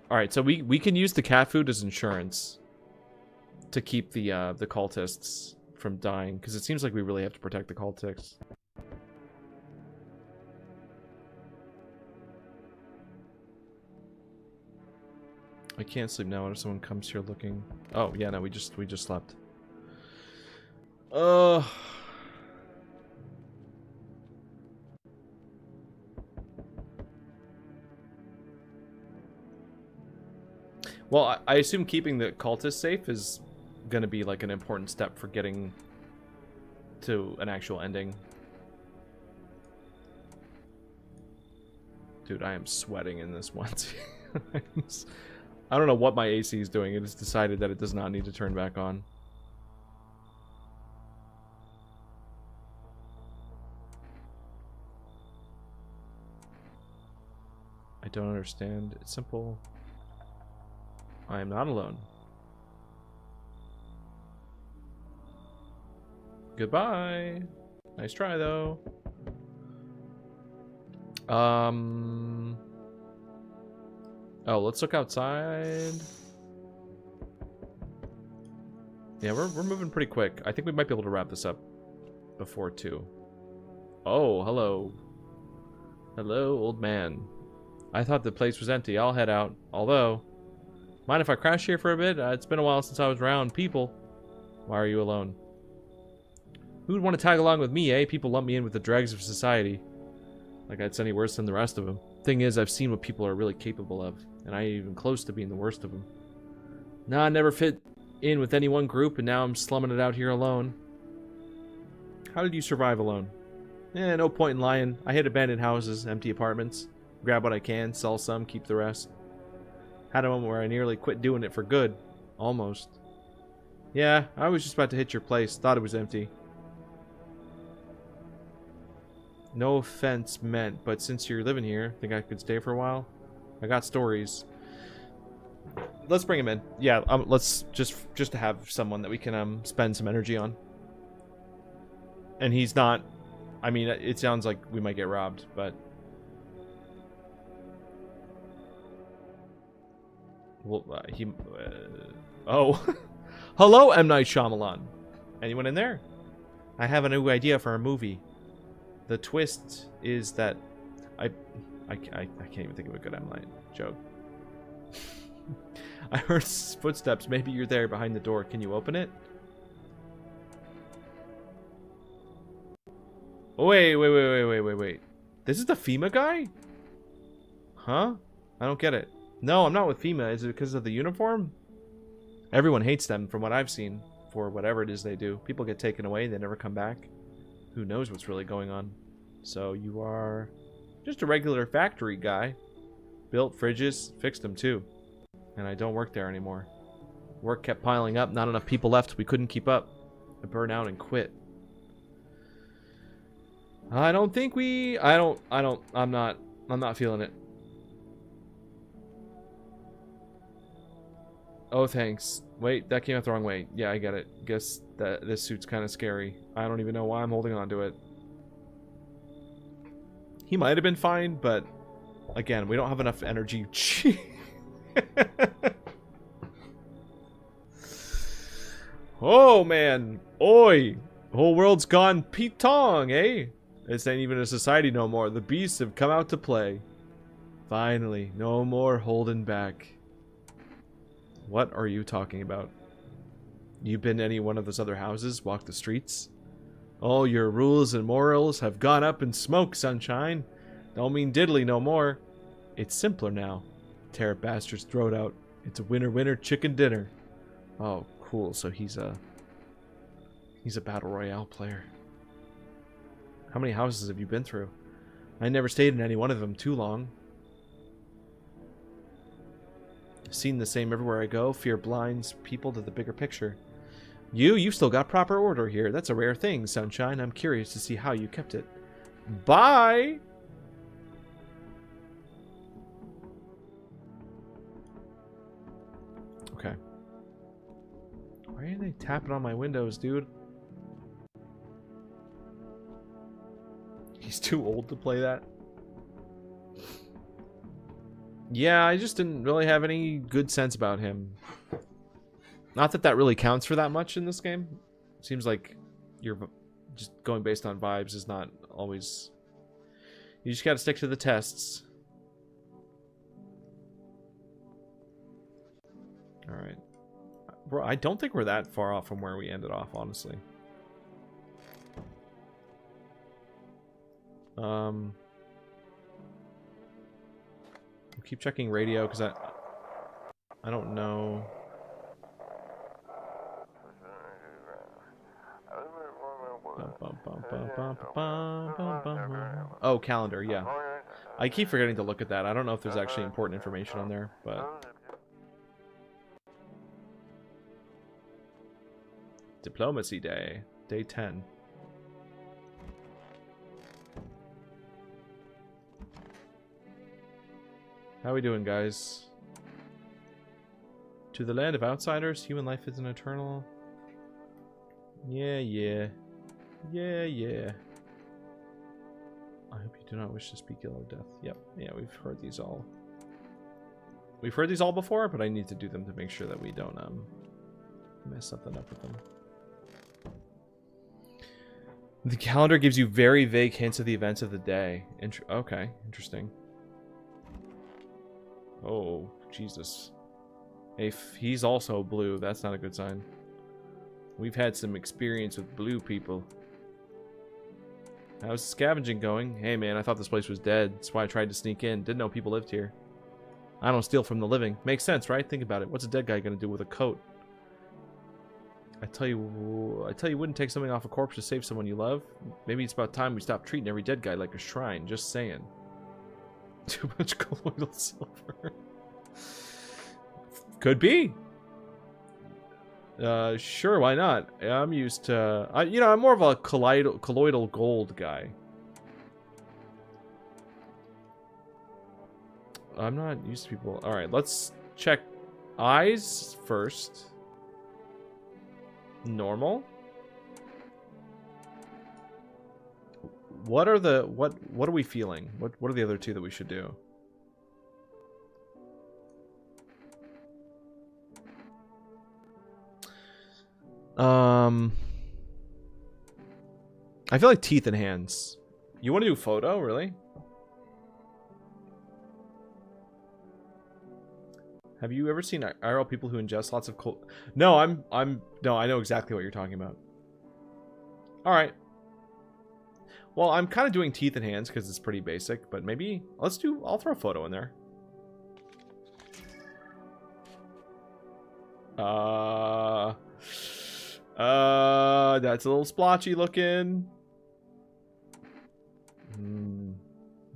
Alright, so we can use the cat food as insurance to keep the cultists from dying, because it seems like we really have to protect the cultists. I can't sleep now. What if someone comes here looking? Oh yeah, no, we just slept. Well, I assume keeping the cultist safe is gonna be like an important step for getting to an actual ending. Dude, I am sweating in this one. I don't know what my AC is doing. It has decided that it does not need to turn back on. I don't understand. It's simple. I am not alone. Goodbye. Nice try, though. Oh, let's look outside. Yeah, we're moving pretty quick. I think we might be able to wrap this up before 2. Oh, hello. Hello, old man. I thought the place was empty. I'll head out. Although, mind if I crash here for a bit? It's been a while since I was around people. Why are you alone? Who would want to tag along with me, eh? People lump me in with the dregs of society. Like it's any worse than the rest of them. Thing is, I've seen what people are really capable of, and I ain't even close to being the worst of them. Nah, I never fit in with any one group, and now I'm slumming it out here alone. How did you survive alone? No point in lying. I hit abandoned houses, empty apartments. Grab what I can, sell some, keep the rest. Had a moment where I nearly quit doing it for good. Almost. Yeah, I was just about to hit your place. Thought it was empty. No offense meant, but since you're living here, think I could stay for a while? I got stories. Let's bring him in. Yeah, let's just to have someone that we can spend some energy on. And he's not. I mean, it sounds like we might get robbed, but well, oh, hello, M. Night Shyamalan. Anyone in there? I have a new idea for a movie. The twist is that I can't even think of a good M. Night joke. I heard footsteps. Maybe you're there behind the door. Can you open it? Oh, wait. This is the FEMA guy? Huh? I don't get it. No, I'm not with FEMA. Is it because of the uniform? Everyone hates them from what I've seen for whatever it is they do. People get taken away. They never come back. Who knows what's really going on? So you are just a regular factory guy. Built fridges, fixed them too. And I don't work there anymore. Work kept piling up, not enough people left. We couldn't keep up. I burned out and quit. I'm not feeling it. Oh, thanks. Wait, that came out the wrong way. Yeah, I get it. Guess that this suit's kind of scary. I don't even know why I'm holding on to it. He might have been fine, but again, we don't have enough energy. Oh, man. Oi. Whole world's gone Pete Tong, eh? This ain't even a society no more. The beasts have come out to play. Finally, no more holding back. What are you talking about? You been to any one of those other houses? Walked the streets? All your rules and morals have gone up in smoke, sunshine. Don't mean diddly no more. It's simpler now. Tear a bastard's throat out. It's a winner-winner chicken dinner. Oh, cool. So he's a battle royale player. How many houses have you been through? I never stayed in any one of them too long. Seen the same everywhere I go. Fear blinds people to the bigger picture. You've still got proper order here. That's a rare thing, sunshine. I'm curious to see how you kept it. Bye! Okay. Why are they tapping on my windows, dude? He's too old to play that. Yeah, I just didn't really have any good sense about him. Not that that really counts for that much in this game. Seems like you're just going based on vibes is not always... You just gotta stick to the tests. Alright. Bro, I don't think we're that far off from where we ended off, honestly. We'll keep checking radio, because I don't know. Oh, calendar, yeah. I keep forgetting to look at that. I don't know if there's actually important information on there, but... Diplomacy Day. Day 10. How we doing, guys? To the land of outsiders, human life isn't eternal. Yeah, yeah. Yeah, yeah. I hope you do not wish to speak ill of death. Yep, yeah, we've heard these all. We've heard these all before, but I need to do them to make sure that we don't mess something up with them. The calendar gives you very vague hints of the events of the day. Okay, interesting. Oh, Jesus. If he's also blue, that's not a good sign. We've had some experience with blue people. How's scavenging going? Hey man, I thought this place was dead. That's why I tried to sneak in. Didn't know people lived here. I don't steal from the living. Makes sense, right? Think about it. What's a dead guy gonna do with a coat? I tell you, wouldn't take something off a corpse to save someone you love. Maybe it's about time we stop treating every dead guy like a shrine. Just saying. Too much colloidal silver. Could be. Sure, why not? I'm used to... you know, I'm more of a colloidal gold guy. I'm not used to people... Alright, let's check eyes first. Normal. What are the... What are we feeling? What are the other two that we should do? I feel like teeth and hands. You want to do photo, really? Have you ever seen IRL people who ingest lots of No, no, I know exactly what you're talking about. All right. Well, I'm kind of doing teeth and hands because it's pretty basic, but maybe I'll throw a photo in there. That's a little splotchy looking.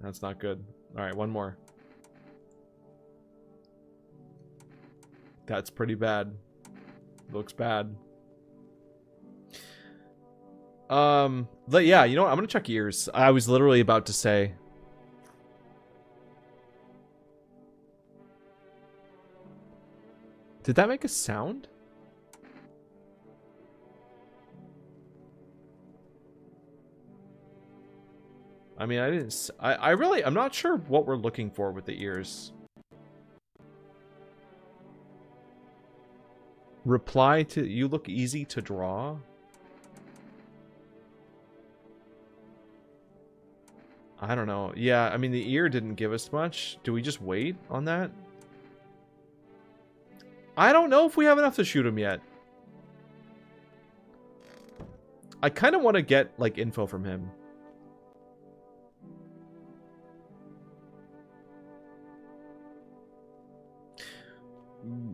That's not good. All right, one more. That's pretty bad. Looks bad. But yeah, you know what? I'm gonna check ears. I was literally about to say. Did that make a sound? I mean, I didn't... I'm not sure what we're looking for with the ears. Reply to... You look easy to draw? I don't know. Yeah, I mean, the ear didn't give us much. Do we just wait on that? I don't know if we have enough to shoot him yet. I kind of want to get, like, info from him.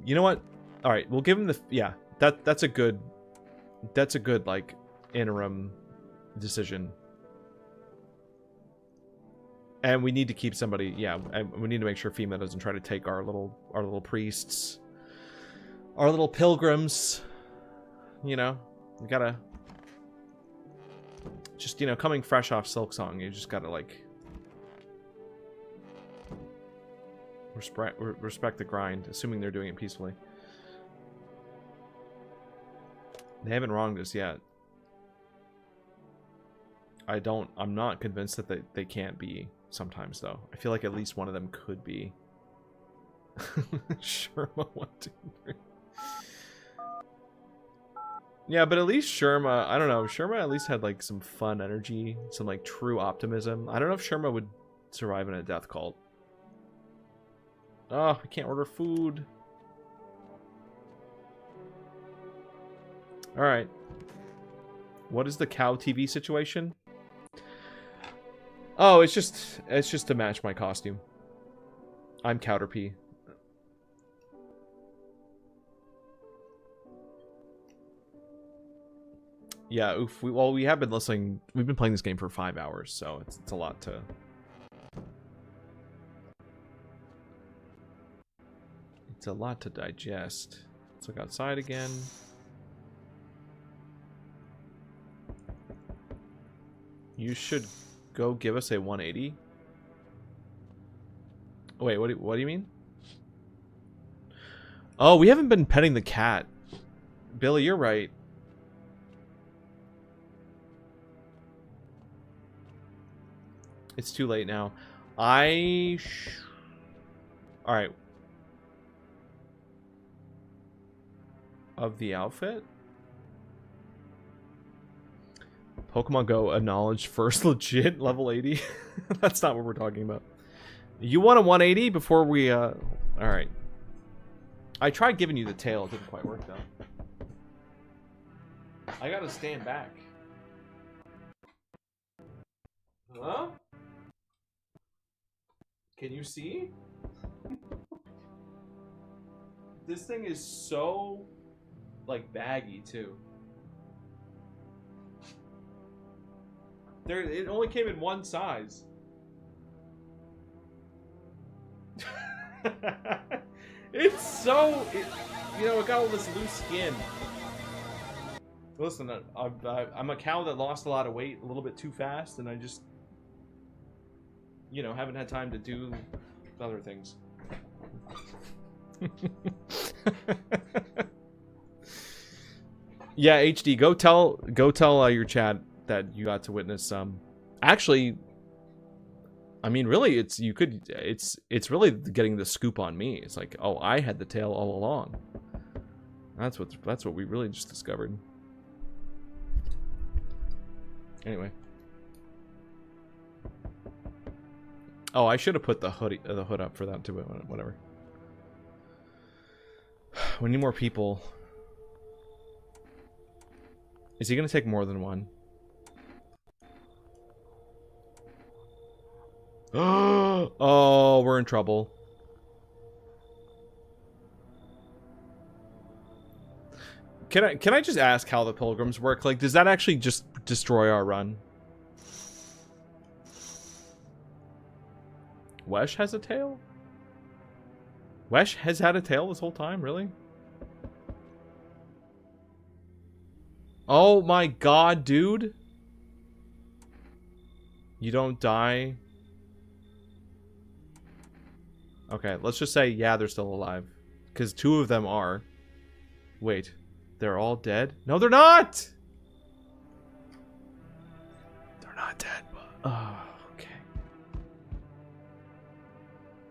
You know what? All right, we'll give him the... Yeah, that's a good... That's a good, like, interim decision. And we need to keep somebody... Yeah, and we need to make sure FEMA doesn't try to take our little priests. Our little pilgrims. You know? We gotta... Just, you know, coming fresh off Silksong, you just gotta, like... Respect the grind, assuming they're doing it peacefully. They haven't wronged us yet. I'm not convinced that they can't be sometimes, though. I feel like at least one of them could be. Sherma 1, 2, 3. Yeah, but at least Sherma, I don't know, Sherma at least had like some fun energy, some like true optimism. I don't know if Sherma would survive in a death cult. Oh, we can't order food. All right. What is the cow TV situation? Oh, it's just to match my costume. I'm Caterpie. Yeah, oof. We have been listening. We've been playing this game for 5 hours, so it's a lot to. It's a lot to digest. Let's look outside again. You should go give us a 180. Oh, wait, what do you mean? Oh, we haven't been petting the cat. Billy, you're right. It's too late now. Alright. Of the outfit? Pokemon Go acknowledged first legit level 80. That's not what we're talking about. You want a 180 before we alright. I tried giving you the tail, it didn't quite work though. I gotta stand back. Huh? Can you see? This thing is so like baggy too. It only came in one size. It's so, you know, it got all this loose skin. Listen, I'm a cow that lost a lot of weight a little bit too fast, and I just, you know, haven't had time to do other things. Yeah, HD, go tell your chat that you got to witness actually, I mean, really, it's really getting the scoop on me. It's like, oh, I had the tail all along. That's what we really just discovered. Anyway. Oh, I should have put the hood up for that too, but whatever. We need more people. Is he gonna take more than one? Oh, we're in trouble. Can I just ask how the pilgrims work? Like, does that actually just destroy our run? Wesh has a tail? Wesh has had a tail this whole time, really? Oh my god, dude. You don't die. Okay, let's just say, yeah, they're still alive. Because 2 of them are. Wait, they're all dead? No, they're not! They're not dead, but... Oh, okay.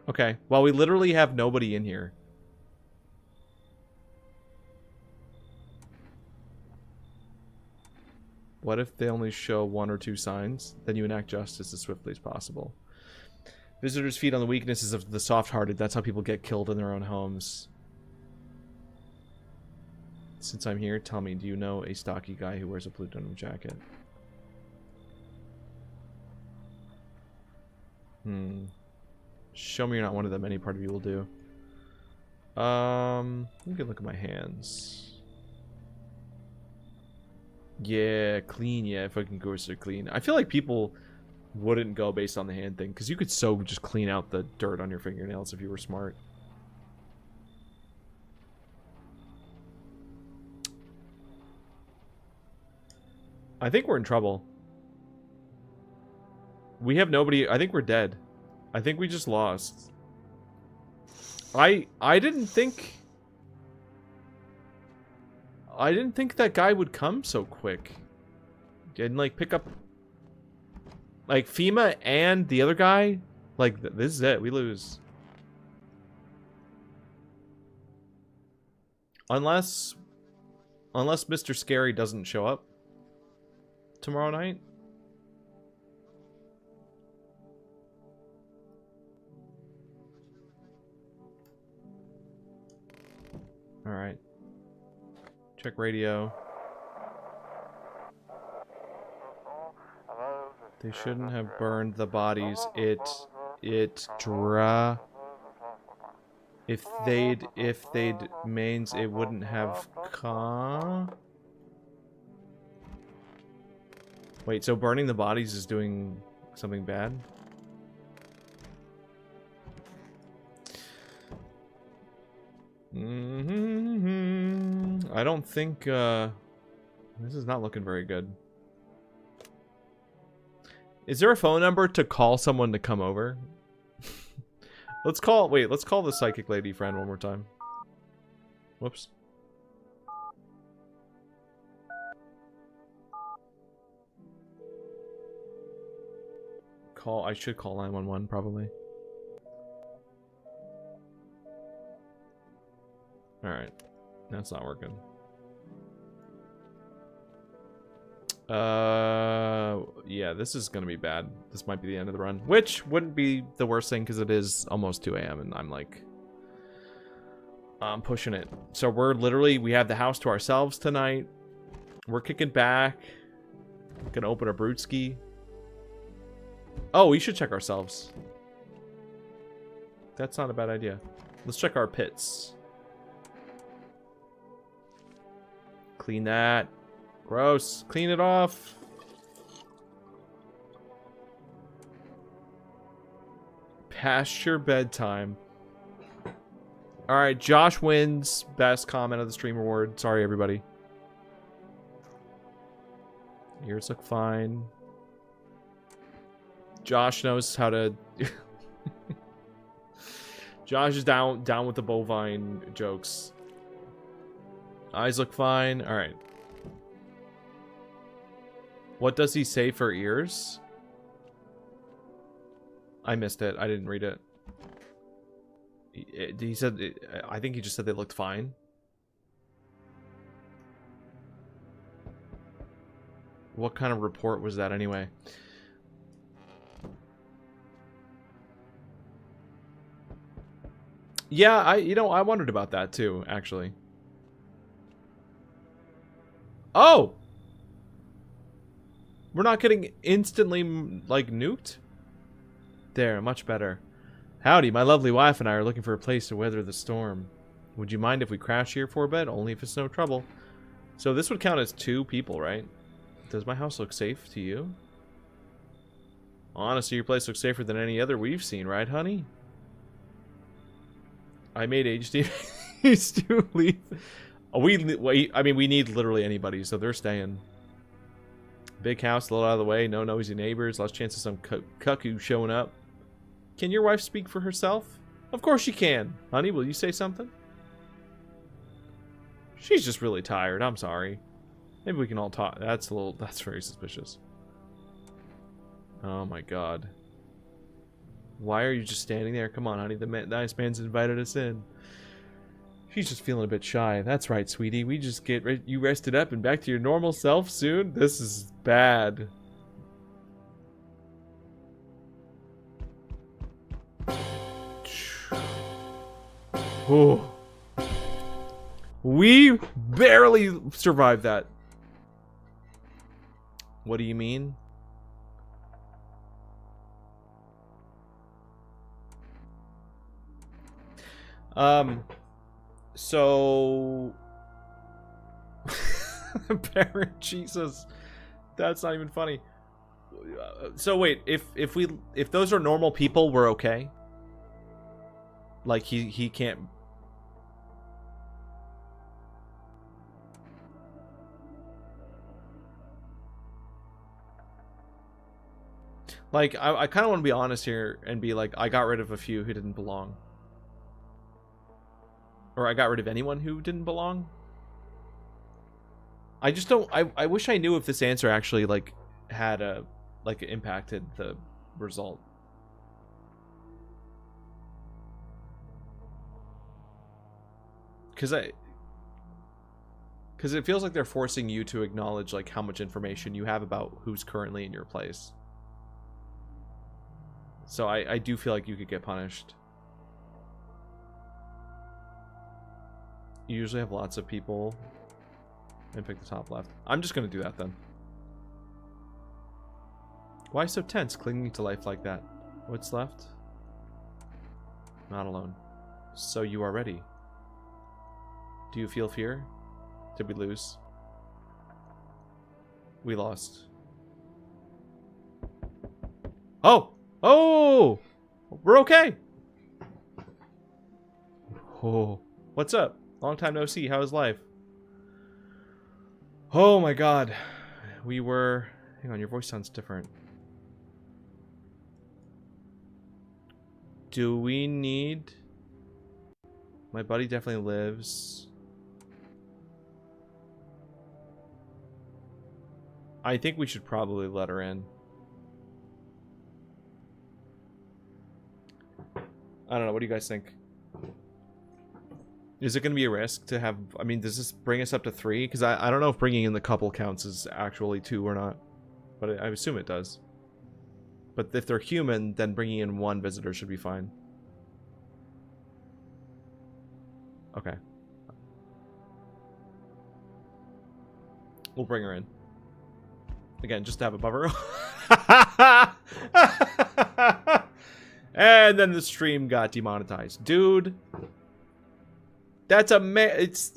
Okay, well, we literally have nobody in here. What if they only show 1 or 2 signs? Then you enact justice as swiftly as possible. Visitors feed on the weaknesses of the soft-hearted. That's how people get killed in their own homes. Since I'm here, tell me, do you know a stocky guy who wears a blue denim jacket? Show me you're not one of them. Any part of you will do. You can look at my hands. Yeah, clean. Yeah, fucking gross are clean. I feel like people wouldn't go based on the hand thing, because you could so just clean out the dirt on your fingernails if you were smart. I think we're in trouble. We have nobody. I think we're dead. I think we just lost. I didn't think that guy would come so quick. Didn't like pick up like FEMA and the other guy. Like this is it. We lose. Unless Mr. Scary doesn't show up tomorrow night. All right. Check radio. They shouldn't have burned the bodies. If they'd mains, it wouldn't have Wait, so burning the bodies is doing something bad? I don't think, this is not looking very good. Is there a phone number to call someone to come over? Let's call the psychic lady friend one more time. Whoops. I should call 911 probably. Alright. That's not working. Yeah, this is gonna be bad. This might be the end of the run, which wouldn't be the worst thing because it is almost 2 a.m. and I'm pushing it. So we have the house to ourselves tonight. We're kicking back. Gonna open a brewski. Oh, we should check ourselves. That's not a bad idea. Let's check our pits. Clean that. Gross. Clean it off. Past your bedtime. Alright, Josh wins. Best comment of the stream award. Sorry, everybody. Ears look fine. Josh knows how to... Josh is down with the bovine jokes. Eyes look fine. Alright. What does he say for ears? I missed it. I didn't read it. He said... I think he just said they looked fine. What kind of report was that anyway? Yeah, I wondered about that too, actually. Oh! We're not getting instantly, like, nuked? There, much better. Howdy, my lovely wife and I are looking for a place to weather the storm. Would you mind if we crash here for a bit? Only if it's no trouble. So this would count as 2 people, right? Does my house look safe to you? Honestly, your place looks safer than any other we've seen, right, honey? I made HD to leave. I mean, we need literally anybody, so they're staying. Big house, a little out of the way, no nosy neighbors, less chance of some cuckoo showing up. Can your wife speak for herself? Of course she can. Honey, will you say something? She's just really tired, I'm sorry. Maybe we can all talk. That's very suspicious. Oh my god. Why are you just standing there? Come on, honey. The nice man's invited us in. She's just feeling a bit shy. That's right, sweetie. We just get you rested up and back to your normal self soon. This is bad. Oh. We barely survived that. What do you mean? So parent Jesus, that's not even funny. So wait, if those are normal people, we're okay. Like he can't. Like I kind of want to be honest here and be like, I got rid of a few who didn't belong. Or I got rid of anyone who didn't belong. I just don't. I wish I knew if this answer actually like had a impacted the result. Because it feels like they're forcing you to acknowledge like how much information you have about who's currently in your place. So I do feel like you could get punished. You usually have lots of people. And pick the top left. I'm just gonna do that then. Why so tense, clinging to life like that? What's left? Not alone. So you are ready. Do you feel fear? Did we lose? We lost. Oh! Oh! We're okay! Oh. What's up? Long time no see. How's life? Oh my god. We were... Hang on, your voice sounds different. Do we need... My buddy definitely lives. I think we should probably let her in. I don't know. What do you guys think? Is it going to be a risk to have... I mean, does this bring us up to 3? Because I don't know if bringing in the couple counts is actually 2 or not. But I assume it does. But if they're human, then bringing in 1 visitor should be fine. Okay. We'll bring her in. Again, just to have a buffer. And then the stream got demonetized. Dude. That's a it's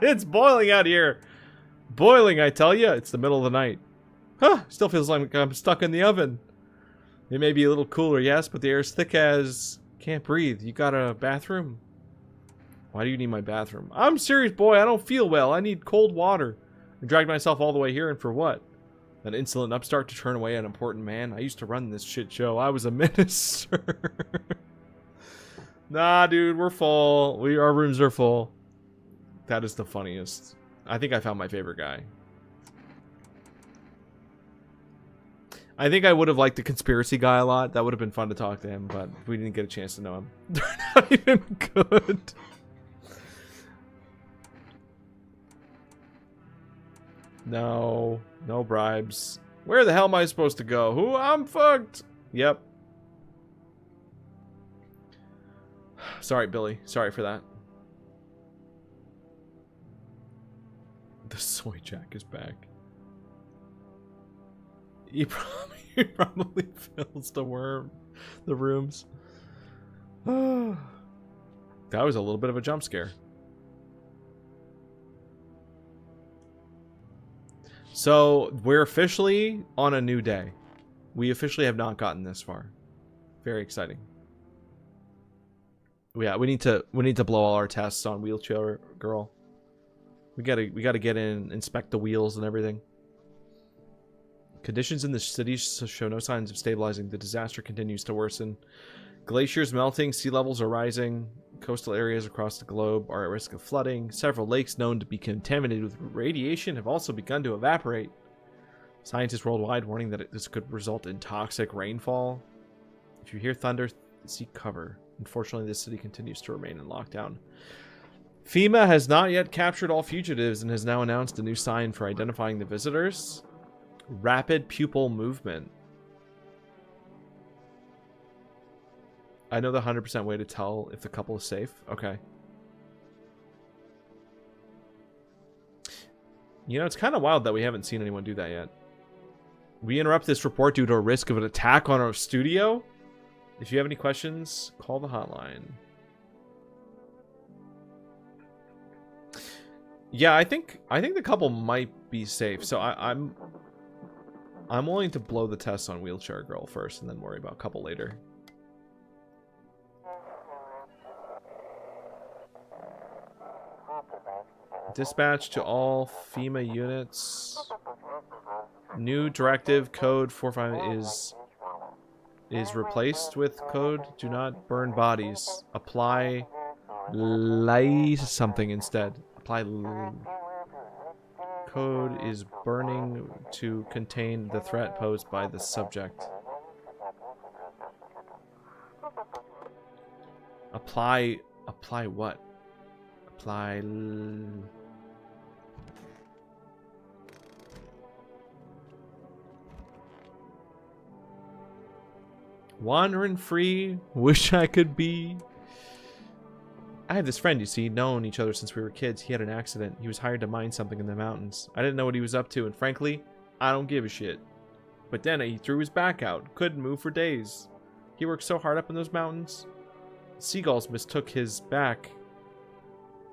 it's boiling out here. Boiling, I tell you. It's the middle of the night. Huh, still feels like I'm stuck in the oven. It may be a little cooler, yes, but the air's thick as... Can't breathe. You got a bathroom? Why do you need my bathroom? I'm serious, boy. I don't feel well. I need cold water. I dragged myself all the way here, and for what? An insolent upstart to turn away an important man? I used to run this shit show. I was a minister. Nah, dude, we're full. Our rooms are full. That is the funniest. I think I found my favorite guy. I think I would have liked the conspiracy guy a lot. That would have been fun to talk to him, but we didn't get a chance to know him. They're not even good. No. No bribes. Where the hell am I supposed to go? Who? I'm fucked. Yep. Sorry, Billy. Sorry for that. The soy jack is back. He probably fills the rooms. That was a little bit of a jump scare. So we're officially on a new day. We officially have not gotten this far. Very exciting. Yeah, we need to blow all our tests on Wheelchair Girl. We gotta get in, inspect the wheels and everything. Conditions in the city show no signs of stabilizing. The disaster continues to worsen. Glaciers melting, sea levels are rising. Coastal areas across the globe are at risk of flooding. Several lakes known to be contaminated with radiation have also begun to evaporate. Scientists worldwide warning that this could result in toxic rainfall. If you hear thunder, seek cover. Unfortunately, this city continues to remain in lockdown. FEMA has not yet captured all fugitives and has now announced a new sign for identifying the visitors. Rapid pupil movement. I know the 100% way to tell if the couple is safe. Okay. You know, it's kind of wild that we haven't seen anyone do that yet. We interrupt this report due to a risk of an attack on our studio. If you have any questions, call the hotline. Yeah, I think the couple might be safe. So I'm willing to blow the test on Wheelchair Girl first and then worry about couple later. Dispatch to all FEMA units. New directive code 45 is replaced with code do not burn bodies. Apply something instead. Apply code is burning to contain the threat posed by the subject. Apply what? Apply wandering free, wish I could be. I have this friend, you see, known each other since we were kids. He had an accident. He was hired to mine something in the mountains. I didn't know what he was up to, and frankly, I don't give a shit. But then he threw his back out. Couldn't move for days. He worked so hard up in those mountains. Seagulls mistook his back.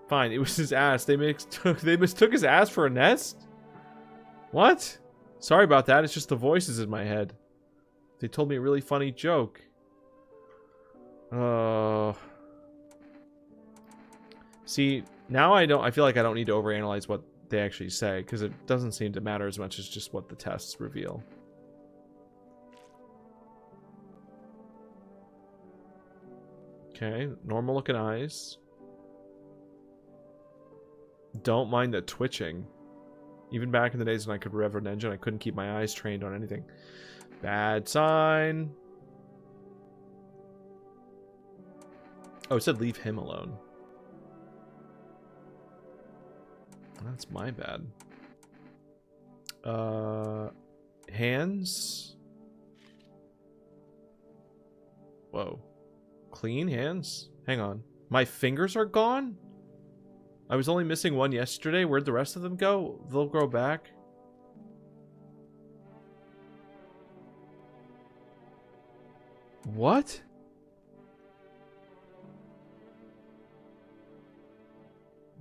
Fine, it was his ass. They mistook his ass for a nest? What? Sorry about that. It's just the voices in my head. They told me a really funny joke. See, now I feel like I don't need to overanalyze what they actually say, because it doesn't seem to matter as much as just what the tests reveal. Okay, normal looking eyes. Don't mind the twitching. Even back in the days when I could rev an engine, I couldn't keep my eyes trained on anything. Bad sign. Oh, it said leave him alone. That's my bad. Hands. Whoa. Clean hands? Hang on. My fingers are gone? I was only missing one yesterday. Where'd the rest of them go? They'll grow back. What?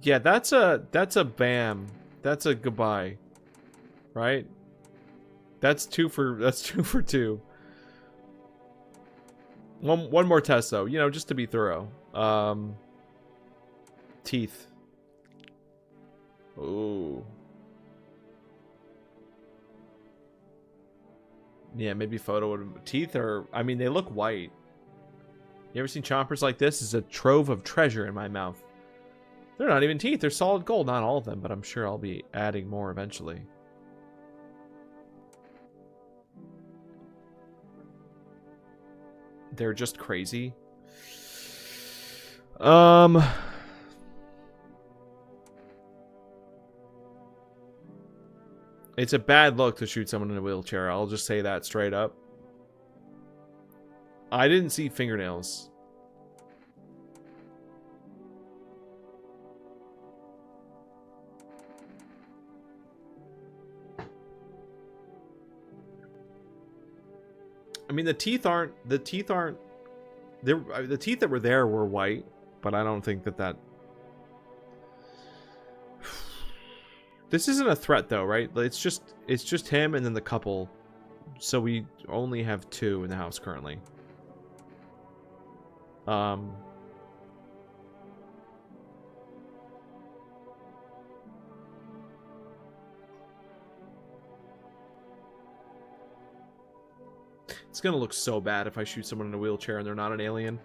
Yeah, that's a bam. That's a goodbye. Right? That's two for two. One more test though, you know, just to be thorough. Teeth. Ooh. Yeah, maybe photo would. Teeth are, I mean, they look white. You ever seen chompers like this? Is a trove of treasure in my mouth. They're not even teeth, they're solid gold. Not all of them, but I'm sure I'll be adding more eventually. They're just crazy. It's a bad look to shoot someone in a wheelchair. I'll just say that straight up. I didn't see fingernails. I mean, the teeth aren't the teeth that were there were white, but I don't think that this isn't a threat though, right? It's just him and then the couple. So we only have two in the house currently. It's gonna look so bad if I shoot someone in a wheelchair and they're not an alien.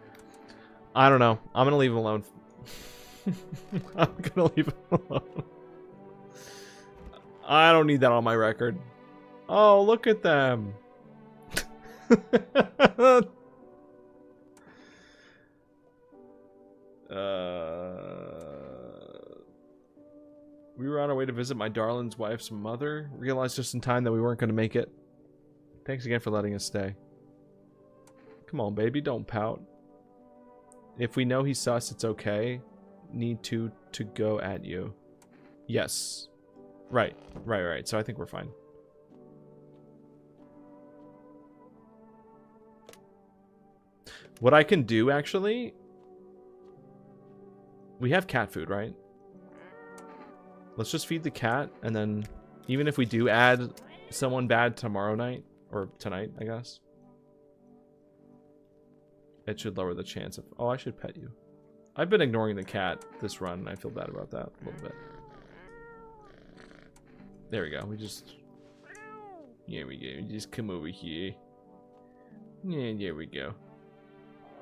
I don't know. I'm gonna leave him alone. I'm gonna leave him alone. I don't need that on my record. Oh, look at them. We were on our way to visit my darling's wife's mother. Realized just in time that we weren't going to make it. Thanks again for letting us stay. Come on, baby, don't pout. If we know he's sus, it's okay. Need to go at you. Yes. Right. So I think we're fine. What I can do, actually... We have cat food, right? Let's just feed the cat, and then... Even if we do add someone bad tomorrow night, or tonight, I guess. It should lower the chance of... Oh, I should pet you. I've been ignoring the cat this run, and I feel bad about that a little bit. There we go. We just... There we go. Just come over here. Yeah, there we go.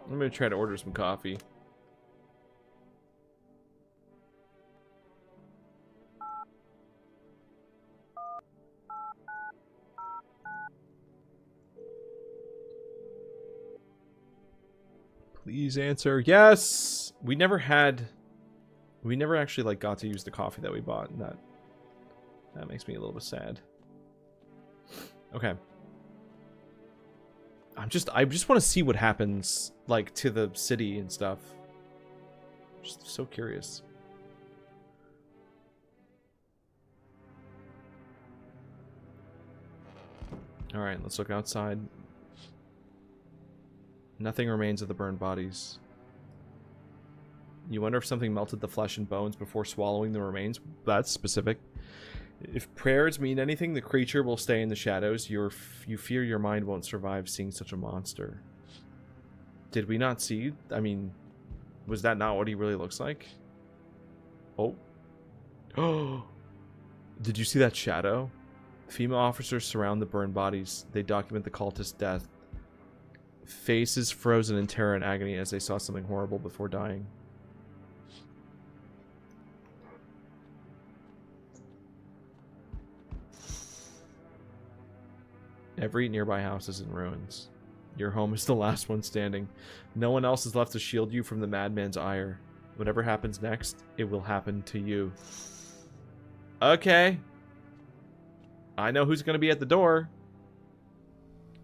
I'm gonna try to order some coffee. Please answer. Yes! We never actually like got to use the coffee that we bought, and that makes me a little bit sad. Okay. I just want to see what happens, like, to the city and stuff. Just so curious. Alright, let's look outside. Nothing remains of the burned bodies. You wonder if something melted the flesh and bones before swallowing the remains? That's specific. If prayers mean anything, the creature will stay in the shadows. You fear your mind won't survive seeing such a monster. Did we not see? I mean, was that not what he really looks like? Oh. Oh. Did you see that shadow? Female officers surround the burned bodies. They document the cultist's death. Faces frozen in terror and agony as they saw something horrible before dying. Every nearby house is in ruins. Your home is the last one standing. No one else is left to shield you from the madman's ire. Whatever happens next, it will happen to you. Okay. I know who's going to be at the door.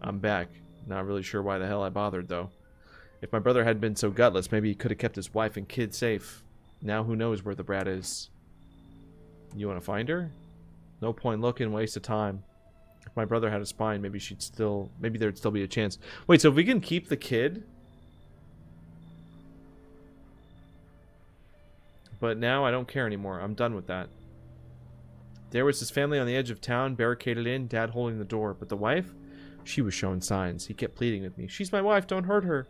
I'm back. Not really sure why the hell I bothered, though. If my brother hadn't been so gutless, maybe he could have kept his wife and kid safe. Now who knows where the brat is. You want to find her? No point looking, waste of time. If my brother had a spine, maybe there'd still be a chance. Wait, so if we can keep the kid? But now I don't care anymore. I'm done with that. There was his family on the edge of town, barricaded in, Dad holding the door. But the wife? She was showing signs. He kept pleading with me. She's my wife, don't hurt her.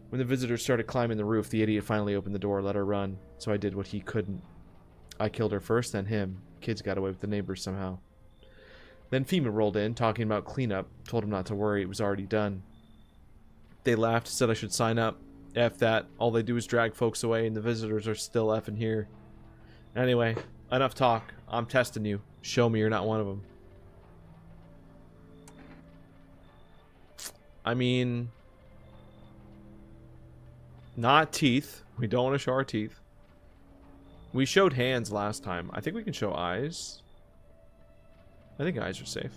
When the visitors started climbing the roof, the idiot finally opened the door, let her run. So I did what he couldn't. I killed her first, then him. Kids got away with the neighbors somehow. Then FEMA rolled in, talking about cleanup. Told him not to worry, it was already done. They laughed, said I should sign up. F that. All they do is drag folks away, and the visitors are still effing here. Anyway, enough talk. I'm testing you. Show me you're not one of them. I mean... not teeth. We don't want to show our teeth. We showed hands last time. I think we can show eyes. I think eyes are safe.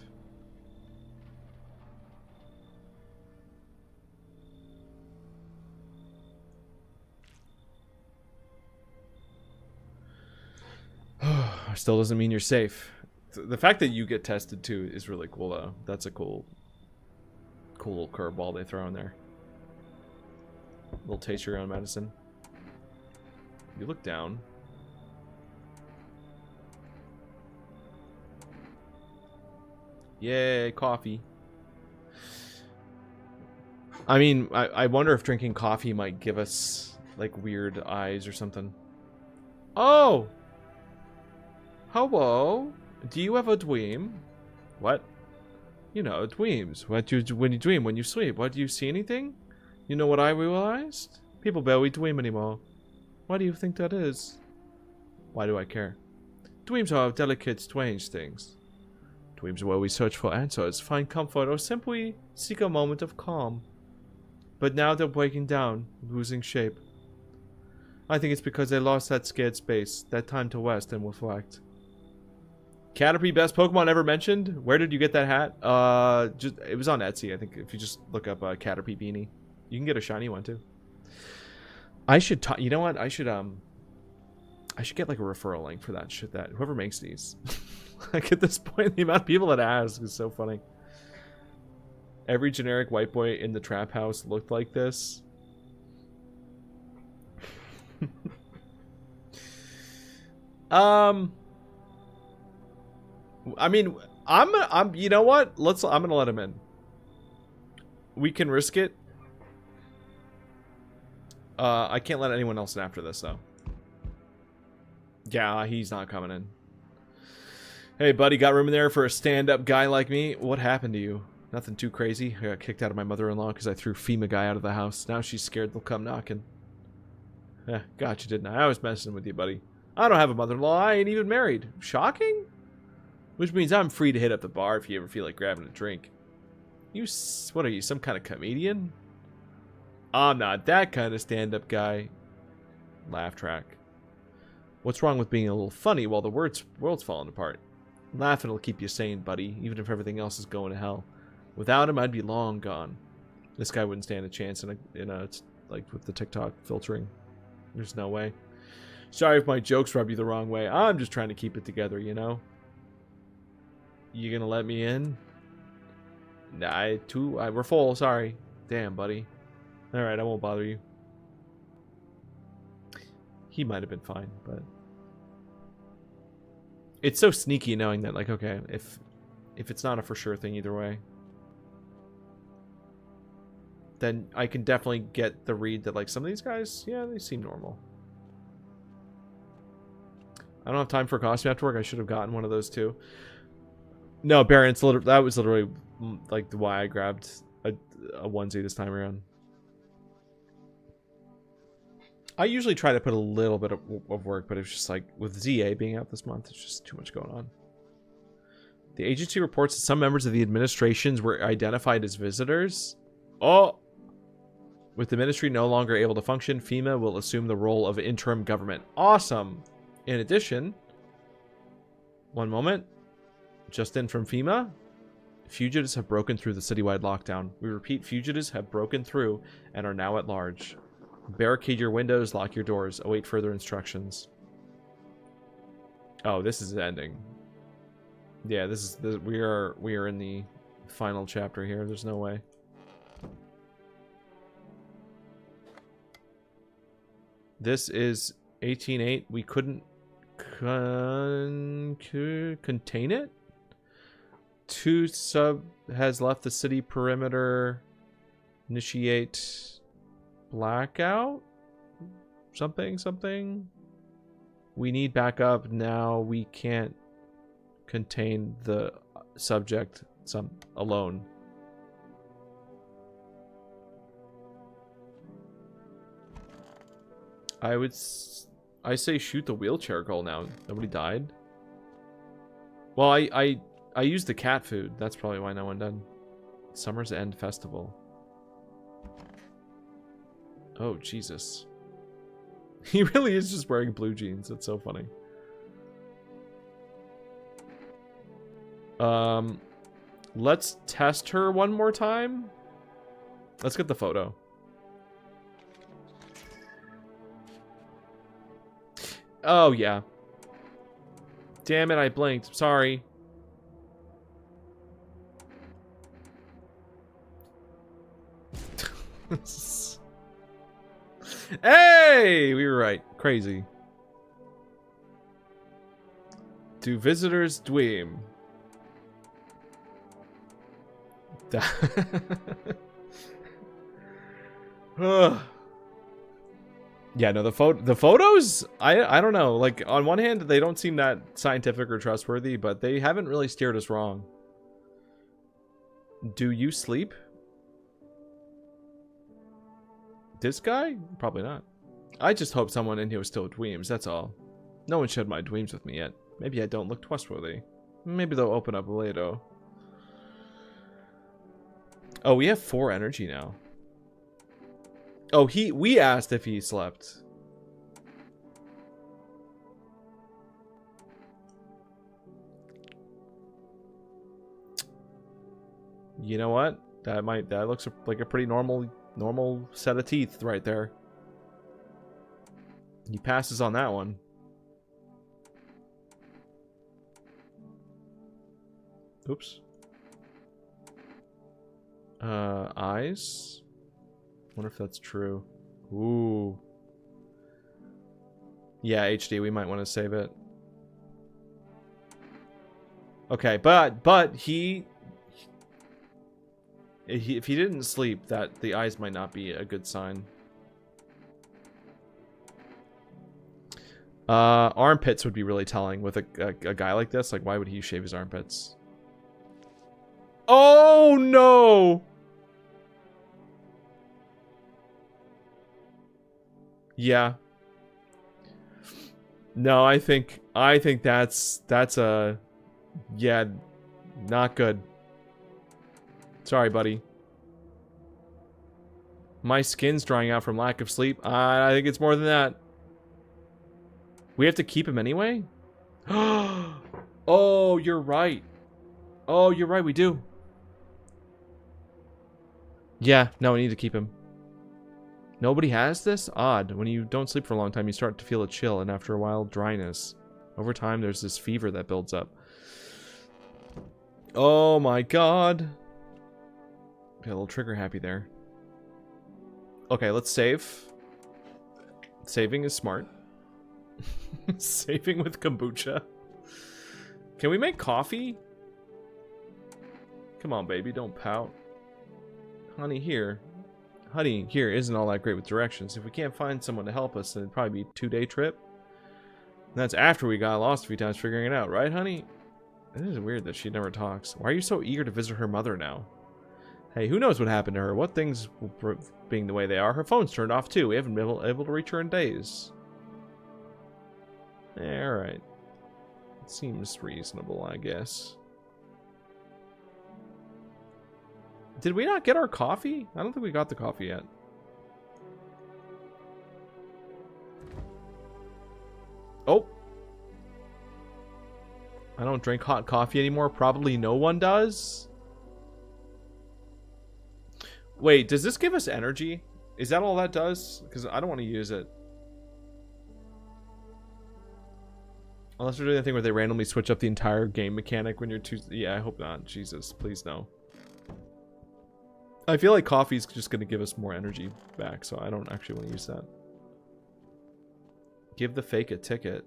Still doesn't mean you're safe. The fact that you get tested too is really cool, though. That's a cool little curveball they throw in there. Little taste your own medicine. You look down. Yay, coffee. I mean, I wonder if drinking coffee might give us, like, weird eyes or something. Oh! Hello? Do you have a dream? What? You know, dreams. When you dream, when you sleep. What, do you see anything? You know what I realized? People barely dream anymore. Why do you think that is? Why do I care? Dreams are delicate, strange things. Dreams are where we search for answers, find comfort, or simply seek a moment of calm. But now they're breaking down, losing shape. I think it's because they lost that scared space, that time to rest and reflect. Caterpie, best Pokemon ever mentioned? Where did you get that hat? It was on Etsy, I think. If you just look up Caterpie beanie, you can get a shiny one too. I should you know what? I should get like a referral link for that shit. That whoever makes these. Like at this point, the amount of people that ask is so funny. Every generic white boy in the trap house looked like this. I mean, you know what? I'm gonna let him in. We can risk it. I can't let anyone else in after this, though. Yeah, he's not coming in. Hey, buddy, got room in there for a stand-up guy like me? What happened to you? Nothing too crazy. I got kicked out of my mother-in-law because I threw FEMA guy out of the house. Now she's scared they'll come knocking. Gotcha, didn't I? I was messing with you, buddy. I don't have a mother-in-law. I ain't even married. Shocking? Which means I'm free to hit up the bar if you ever feel like grabbing a drink. What are you, some kind of comedian? I'm not that kind of stand-up guy. Laugh track. What's wrong with being a little funny while the world's falling apart? Laughing will keep you sane, buddy, even if everything else is going to hell. Without him, I'd be long gone. This guy wouldn't stand a chance in a like with the TikTok filtering. There's no way. Sorry if my jokes rub you the wrong way. I'm just trying to keep it together, you know? You gonna let me in? We're full. Sorry. Damn, buddy. All right, I won't bother you. He might have been fine, but it's so sneaky knowing that, like, okay, if it's not a for sure thing either way, then I can definitely get the read that, like, some of these guys, yeah, they seem normal. I don't have time for a costume after work. I should have gotten one of those too. No, Baron, that was literally like why I grabbed a onesie this time around. I usually try to put a little bit of work, but it's just like with ZA being out this month, it's just too much going on. The agency reports that some members of the administrations were identified as visitors. Oh! With the ministry no longer able to function, FEMA will assume the role of interim government. Awesome! In addition, one moment, just in from FEMA, fugitives have broken through the citywide lockdown. We repeat, fugitives have broken through and are now at large. Barricade your windows, lock your doors, await further instructions. Oh, this is ending. Yeah, this is we are in the final chapter here. There's no way. This is 18.8. We couldn't contain it. 2 sub has left the city perimeter. Initiate blackout. Something. We need backup now. We can't contain the subject alone. I say shoot the wheelchair girl now. Nobody died. Well, I used the cat food. That's probably why no one died. Summer's End Festival. Oh, Jesus. He really is just wearing blue jeans. It's so funny. Let's test her one more time. Let's get the photo. Oh, yeah. Damn it, I blinked. Sorry. Hey! We were right. Crazy. Do visitors dream? Yeah, no, the photos, I don't know. Like, on one hand, they don't seem that scientific or trustworthy, but they haven't really steered us wrong. Do you sleep? This guy? Probably not. I just hope someone in here was still dweems, that's all. No one shared my dweems with me yet. Maybe I don't look trustworthy. Maybe they'll open up later. Oh, we have 4 energy now. Oh, we asked if he slept. You know what? That looks like a pretty normal set of teeth right there. He passes on that one. Oops. Eyes? Wonder if that's true. Ooh. Yeah, HD, we might want to save it. Okay, but if he didn't sleep, that the eyes might not be a good sign. Armpits would be really telling with a guy like this. Like, why would he shave his armpits? Oh no! Yeah. No, I think that's a, yeah, not good. Sorry, buddy. My skin's drying out from lack of sleep. I think it's more than that. We have to keep him anyway? Oh, you're right. Oh, you're right, we do. Yeah, no, we need to keep him. Nobody has this? Odd. When you don't sleep for a long time, you start to feel a chill, and after a while, dryness. Over time, there's this fever that builds up. Oh my god. Got a little trigger happy there. Okay, let's save. Saving is smart. Saving with kombucha. Can we make coffee? Come on, baby, don't pout. Honey here isn't all that great with directions. If we can't find someone to help us, then it'd probably be a 2-day trip. And that's after we got lost a few times figuring it out, right, honey? It is weird that she never talks. Why are you so eager to visit her mother now? Hey, who knows what happened to her? What things being the way they are? Her phone's turned off too. We haven't been able to reach her in days. Alright. Seems reasonable, I guess. Did we not get our coffee? I don't think we got the coffee yet. Oh! I don't drink hot coffee anymore. Probably no one does. Wait, does this give us energy? Is that all that does? Because I don't want to use it. Unless they're doing the thing where they randomly switch up the entire game mechanic when you're too... Yeah, I hope not. Jesus, please no. I feel like coffee's just going to give us more energy back, so I don't actually want to use that. Give the fake a ticket.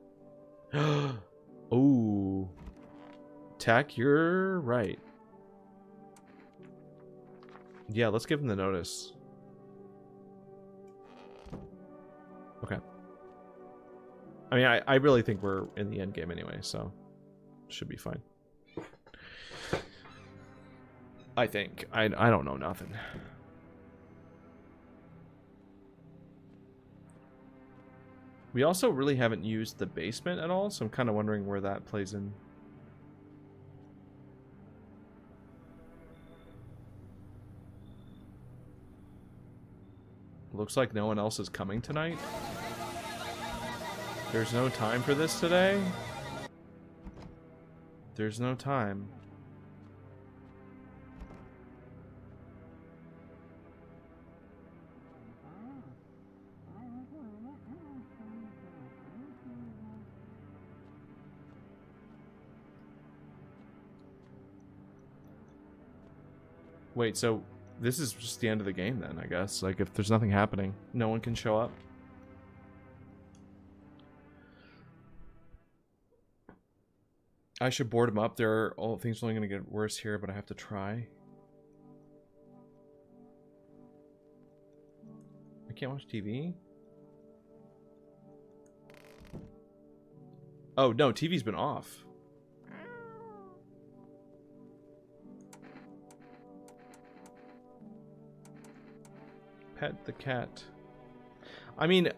Ooh. Tech, you're right. Yeah, let's give him the notice. Okay. I mean, I really think we're in the end game anyway, so should be fine. I think. I don't know nothing. We also really haven't used the basement at all, so I'm kind of wondering where that plays in. Looks like no one else is coming tonight. There's no time for this today. There's no time. Wait, so this is just the end of the game then, I guess. Like, if there's nothing happening, no one can show up. I should board him up. Things are only going to get worse here, but I have to try. I can't watch TV? Oh, no, TV's been off. Pet the cat. I mean,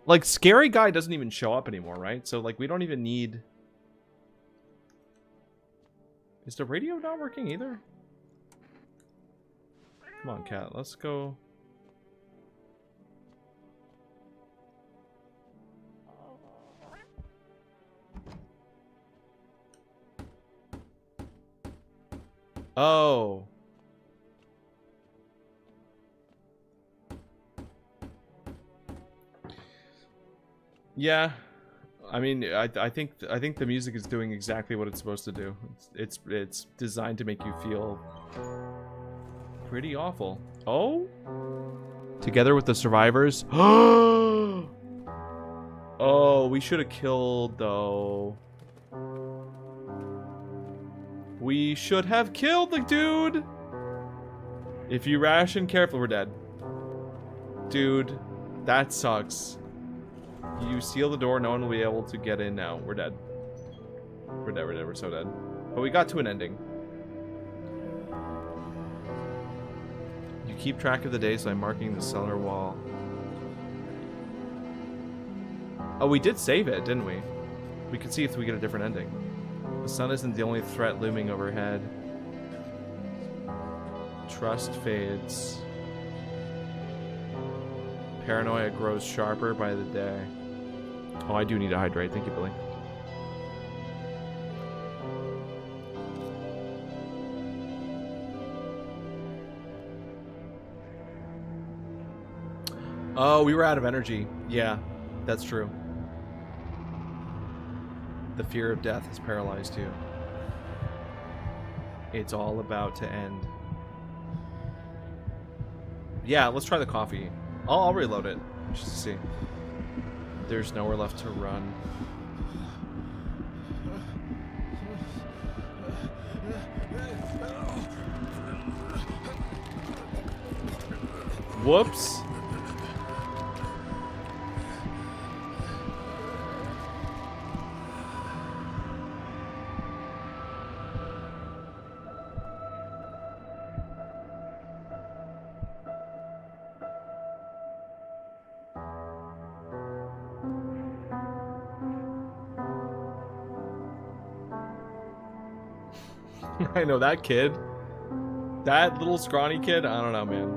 like, Scary Guy doesn't even show up anymore, right? So, like, we don't even need... Is the radio not working either? Come on, cat. Let's go. Oh. Yeah. I mean, I think the music is doing exactly what it's supposed to do. It's designed to make you feel pretty awful. Oh? Together with the survivors. Oh, we should have killed though. We should have killed the dude. If you ration careful, we're dead. Dude, that sucks. You seal the door, no one will be able to get in now. We're dead. We're dead, we're so dead. But we got to an ending. You keep track of the days by marking the cellar wall. Oh, we did save it, didn't we? We could see if we get a different ending. The sun isn't the only threat looming overhead. Trust fades. Paranoia grows sharper by the day. Oh, I do need to hydrate. Thank you, Billy. Oh, we were out of energy. Yeah, that's true. The fear of death has paralyzed you. It's all about to end. Yeah, let's try the coffee. I'll reload it just to see. There's nowhere left to run. Whoops. I know that kid. That little scrawny kid, I don't know, man.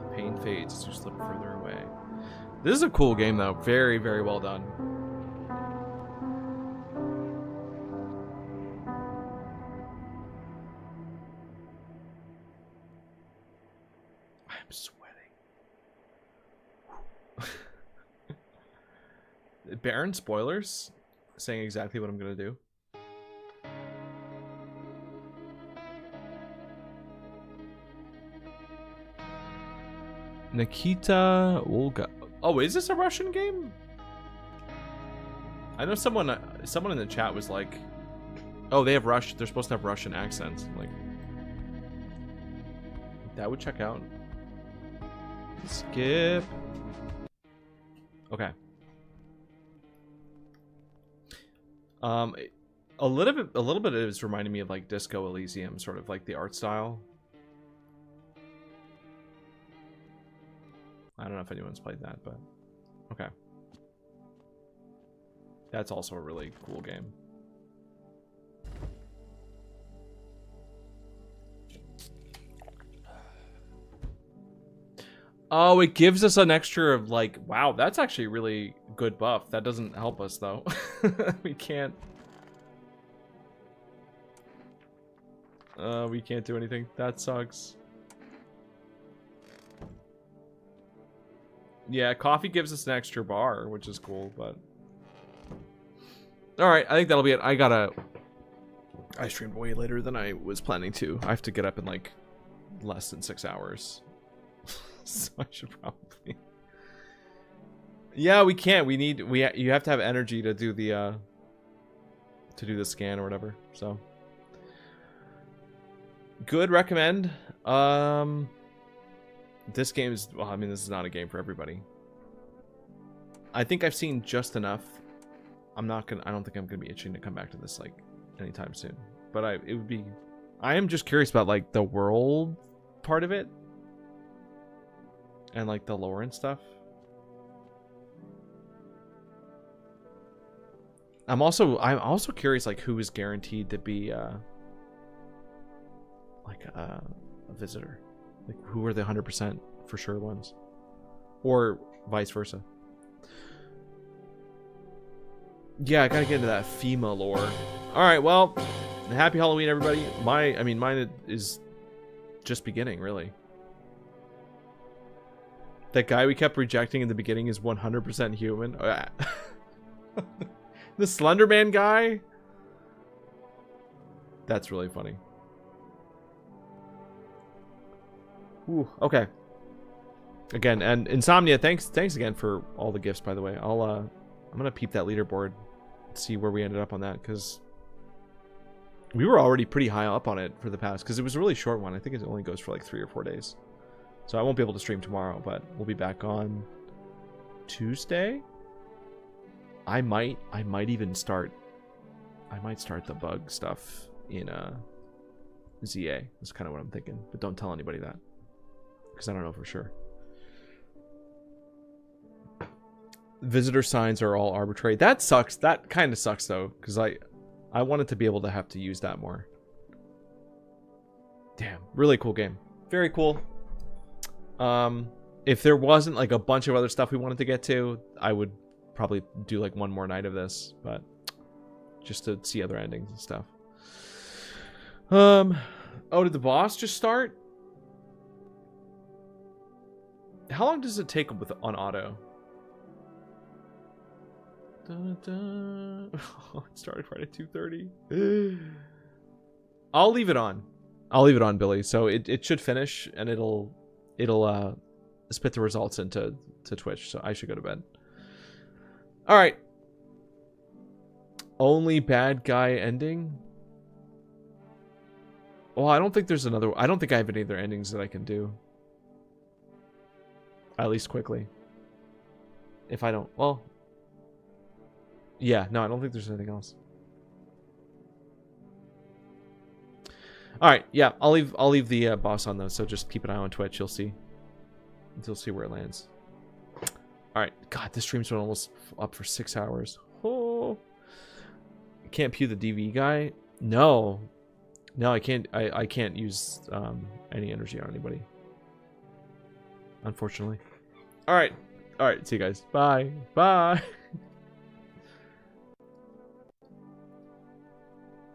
The pain fades as you slip further away. This is a cool game, though. Very, very well done. I'm sweating. Baron spoilers, saying exactly what I'm gonna do. Nikita Olga. Oh, is this a Russian game? I know someone in the chat was like, "Oh, they have Russian. They're supposed to have Russian accents." I'm like, that would check out. Skip. Okay. A little bit is reminding me of like Disco Elysium, sort of like the art style. I don't know if anyone's played that, but okay. That's also a really cool game. Oh, it gives us an extra of like, wow, that's actually a really good buff. That doesn't help us though. We can't do anything. That sucks. Yeah, coffee gives us an extra bar, which is cool, but all right, I think that'll be it. I streamed way later than I was planning to. I have to get up in like less than 6 hours. So I should probably. Yeah, we can't. You have to have energy to do the scan or whatever. So good, recommend. This game is, well, I mean, this is not a game for everybody. I think I've seen just enough. I don't think I'm gonna be itching to come back to this like anytime soon. But I am just curious about like the world part of it. And like the lore and stuff. I'm also curious like who is guaranteed to be like a visitor. Like who are the 100% for sure ones, or vice versa. Yeah, I gotta get into that FEMA lore. All right, well, happy Halloween, everybody. Mine is just beginning, really. That guy we kept rejecting in the beginning is 100% human. The Slender Man guy? That's really funny. Ooh, okay. Again, and Insomnia, thanks again for all the gifts, by the way. I'm gonna peep that leaderboard, see where we ended up on that, because we were already pretty high up on it for the past, because it was a really short one. I think it only goes for like 3 or 4 days. So I won't be able to stream tomorrow, but we'll be back on Tuesday. I might even start. I might start the bug stuff in ZA. That's kind of what I'm thinking, but don't tell anybody that, because I don't know for sure. Visitor signs are all arbitrary. That sucks. That kind of sucks though, because I wanted to be able to have to use that more. Damn, really cool game. Very cool. If there wasn't like a bunch of other stuff we wanted to get to, I would probably do like one more night of this, but just to see other endings and stuff. Oh, did the boss just start? How long does it take on auto? Oh, it started right at 2:30. I'll leave it on. I'll leave it on, Billy. So it should finish, and it'll spit the results into Twitch. So I should go to bed. All right. Only bad guy ending. Well, I don't think there's another. I don't think I have any other endings that I can do. At least quickly. If I don't, well, yeah, no, I don't think there's anything else. All right, yeah, I'll leave the boss on though. So just keep an eye on Twitch. You'll see where it lands. All right, God, this stream's been almost up for 6 hours. Oh, can't pew the DV guy. No, I can't. I can't use any energy on anybody. Unfortunately. All right. See you guys. Bye.